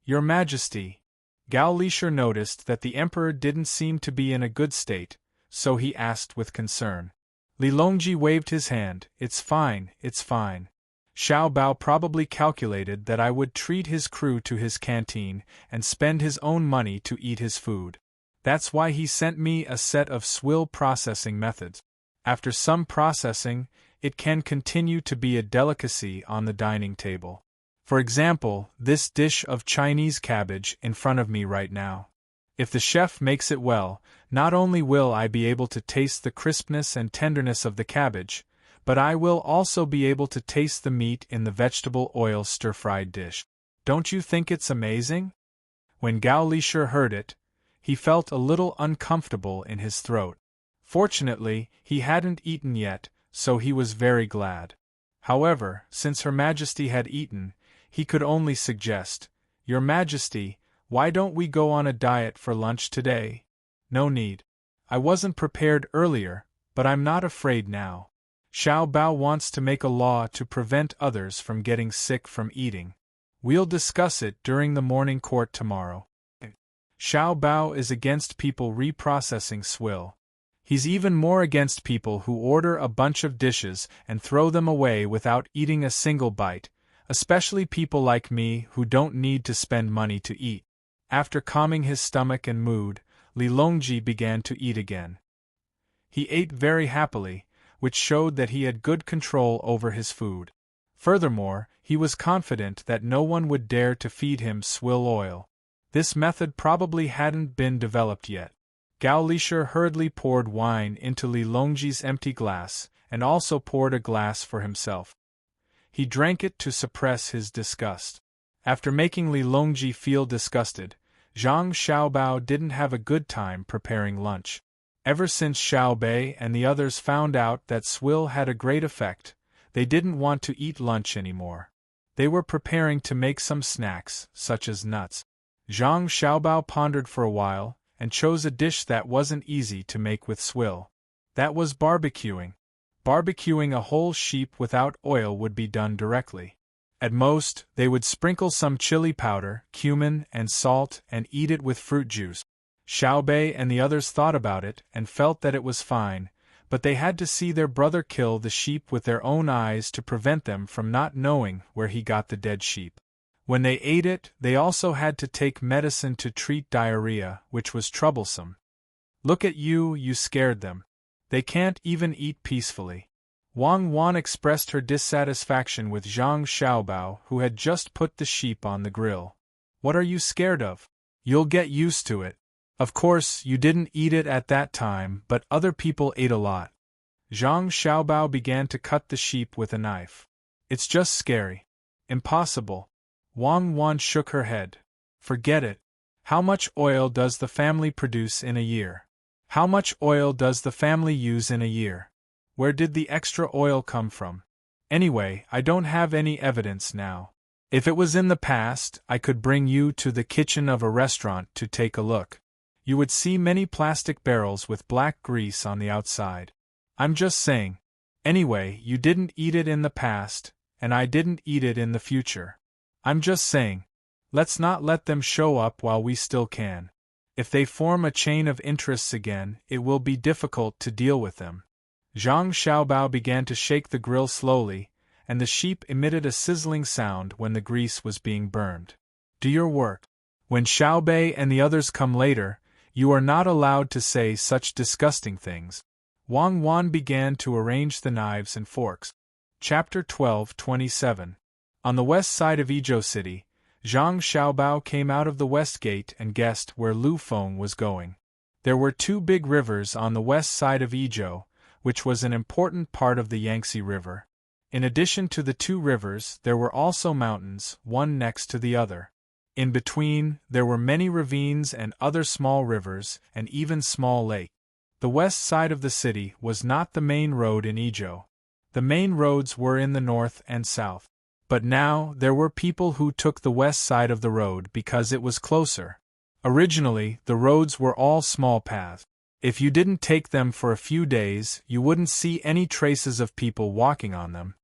Your Majesty. Gao Lishur noticed that the emperor didn't seem to be in a good state, so he asked with concern. Li Longji waved his hand. It's fine, it's fine. Xiaobao probably calculated that I would treat his crew to his canteen and spend his own money to eat his food. That's why he sent me a set of swill processing methods. After some processing, it can continue to be a delicacy on the dining table. For example, this dish of Chinese cabbage in front of me right now. If the chef makes it well, not only will I be able to taste the crispness and tenderness of the cabbage, but I will also be able to taste the meat in the vegetable oil stir-fried dish. Don't you think it's amazing? When Gao Lishur heard it, he felt a little uncomfortable in his throat. Fortunately, he hadn't eaten yet, so he was very glad. However, since Her Majesty had eaten, he could only suggest, Your Majesty, why don't we go on a diet for lunch today? No need. I wasn't prepared earlier, but I'm not afraid now. Xiaobao wants to make a law to prevent others from getting sick from eating. We'll discuss it during the morning court tomorrow. Xiaobao is against people reprocessing swill. He's even more against people who order a bunch of dishes and throw them away without eating a single bite, especially people like me who don't need to spend money to eat. After calming his stomach and mood, Li Longji began to eat again. He ate very happily, which showed that he had good control over his food. Furthermore, he was confident that no one would dare to feed him swill oil. This method probably hadn't been developed yet. Gao Lishur hurriedly poured wine into Li Longji's empty glass, and also poured a glass for himself. He drank it to suppress his disgust. After making Li Longji feel disgusted, Zhang Xiaobao didn't have a good time preparing lunch. Ever since Xiaobei and the others found out that swill had a great effect, they didn't want to eat lunch anymore. They were preparing to make some snacks, such as nuts. Zhang Xiaobao pondered for a while, and chose a dish that wasn't easy to make with swill. That was barbecuing. Barbecuing a whole sheep without oil would be done directly. At most, they would sprinkle some chili powder, cumin, and salt and eat it with fruit juice. Xiaobei and the others thought about it and felt that it was fine, but they had to see their brother kill the sheep with their own eyes to prevent them from not knowing where he got the dead sheep. When they ate it, they also had to take medicine to treat diarrhea, which was troublesome. Look at you, you scared them. They can't even eat peacefully. Wang Wan expressed her dissatisfaction with Zhang Xiaobao, who had just put the sheep on the grill. What are you scared of? You'll get used to it. Of course, you didn't eat it at that time, but other people ate a lot. Zhang Xiaobao began to cut the sheep with a knife. It's just scary. Impossible. Wang Wan shook her head. Forget it. How much oil does the family produce in a year? How much oil does the family use in a year? Where did the extra oil come from? Anyway, I don't have any evidence now. If it was in the past, I could bring you to the kitchen of a restaurant to take a look. You would see many plastic barrels with black grease on the outside. I'm just saying. Anyway, you didn't eat it in the past, and I didn't eat it in the future. I'm just saying, let's not let them show up while we still can. If they form a chain of interests again, it will be difficult to deal with them. Zhang Xiaobao began to shake the grill slowly, and the sheep emitted a sizzling sound when the grease was being burned. Do your work. When Xiaobei and the others come later, you are not allowed to say such disgusting things. Wang Wan began to arrange the knives and forks. Chapter 12:27. On the west side of Izhou City, Zhang Xiaobao came out of the west gate and guessed where Lu Feng was going. There were two big rivers on the west side of Izhou, which was an important part of the Yangtze River. In addition to the two rivers, there were also mountains, one next to the other. In between, there were many ravines and other small rivers, and even small lakes. The west side of the city was not the main road in Izhou. The main roads were in the north and south. But now, there were people who took the west side of the road because it was closer. Originally, the roads were all small paths. If you didn't take them for a few days, you wouldn't see any traces of people walking on them.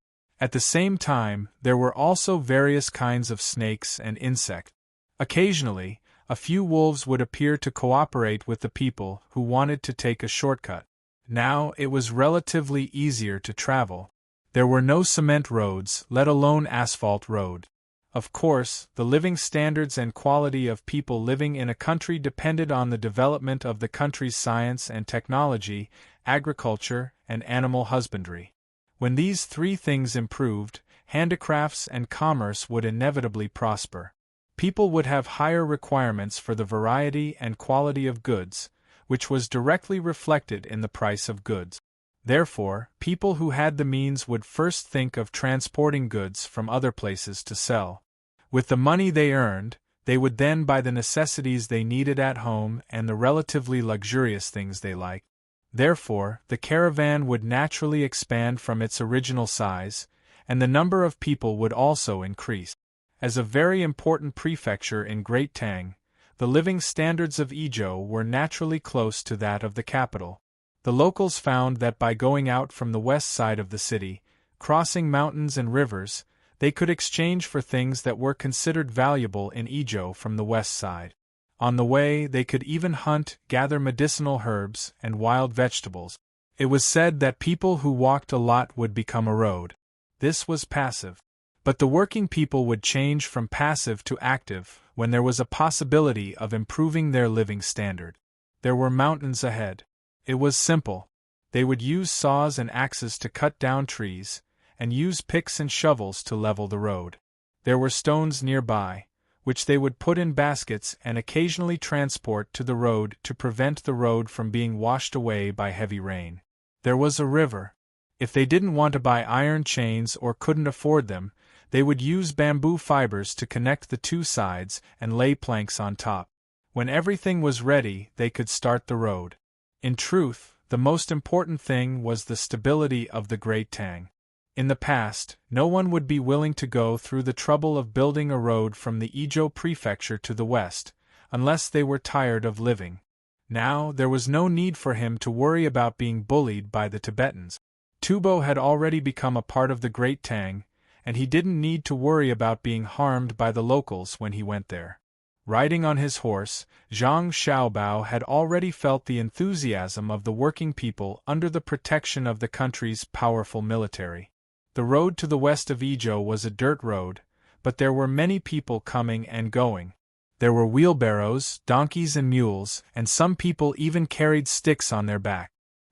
At the same time, there were also various kinds of snakes and insects. Occasionally, a few wolves would appear to cooperate with the people who wanted to take a shortcut. Now it was relatively easier to travel. There were no cement roads, let alone asphalt road. Of course, the living standards and quality of people living in a country depended on the development of the country's science and technology, agriculture, and animal husbandry. When these three things improved, handicrafts and commerce would inevitably prosper. People would have higher requirements for the variety and quality of goods, which was directly reflected in the price of goods. Therefore, people who had the means would first think of transporting goods from other places to sell. With the money they earned, they would then buy the necessities they needed at home and the relatively luxurious things they liked. Therefore, the caravan would naturally expand from its original size, and the number of people would also increase. As a very important prefecture in Great Tang, the living standards of Izhou were naturally close to that of the capital. The locals found that by going out from the west side of the city, crossing mountains and rivers, they could exchange for things that were considered valuable in Izhou from the west side. On the way, they could even hunt, gather medicinal herbs, and wild vegetables. It was said that people who walked a lot would become a road. This was passive. But the working people would change from passive to active when there was a possibility of improving their living standard. There were mountains ahead. It was simple. They would use saws and axes to cut down trees, and use picks and shovels to level the road. There were stones nearby, which they would put in baskets and occasionally transport to the road to prevent the road from being washed away by heavy rain. There was a river. If they didn't want to buy iron chains or couldn't afford them, they would use bamboo fibers to connect the two sides and lay planks on top. When everything was ready, they could start the road. In truth, the most important thing was the stability of the Great Tang. In the past, no one would be willing to go through the trouble of building a road from the Izhou prefecture to the west, unless they were tired of living. Now, there was no need for him to worry about being bullied by the Tibetans. Tubo had already become a part of the Great Tang, and he didn't need to worry about being harmed by the locals when he went there. Riding on his horse, Zhang Xiaobao had already felt the enthusiasm of the working people under the protection of the country's powerful military. The road to the west of Izhou was a dirt road, but there were many people coming and going. There were wheelbarrows, donkeys and mules, and some people even carried sticks on their back.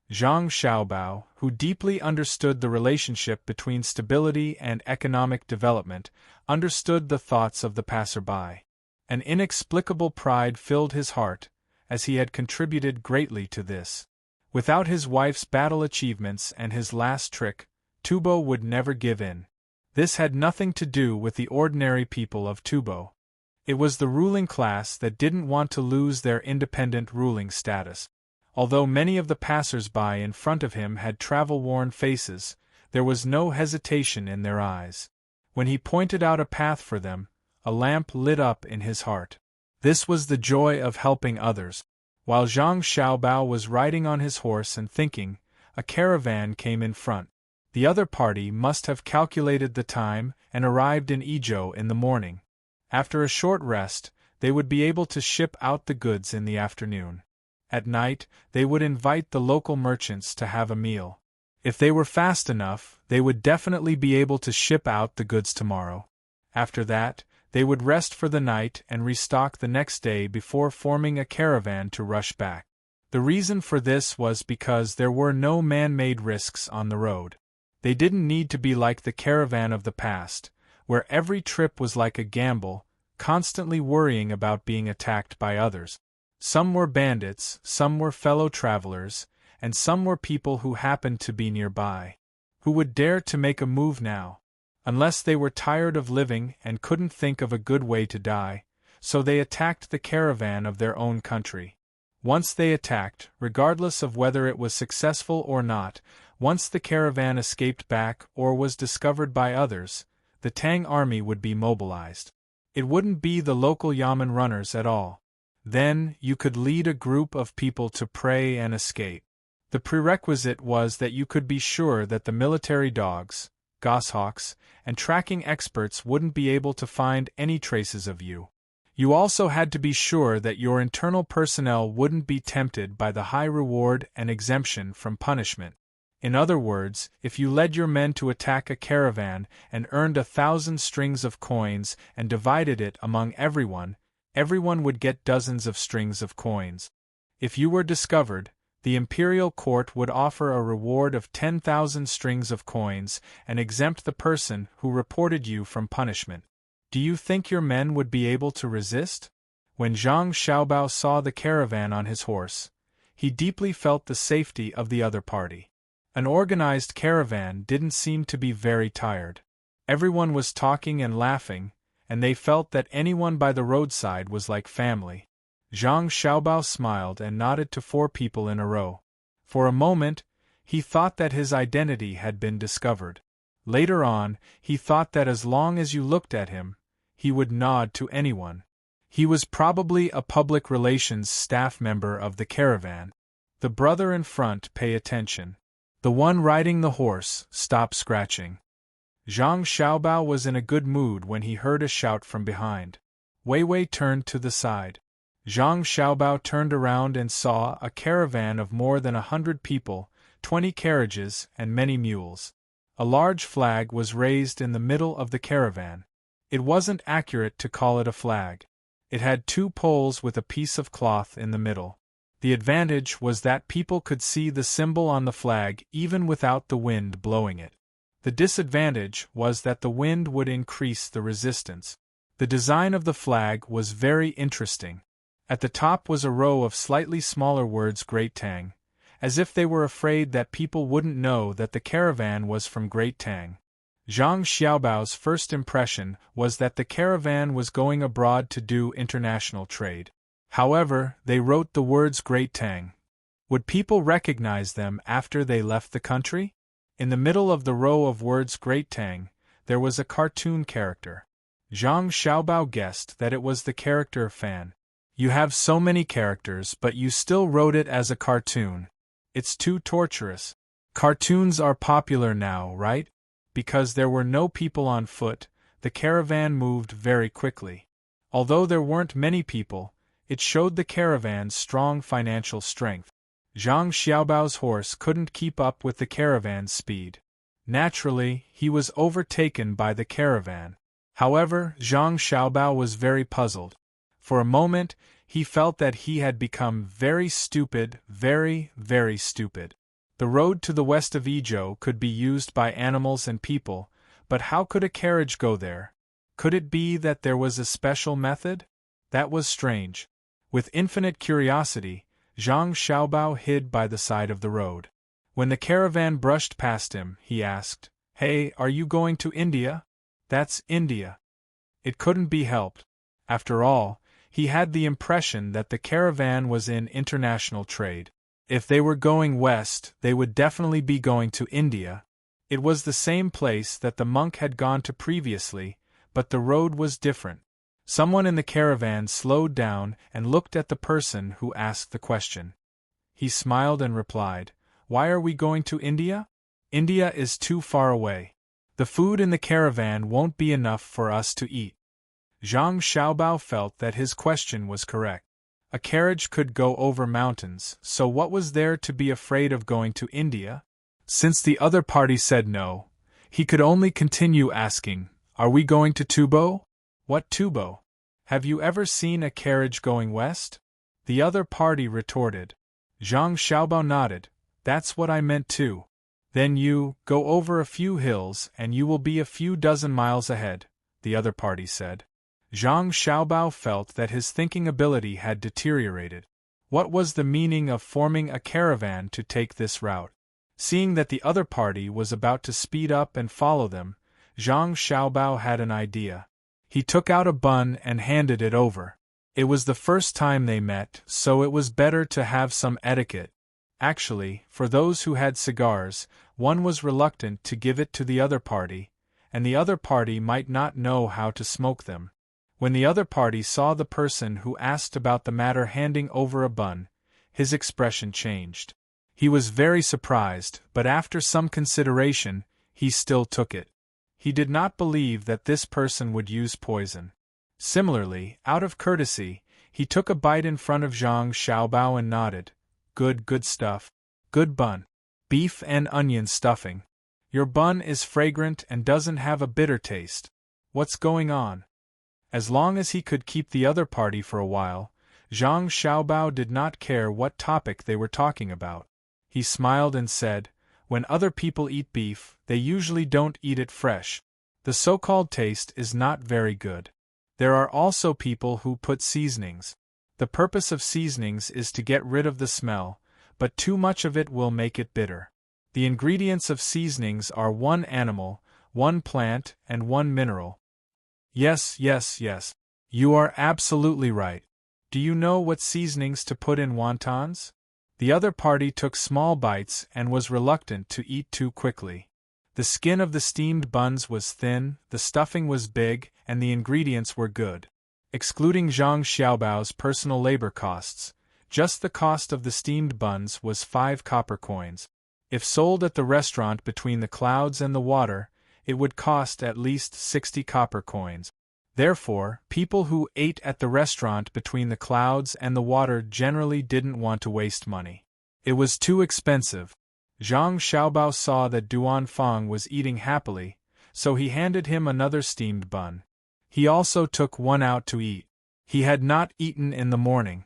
Zhang Xiaobao, who deeply understood the relationship between stability and economic development, understood the thoughts of the passerby. An inexplicable pride filled his heart, as he had contributed greatly to this. Without his wife's battle achievements and his last trick, Tubo would never give in. This had nothing to do with the ordinary people of Tubo. It was the ruling class that didn't want to lose their independent ruling status. Although many of the passers-by in front of him had travel-worn faces, there was no hesitation in their eyes. When he pointed out a path for them, a lamp lit up in his heart. This was the joy of helping others. While Zhang Xiaobao was riding on his horse and thinking, a caravan came in front. The other party must have calculated the time and arrived in Ijo in the morning. After a short rest, they would be able to ship out the goods in the afternoon. At night, they would invite the local merchants to have a meal. If they were fast enough, they would definitely be able to ship out the goods tomorrow. After that, they would rest for the night and restock the next day before forming a caravan to rush back. The reason for this was because there were no man-made risks on the road. They didn't need to be like the caravan of the past, where every trip was like a gamble, constantly worrying about being attacked by others. Some were bandits, some were fellow travelers, and some were people who happened to be nearby. Who would dare to make a move now? Unless they were tired of living and couldn't think of a good way to die, so they attacked the caravan of their own country. Once they attacked, regardless of whether it was successful or not, once the caravan escaped back or was discovered by others, the Tang army would be mobilized. It wouldn't be the local yamen runners at all. Then, you could lead a group of people to pray and escape. The prerequisite was that you could be sure that the military dogs, goshawks, and tracking experts wouldn't be able to find any traces of you. You also had to be sure that your internal personnel wouldn't be tempted by the high reward and exemption from punishment. In other words, if you led your men to attack a caravan and earned 1,000 strings of coins and divided it among everyone would get dozens of strings of coins. If you were discovered, the imperial court would offer a reward of 10,000 strings of coins and exempt the person who reported you from punishment. Do you think your men would be able to resist? When Zhang Xiaobao saw the caravan on his horse, he deeply felt the safety of the other party. An organized caravan didn't seem to be very tired. Everyone was talking and laughing, and they felt that anyone by the roadside was like family. Zhang Xiaobao smiled and nodded to 4 people in a row. For a moment, he thought that his identity had been discovered. Later on, he thought that as long as you looked at him, he would nod to anyone. He was probably a public relations staff member of the caravan. The brother in front, pay attention. The one riding the horse, stop scratching. Zhang Xiaobao was in a good mood when he heard a shout from behind. Wei Wei turned to the side. Zhang Xiaobao turned around and saw a caravan of more than 100 people, 20 carriages, and many mules. A large flag was raised in the middle of the caravan. It wasn't accurate to call it a flag. It had 2 poles with a piece of cloth in the middle. The advantage was that people could see the symbol on the flag even without the wind blowing it. The disadvantage was that the wind would increase the resistance. The design of the flag was very interesting. At the top was a row of slightly smaller words Great Tang, as if they were afraid that people wouldn't know that the caravan was from Great Tang. Zhang Xiaobao's first impression was that the caravan was going abroad to do international trade. However, they wrote the words Great Tang. Would people recognize them after they left the country? In the middle of the row of words Great Tang, there was a cartoon character. Zhang Xiaobao guessed that it was the character Fan. You have so many characters, but you still wrote it as a cartoon. It's too torturous. Cartoons are popular now, right? Because there were no people on foot, the caravan moved very quickly. Although there weren't many people, it showed the caravan's strong financial strength. Zhang Xiaobao's horse couldn't keep up with the caravan's speed. Naturally, he was overtaken by the caravan. However, Zhang Xiaobao was very puzzled. For a moment, he felt that he had become very stupid, very, very stupid. The road to the west of Ijo could be used by animals and people, but how could a carriage go there? Could it be that there was a special method? That was strange. With infinite curiosity, Zhang Xiaobao hid by the side of the road. When the caravan brushed past him, he asked, "Hey, are you going to India?" "That's India." It couldn't be helped. After all, he had the impression that the caravan was in international trade. If they were going west, they would definitely be going to India. It was the same place that the monk had gone to previously, but the road was different. Someone in the caravan slowed down and looked at the person who asked the question. He smiled and replied, "Why are we going to India?" India is too far away. The food in the caravan won't be enough for us to eat. Zhang Xiaobao felt that his question was correct. A carriage could go over mountains, so what was there to be afraid of going to India? Since the other party said no, he could only continue asking, "Are we going to Tubo?" "What Tubo? Have you ever seen a carriage going west?" the other party retorted. Zhang Xiaobao nodded. "That's what I meant too." "Then you go over a few hills and you will be a few dozen miles ahead," the other party said. Zhang Xiaobao felt that his thinking ability had deteriorated. What was the meaning of forming a caravan to take this route? Seeing that the other party was about to speed up and follow them, Zhang Xiaobao had an idea. He took out a bun and handed it over. It was the first time they met, so it was better to have some etiquette. Actually, for those who had cigars, one was reluctant to give it to the other party, and the other party might not know how to smoke them. When the other party saw the person who asked about the matter handing over a bun, his expression changed. He was very surprised, but after some consideration, he still took it. He did not believe that this person would use poison. Similarly, out of courtesy, he took a bite in front of Zhang Xiaobao and nodded. Good stuff. Good bun. Beef and onion stuffing. Your bun is fragrant and doesn't have a bitter taste. What's going on?" As long as he could keep the other party for a while, Zhang Xiaobao did not care what topic they were talking about. He smiled and said, "When other people eat beef, they usually don't eat it fresh. The so-called taste is not very good. There are also people who put seasonings. The purpose of seasonings is to get rid of the smell, but too much of it will make it bitter. The ingredients of seasonings are one animal, one plant, and one mineral." Yes. You are absolutely right. Do you know what seasonings to put in wontons? The other party took small bites and was reluctant to eat too quickly. The skin of the steamed buns was thin, the stuffing was big, and the ingredients were good. Excluding Zhang Xiaobao's personal labor costs, just the cost of the steamed buns was 5 copper coins. If sold at the restaurant between the clouds and the water, it would cost at least 60 copper coins. Therefore, people who ate at the restaurant between the clouds and the water generally didn't want to waste money. It was too expensive. Zhang Xiaobao saw that Duan Fang was eating happily, so he handed him another steamed bun. He also took one out to eat. He had not eaten in the morning.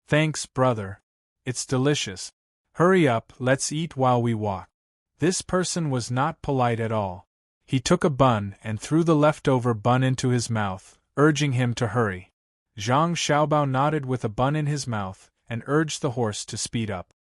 "Thanks, brother. It's delicious. Hurry up, let's eat while we walk." This person was not polite at all. He took a bun and threw the leftover bun into his mouth, urging him to hurry. Zhang Xiaobao nodded with a bun in his mouth and urged the horse to speed up.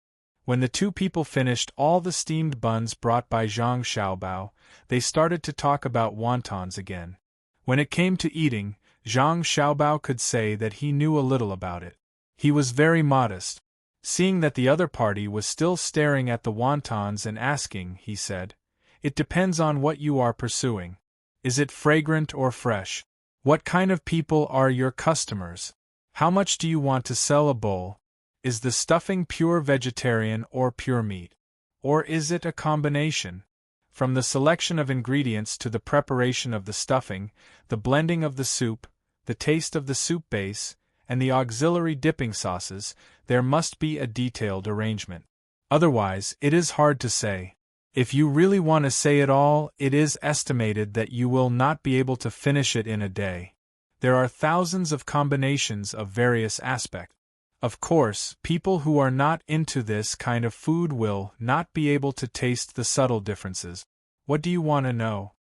When the two people finished all the steamed buns brought by Zhang Xiaobao, they started to talk about wontons again. When it came to eating, Zhang Xiaobao could say that he knew a little about it. He was very modest. Seeing that the other party was still staring at the wontons and asking, he said, "It depends on what you are pursuing. Is it fragrant or fresh? What kind of people are your customers? How much do you want to sell a bowl? Is the stuffing pure vegetarian or pure meat? Or is it a combination? From the selection of ingredients to the preparation of the stuffing, the blending of the soup, the taste of the soup base, and the auxiliary dipping sauces, there must be a detailed arrangement. Otherwise, it is hard to say. If you really want to say it all, it is estimated that you will not be able to finish it in a day. There are thousands of combinations of various aspects. Of course, people who are not into this kind of food will not be able to taste the subtle differences. What do you want to know?"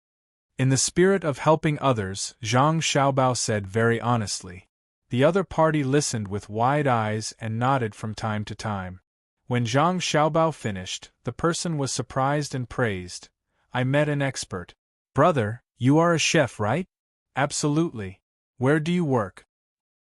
In the spirit of helping others, Zhang Xiaobao said very honestly. The other party listened with wide eyes and nodded from time to time. When Zhang Xiaobao finished, the person was surprised and praised. "I met an expert." "Brother, you are a chef, right?" "Absolutely. Where do you work?"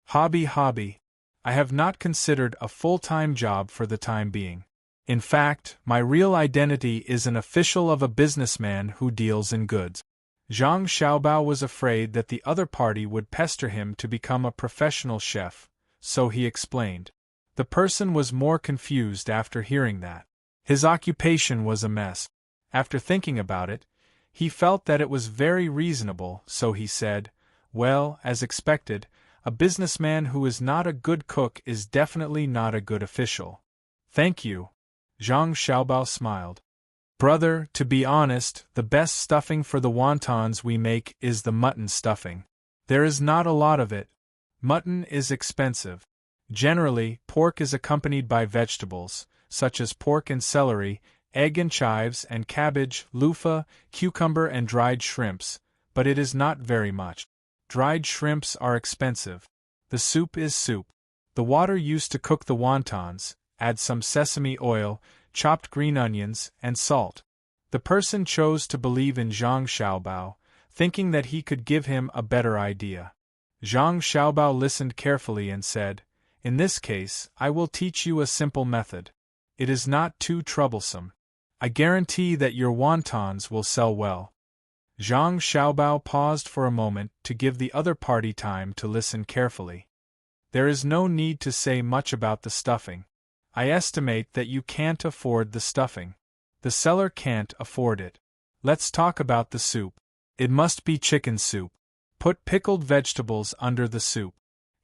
Hobby. I have not considered a full-time job for the time being. In fact, my real identity is an official of a businessman who deals in goods." Zhang Xiaobao was afraid that the other party would pester him to become a professional chef, so he explained. The person was more confused after hearing that. His occupation was a mess. After thinking about it, he felt that it was very reasonable, so he said, "Well, as expected, a businessman who is not a good cook is definitely not a good official." "Thank you." Zhang Xiaobao smiled. "Brother, to be honest, the best stuffing for the wontons we make is the mutton stuffing. There is not a lot of it. Mutton is expensive. Generally, pork is accompanied by vegetables, such as pork and celery, egg and chives and cabbage, loofah, cucumber and dried shrimps, but it is not very much. Dried shrimps are expensive. The soup is soup. The water used to cook the wontons, add some sesame oil, chopped green onions, and salt." The person chose to believe in Zhang Xiaobao, thinking that he could give him a better idea. Zhang Xiaobao listened carefully and said, "In this case, I will teach you a simple method. It is not too troublesome. I guarantee that your wontons will sell well." Zhang Xiaobao paused for a moment to give the other party time to listen carefully. "There is no need to say much about the stuffing. I estimate that you can't afford the stuffing. The seller can't afford it. Let's talk about the soup. It must be chicken soup. Put pickled vegetables under the soup.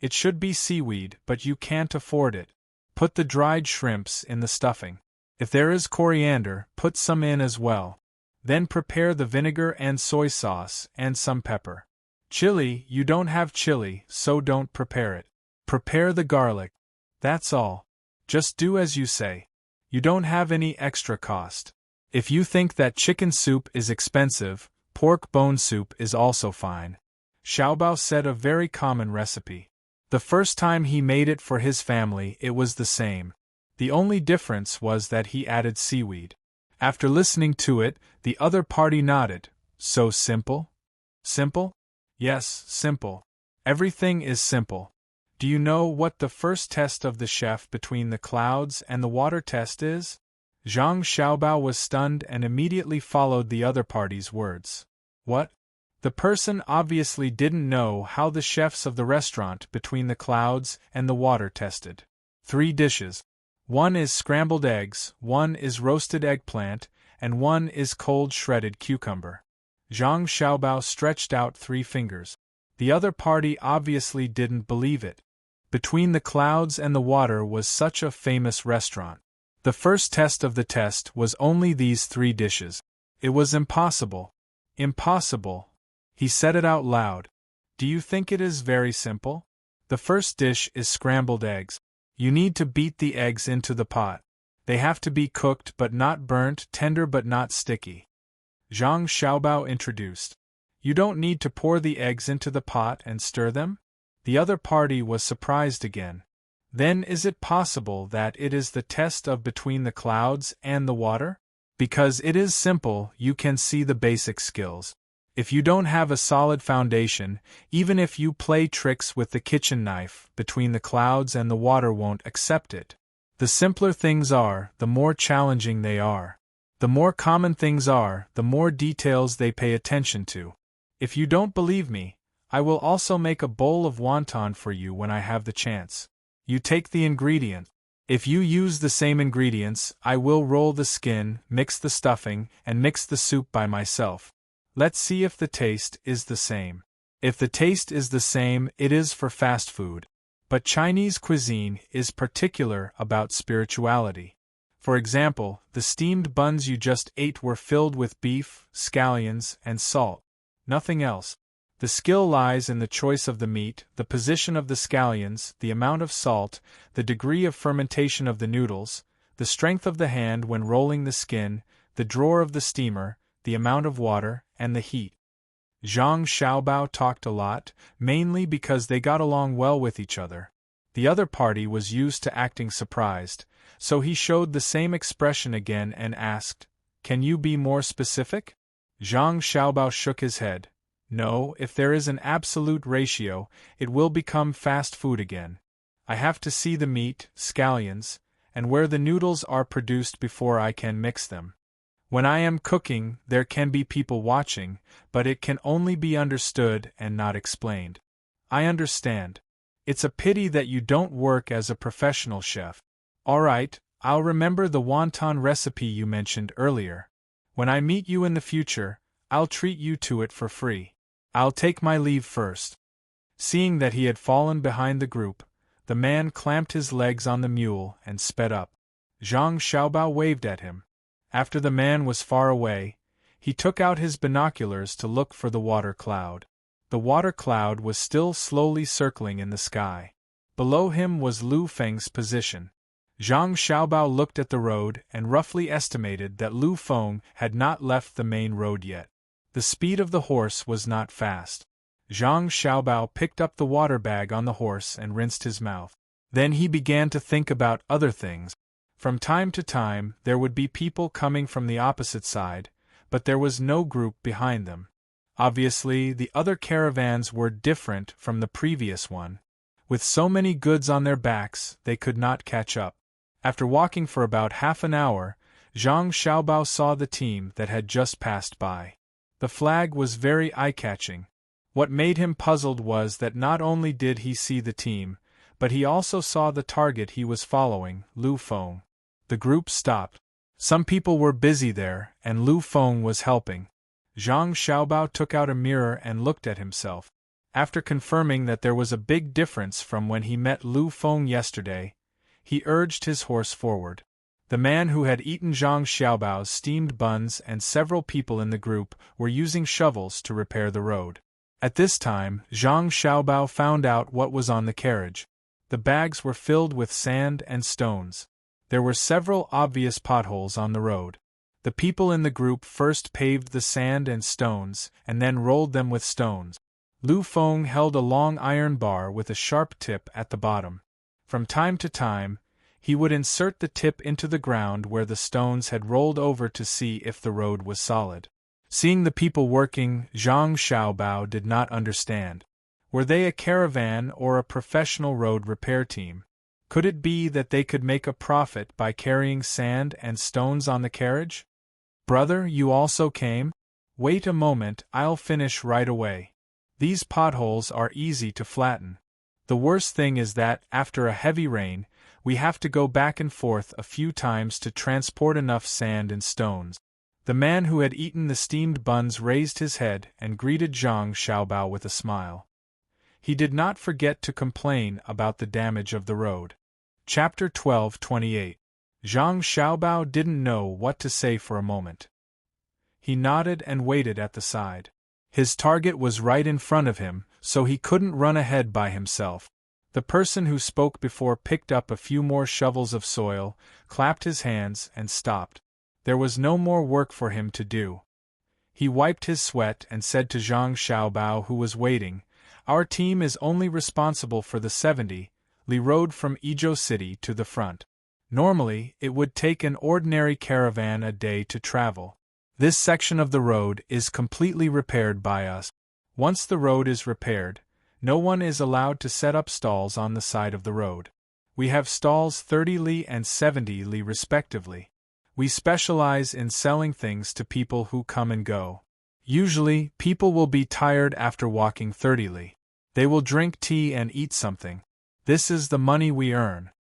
It should be seaweed, but you can't afford it. Put the dried shrimps in the stuffing. If there is coriander, put some in as well. Then prepare the vinegar and soy sauce and some pepper. Chili, you don't have chili, so don't prepare it. Prepare the garlic. That's all. Just do as you say. You don't have any extra cost. If you think that chicken soup is expensive, pork bone soup is also fine." Xiaobao said a very common recipe. The first time he made it for his family, it was the same. The only difference was that he added seaweed. After listening to it, the other party nodded. "So simple?" "Simple? Yes, simple. Everything is simple. Do you know what the first test of the chef between the clouds and the water test is?" Zhang Xiaobao was stunned and immediately followed the other party's words. "What?" The person obviously didn't know how the chefs of the restaurant between the clouds and the water tested. 3 dishes. One is scrambled eggs, one is roasted eggplant, and one is cold shredded cucumber. Zhang Xiaobao stretched out 3 fingers. The other party obviously didn't believe it. Between the clouds and the water was such a famous restaurant. The first test of the test was only these 3 dishes. It was impossible. Impossible. He said it out loud. Do you think it is very simple? The first dish is scrambled eggs. You need to beat the eggs into the pot. They have to be cooked but not burnt, tender but not sticky. Zhang Xiaobao introduced. You don't need to pour the eggs into the pot and stir them? The other party was surprised again. Then is it possible that it is the test of between the clouds and the water? Because it is simple, you can see the basic skills. If you don't have a solid foundation, even if you play tricks with the kitchen knife, between the clouds and the water won't accept it. The simpler things are, the more challenging they are. The more common things are, the more details they pay attention to. If you don't believe me, I will also make a bowl of wonton for you when I have the chance. You take the ingredient. If you use the same ingredients, I will roll the skin, mix the stuffing, and mix the soup by myself. Let's see if the taste is the same. If the taste is the same, it is for fast food. But Chinese cuisine is particular about spirituality. For example, the steamed buns you just ate were filled with beef, scallions, and salt. Nothing else. The skill lies in the choice of the meat, the position of the scallions, the amount of salt, the degree of fermentation of the noodles, the strength of the hand when rolling the skin, the drawer of the steamer, the amount of water, and the heat. Zhang Xiaobao talked a lot, mainly because they got along well with each other. The other party was used to acting surprised, so he showed the same expression again and asked, "Can you be more specific?" Zhang Xiaobao shook his head. "No, if there is an absolute ratio, it will become fast food again. I have to see the meat, scallions, and where the noodles are produced before I can mix them. When I am cooking, there can be people watching, but it can only be understood and not explained." "I understand. It's a pity that you don't work as a professional chef. All right, I'll remember the wonton recipe you mentioned earlier. When I meet you in the future, I'll treat you to it for free. I'll take my leave first." Seeing that he had fallen behind the group, the man clamped his legs on the mule and sped up. Zhang Xiaobao waved at him. After the man was far away, he took out his binoculars to look for the water cloud. The water cloud was still slowly circling in the sky. Below him was Lu Feng's position. Zhang Xiaobao looked at the road and roughly estimated that Lu Feng had not left the main road yet. The speed of the horse was not fast. Zhang Xiaobao picked up the water bag on the horse and rinsed his mouth. Then he began to think about other things. From time to time there would be people coming from the opposite side, but there was no group behind them. Obviously, the other caravans were different from the previous one. With so many goods on their backs, they could not catch up. After walking for about half an hour, Zhang Xiaobao saw the team that had just passed by. The flag was very eye-catching. What made him puzzled was that not only did he see the team, but he also saw the target he was following, Lu Feng. The group stopped. Some people were busy there, and Lu Feng was helping. Zhang Xiaobao took out a mirror and looked at himself. After confirming that there was a big difference from when he met Lu Feng yesterday, he urged his horse forward. The man who had eaten Zhang Xiaobao's steamed buns and several people in the group were using shovels to repair the road. At this time, Zhang Xiaobao found out what was on the carriage. The bags were filled with sand and stones. There were several obvious potholes on the road. The people in the group first paved the sand and stones, and then rolled them with stones. Lu Feng held a long iron bar with a sharp tip at the bottom. From time to time, he would insert the tip into the ground where the stones had rolled over to see if the road was solid. Seeing the people working, Zhang Xiaobao did not understand. Were they a caravan or a professional road repair team? Could it be that they could make a profit by carrying sand and stones on the carriage? "Brother, you also came? Wait a moment, I'll finish right away. These potholes are easy to flatten. The worst thing is that, after a heavy rain, we have to go back and forth a few times to transport enough sand and stones." The man who had eaten the steamed buns raised his head and greeted Zhang Xiaobao with a smile. He did not forget to complain about the damage of the road. Chapter 12:28. Zhang Xiaobao didn't know what to say for a moment. He nodded and waited at the side. His target was right in front of him, so he couldn't run ahead by himself. The person who spoke before picked up a few more shovels of soil, clapped his hands, and stopped. There was no more work for him to do. He wiped his sweat and said to Zhang Xiaobao, who was waiting, "Our team is only responsible for the 70-li road from Izhou City to the front. Normally, it would take an ordinary caravan a day to travel. This section of the road is completely repaired by us. Once the road is repaired, no one is allowed to set up stalls on the side of the road. We have stalls 30-li and 70-li respectively. We specialize in selling things to people who come and go. Usually, people will be tired after walking 30-li. They will drink tea and eat something. This is the money we earn."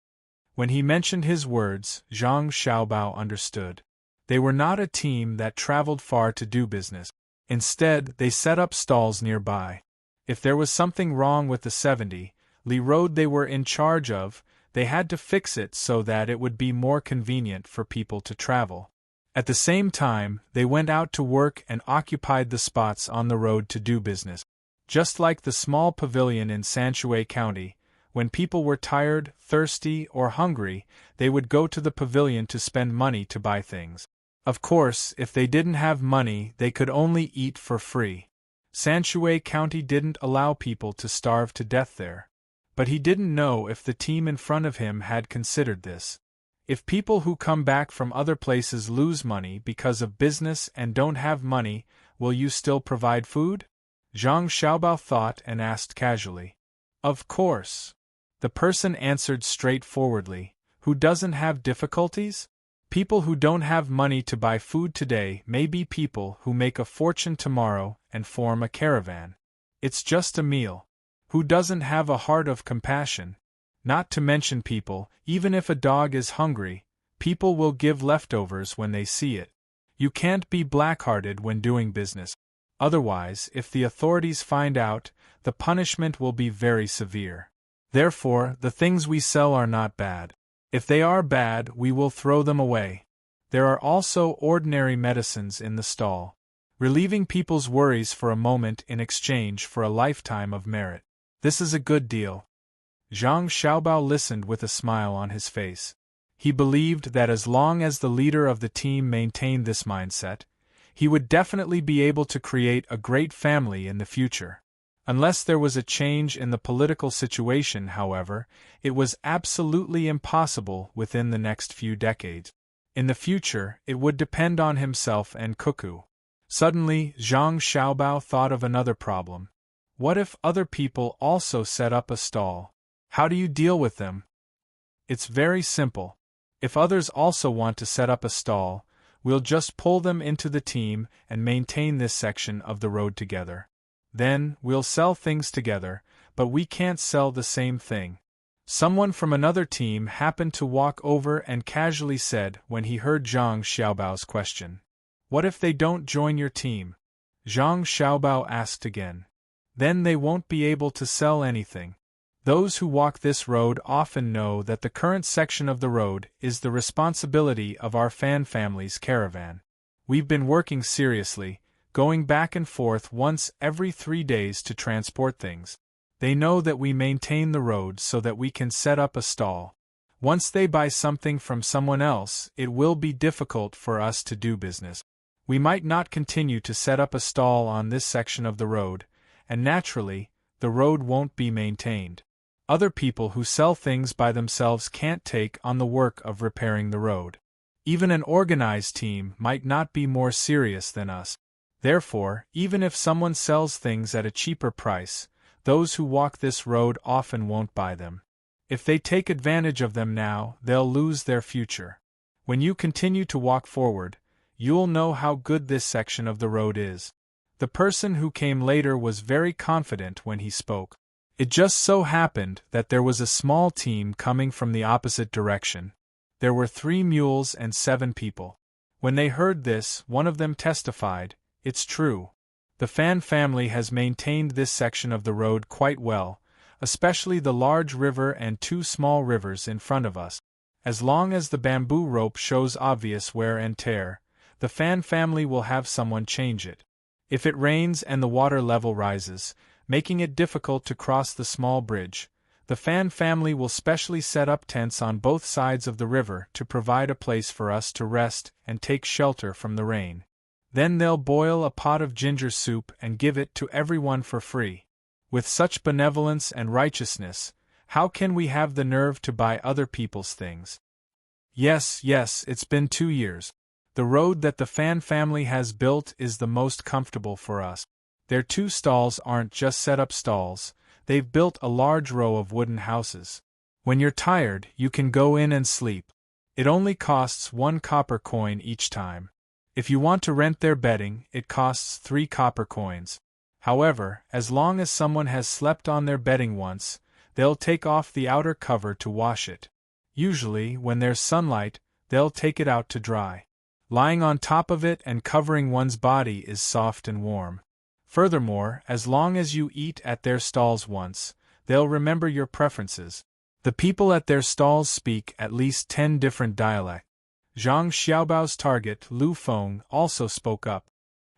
When he mentioned his words, Zhang Xiaobao understood. They were not a team that traveled far to do business. Instead, they set up stalls nearby. If there was something wrong with the 70-li road they were in charge of, they had to fix it so that it would be more convenient for people to travel. At the same time, they went out to work and occupied the spots on the road to do business. Just like the small pavilion in Sanshui County, when people were tired, thirsty, or hungry, they would go to the pavilion to spend money to buy things. Of course, if they didn't have money, they could only eat for free. Sanshui County didn't allow people to starve to death there. But he didn't know if the team in front of him had considered this. If people who come back from other places lose money because of business and don't have money, will you still provide food? Zhang Xiaobao thought and asked casually. Of course. The person answered straightforwardly. Who doesn't have difficulties? People who don't have money to buy food today may be people who make a fortune tomorrow and form a caravan. It's just a meal. Who doesn't have a heart of compassion? Not to mention people, even if a dog is hungry, people will give leftovers when they see it. You can't be black-hearted when doing business. Otherwise, if the authorities find out, the punishment will be very severe. Therefore, the things we sell are not bad. If they are bad, we will throw them away. There are also ordinary medicines in the stall, relieving people's worries for a moment in exchange for a lifetime of merit. This is a good deal. Zhang Xiaobao listened with a smile on his face. He believed that as long as the leader of the team maintained this mindset, he would definitely be able to create a great family in the future. Unless there was a change in the political situation, however, it was absolutely impossible within the next few decades. In the future, it would depend on himself and Cuckoo. Suddenly, Zhang Xiaobao thought of another problem. What if other people also set up a stall? How do you deal with them? It's very simple. If others also want to set up a stall, we'll just pull them into the team and maintain this section of the road together. Then, we'll sell things together, but we can't sell the same thing. Someone from another team happened to walk over and casually said when he heard Zhang Xiaobao's question. What if they don't join your team? Zhang Xiaobao asked again. Then they won't be able to sell anything. Those who walk this road often know that the current section of the road is the responsibility of our fan family's caravan. We've been working seriously, going back and forth once every 3 days to transport things. They know that we maintain the road so that we can set up a stall. Once they buy something from someone else, it will be difficult for us to do business. We might not continue to set up a stall on this section of the road, and naturally, the road won't be maintained. Other people who sell things by themselves can't take on the work of repairing the road. Even an organized team might not be more serious than us. Therefore, even if someone sells things at a cheaper price, those who walk this road often won't buy them. If they take advantage of them now, they'll lose their future. When you continue to walk forward, you'll know how good this section of the road is. The person who came later was very confident when he spoke. It just so happened that there was a small team coming from the opposite direction. There were 3 mules and 7 people. When they heard this, one of them testified, "It's true. The Fan family has maintained this section of the road quite well, especially the large river and 2 small rivers in front of us. As long as the bamboo rope shows obvious wear and tear, the Fan family will have someone change it. If it rains and the water level rises, making it difficult to cross the small bridge, the Fan family will specially set up tents on both sides of the river to provide a place for us to rest and take shelter from the rain. Then they'll boil a pot of ginger soup and give it to everyone for free. With such benevolence and righteousness, how can we have the nerve to buy other people's things?" Yes, it's been 2 years. The road that the Fan family has built is the most comfortable for us. Their 2 stalls aren't just set-up stalls, they've built a large row of wooden houses. When you're tired, you can go in and sleep. It only costs 1 copper coin each time. If you want to rent their bedding, it costs 3 copper coins. However, as long as someone has slept on their bedding once, they'll take off the outer cover to wash it. Usually, when there's sunlight, they'll take it out to dry. Lying on top of it and covering one's body is soft and warm. Furthermore, as long as you eat at their stalls once, they'll remember your preferences. The people at their stalls speak at least 10 different dialects. Zhang Xiaobao's target, Lu Feng, also spoke up.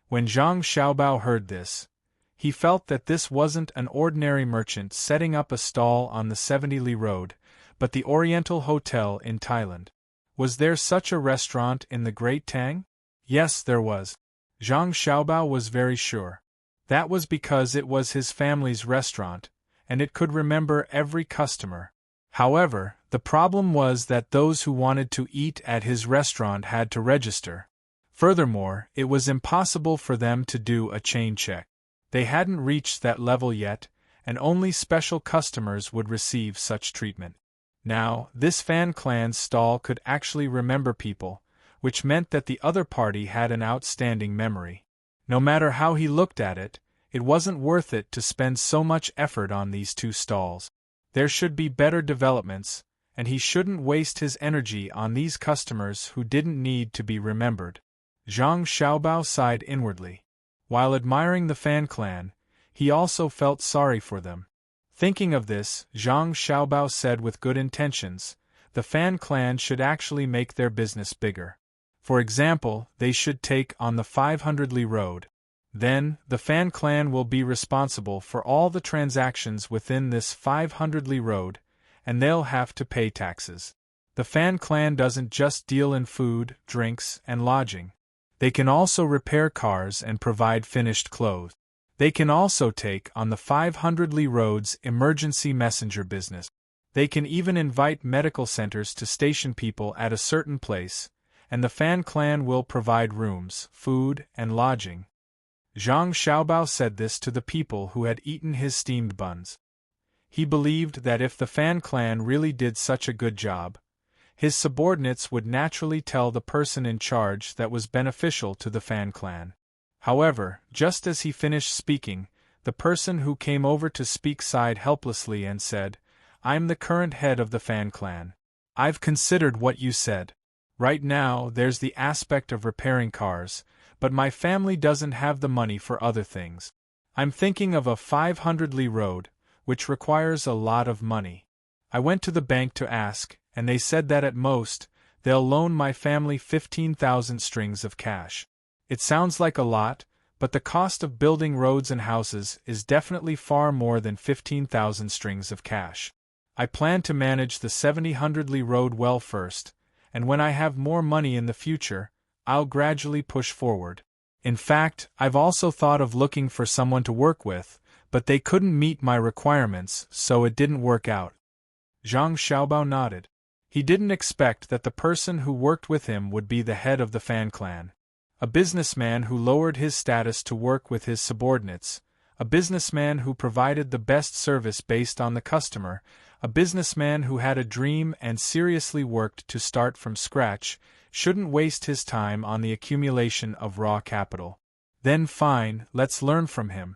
When Zhang Xiaobao heard this, he felt that this wasn't an ordinary merchant setting up a stall on the 70 Li Road, but the Oriental Hotel in Thailand. Was there such a restaurant in the Great Tang? Yes, there was. Zhang Xiaobao was very sure. That was because it was his family's restaurant, and it could remember every customer. However, the problem was that those who wanted to eat at his restaurant had to register. Furthermore, it was impossible for them to do a chain check. They hadn't reached that level yet, and only special customers would receive such treatment. Now, this Fan clan's stall could actually remember people, which meant that the other party had an outstanding memory. No matter how he looked at it, it wasn't worth it to spend so much effort on these 2 stalls. There should be better developments, and he shouldn't waste his energy on these customers who didn't need to be remembered. Zhang Xiaobao sighed inwardly. While admiring the Fan clan, he also felt sorry for them. Thinking of this, Zhang Xiaobao said with good intentions, the Fan clan should actually make their business bigger. For example, they should take on the 500 Li Road. Then, the Fan clan will be responsible for all the transactions within this 500 Li Road, and they'll have to pay taxes. The Fan clan doesn't just deal in food, drinks, and lodging. They can also repair cars and provide finished clothes. They can also take on the 500 Li Road's emergency messenger business. They can even invite medical centers to station people at a certain place, and the Fan clan will provide rooms, food, and lodging. Zhang Xiaobao said this to the people who had eaten his steamed buns. He believed that if the Fan clan really did such a good job, his subordinates would naturally tell the person in charge that was beneficial to the Fan clan. However, just as he finished speaking, the person who came over to speak sighed helplessly and said, "I'm the current head of the Fan clan. I've considered what you said. Right now, there's the aspect of repairing cars, but my family doesn't have the money for other things. I'm thinking of a 500 Li Road, which requires a lot of money. I went to the bank to ask, and they said that at most, they'll loan my family 15,000 strings of cash. It sounds like a lot, but the cost of building roads and houses is definitely far more than 15,000 strings of cash. I plan to manage the 700 Li Road well first, and when I have more money in the future, I'll gradually push forward. In fact, I've also thought of looking for someone to work with, but they couldn't meet my requirements, so it didn't work out." Zhang Xiaobao nodded. He didn't expect that the person who worked with him would be the head of the Fan clan. A businessman who lowered his status to work with his subordinates, a businessman who provided the best service based on the customer, a businessman who had a dream and seriously worked to start from scratch, shouldn't waste his time on the accumulation of raw capital. Then fine, let's learn from him.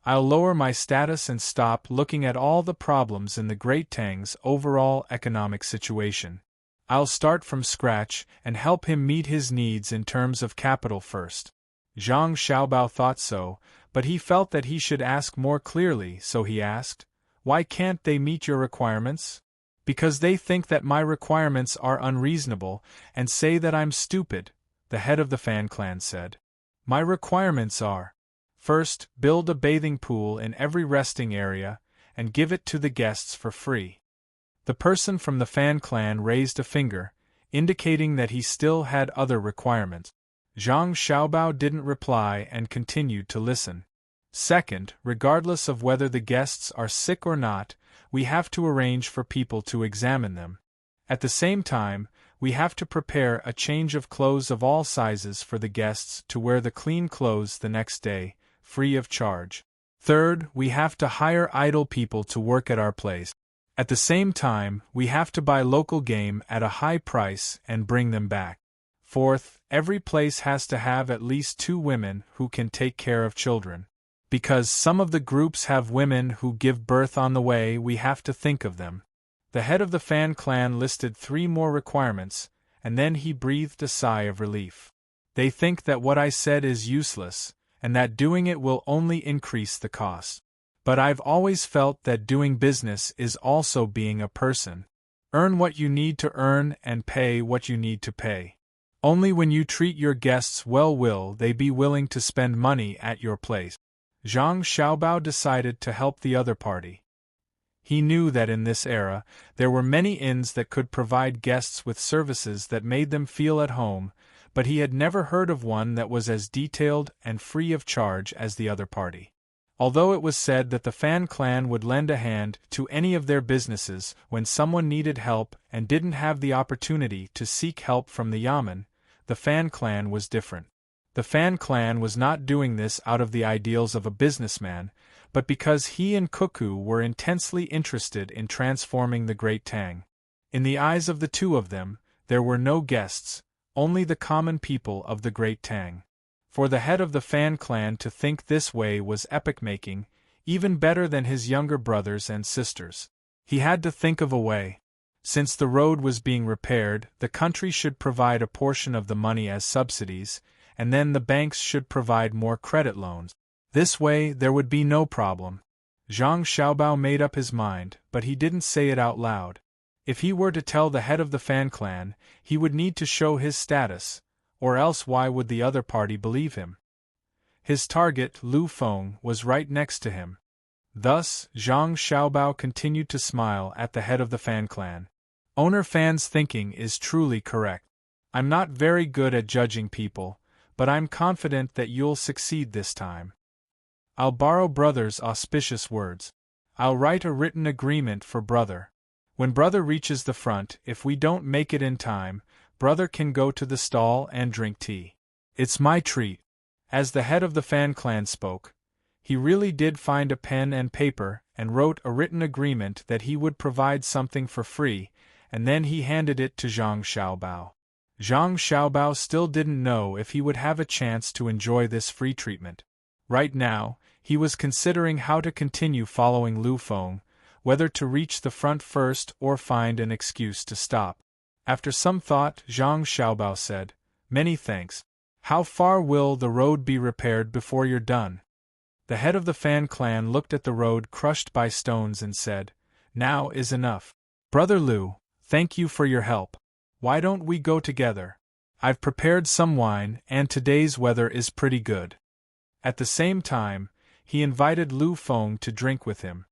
I'll lower my status and stop looking at all the problems in the Great Tang's overall economic situation. I'll start from scratch and help him meet his needs in terms of capital first. Zhang Xiaobao thought so, but he felt that he should ask more clearly, so he asked, "Why can't they meet your requirements?" "Because they think that my requirements are unreasonable and say that I'm stupid," the head of the Fan clan said. "My requirements are: first, build a bathing pool in every resting area and give it to the guests for free." The person from the Fan clan raised a finger, indicating that he still had other requirements. Zhang Xiaobao didn't reply and continued to listen. "Second, regardless of whether the guests are sick or not, we have to arrange for people to examine them. At the same time, we have to prepare a change of clothes of all sizes for the guests to wear the clean clothes the next day, free of charge. Third, we have to hire idle people to work at our place. At the same time, we have to buy local game at a high price and bring them back. Fourth, every place has to have at least 2 women who can take care of children. Because some of the groups have women who give birth on the way, we have to think of them." The head of the Fan clan listed 3 more requirements, and then he breathed a sigh of relief. "They think that what I said is useless, and that doing it will only increase the cost. But I've always felt that doing business is also being a person. Earn what you need to earn and pay what you need to pay. Only when you treat your guests well will they be willing to spend money at your place." Zhang Xiaobao decided to help the other party. He knew that in this era, there were many inns that could provide guests with services that made them feel at home, but he had never heard of one that was as detailed and free of charge as the other party. Although it was said that the Fan clan would lend a hand to any of their businesses when someone needed help and didn't have the opportunity to seek help from the yamen, the Fan clan was different. The Fan clan was not doing this out of the ideals of a businessman, but because he and Cuckoo were intensely interested in transforming the Great Tang. In the eyes of the two of them, there were no guests, only the common people of the Great Tang. For the head of the Fan clan to think this way was epoch-making, even better than his younger brothers and sisters. He had to think of a way. Since the road was being repaired, the country should provide a portion of the money as subsidies, and then the banks should provide more credit loans. This way there would be no problem. Zhang Xiaobao made up his mind, but he didn't say it out loud. If he were to tell the head of the Fan clan, he would need to show his status, or else why would the other party believe him? His target, Lu Feng, was right next to him. Thus, Zhang Xiaobao continued to smile at the head of the Fan clan. Owner Fan's thinking is truly correct. I'm not very good at judging people, but I'm confident that you'll succeed this time. I'll borrow brother's auspicious words. I'll write a written agreement for brother. When brother reaches the front, if we don't make it in time, brother can go to the stall and drink tea. It's my treat. As the head of the Fan clan spoke, he really did find a pen and paper and wrote a written agreement that he would provide something for free, and then he handed it to Zhang Xiaobao. Zhang Xiaobao still didn't know if he would have a chance to enjoy this free treatment. Right now, he was considering how to continue following Lu Feng, whether to reach the front first or find an excuse to stop. After some thought, Zhang Xiaobao said, "Many thanks. How far will the road be repaired before you're done?" The head of the Fan clan looked at the road crushed by stones and said, "Now is enough. Brother Lu, thank you for your help. Why don't we go together? I've prepared some wine, and today's weather is pretty good." At the same time, he invited Lu Feng to drink with him.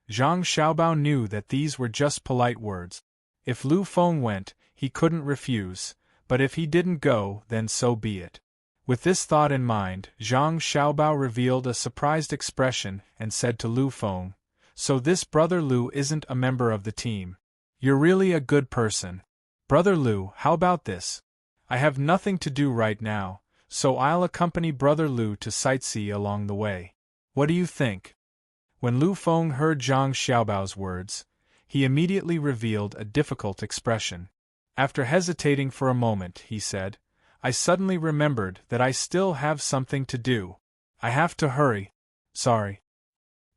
Zhang Xiaobao knew that these were just polite words. If Lu Feng went, he couldn't refuse, but if he didn't go, then so be it. With this thought in mind, Zhang Xiaobao revealed a surprised expression and said to Lu Feng, "So this brother Lu isn't a member of the team. You're really a good person. Brother Lu, how about this? I have nothing to do right now, so I'll accompany brother Lu to sightsee along the way. What do you think?" When Lu Feng heard Zhang Xiaobao's words, he immediately revealed a difficult expression. After hesitating for a moment, he said, "I suddenly remembered that I still have something to do. I have to hurry. Sorry."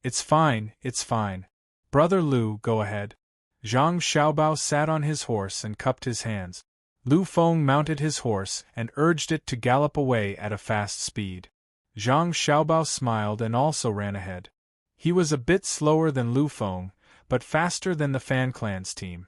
It's fine. Brother Lu, go ahead." Zhang Xiaobao sat on his horse and cupped his hands. Lu Feng mounted his horse and urged it to gallop away at a fast speed. Zhang Xiaobao smiled and also ran ahead. He was a bit slower than Lu Feng, but faster than the Fan clan's team.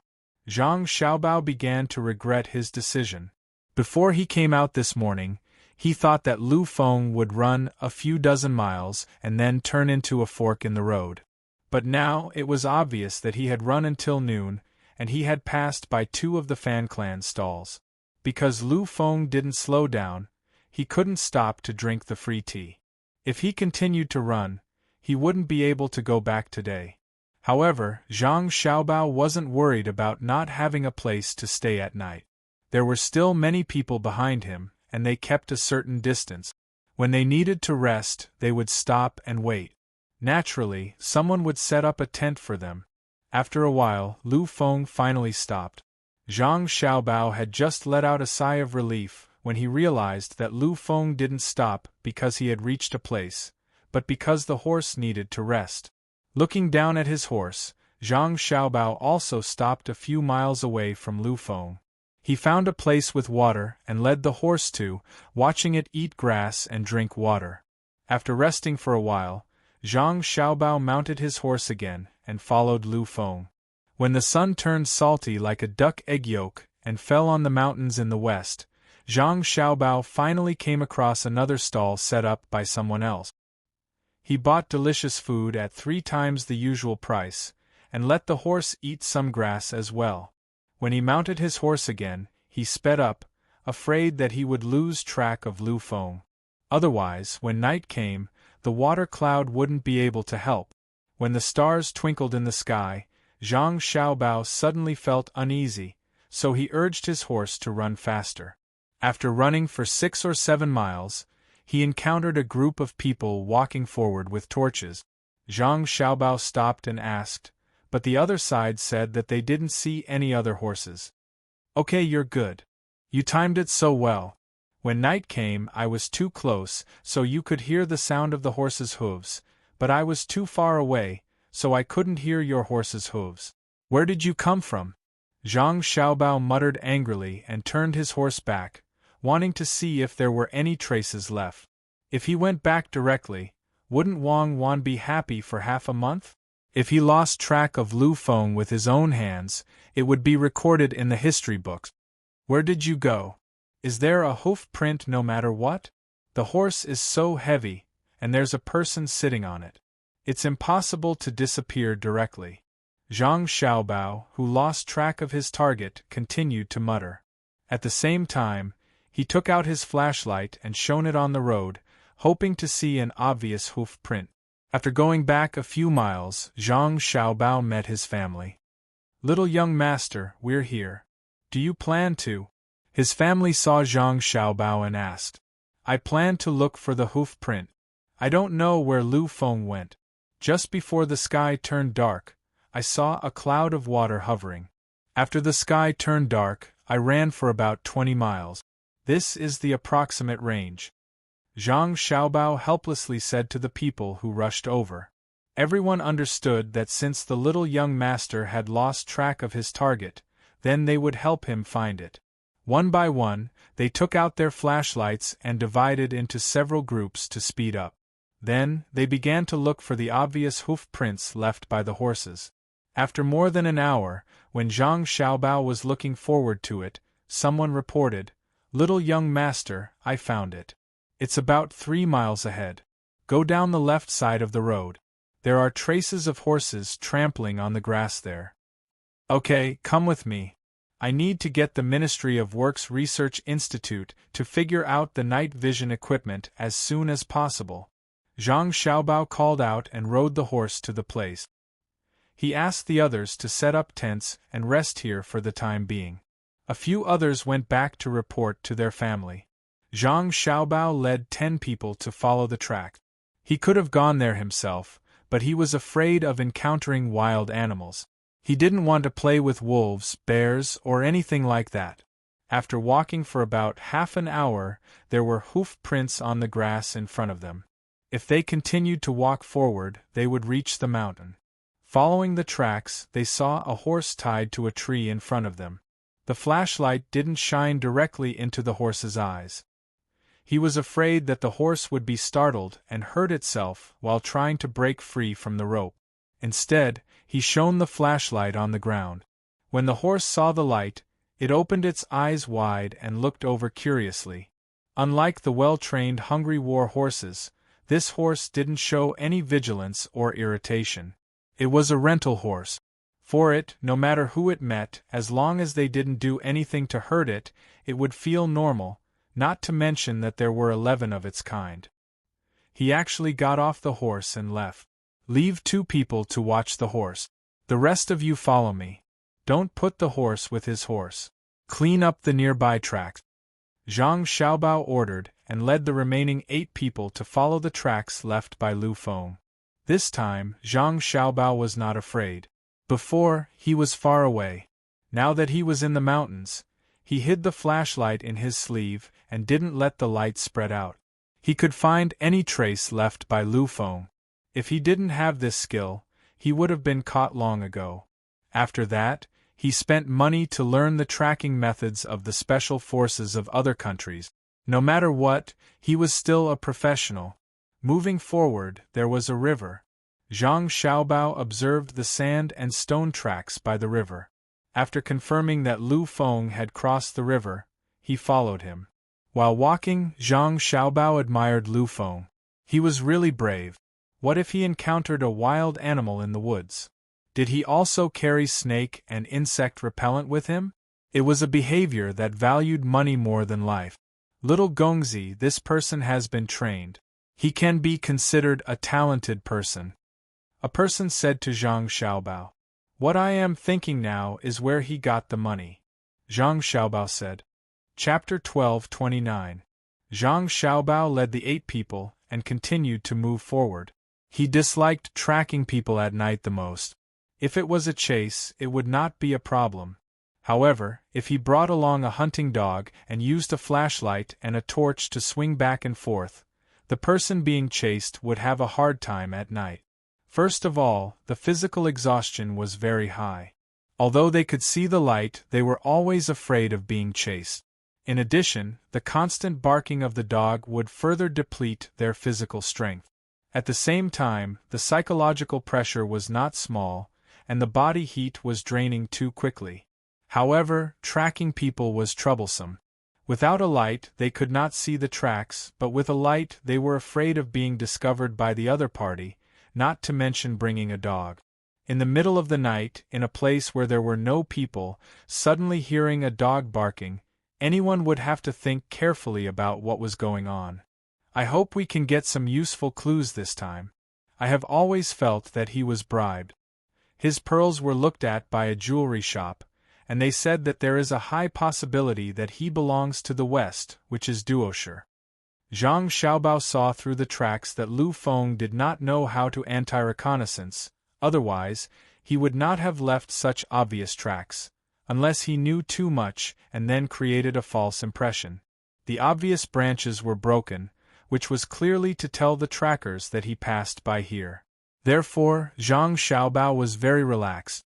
Zhang Xiaobao began to regret his decision. Before he came out this morning, he thought that Lu Feng would run a few dozen miles and then turn into a fork in the road. But now it was obvious that he had run until noon, and he had passed by 2 of the Fan clan stalls. Because Lu Feng didn't slow down, he couldn't stop to drink the free tea. If he continued to run, he wouldn't be able to go back today. However, Zhang Xiaobao wasn't worried about not having a place to stay at night. There were still many people behind him, and they kept a certain distance. When they needed to rest, they would stop and wait. Naturally, someone would set up a tent for them. After a while, Lu Feng finally stopped. Zhang Xiaobao had just let out a sigh of relief when he realized that Lu Feng didn't stop because he had reached a place, but because the horse needed to rest. Looking down at his horse, Zhang Xiaobao also stopped a few miles away from Lu Feng. He found a place with water and led the horse to, watching it eat grass and drink water. After resting for a while, Zhang Xiaobao mounted his horse again and followed Lu Feng. When the sun turned salty like a duck egg yolk and fell on the mountains in the west, Zhang Xiaobao finally came across another stall set up by someone else. He bought delicious food at 3 times the usual price, and let the horse eat some grass as well. When he mounted his horse again, he sped up, afraid that he would lose track of Lu Feng. Otherwise, when night came, the water cloud wouldn't be able to help. When the stars twinkled in the sky, Zhang Xiaobao suddenly felt uneasy, so he urged his horse to run faster. After running for 6 or 7 miles, he encountered a group of people walking forward with torches. Zhang Xiaobao stopped and asked, but the other side said that they didn't see any other horses. "Okay, you're good. You timed it so well. When night came, I was too close, so you could hear the sound of the horses' hooves, but I was too far away, so I couldn't hear your horse's hooves. Where did you come from?" Zhang Xiaobao muttered angrily and turned his horse back, wanting to see if there were any traces left. If he went back directly, wouldn't Wang Wan be happy for half a month? If he lost track of Lu Feng with his own hands, it would be recorded in the history books. Where did you go? Is there a hoof print no matter what? The horse is so heavy, and there's a person sitting on it. It's impossible to disappear directly. Zhang Xiaobao, who lost track of his target, continued to mutter. At the same time, he took out his flashlight and shone it on the road, hoping to see an obvious hoof print. After going back a few miles, Zhang Xiaobao met his family. "Little young master, we're here. Do you plan to?" His family saw Zhang Xiaobao and asked. "I plan to look for the hoof print. I don't know where Lu Feng went. Just before the sky turned dark, I saw a cloud of water hovering. After the sky turned dark, I ran for about 20 miles. This is the approximate range." Zhang Xiaobao helplessly said to the people who rushed over. Everyone understood that since the little young master had lost track of his target, then they would help him find it. One by one, they took out their flashlights and divided into several groups to speed up. Then, they began to look for the obvious hoof prints left by the horses. After more than an hour, when Zhang Xiaobao was looking forward to it, someone reported, "Little young master, I found it. It's about 3 miles ahead. Go down the left side of the road. There are traces of horses trampling on the grass there." "Okay, come with me. I need to get the Ministry of Works Research Institute to figure out the night vision equipment as soon as possible." Zhang Xiaobao called out and rode the horse to the place. He asked the others to set up tents and rest here for the time being. A few others went back to report to their family. Zhang Xiaobao led 10 people to follow the track. He could have gone there himself, but he was afraid of encountering wild animals. He didn't want to play with wolves, bears, or anything like that. After walking for about half an hour, there were hoof prints on the grass in front of them. If they continued to walk forward, they would reach the mountain. Following the tracks, they saw a horse tied to a tree in front of them. The flashlight didn't shine directly into the horse's eyes. He was afraid that the horse would be startled and hurt itself while trying to break free from the rope. Instead, he shone the flashlight on the ground. When the horse saw the light, it opened its eyes wide and looked over curiously. Unlike the well-trained hungry war horses, this horse didn't show any vigilance or irritation. It was a rental horse. For it, no matter who it met, as long as they didn't do anything to hurt it, it would feel normal, not to mention that there were 11 of its kind. He actually got off the horse and left. "Leave 2 people to watch the horse. The rest of you follow me. Don't put the horse with his horse. Clean up the nearby tracks." Zhang Xiaobao ordered, and led the remaining 8 people to follow the tracks left by Lu Feng. This time, Zhang Xiaobao was not afraid. Before, he was far away. Now that he was in the mountains, he hid the flashlight in his sleeve and didn't let the light spread out. He could find any trace left by Lu Feng. If he didn't have this skill, he would have been caught long ago. After that, he spent money to learn the tracking methods of the special forces of other countries. No matter what, he was still a professional. Moving forward, there was a river. Zhang Xiaobao observed the sand and stone tracks by the river. After confirming that Lu Feng had crossed the river, he followed him. While walking, Zhang Xiaobao admired Lu Feng. He was really brave. What if he encountered a wild animal in the woods? Did he also carry snake and insect repellent with him? It was a behavior that valued money more than life. Little Gongzi, this person has been trained. He can be considered a talented person. A person said to Zhang Xiaobao. "What I am thinking now is where he got the money." Zhang Xiaobao said. Chapter 12:29. Zhang Xiaobao led the 8 people and continued to move forward. He disliked tracking people at night the most. If it was a chase, it would not be a problem. However, if he brought along a hunting dog and used a flashlight and a torch to swing back and forth, the person being chased would have a hard time at night. First of all, the physical exhaustion was very high. Although they could see the light, they were always afraid of being chased. In addition, the constant barking of the dog would further deplete their physical strength. At the same time, the psychological pressure was not small, and the body heat was draining too quickly. However, tracking people was troublesome. Without a light, they could not see the tracks, but with a light, they were afraid of being discovered by the other party, not to mention bringing a dog. In the middle of the night, in a place where there were no people, suddenly hearing a dog barking, anyone would have to think carefully about what was going on. I hope we can get some useful clues this time. I have always felt that he was bribed. His pearls were looked at by a jewelry shop, and they said that there is a high possibility that he belongs to the west, which is Duoshi. Zhang Xiaobao saw through the tracks that Lu Feng did not know how to anti-reconnaissance, otherwise, he would not have left such obvious tracks, unless he knew too much and then created a false impression. The obvious branches were broken, which was clearly to tell the trackers that he passed by here. Therefore, Zhang Xiaobao was very relaxed.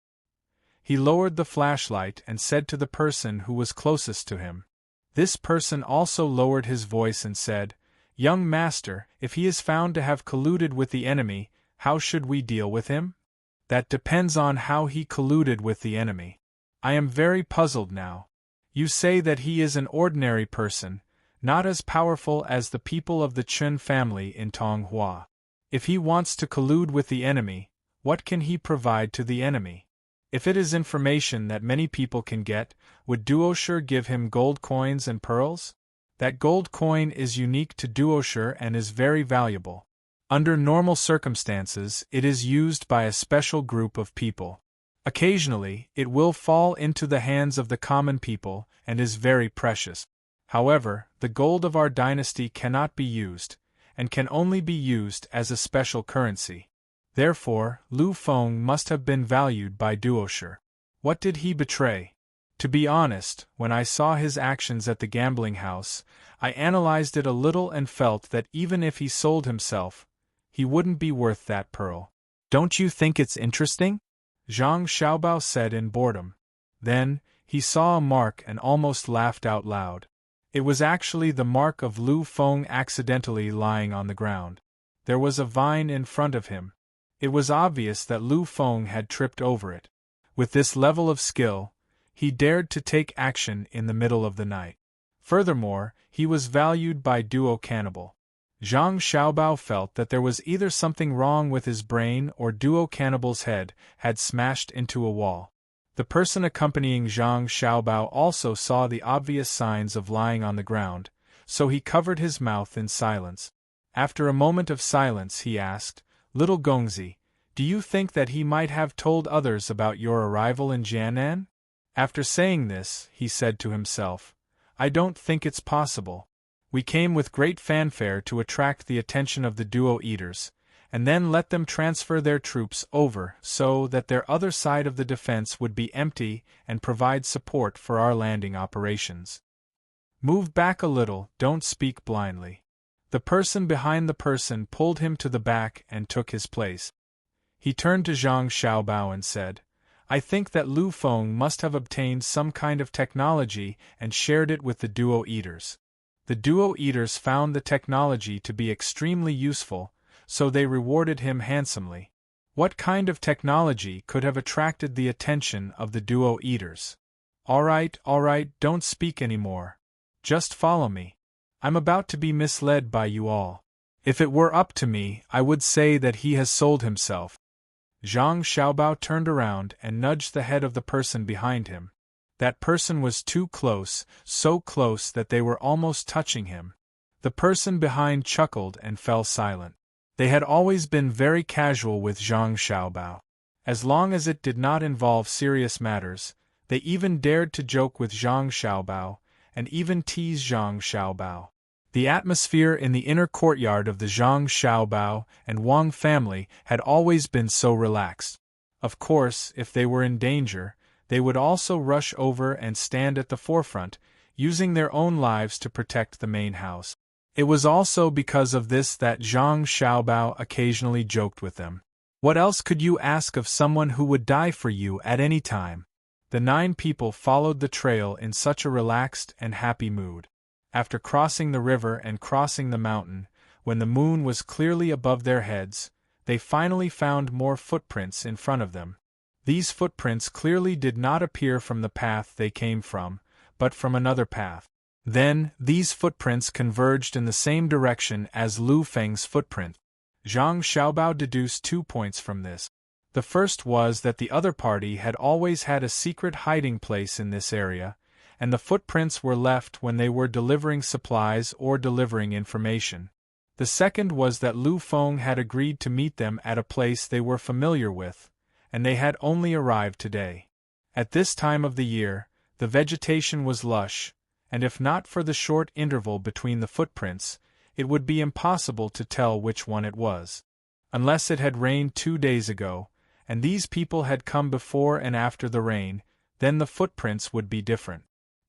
He lowered the flashlight and said to the person who was closest to him. This person also lowered his voice and said, "Young master, if he is found to have colluded with the enemy, how should we deal with him?" "That depends on how he colluded with the enemy. I am very puzzled now. You say that he is an ordinary person, not as powerful as the people of the Chen family in Tonghua. If he wants to collude with the enemy, what can he provide to the enemy? If it is information that many people can get, would Duoshi give him gold coins and pearls? That gold coin is unique to Duoshi and is very valuable. Under normal circumstances, it is used by a special group of people. Occasionally, it will fall into the hands of the common people and is very precious. However, the gold of our dynasty cannot be used, and can only be used as a special currency. Therefore, Lu Feng must have been valued by Duoshi. What did he betray? To be honest, when I saw his actions at the gambling house, I analyzed it a little and felt that even if he sold himself, he wouldn't be worth that pearl. Don't you think it's interesting? Zhang Xiaobao said in boredom. Then, he saw a mark and almost laughed out loud. It was actually the mark of Lu Feng accidentally lying on the ground. There was a vine in front of him. It was obvious that Lu Feng had tripped over it. With this level of skill, he dared to take action in the middle of the night. Furthermore, he was valued by Duo Cannibal. Zhang Xiaobao felt that there was either something wrong with his brain or Duo Cannibal's head had smashed into a wall. The person accompanying Zhang Xiaobao also saw the obvious signs of lying on the ground, so he covered his mouth in silence. After a moment of silence he asked, "Little Gongzi, do you think that he might have told others about your arrival in Jianan?" After saying this, he said to himself, "I don't think it's possible. We came with great fanfare to attract the attention of the Duo Eaters, and then let them transfer their troops over so that their other side of the defense would be empty and provide support for our landing operations. Move back a little, don't speak blindly." The person behind the person pulled him to the back and took his place. He turned to Zhang Xiaobao and said, "I think that Lu Feng must have obtained some kind of technology and shared it with the Duo Eaters. The Duo Eaters found the technology to be extremely useful, so they rewarded him handsomely. What kind of technology could have attracted the attention of the Duo Eaters? All right, don't speak anymore. Just follow me. I'm about to be misled by you all. If it were up to me, I would say that he has sold himself." Zhang Xiaobao turned around and nudged the head of the person behind him. That person was too close, so close that they were almost touching him. The person behind chuckled and fell silent. They had always been very casual with Zhang Xiaobao. As long as it did not involve serious matters, they even dared to joke with Zhang Xiaobao, and even tease Zhang Xiaobao. The atmosphere in the inner courtyard of the Zhang Xiaobao and Wang family had always been so relaxed. Of course, if they were in danger, they would also rush over and stand at the forefront, using their own lives to protect the main house. It was also because of this that Zhang Xiaobao occasionally joked with them. What else could you ask of someone who would die for you at any time? The 9 people followed the trail in such a relaxed and happy mood. After crossing the river and crossing the mountain, when the moon was clearly above their heads, they finally found more footprints in front of them. These footprints clearly did not appear from the path they came from, but from another path. Then, these footprints converged in the same direction as Lu Feng's footprint. Zhang Xiaobao deduced 2 points from this. The first was that the other party had always had a secret hiding place in this area, and the footprints were left when they were delivering supplies or delivering information. The second was that Lu Feng had agreed to meet them at a place they were familiar with, and they had only arrived today. At this time of the year, the vegetation was lush, and if not for the short interval between the footprints, it would be impossible to tell which one it was. Unless it had rained 2 days ago, and these people had come before and after the rain, then the footprints would be different.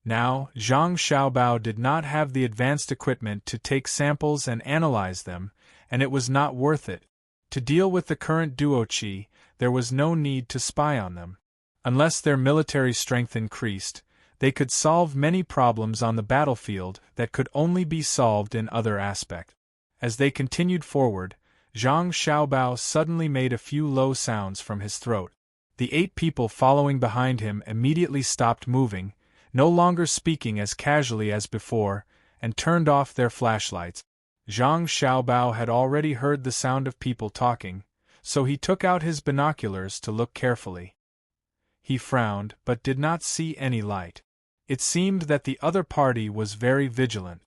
Now, Zhang Xiaobao did not have the advanced equipment to take samples and analyze them, and it was not worth it. To deal with the current duoqi, there was no need to spy on them. Unless their military strength increased, they could solve many problems on the battlefield that could only be solved in other aspects. As they continued forward, Zhang Xiaobao suddenly made a few low sounds from his throat. The 8 people following behind him immediately stopped moving, no longer speaking as casually as before, and turned off their flashlights. Zhang Xiaobao had already heard the sound of people talking, so he took out his binoculars to look carefully. He frowned, but did not see any light. It seemed that the other party was very vigilant.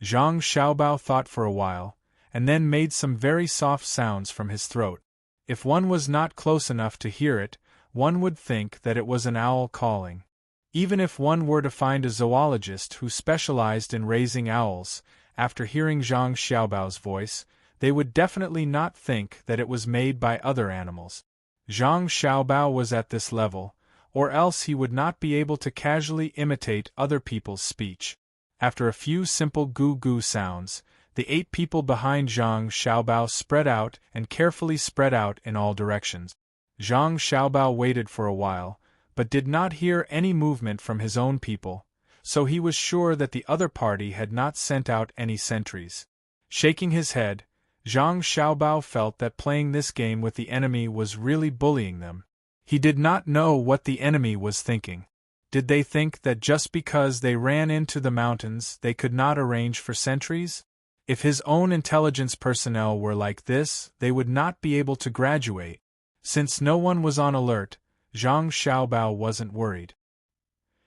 Zhang Xiaobao thought for a while, and then made some very soft sounds from his throat. If one was not close enough to hear it, one would think that it was an owl calling. Even if one were to find a zoologist who specialized in raising owls, after hearing Zhang Xiaobao's voice, they would definitely not think that it was made by other animals. Zhang Xiaobao was at this level, or else he would not be able to casually imitate other people's speech. After a few simple goo-goo sounds, the 8 people behind Zhang Xiaobao spread out and carefully spread out in all directions. Zhang Xiaobao waited for a while, but did not hear any movement from his own people, so he was sure that the other party had not sent out any sentries. Shaking his head, Zhang Xiaobao felt that playing this game with the enemy was really bullying them. He did not know what the enemy was thinking. Did they think that just because they ran into the mountains they could not arrange for sentries? If his own intelligence personnel were like this, they would not be able to graduate. Since no one was on alert, Zhang Xiaobao wasn't worried.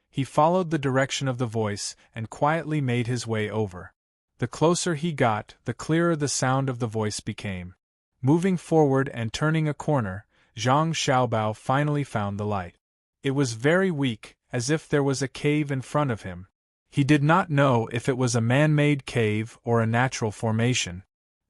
He followed the direction of the voice and quietly made his way over. The closer he got, the clearer the sound of the voice became. Moving forward and turning a corner, Zhang Xiaobao finally found the light. It was very weak, as if there was a cave in front of him. He did not know if it was a man-made cave or a natural formation.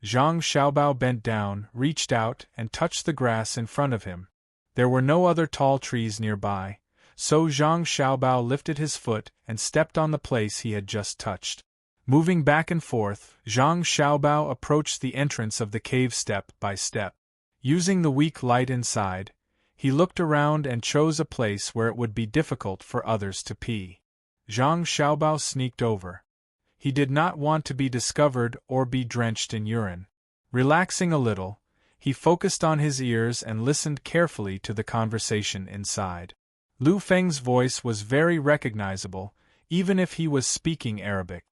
Zhang Xiaobao bent down, reached out, and touched the grass in front of him. There were no other tall trees nearby, so Zhang Xiaobao lifted his foot and stepped on the place he had just touched. Moving back and forth, Zhang Xiaobao approached the entrance of the cave step by step. Using the weak light inside, he looked around and chose a place where it would be difficult for others to pee. Zhang Xiaobao sneaked over. He did not want to be discovered or be drenched in urine. Relaxing a little, he focused on his ears and listened carefully to the conversation inside. Lu Feng's voice was very recognizable, even if he was speaking Arabic.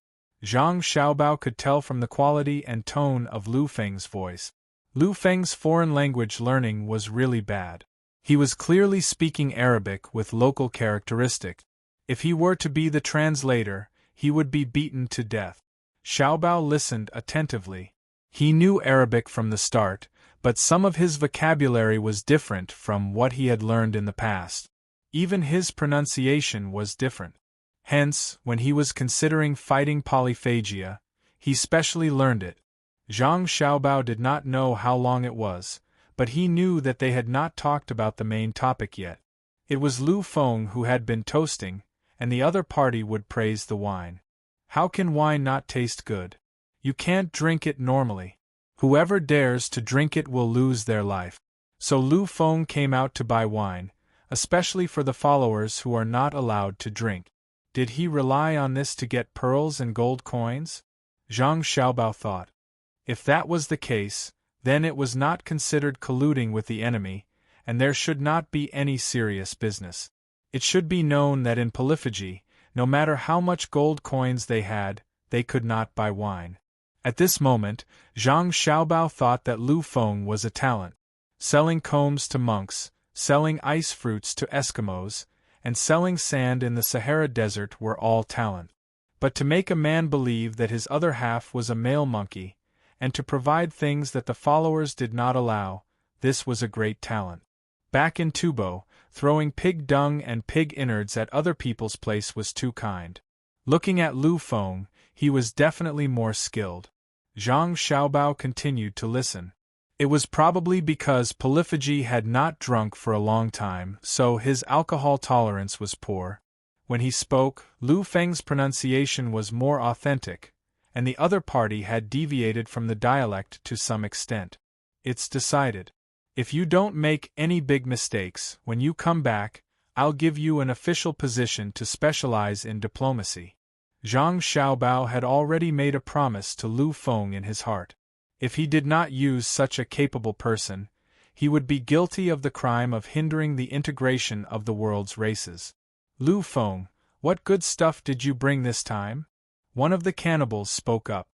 Zhang Xiaobao could tell from the quality and tone of Lu Feng's voice. Lu Feng's foreign language learning was really bad. He was clearly speaking Arabic with local characteristics. If he were to be the translator, he would be beaten to death. Xiaobao listened attentively. He knew Arabic from the start, but some of his vocabulary was different from what he had learned in the past. Even his pronunciation was different. Hence, when he was considering fighting polyphagia, he specially learned it. Zhang Xiaobao did not know how long it was, but he knew that they had not talked about the main topic yet. It was Lu Feng who had been toasting, and the other party would praise the wine. How can wine not taste good? You can't drink it normally. Whoever dares to drink it will lose their life. So Lu Feng came out to buy wine, especially for the followers who are not allowed to drink. Did he rely on this to get pearls and gold coins? Zhang Xiaobao thought. If that was the case, then it was not considered colluding with the enemy, and there should not be any serious business. It should be known that in Polyphagy, no matter how much gold coins they had, they could not buy wine. At this moment, Zhang Xiaobao thought that Lu Feng was a talent. Selling combs to monks, selling ice fruits to Eskimos, and selling sand in the Sahara Desert were all talent. But to make a man believe that his other half was a male monkey, and to provide things that the followers did not allow, this was a great talent. Back in Tubo, throwing pig dung and pig innards at other people's place was too kind. Looking at Lu Feng, he was definitely more skilled. Zhang Xiaobao continued to listen. It was probably because Polyphagy had not drunk for a long time, so his alcohol tolerance was poor. When he spoke, Lu Feng's pronunciation was more authentic, and the other party had deviated from the dialect to some extent. It's decided. If you don't make any big mistakes, when you come back, I'll give you an official position to specialize in diplomacy. Zhang Xiaobao had already made a promise to Lu Feng in his heart. If he did not use such a capable person, he would be guilty of the crime of hindering the integration of the world's races. Lu Feng, what good stuff did you bring this time? One of the cannibals spoke up.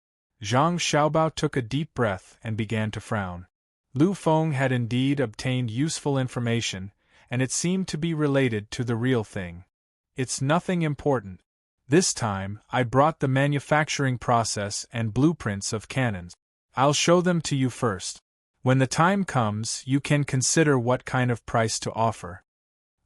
Zhang Xiaobao took a deep breath and began to frown. Lu Feng had indeed obtained useful information, and it seemed to be related to the real thing. It's nothing important. This time, I brought the manufacturing process and blueprints of cannons. I'll show them to you first. When the time comes, you can consider what kind of price to offer.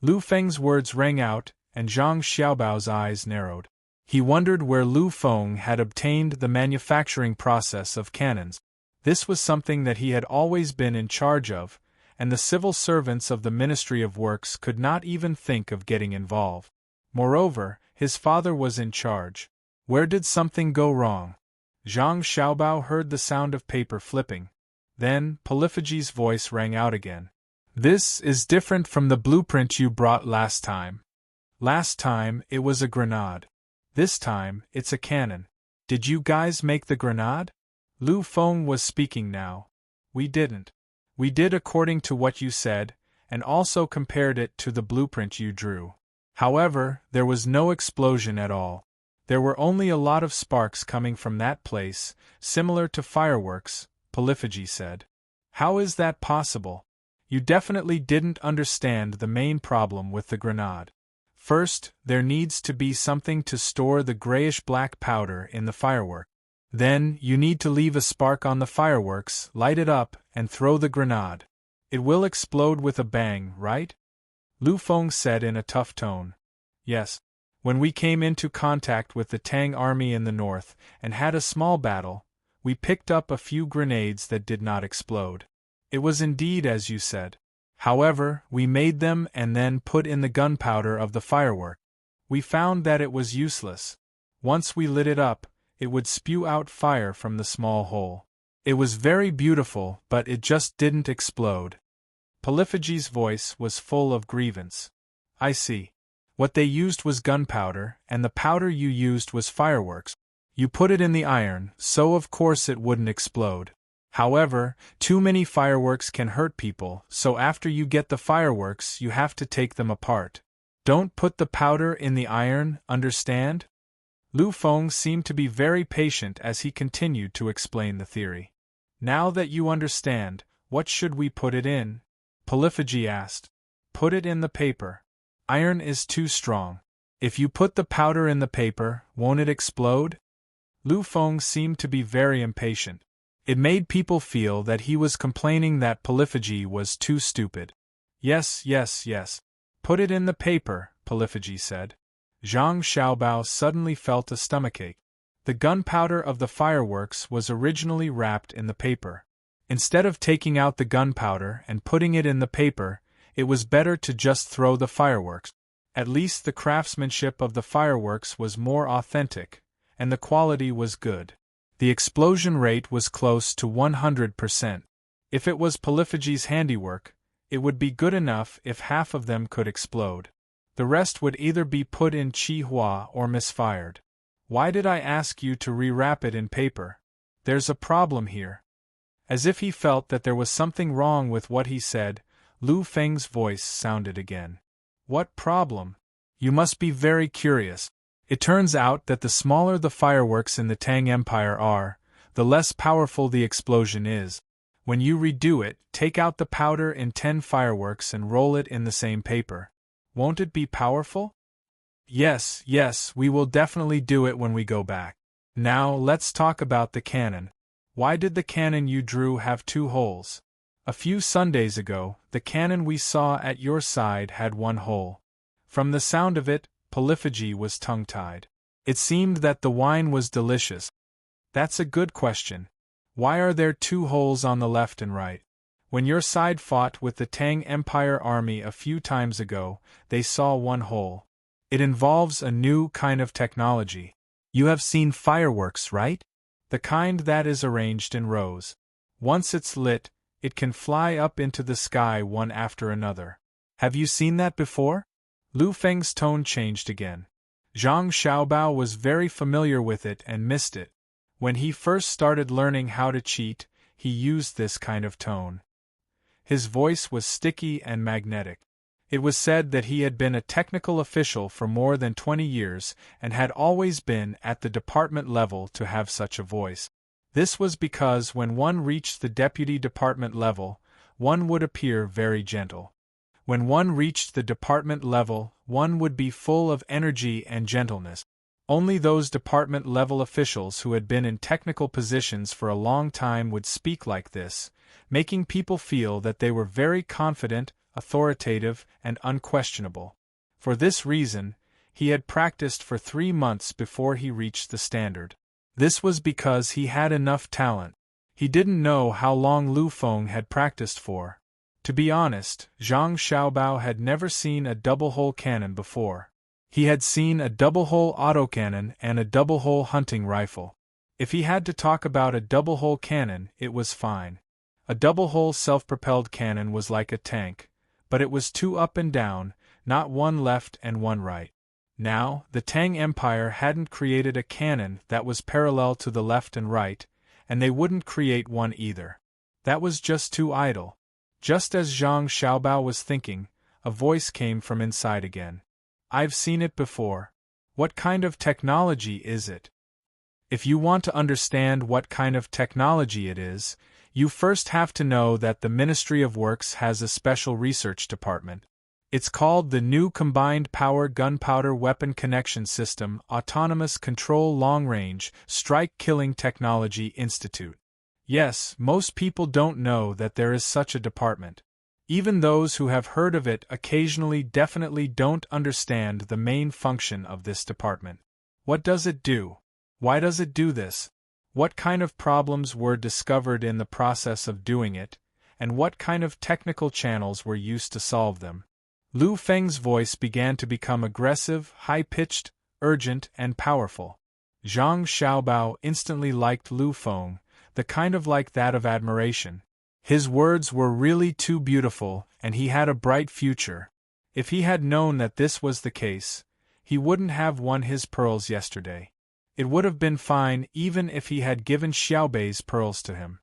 Lu Feng's words rang out, and Zhang Xiaobao's eyes narrowed. He wondered where Lu Feng had obtained the manufacturing process of cannons. This was something that he had always been in charge of, and the civil servants of the Ministry of Works could not even think of getting involved. Moreover, his father was in charge. Where did something go wrong? Zhang Xiaobao heard the sound of paper flipping. Then, Polyphagy's voice rang out again. This is different from the blueprint you brought last time. Last time, it was a grenade. This time, it's a cannon. Did you guys make the grenade? Lu Feng was speaking now. We didn't. We did according to what you said, and also compared it to the blueprint you drew. However, there was no explosion at all. There were only a lot of sparks coming from that place, similar to fireworks, Polyphagy said. How is that possible? You definitely didn't understand the main problem with the grenade. First, there needs to be something to store the grayish-black powder in the firework. Then, you need to leave a spark on the fireworks, light it up, and throw the grenade. It will explode with a bang, right? Lu Feng said in a tough tone. Yes. When we came into contact with the Tang army in the north, and had a small battle, we picked up a few grenades that did not explode. It was indeed as you said. However, we made them and then put in the gunpowder of the firework. We found that it was useless. Once we lit it up, it would spew out fire from the small hole. It was very beautiful, but it just didn't explode. Polyphagy's voice was full of grievance. I see. What they used was gunpowder, and the powder you used was fireworks. You put it in the iron, so of course it wouldn't explode. However, too many fireworks can hurt people, so after you get the fireworks you have to take them apart. Don't put the powder in the iron, understand? Lu Feng seemed to be very patient as he continued to explain the theory. Now that you understand, what should we put it in? Polyphagy asked. Put it in the paper. Iron is too strong. If you put the powder in the paper, won't it explode? Lu Feng seemed to be very impatient. It made people feel that he was complaining that Polyphagy was too stupid. Yes. Put it in the paper, Polyphagy said. Zhang Xiaobao suddenly felt a stomachache. The gunpowder of the fireworks was originally wrapped in the paper. Instead of taking out the gunpowder and putting it in the paper, it was better to just throw the fireworks. At least the craftsmanship of the fireworks was more authentic, and the quality was good. The explosion rate was close to 100%. If it was Polyphagy's handiwork, It would be good enough if half of them could explode. The rest would either be put in chi hua or misfired. Why did I ask you to rewrap it in paper? There's a problem here. As if he felt that there was something wrong with what he said, Lu Feng's voice sounded again. What problem? You must be very curious. It turns out that the smaller the fireworks in the Tang Empire are, the less powerful the explosion is. When you redo it, take out the powder in 10 fireworks and roll it in the same paper. Won't it be powerful? Yes, we will definitely do it when we go back. Now, let's talk about the cannon. Why did the cannon you drew have 2 holes? A few Sundays ago, the cannon we saw at your side had 1 hole. From the sound of it, Polyphagy was tongue-tied. It seemed that the wine was delicious. That's a good question. Why are there 2 holes on the left and right? When your side fought with the Tang Empire army a few times ago, they saw 1 hole. It involves a new kind of technology. You have seen fireworks, right? The kind that is arranged in rows. Once it's lit, it can fly up into the sky one after another. Have you seen that before? Lu Feng's tone changed again. Zhang Xiaobao was very familiar with it and missed it. When he first started learning how to cheat, he used this kind of tone. His voice was sticky and magnetic. It was said that he had been a technical official for more than 20 years and had always been at the department level to have such a voice. This was because when one reached the deputy department level, one would appear very gentle. When one reached the department level, one would be full of energy and gentleness. Only those department-level officials who had been in technical positions for a long time would speak like this, making people feel that they were very confident, authoritative, and unquestionable. For this reason, he had practiced for 3 months before he reached the standard. This was because he had enough talent. He didn't know how long Lu Feng had practiced for. To be honest, Zhang Xiaobao had never seen a double-hole cannon before. He had seen a double-hole autocannon and a double-hole hunting rifle. If he had to talk about a double-hole cannon, it was fine. A double-hole self-propelled cannon was like a tank, but it was 2 up and down, not 1 left and 1 right. Now, the Tang Empire hadn't created a cannon that was parallel to the left and right, and they wouldn't create one either. That was just too idle. Just as Zhang Xiaobao was thinking, a voice came from inside again. I've seen it before. What kind of technology is it? If you want to understand what kind of technology it is, you first have to know that the Ministry of Works has a special research department. It's called the New Combined Power Gunpowder Weapon Connection System Autonomous Control Long Range Strike Killing Technology Institute. Yes, most people don't know that there is such a department. Even those who have heard of it occasionally definitely don't understand the main function of this department. What does it do? Why does it do this? What kind of problems were discovered in the process of doing it, and what kind of technical channels were used to solve them? Lu Feng's voice began to become aggressive, high-pitched, urgent, and powerful. Zhang Xiaobao instantly liked Lu Feng, the kind of like that of admiration. His words were really too beautiful, and he had a bright future. If he had known that this was the case, he wouldn't have won his pearls yesterday. It would have been fine even if he had given Xiaobei's pearls to him.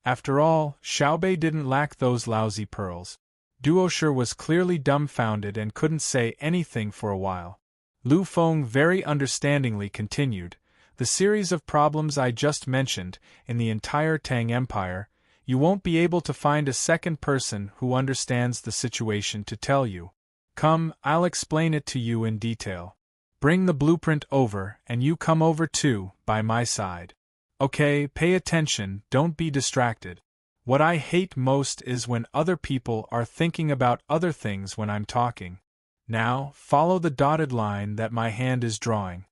After all, Xiaobei didn't lack those lousy pearls. Duosher was clearly dumbfounded and couldn't say anything for a while. Lu Feng very understandingly continued, the series of problems I just mentioned, in the entire Tang Empire, you won't be able to find a second person who understands the situation to tell you. Come, I'll explain it to you in detail. Bring the blueprint over, and you come over too, by my side. Okay, pay attention, don't be distracted. What I hate most is when other people are thinking about other things when I'm talking. Now, follow the dotted line that my hand is drawing.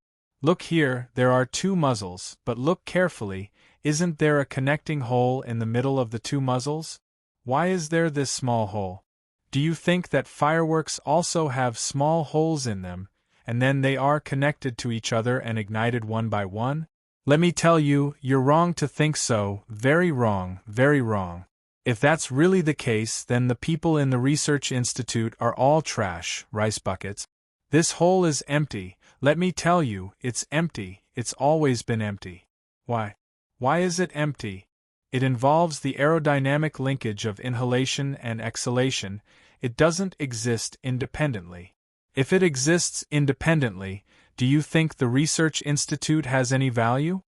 Look here, there are 2 muzzles, but look carefully, isn't there a connecting hole in the middle of the 2 muzzles? Why is there this small hole? Do you think that fireworks also have small holes in them, and then they are connected to each other and ignited one by one? Let me tell you, you're wrong to think so, very wrong, very wrong. If that's really the case, then the people in the research institute are all trash, rice buckets. This hole is empty, let me tell you, it's empty, it's always been empty. Why? Why is it empty? It involves the aerodynamic linkage of inhalation and exhalation. It doesn't exist independently. If it exists independently, do you think the research institute has any value?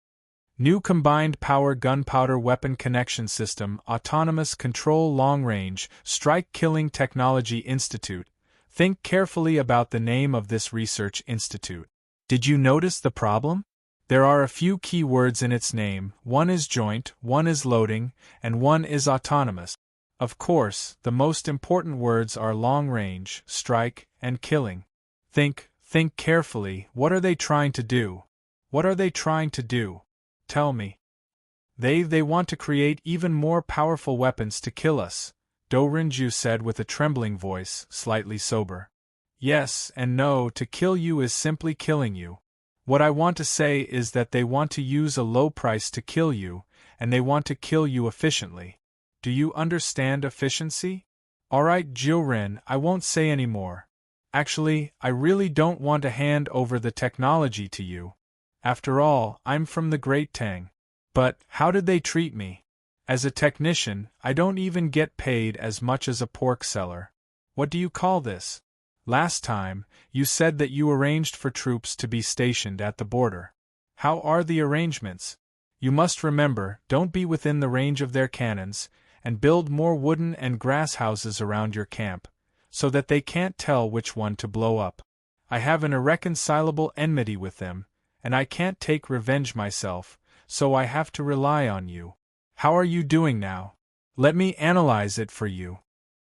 New combined power gunpowder weapon connection system, autonomous control long range, strike killing technology institute. Think carefully about the name of this research institute. Did you notice the problem? There are a few key words in its name. One is joint, one is loading, and one is autonomous. Of course, the most important words are long range, strike, and killing. Think carefully. What are they trying to do? What are they trying to do? Tell me. They want to create even more powerful weapons to kill us, Do Rinju said with a trembling voice, slightly sober. Yes and no, to kill you is simply killing you. What I want to say is that they want to use a low price to kill you, and they want to kill you efficiently. Do you understand efficiency? Alright, Jiuren, I won't say any more. Actually, I really don't want to hand over the technology to you. After all, I'm from the Great Tang. But, how did they treat me? As a technician, I don't even get paid as much as a pork seller. What do you call this? Last time, you said that you arranged for troops to be stationed at the border. How are the arrangements? You must remember, don't be within the range of their cannons, and build more wooden and grass houses around your camp, so that they can't tell which one to blow up. I have an irreconcilable enmity with them, and I can't take revenge myself, so I have to rely on you. How are you doing now? Let me analyze it for you.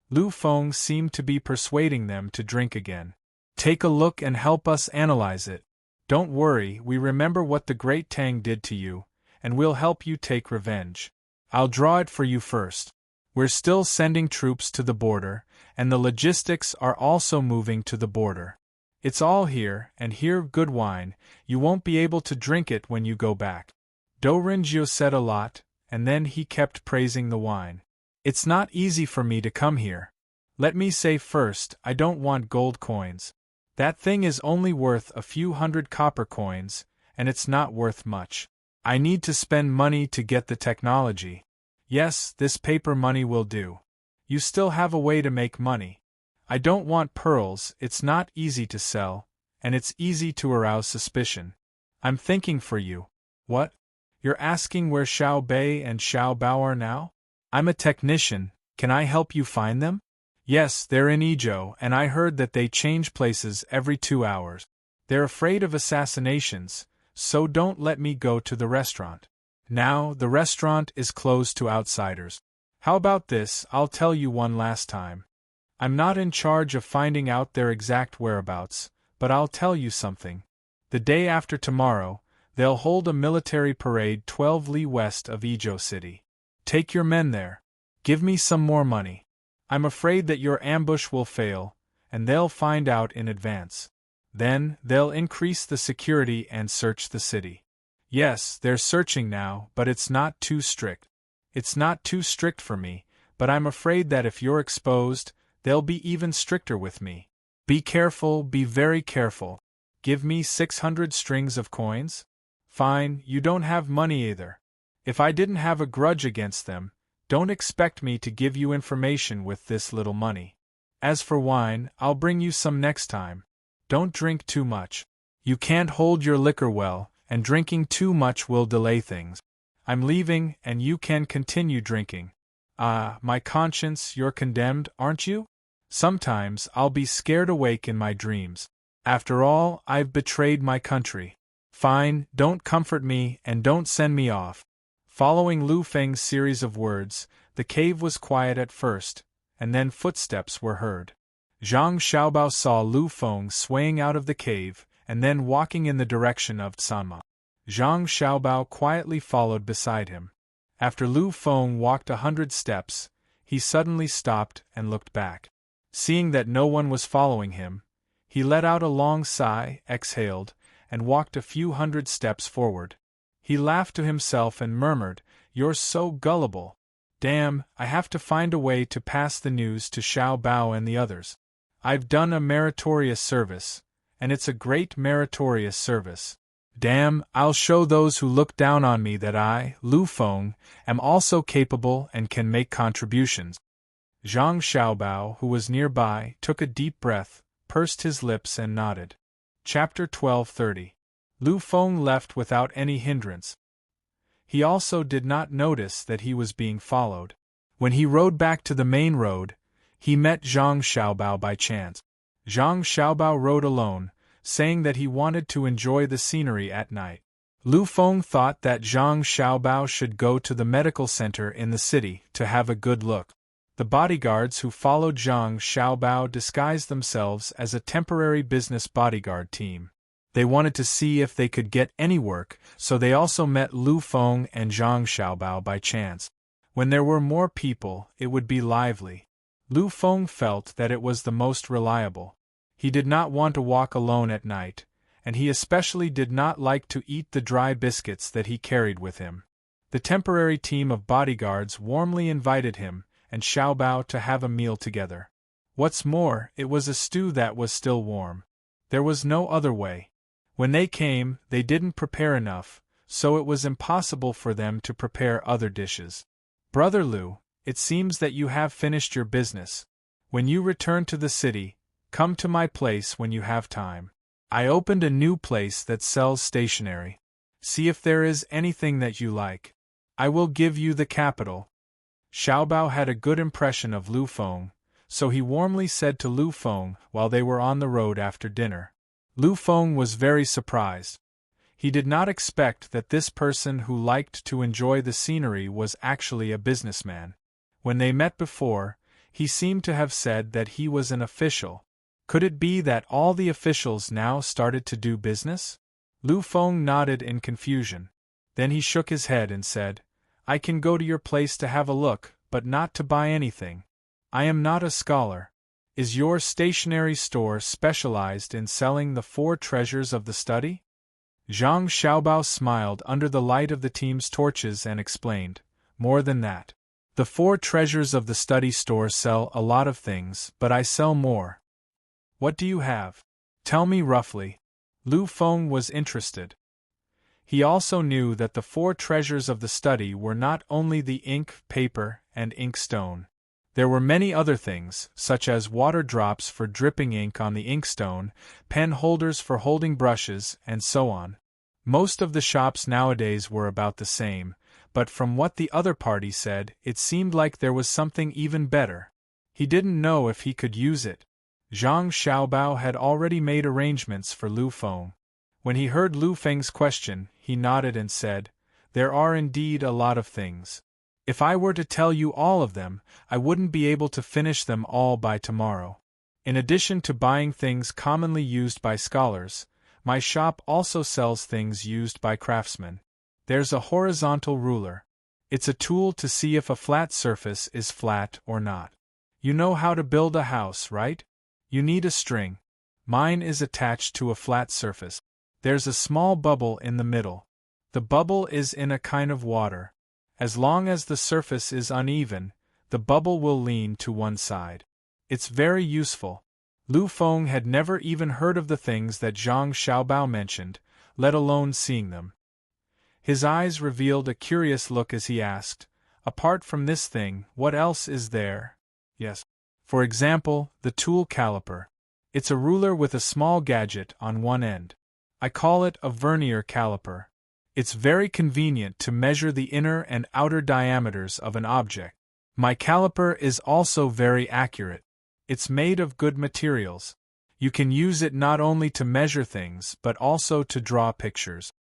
Lu Feng seemed to be persuading them to drink again. Take a look and help us analyze it. Don't worry, we remember what the Great Tang did to you, and we'll help you take revenge. I'll draw it for you first. We're still sending troops to the border, and the logistics are also moving to the border. It's all here, and here good wine, you won't be able to drink it when you go back. Do Rinju said a lot, and then he kept praising the wine. It's not easy for me to come here. Let me say first, I don't want gold coins. That thing is only worth a few hundred copper coins, and it's not worth much. I need to spend money to get the technology. Yes, this paper money will do. You still have a way to make money. I don't want pearls, it's not easy to sell, and it's easy to arouse suspicion. I'm thinking for you. What? You're asking where Xiao Bei and Xiao Bao are now? I'm a technician, can I help you find them? Yes, they're in Ezhou, and I heard that they change places every 2 hours. They're afraid of assassinations, so don't let me go to the restaurant. Now, the restaurant is closed to outsiders. How about this, I'll tell you one last time. I'm not in charge of finding out their exact whereabouts, but I'll tell you something. The day after tomorrow, they'll hold a military parade 12 li west of Ezhou City. Take your men there. Give me some more money. I'm afraid that your ambush will fail, and they'll find out in advance. Then, they'll increase the security and search the city. Yes, they're searching now, but it's not too strict. It's not too strict for me, but I'm afraid that if you're exposed, they'll be even stricter with me. Be careful, be very careful. Give me 600 strings of coins? Fine, you don't have money either. If I didn't have a grudge against them, don't expect me to give you information with this little money. As for wine, I'll bring you some next time. Don't drink too much. You can't hold your liquor well, and drinking too much will delay things. I'm leaving, and you can continue drinking. Ah, my conscience, you're condemned, aren't you? Sometimes I'll be scared awake in my dreams. After all, I've betrayed my country. Fine, don't comfort me and don't send me off. Following Lu Feng's series of words, the cave was quiet at first, and then footsteps were heard. Zhang Xiaobao saw Lu Feng swaying out of the cave, and then walking in the direction of Sanma. Zhang Xiaobao quietly followed beside him. After Lu Feng walked 100 steps, he suddenly stopped and looked back. Seeing that no one was following him, he let out a long sigh, exhaled, and walked a few 100 steps forward. He laughed to himself and murmured, "You're so gullible. Damn, I have to find a way to pass the news to Xiao Bao and the others. I've done a meritorious service, and it's a great meritorious service. Damn, I'll show those who look down on me that I, Lu Feng, am also capable and can make contributions. Zhang Xiaobao, who was nearby, took a deep breath, pursed his lips and nodded. Chapter 1230. Lu Feng left without any hindrance. He also did not notice that he was being followed. When he rode back to the main road, he met Zhang Xiaobao by chance. Zhang Xiaobao rode alone, saying that he wanted to enjoy the scenery at night. Lu Feng thought that Zhang Xiaobao should go to the medical center in the city to have a good look. The bodyguards who followed Zhang Xiaobao disguised themselves as a temporary business bodyguard team. They wanted to see if they could get any work, so they also met Lu Feng and Zhang Xiaobao by chance. When there were more people, it would be lively. Lu Feng felt that it was the most reliable. He did not want to walk alone at night, and he especially did not like to eat the dry biscuits that he carried with him. The temporary team of bodyguards warmly invited him and Xiaobao to have a meal together. What's more, it was a stew that was still warm. There was no other way. When they came, they didn't prepare enough, so it was impossible for them to prepare other dishes. Brother Lu, it seems that you have finished your business. When you return to the city, come to my place when you have time. I opened a new place that sells stationery. See if there is anything that you like. I will give you the capital. Xiaobao had a good impression of Lu Feng, so he warmly said to Lu Feng while they were on the road after dinner. Lu Feng was very surprised. He did not expect that this person who liked to enjoy the scenery was actually a businessman. When they met before, he seemed to have said that he was an official. Could it be that all the officials now started to do business? Lu Feng nodded in confusion. Then he shook his head and said, I can go to your place to have a look, but not to buy anything. I am not a scholar. Is your stationery store specialized in selling the 4 treasures of the study? Zhang Xiaobao smiled under the light of the team's torches and explained, more than that. The 4 treasures of the study store sell a lot of things, but I sell more. What do you have? Tell me roughly. Lu Feng was interested. He also knew that the 4 treasures of the study were not only the ink, paper, and inkstone. There were many other things, such as water drops for dripping ink on the inkstone, pen holders for holding brushes, and so on. Most of the shops nowadays were about the same, but from what the other party said, it seemed like there was something even better. He didn't know if he could use it. Zhang Xiaobao had already made arrangements for Lu Feng. When he heard Lu Feng's question, he nodded and said, There are indeed a lot of things. If I were to tell you all of them, I wouldn't be able to finish them all by tomorrow. In addition to buying things commonly used by scholars, my shop also sells things used by craftsmen. There's a horizontal ruler. It's a tool to see if a flat surface is flat or not. You know how to build a house, right? You need a string. Mine is attached to a flat surface. There's a small bubble in the middle. The bubble is in a kind of water. As long as the surface is uneven, the bubble will lean to one side. It's very useful. Lu Feng had never even heard of the things that Zhang Xiaobao mentioned, let alone seeing them. His eyes revealed a curious look as he asked, Apart from this thing, what else is there? Yes. For example, the tool caliper. It's a ruler with a small gadget on one end. I call it a vernier caliper. It's very convenient to measure the inner and outer diameters of an object. My caliper is also very accurate. It's made of good materials. You can use it not only to measure things but also to draw pictures.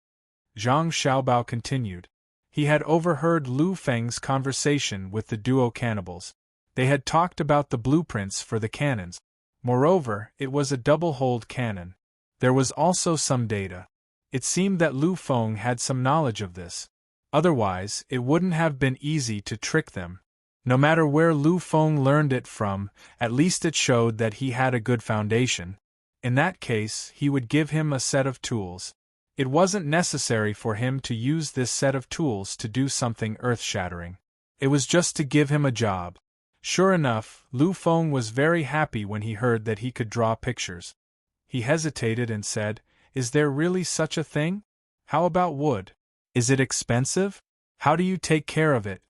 Zhang Xiaobao continued. He had overheard Lu Feng's conversation with the duo cannibals. They had talked about the blueprints for the cannons. Moreover, it was a double-holed cannon. There was also some data. It seemed that Lu Feng had some knowledge of this. Otherwise, it wouldn't have been easy to trick them. No matter where Lu Feng learned it from, at least it showed that he had a good foundation. In that case, he would give him a set of tools. It wasn't necessary for him to use this set of tools to do something earth-shattering. It was just to give him a job. Sure enough, Lu Feng was very happy when he heard that he could draw pictures. He hesitated and said, "Is there really such a thing? How about wood? Is it expensive? How do you take care of it?"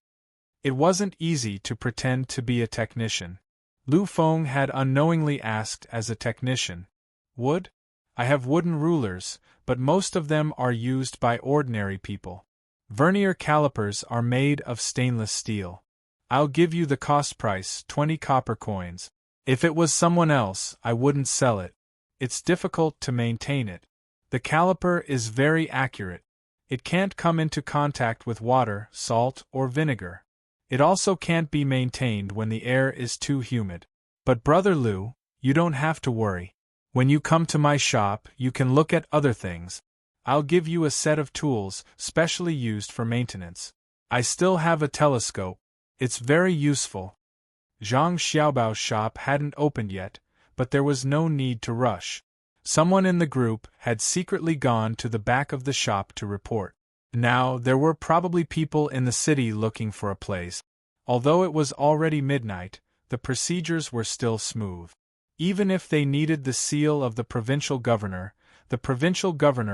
It wasn't easy to pretend to be a technician. Lu Feng had unknowingly asked as a technician. "Wood? I have wooden rulers, but most of them are used by ordinary people. Vernier calipers are made of stainless steel. I'll give you the cost price, 20 copper coins. If it was someone else, I wouldn't sell it. It's difficult to maintain it. The caliper is very accurate. It can't come into contact with water, salt, or vinegar. It also can't be maintained when the air is too humid. But Brother Lu, you don't have to worry. When you come to my shop, you can look at other things. I'll give you a set of tools specially used for maintenance. I still have a telescope. It's very useful." Zhang Xiaobao's shop hadn't opened yet, but there was no need to rush. Someone in the group had secretly gone to the back of the shop to report. Now, there were probably people in the city looking for a place. Although it was already midnight, the procedures were still smooth. Even if they needed the seal of the provincial governor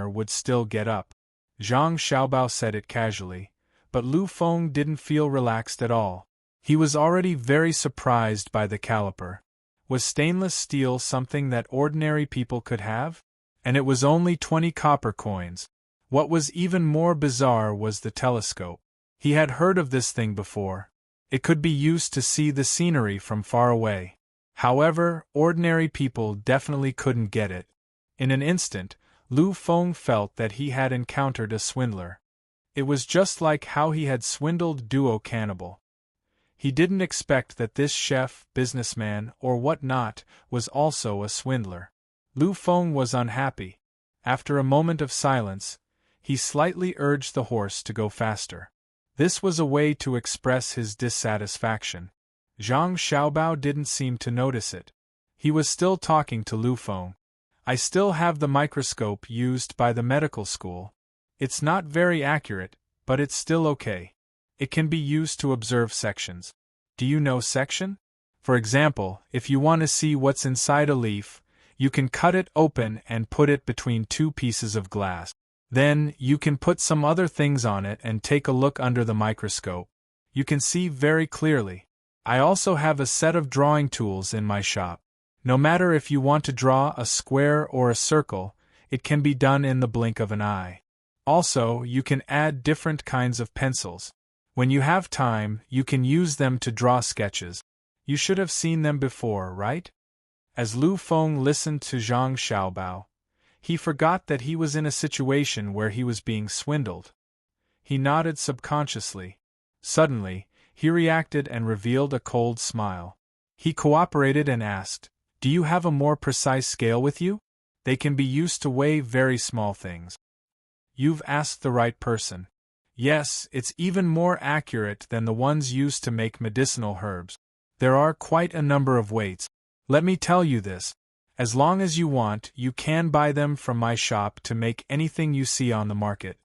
would still get up. Zhang Xiaobao said it casually, but Lu Feng didn't feel relaxed at all. He was already very surprised by the caliper. Was stainless steel something that ordinary people could have? And it was only 20 copper coins. What was even more bizarre was the telescope. He had heard of this thing before. It could be used to see the scenery from far away. However, ordinary people definitely couldn't get it. In an instant, Lu Feng felt that he had encountered a swindler. It was just like how he had swindled Duo Cannibal. He didn't expect that this chef, businessman, or what-not, was also a swindler. Lu Feng was unhappy. After a moment of silence, he slightly urged the horse to go faster. This was a way to express his dissatisfaction. Zhang Xiaobao didn't seem to notice it. He was still talking to Lu Feng. "I still have the microscope used by the medical school. It's not very accurate, but it's still okay. It can be used to observe sections. Do you know section? For example, if you want to see what's inside a leaf, you can cut it open and put it between two pieces of glass. Then, you can put some other things on it and take a look under the microscope. You can see very clearly. I also have a set of drawing tools in my shop. No matter if you want to draw a square or a circle, it can be done in the blink of an eye. Also, you can add different kinds of pencils. When you have time, you can use them to draw sketches. You should have seen them before, right?" As Lu Feng listened to Zhang Xiaobao, he forgot that he was in a situation where he was being swindled. He nodded subconsciously. Suddenly, he reacted and revealed a cold smile. He cooperated and asked, "Do you have a more precise scale with you? They can be used to weigh very small things." "You've asked the right person. Yes, it's even more accurate than the ones used to make medicinal herbs. There are quite a number of weights. Let me tell you this. As long as you want, you can buy them from my shop to make anything you see on the market.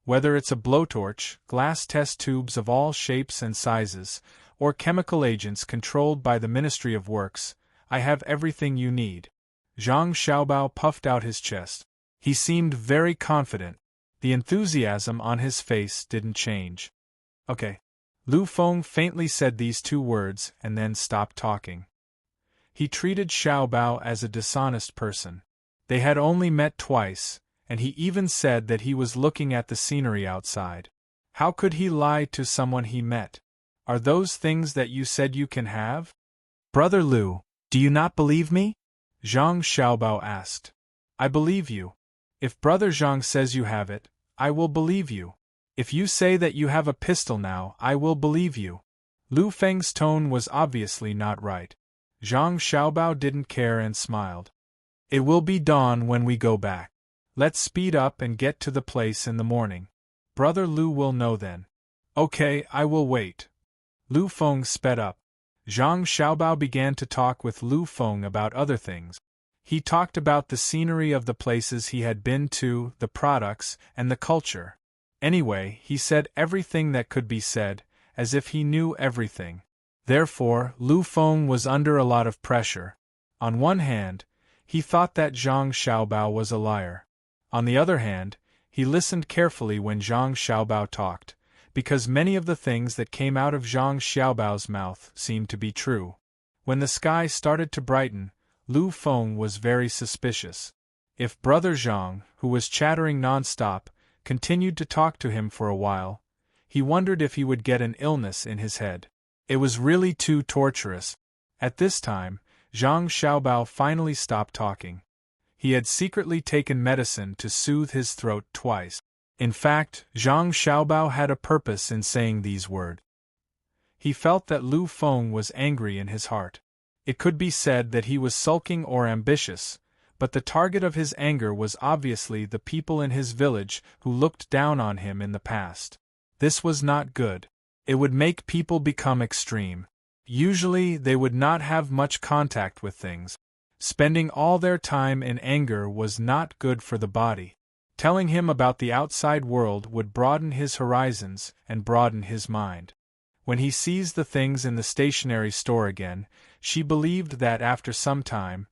Whether it's a blowtorch, glass test tubes of all shapes and sizes, or chemical agents controlled by the Ministry of Works, I have everything you need." Zhang Xiaobao puffed out his chest. He seemed very confident. The enthusiasm on his face didn't change. "Okay." Lu Feng faintly said these two words and then stopped talking. He treated Xiaobao as a dishonest person. They had only met twice, and he even said that he was looking at the scenery outside. How could he lie to someone he met? "Are those things that you said you can have?" "Brother Lu, do you not believe me?" Zhang Xiaobao asked. "I believe you. If Brother Zhang says you have it, I will believe you. If you say that you have a pistol now, I will believe you." Lu Feng's tone was obviously not right. Zhang Xiaobao didn't care and smiled. "It will be dawn when we go back. Let's speed up and get to the place in the morning. Brother Lu will know then." "Okay, I will wait." Lu Feng sped up. Zhang Xiaobao began to talk with Lu Feng about other things. He talked about the scenery of the places he had been to, the products, and the culture. Anyway, he said everything that could be said, as if he knew everything. Therefore, Lu Feng was under a lot of pressure. On one hand, he thought that Zhang Xiaobao was a liar. On the other hand, he listened carefully when Zhang Xiaobao talked, because many of the things that came out of Zhang Xiaobao's mouth seemed to be true. When the sky started to brighten, Lu Feng was very suspicious. If Brother Zhang, who was chattering non-stop, continued to talk to him for a while, he wondered if he would get an illness in his head. It was really too torturous. At this time, Zhang Xiaobao finally stopped talking. He had secretly taken medicine to soothe his throat twice. In fact, Zhang Xiaobao had a purpose in saying these words. He felt that Lu Feng was angry in his heart. It could be said that he was sulking or ambitious, but the target of his anger was obviously the people in his village who looked down on him in the past. This was not good. It would make people become extreme. Usually they would not have much contact with things. Spending all their time in anger was not good for the body. Telling him about the outside world would broaden his horizons and broaden his mind. When he sees the things in the stationery store again, she believed that after some time,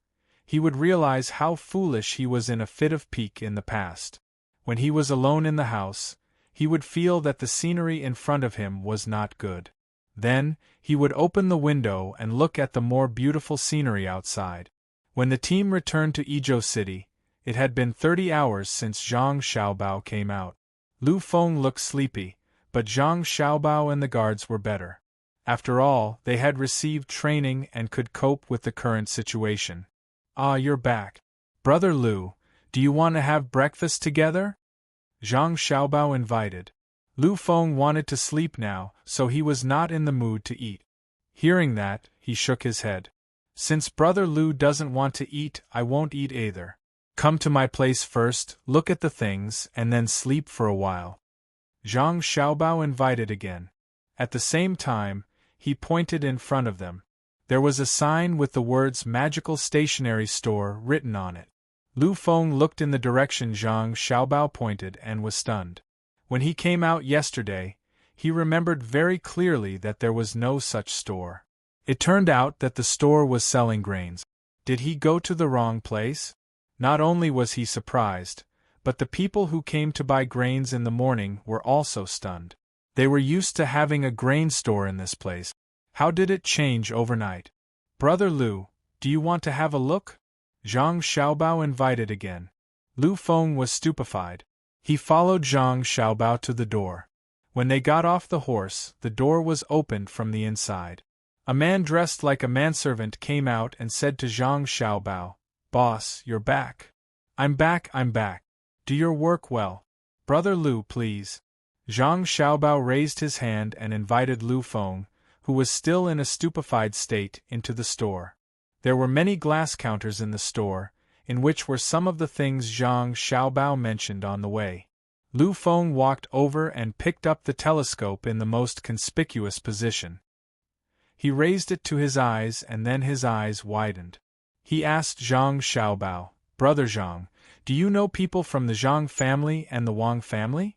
he would realize how foolish he was in a fit of pique in the past. When he was alone in the house, he would feel that the scenery in front of him was not good. Then, he would open the window and look at the more beautiful scenery outside. When the team returned to Izhou City, it had been 30 hours since Zhang Xiaobao came out. Lu Feng looked sleepy, but Zhang Xiaobao and the guards were better. After all, they had received training and could cope with the current situation. "Ah, you're back. Brother Lu, do you want to have breakfast together?" Zhang Xiaobao invited. Lu Feng wanted to sleep now, so he was not in the mood to eat. Hearing that, he shook his head. "Since Brother Lu doesn't want to eat, I won't eat either. Come to my place first, look at the things, and then sleep for a while." Zhang Xiaobao invited again. At the same time, he pointed in front of them. There was a sign with the words Magical Stationery Store written on it. Lu Feng looked in the direction Zhang Xiaobao pointed and was stunned. When he came out yesterday, he remembered very clearly that there was no such store. It turned out that the store was selling grains. Did he go to the wrong place? Not only was he surprised, but the people who came to buy grains in the morning were also stunned. They were used to having a grain store in this place. How did it change overnight? "Brother Lu, do you want to have a look?" Zhang Xiaobao invited again. Lu Feng was stupefied. He followed Zhang Xiaobao to the door. When they got off the horse, the door was opened from the inside. A man dressed like a manservant came out and said to Zhang Xiaobao, "Boss, you're back." I'm back. Do your work well. Brother Lu, please." Zhang Xiaobao raised his hand and invited Lu Feng, who was still in a stupefied state, into the store. There were many glass counters in the store, in which were some of the things Zhang Xiaobao mentioned on the way. Lu Feng walked over and picked up the telescope in the most conspicuous position. He raised it to his eyes and then his eyes widened. He asked Zhang Xiaobao, "Brother Zhang, do you know people from the Zhang family and the Wang family?"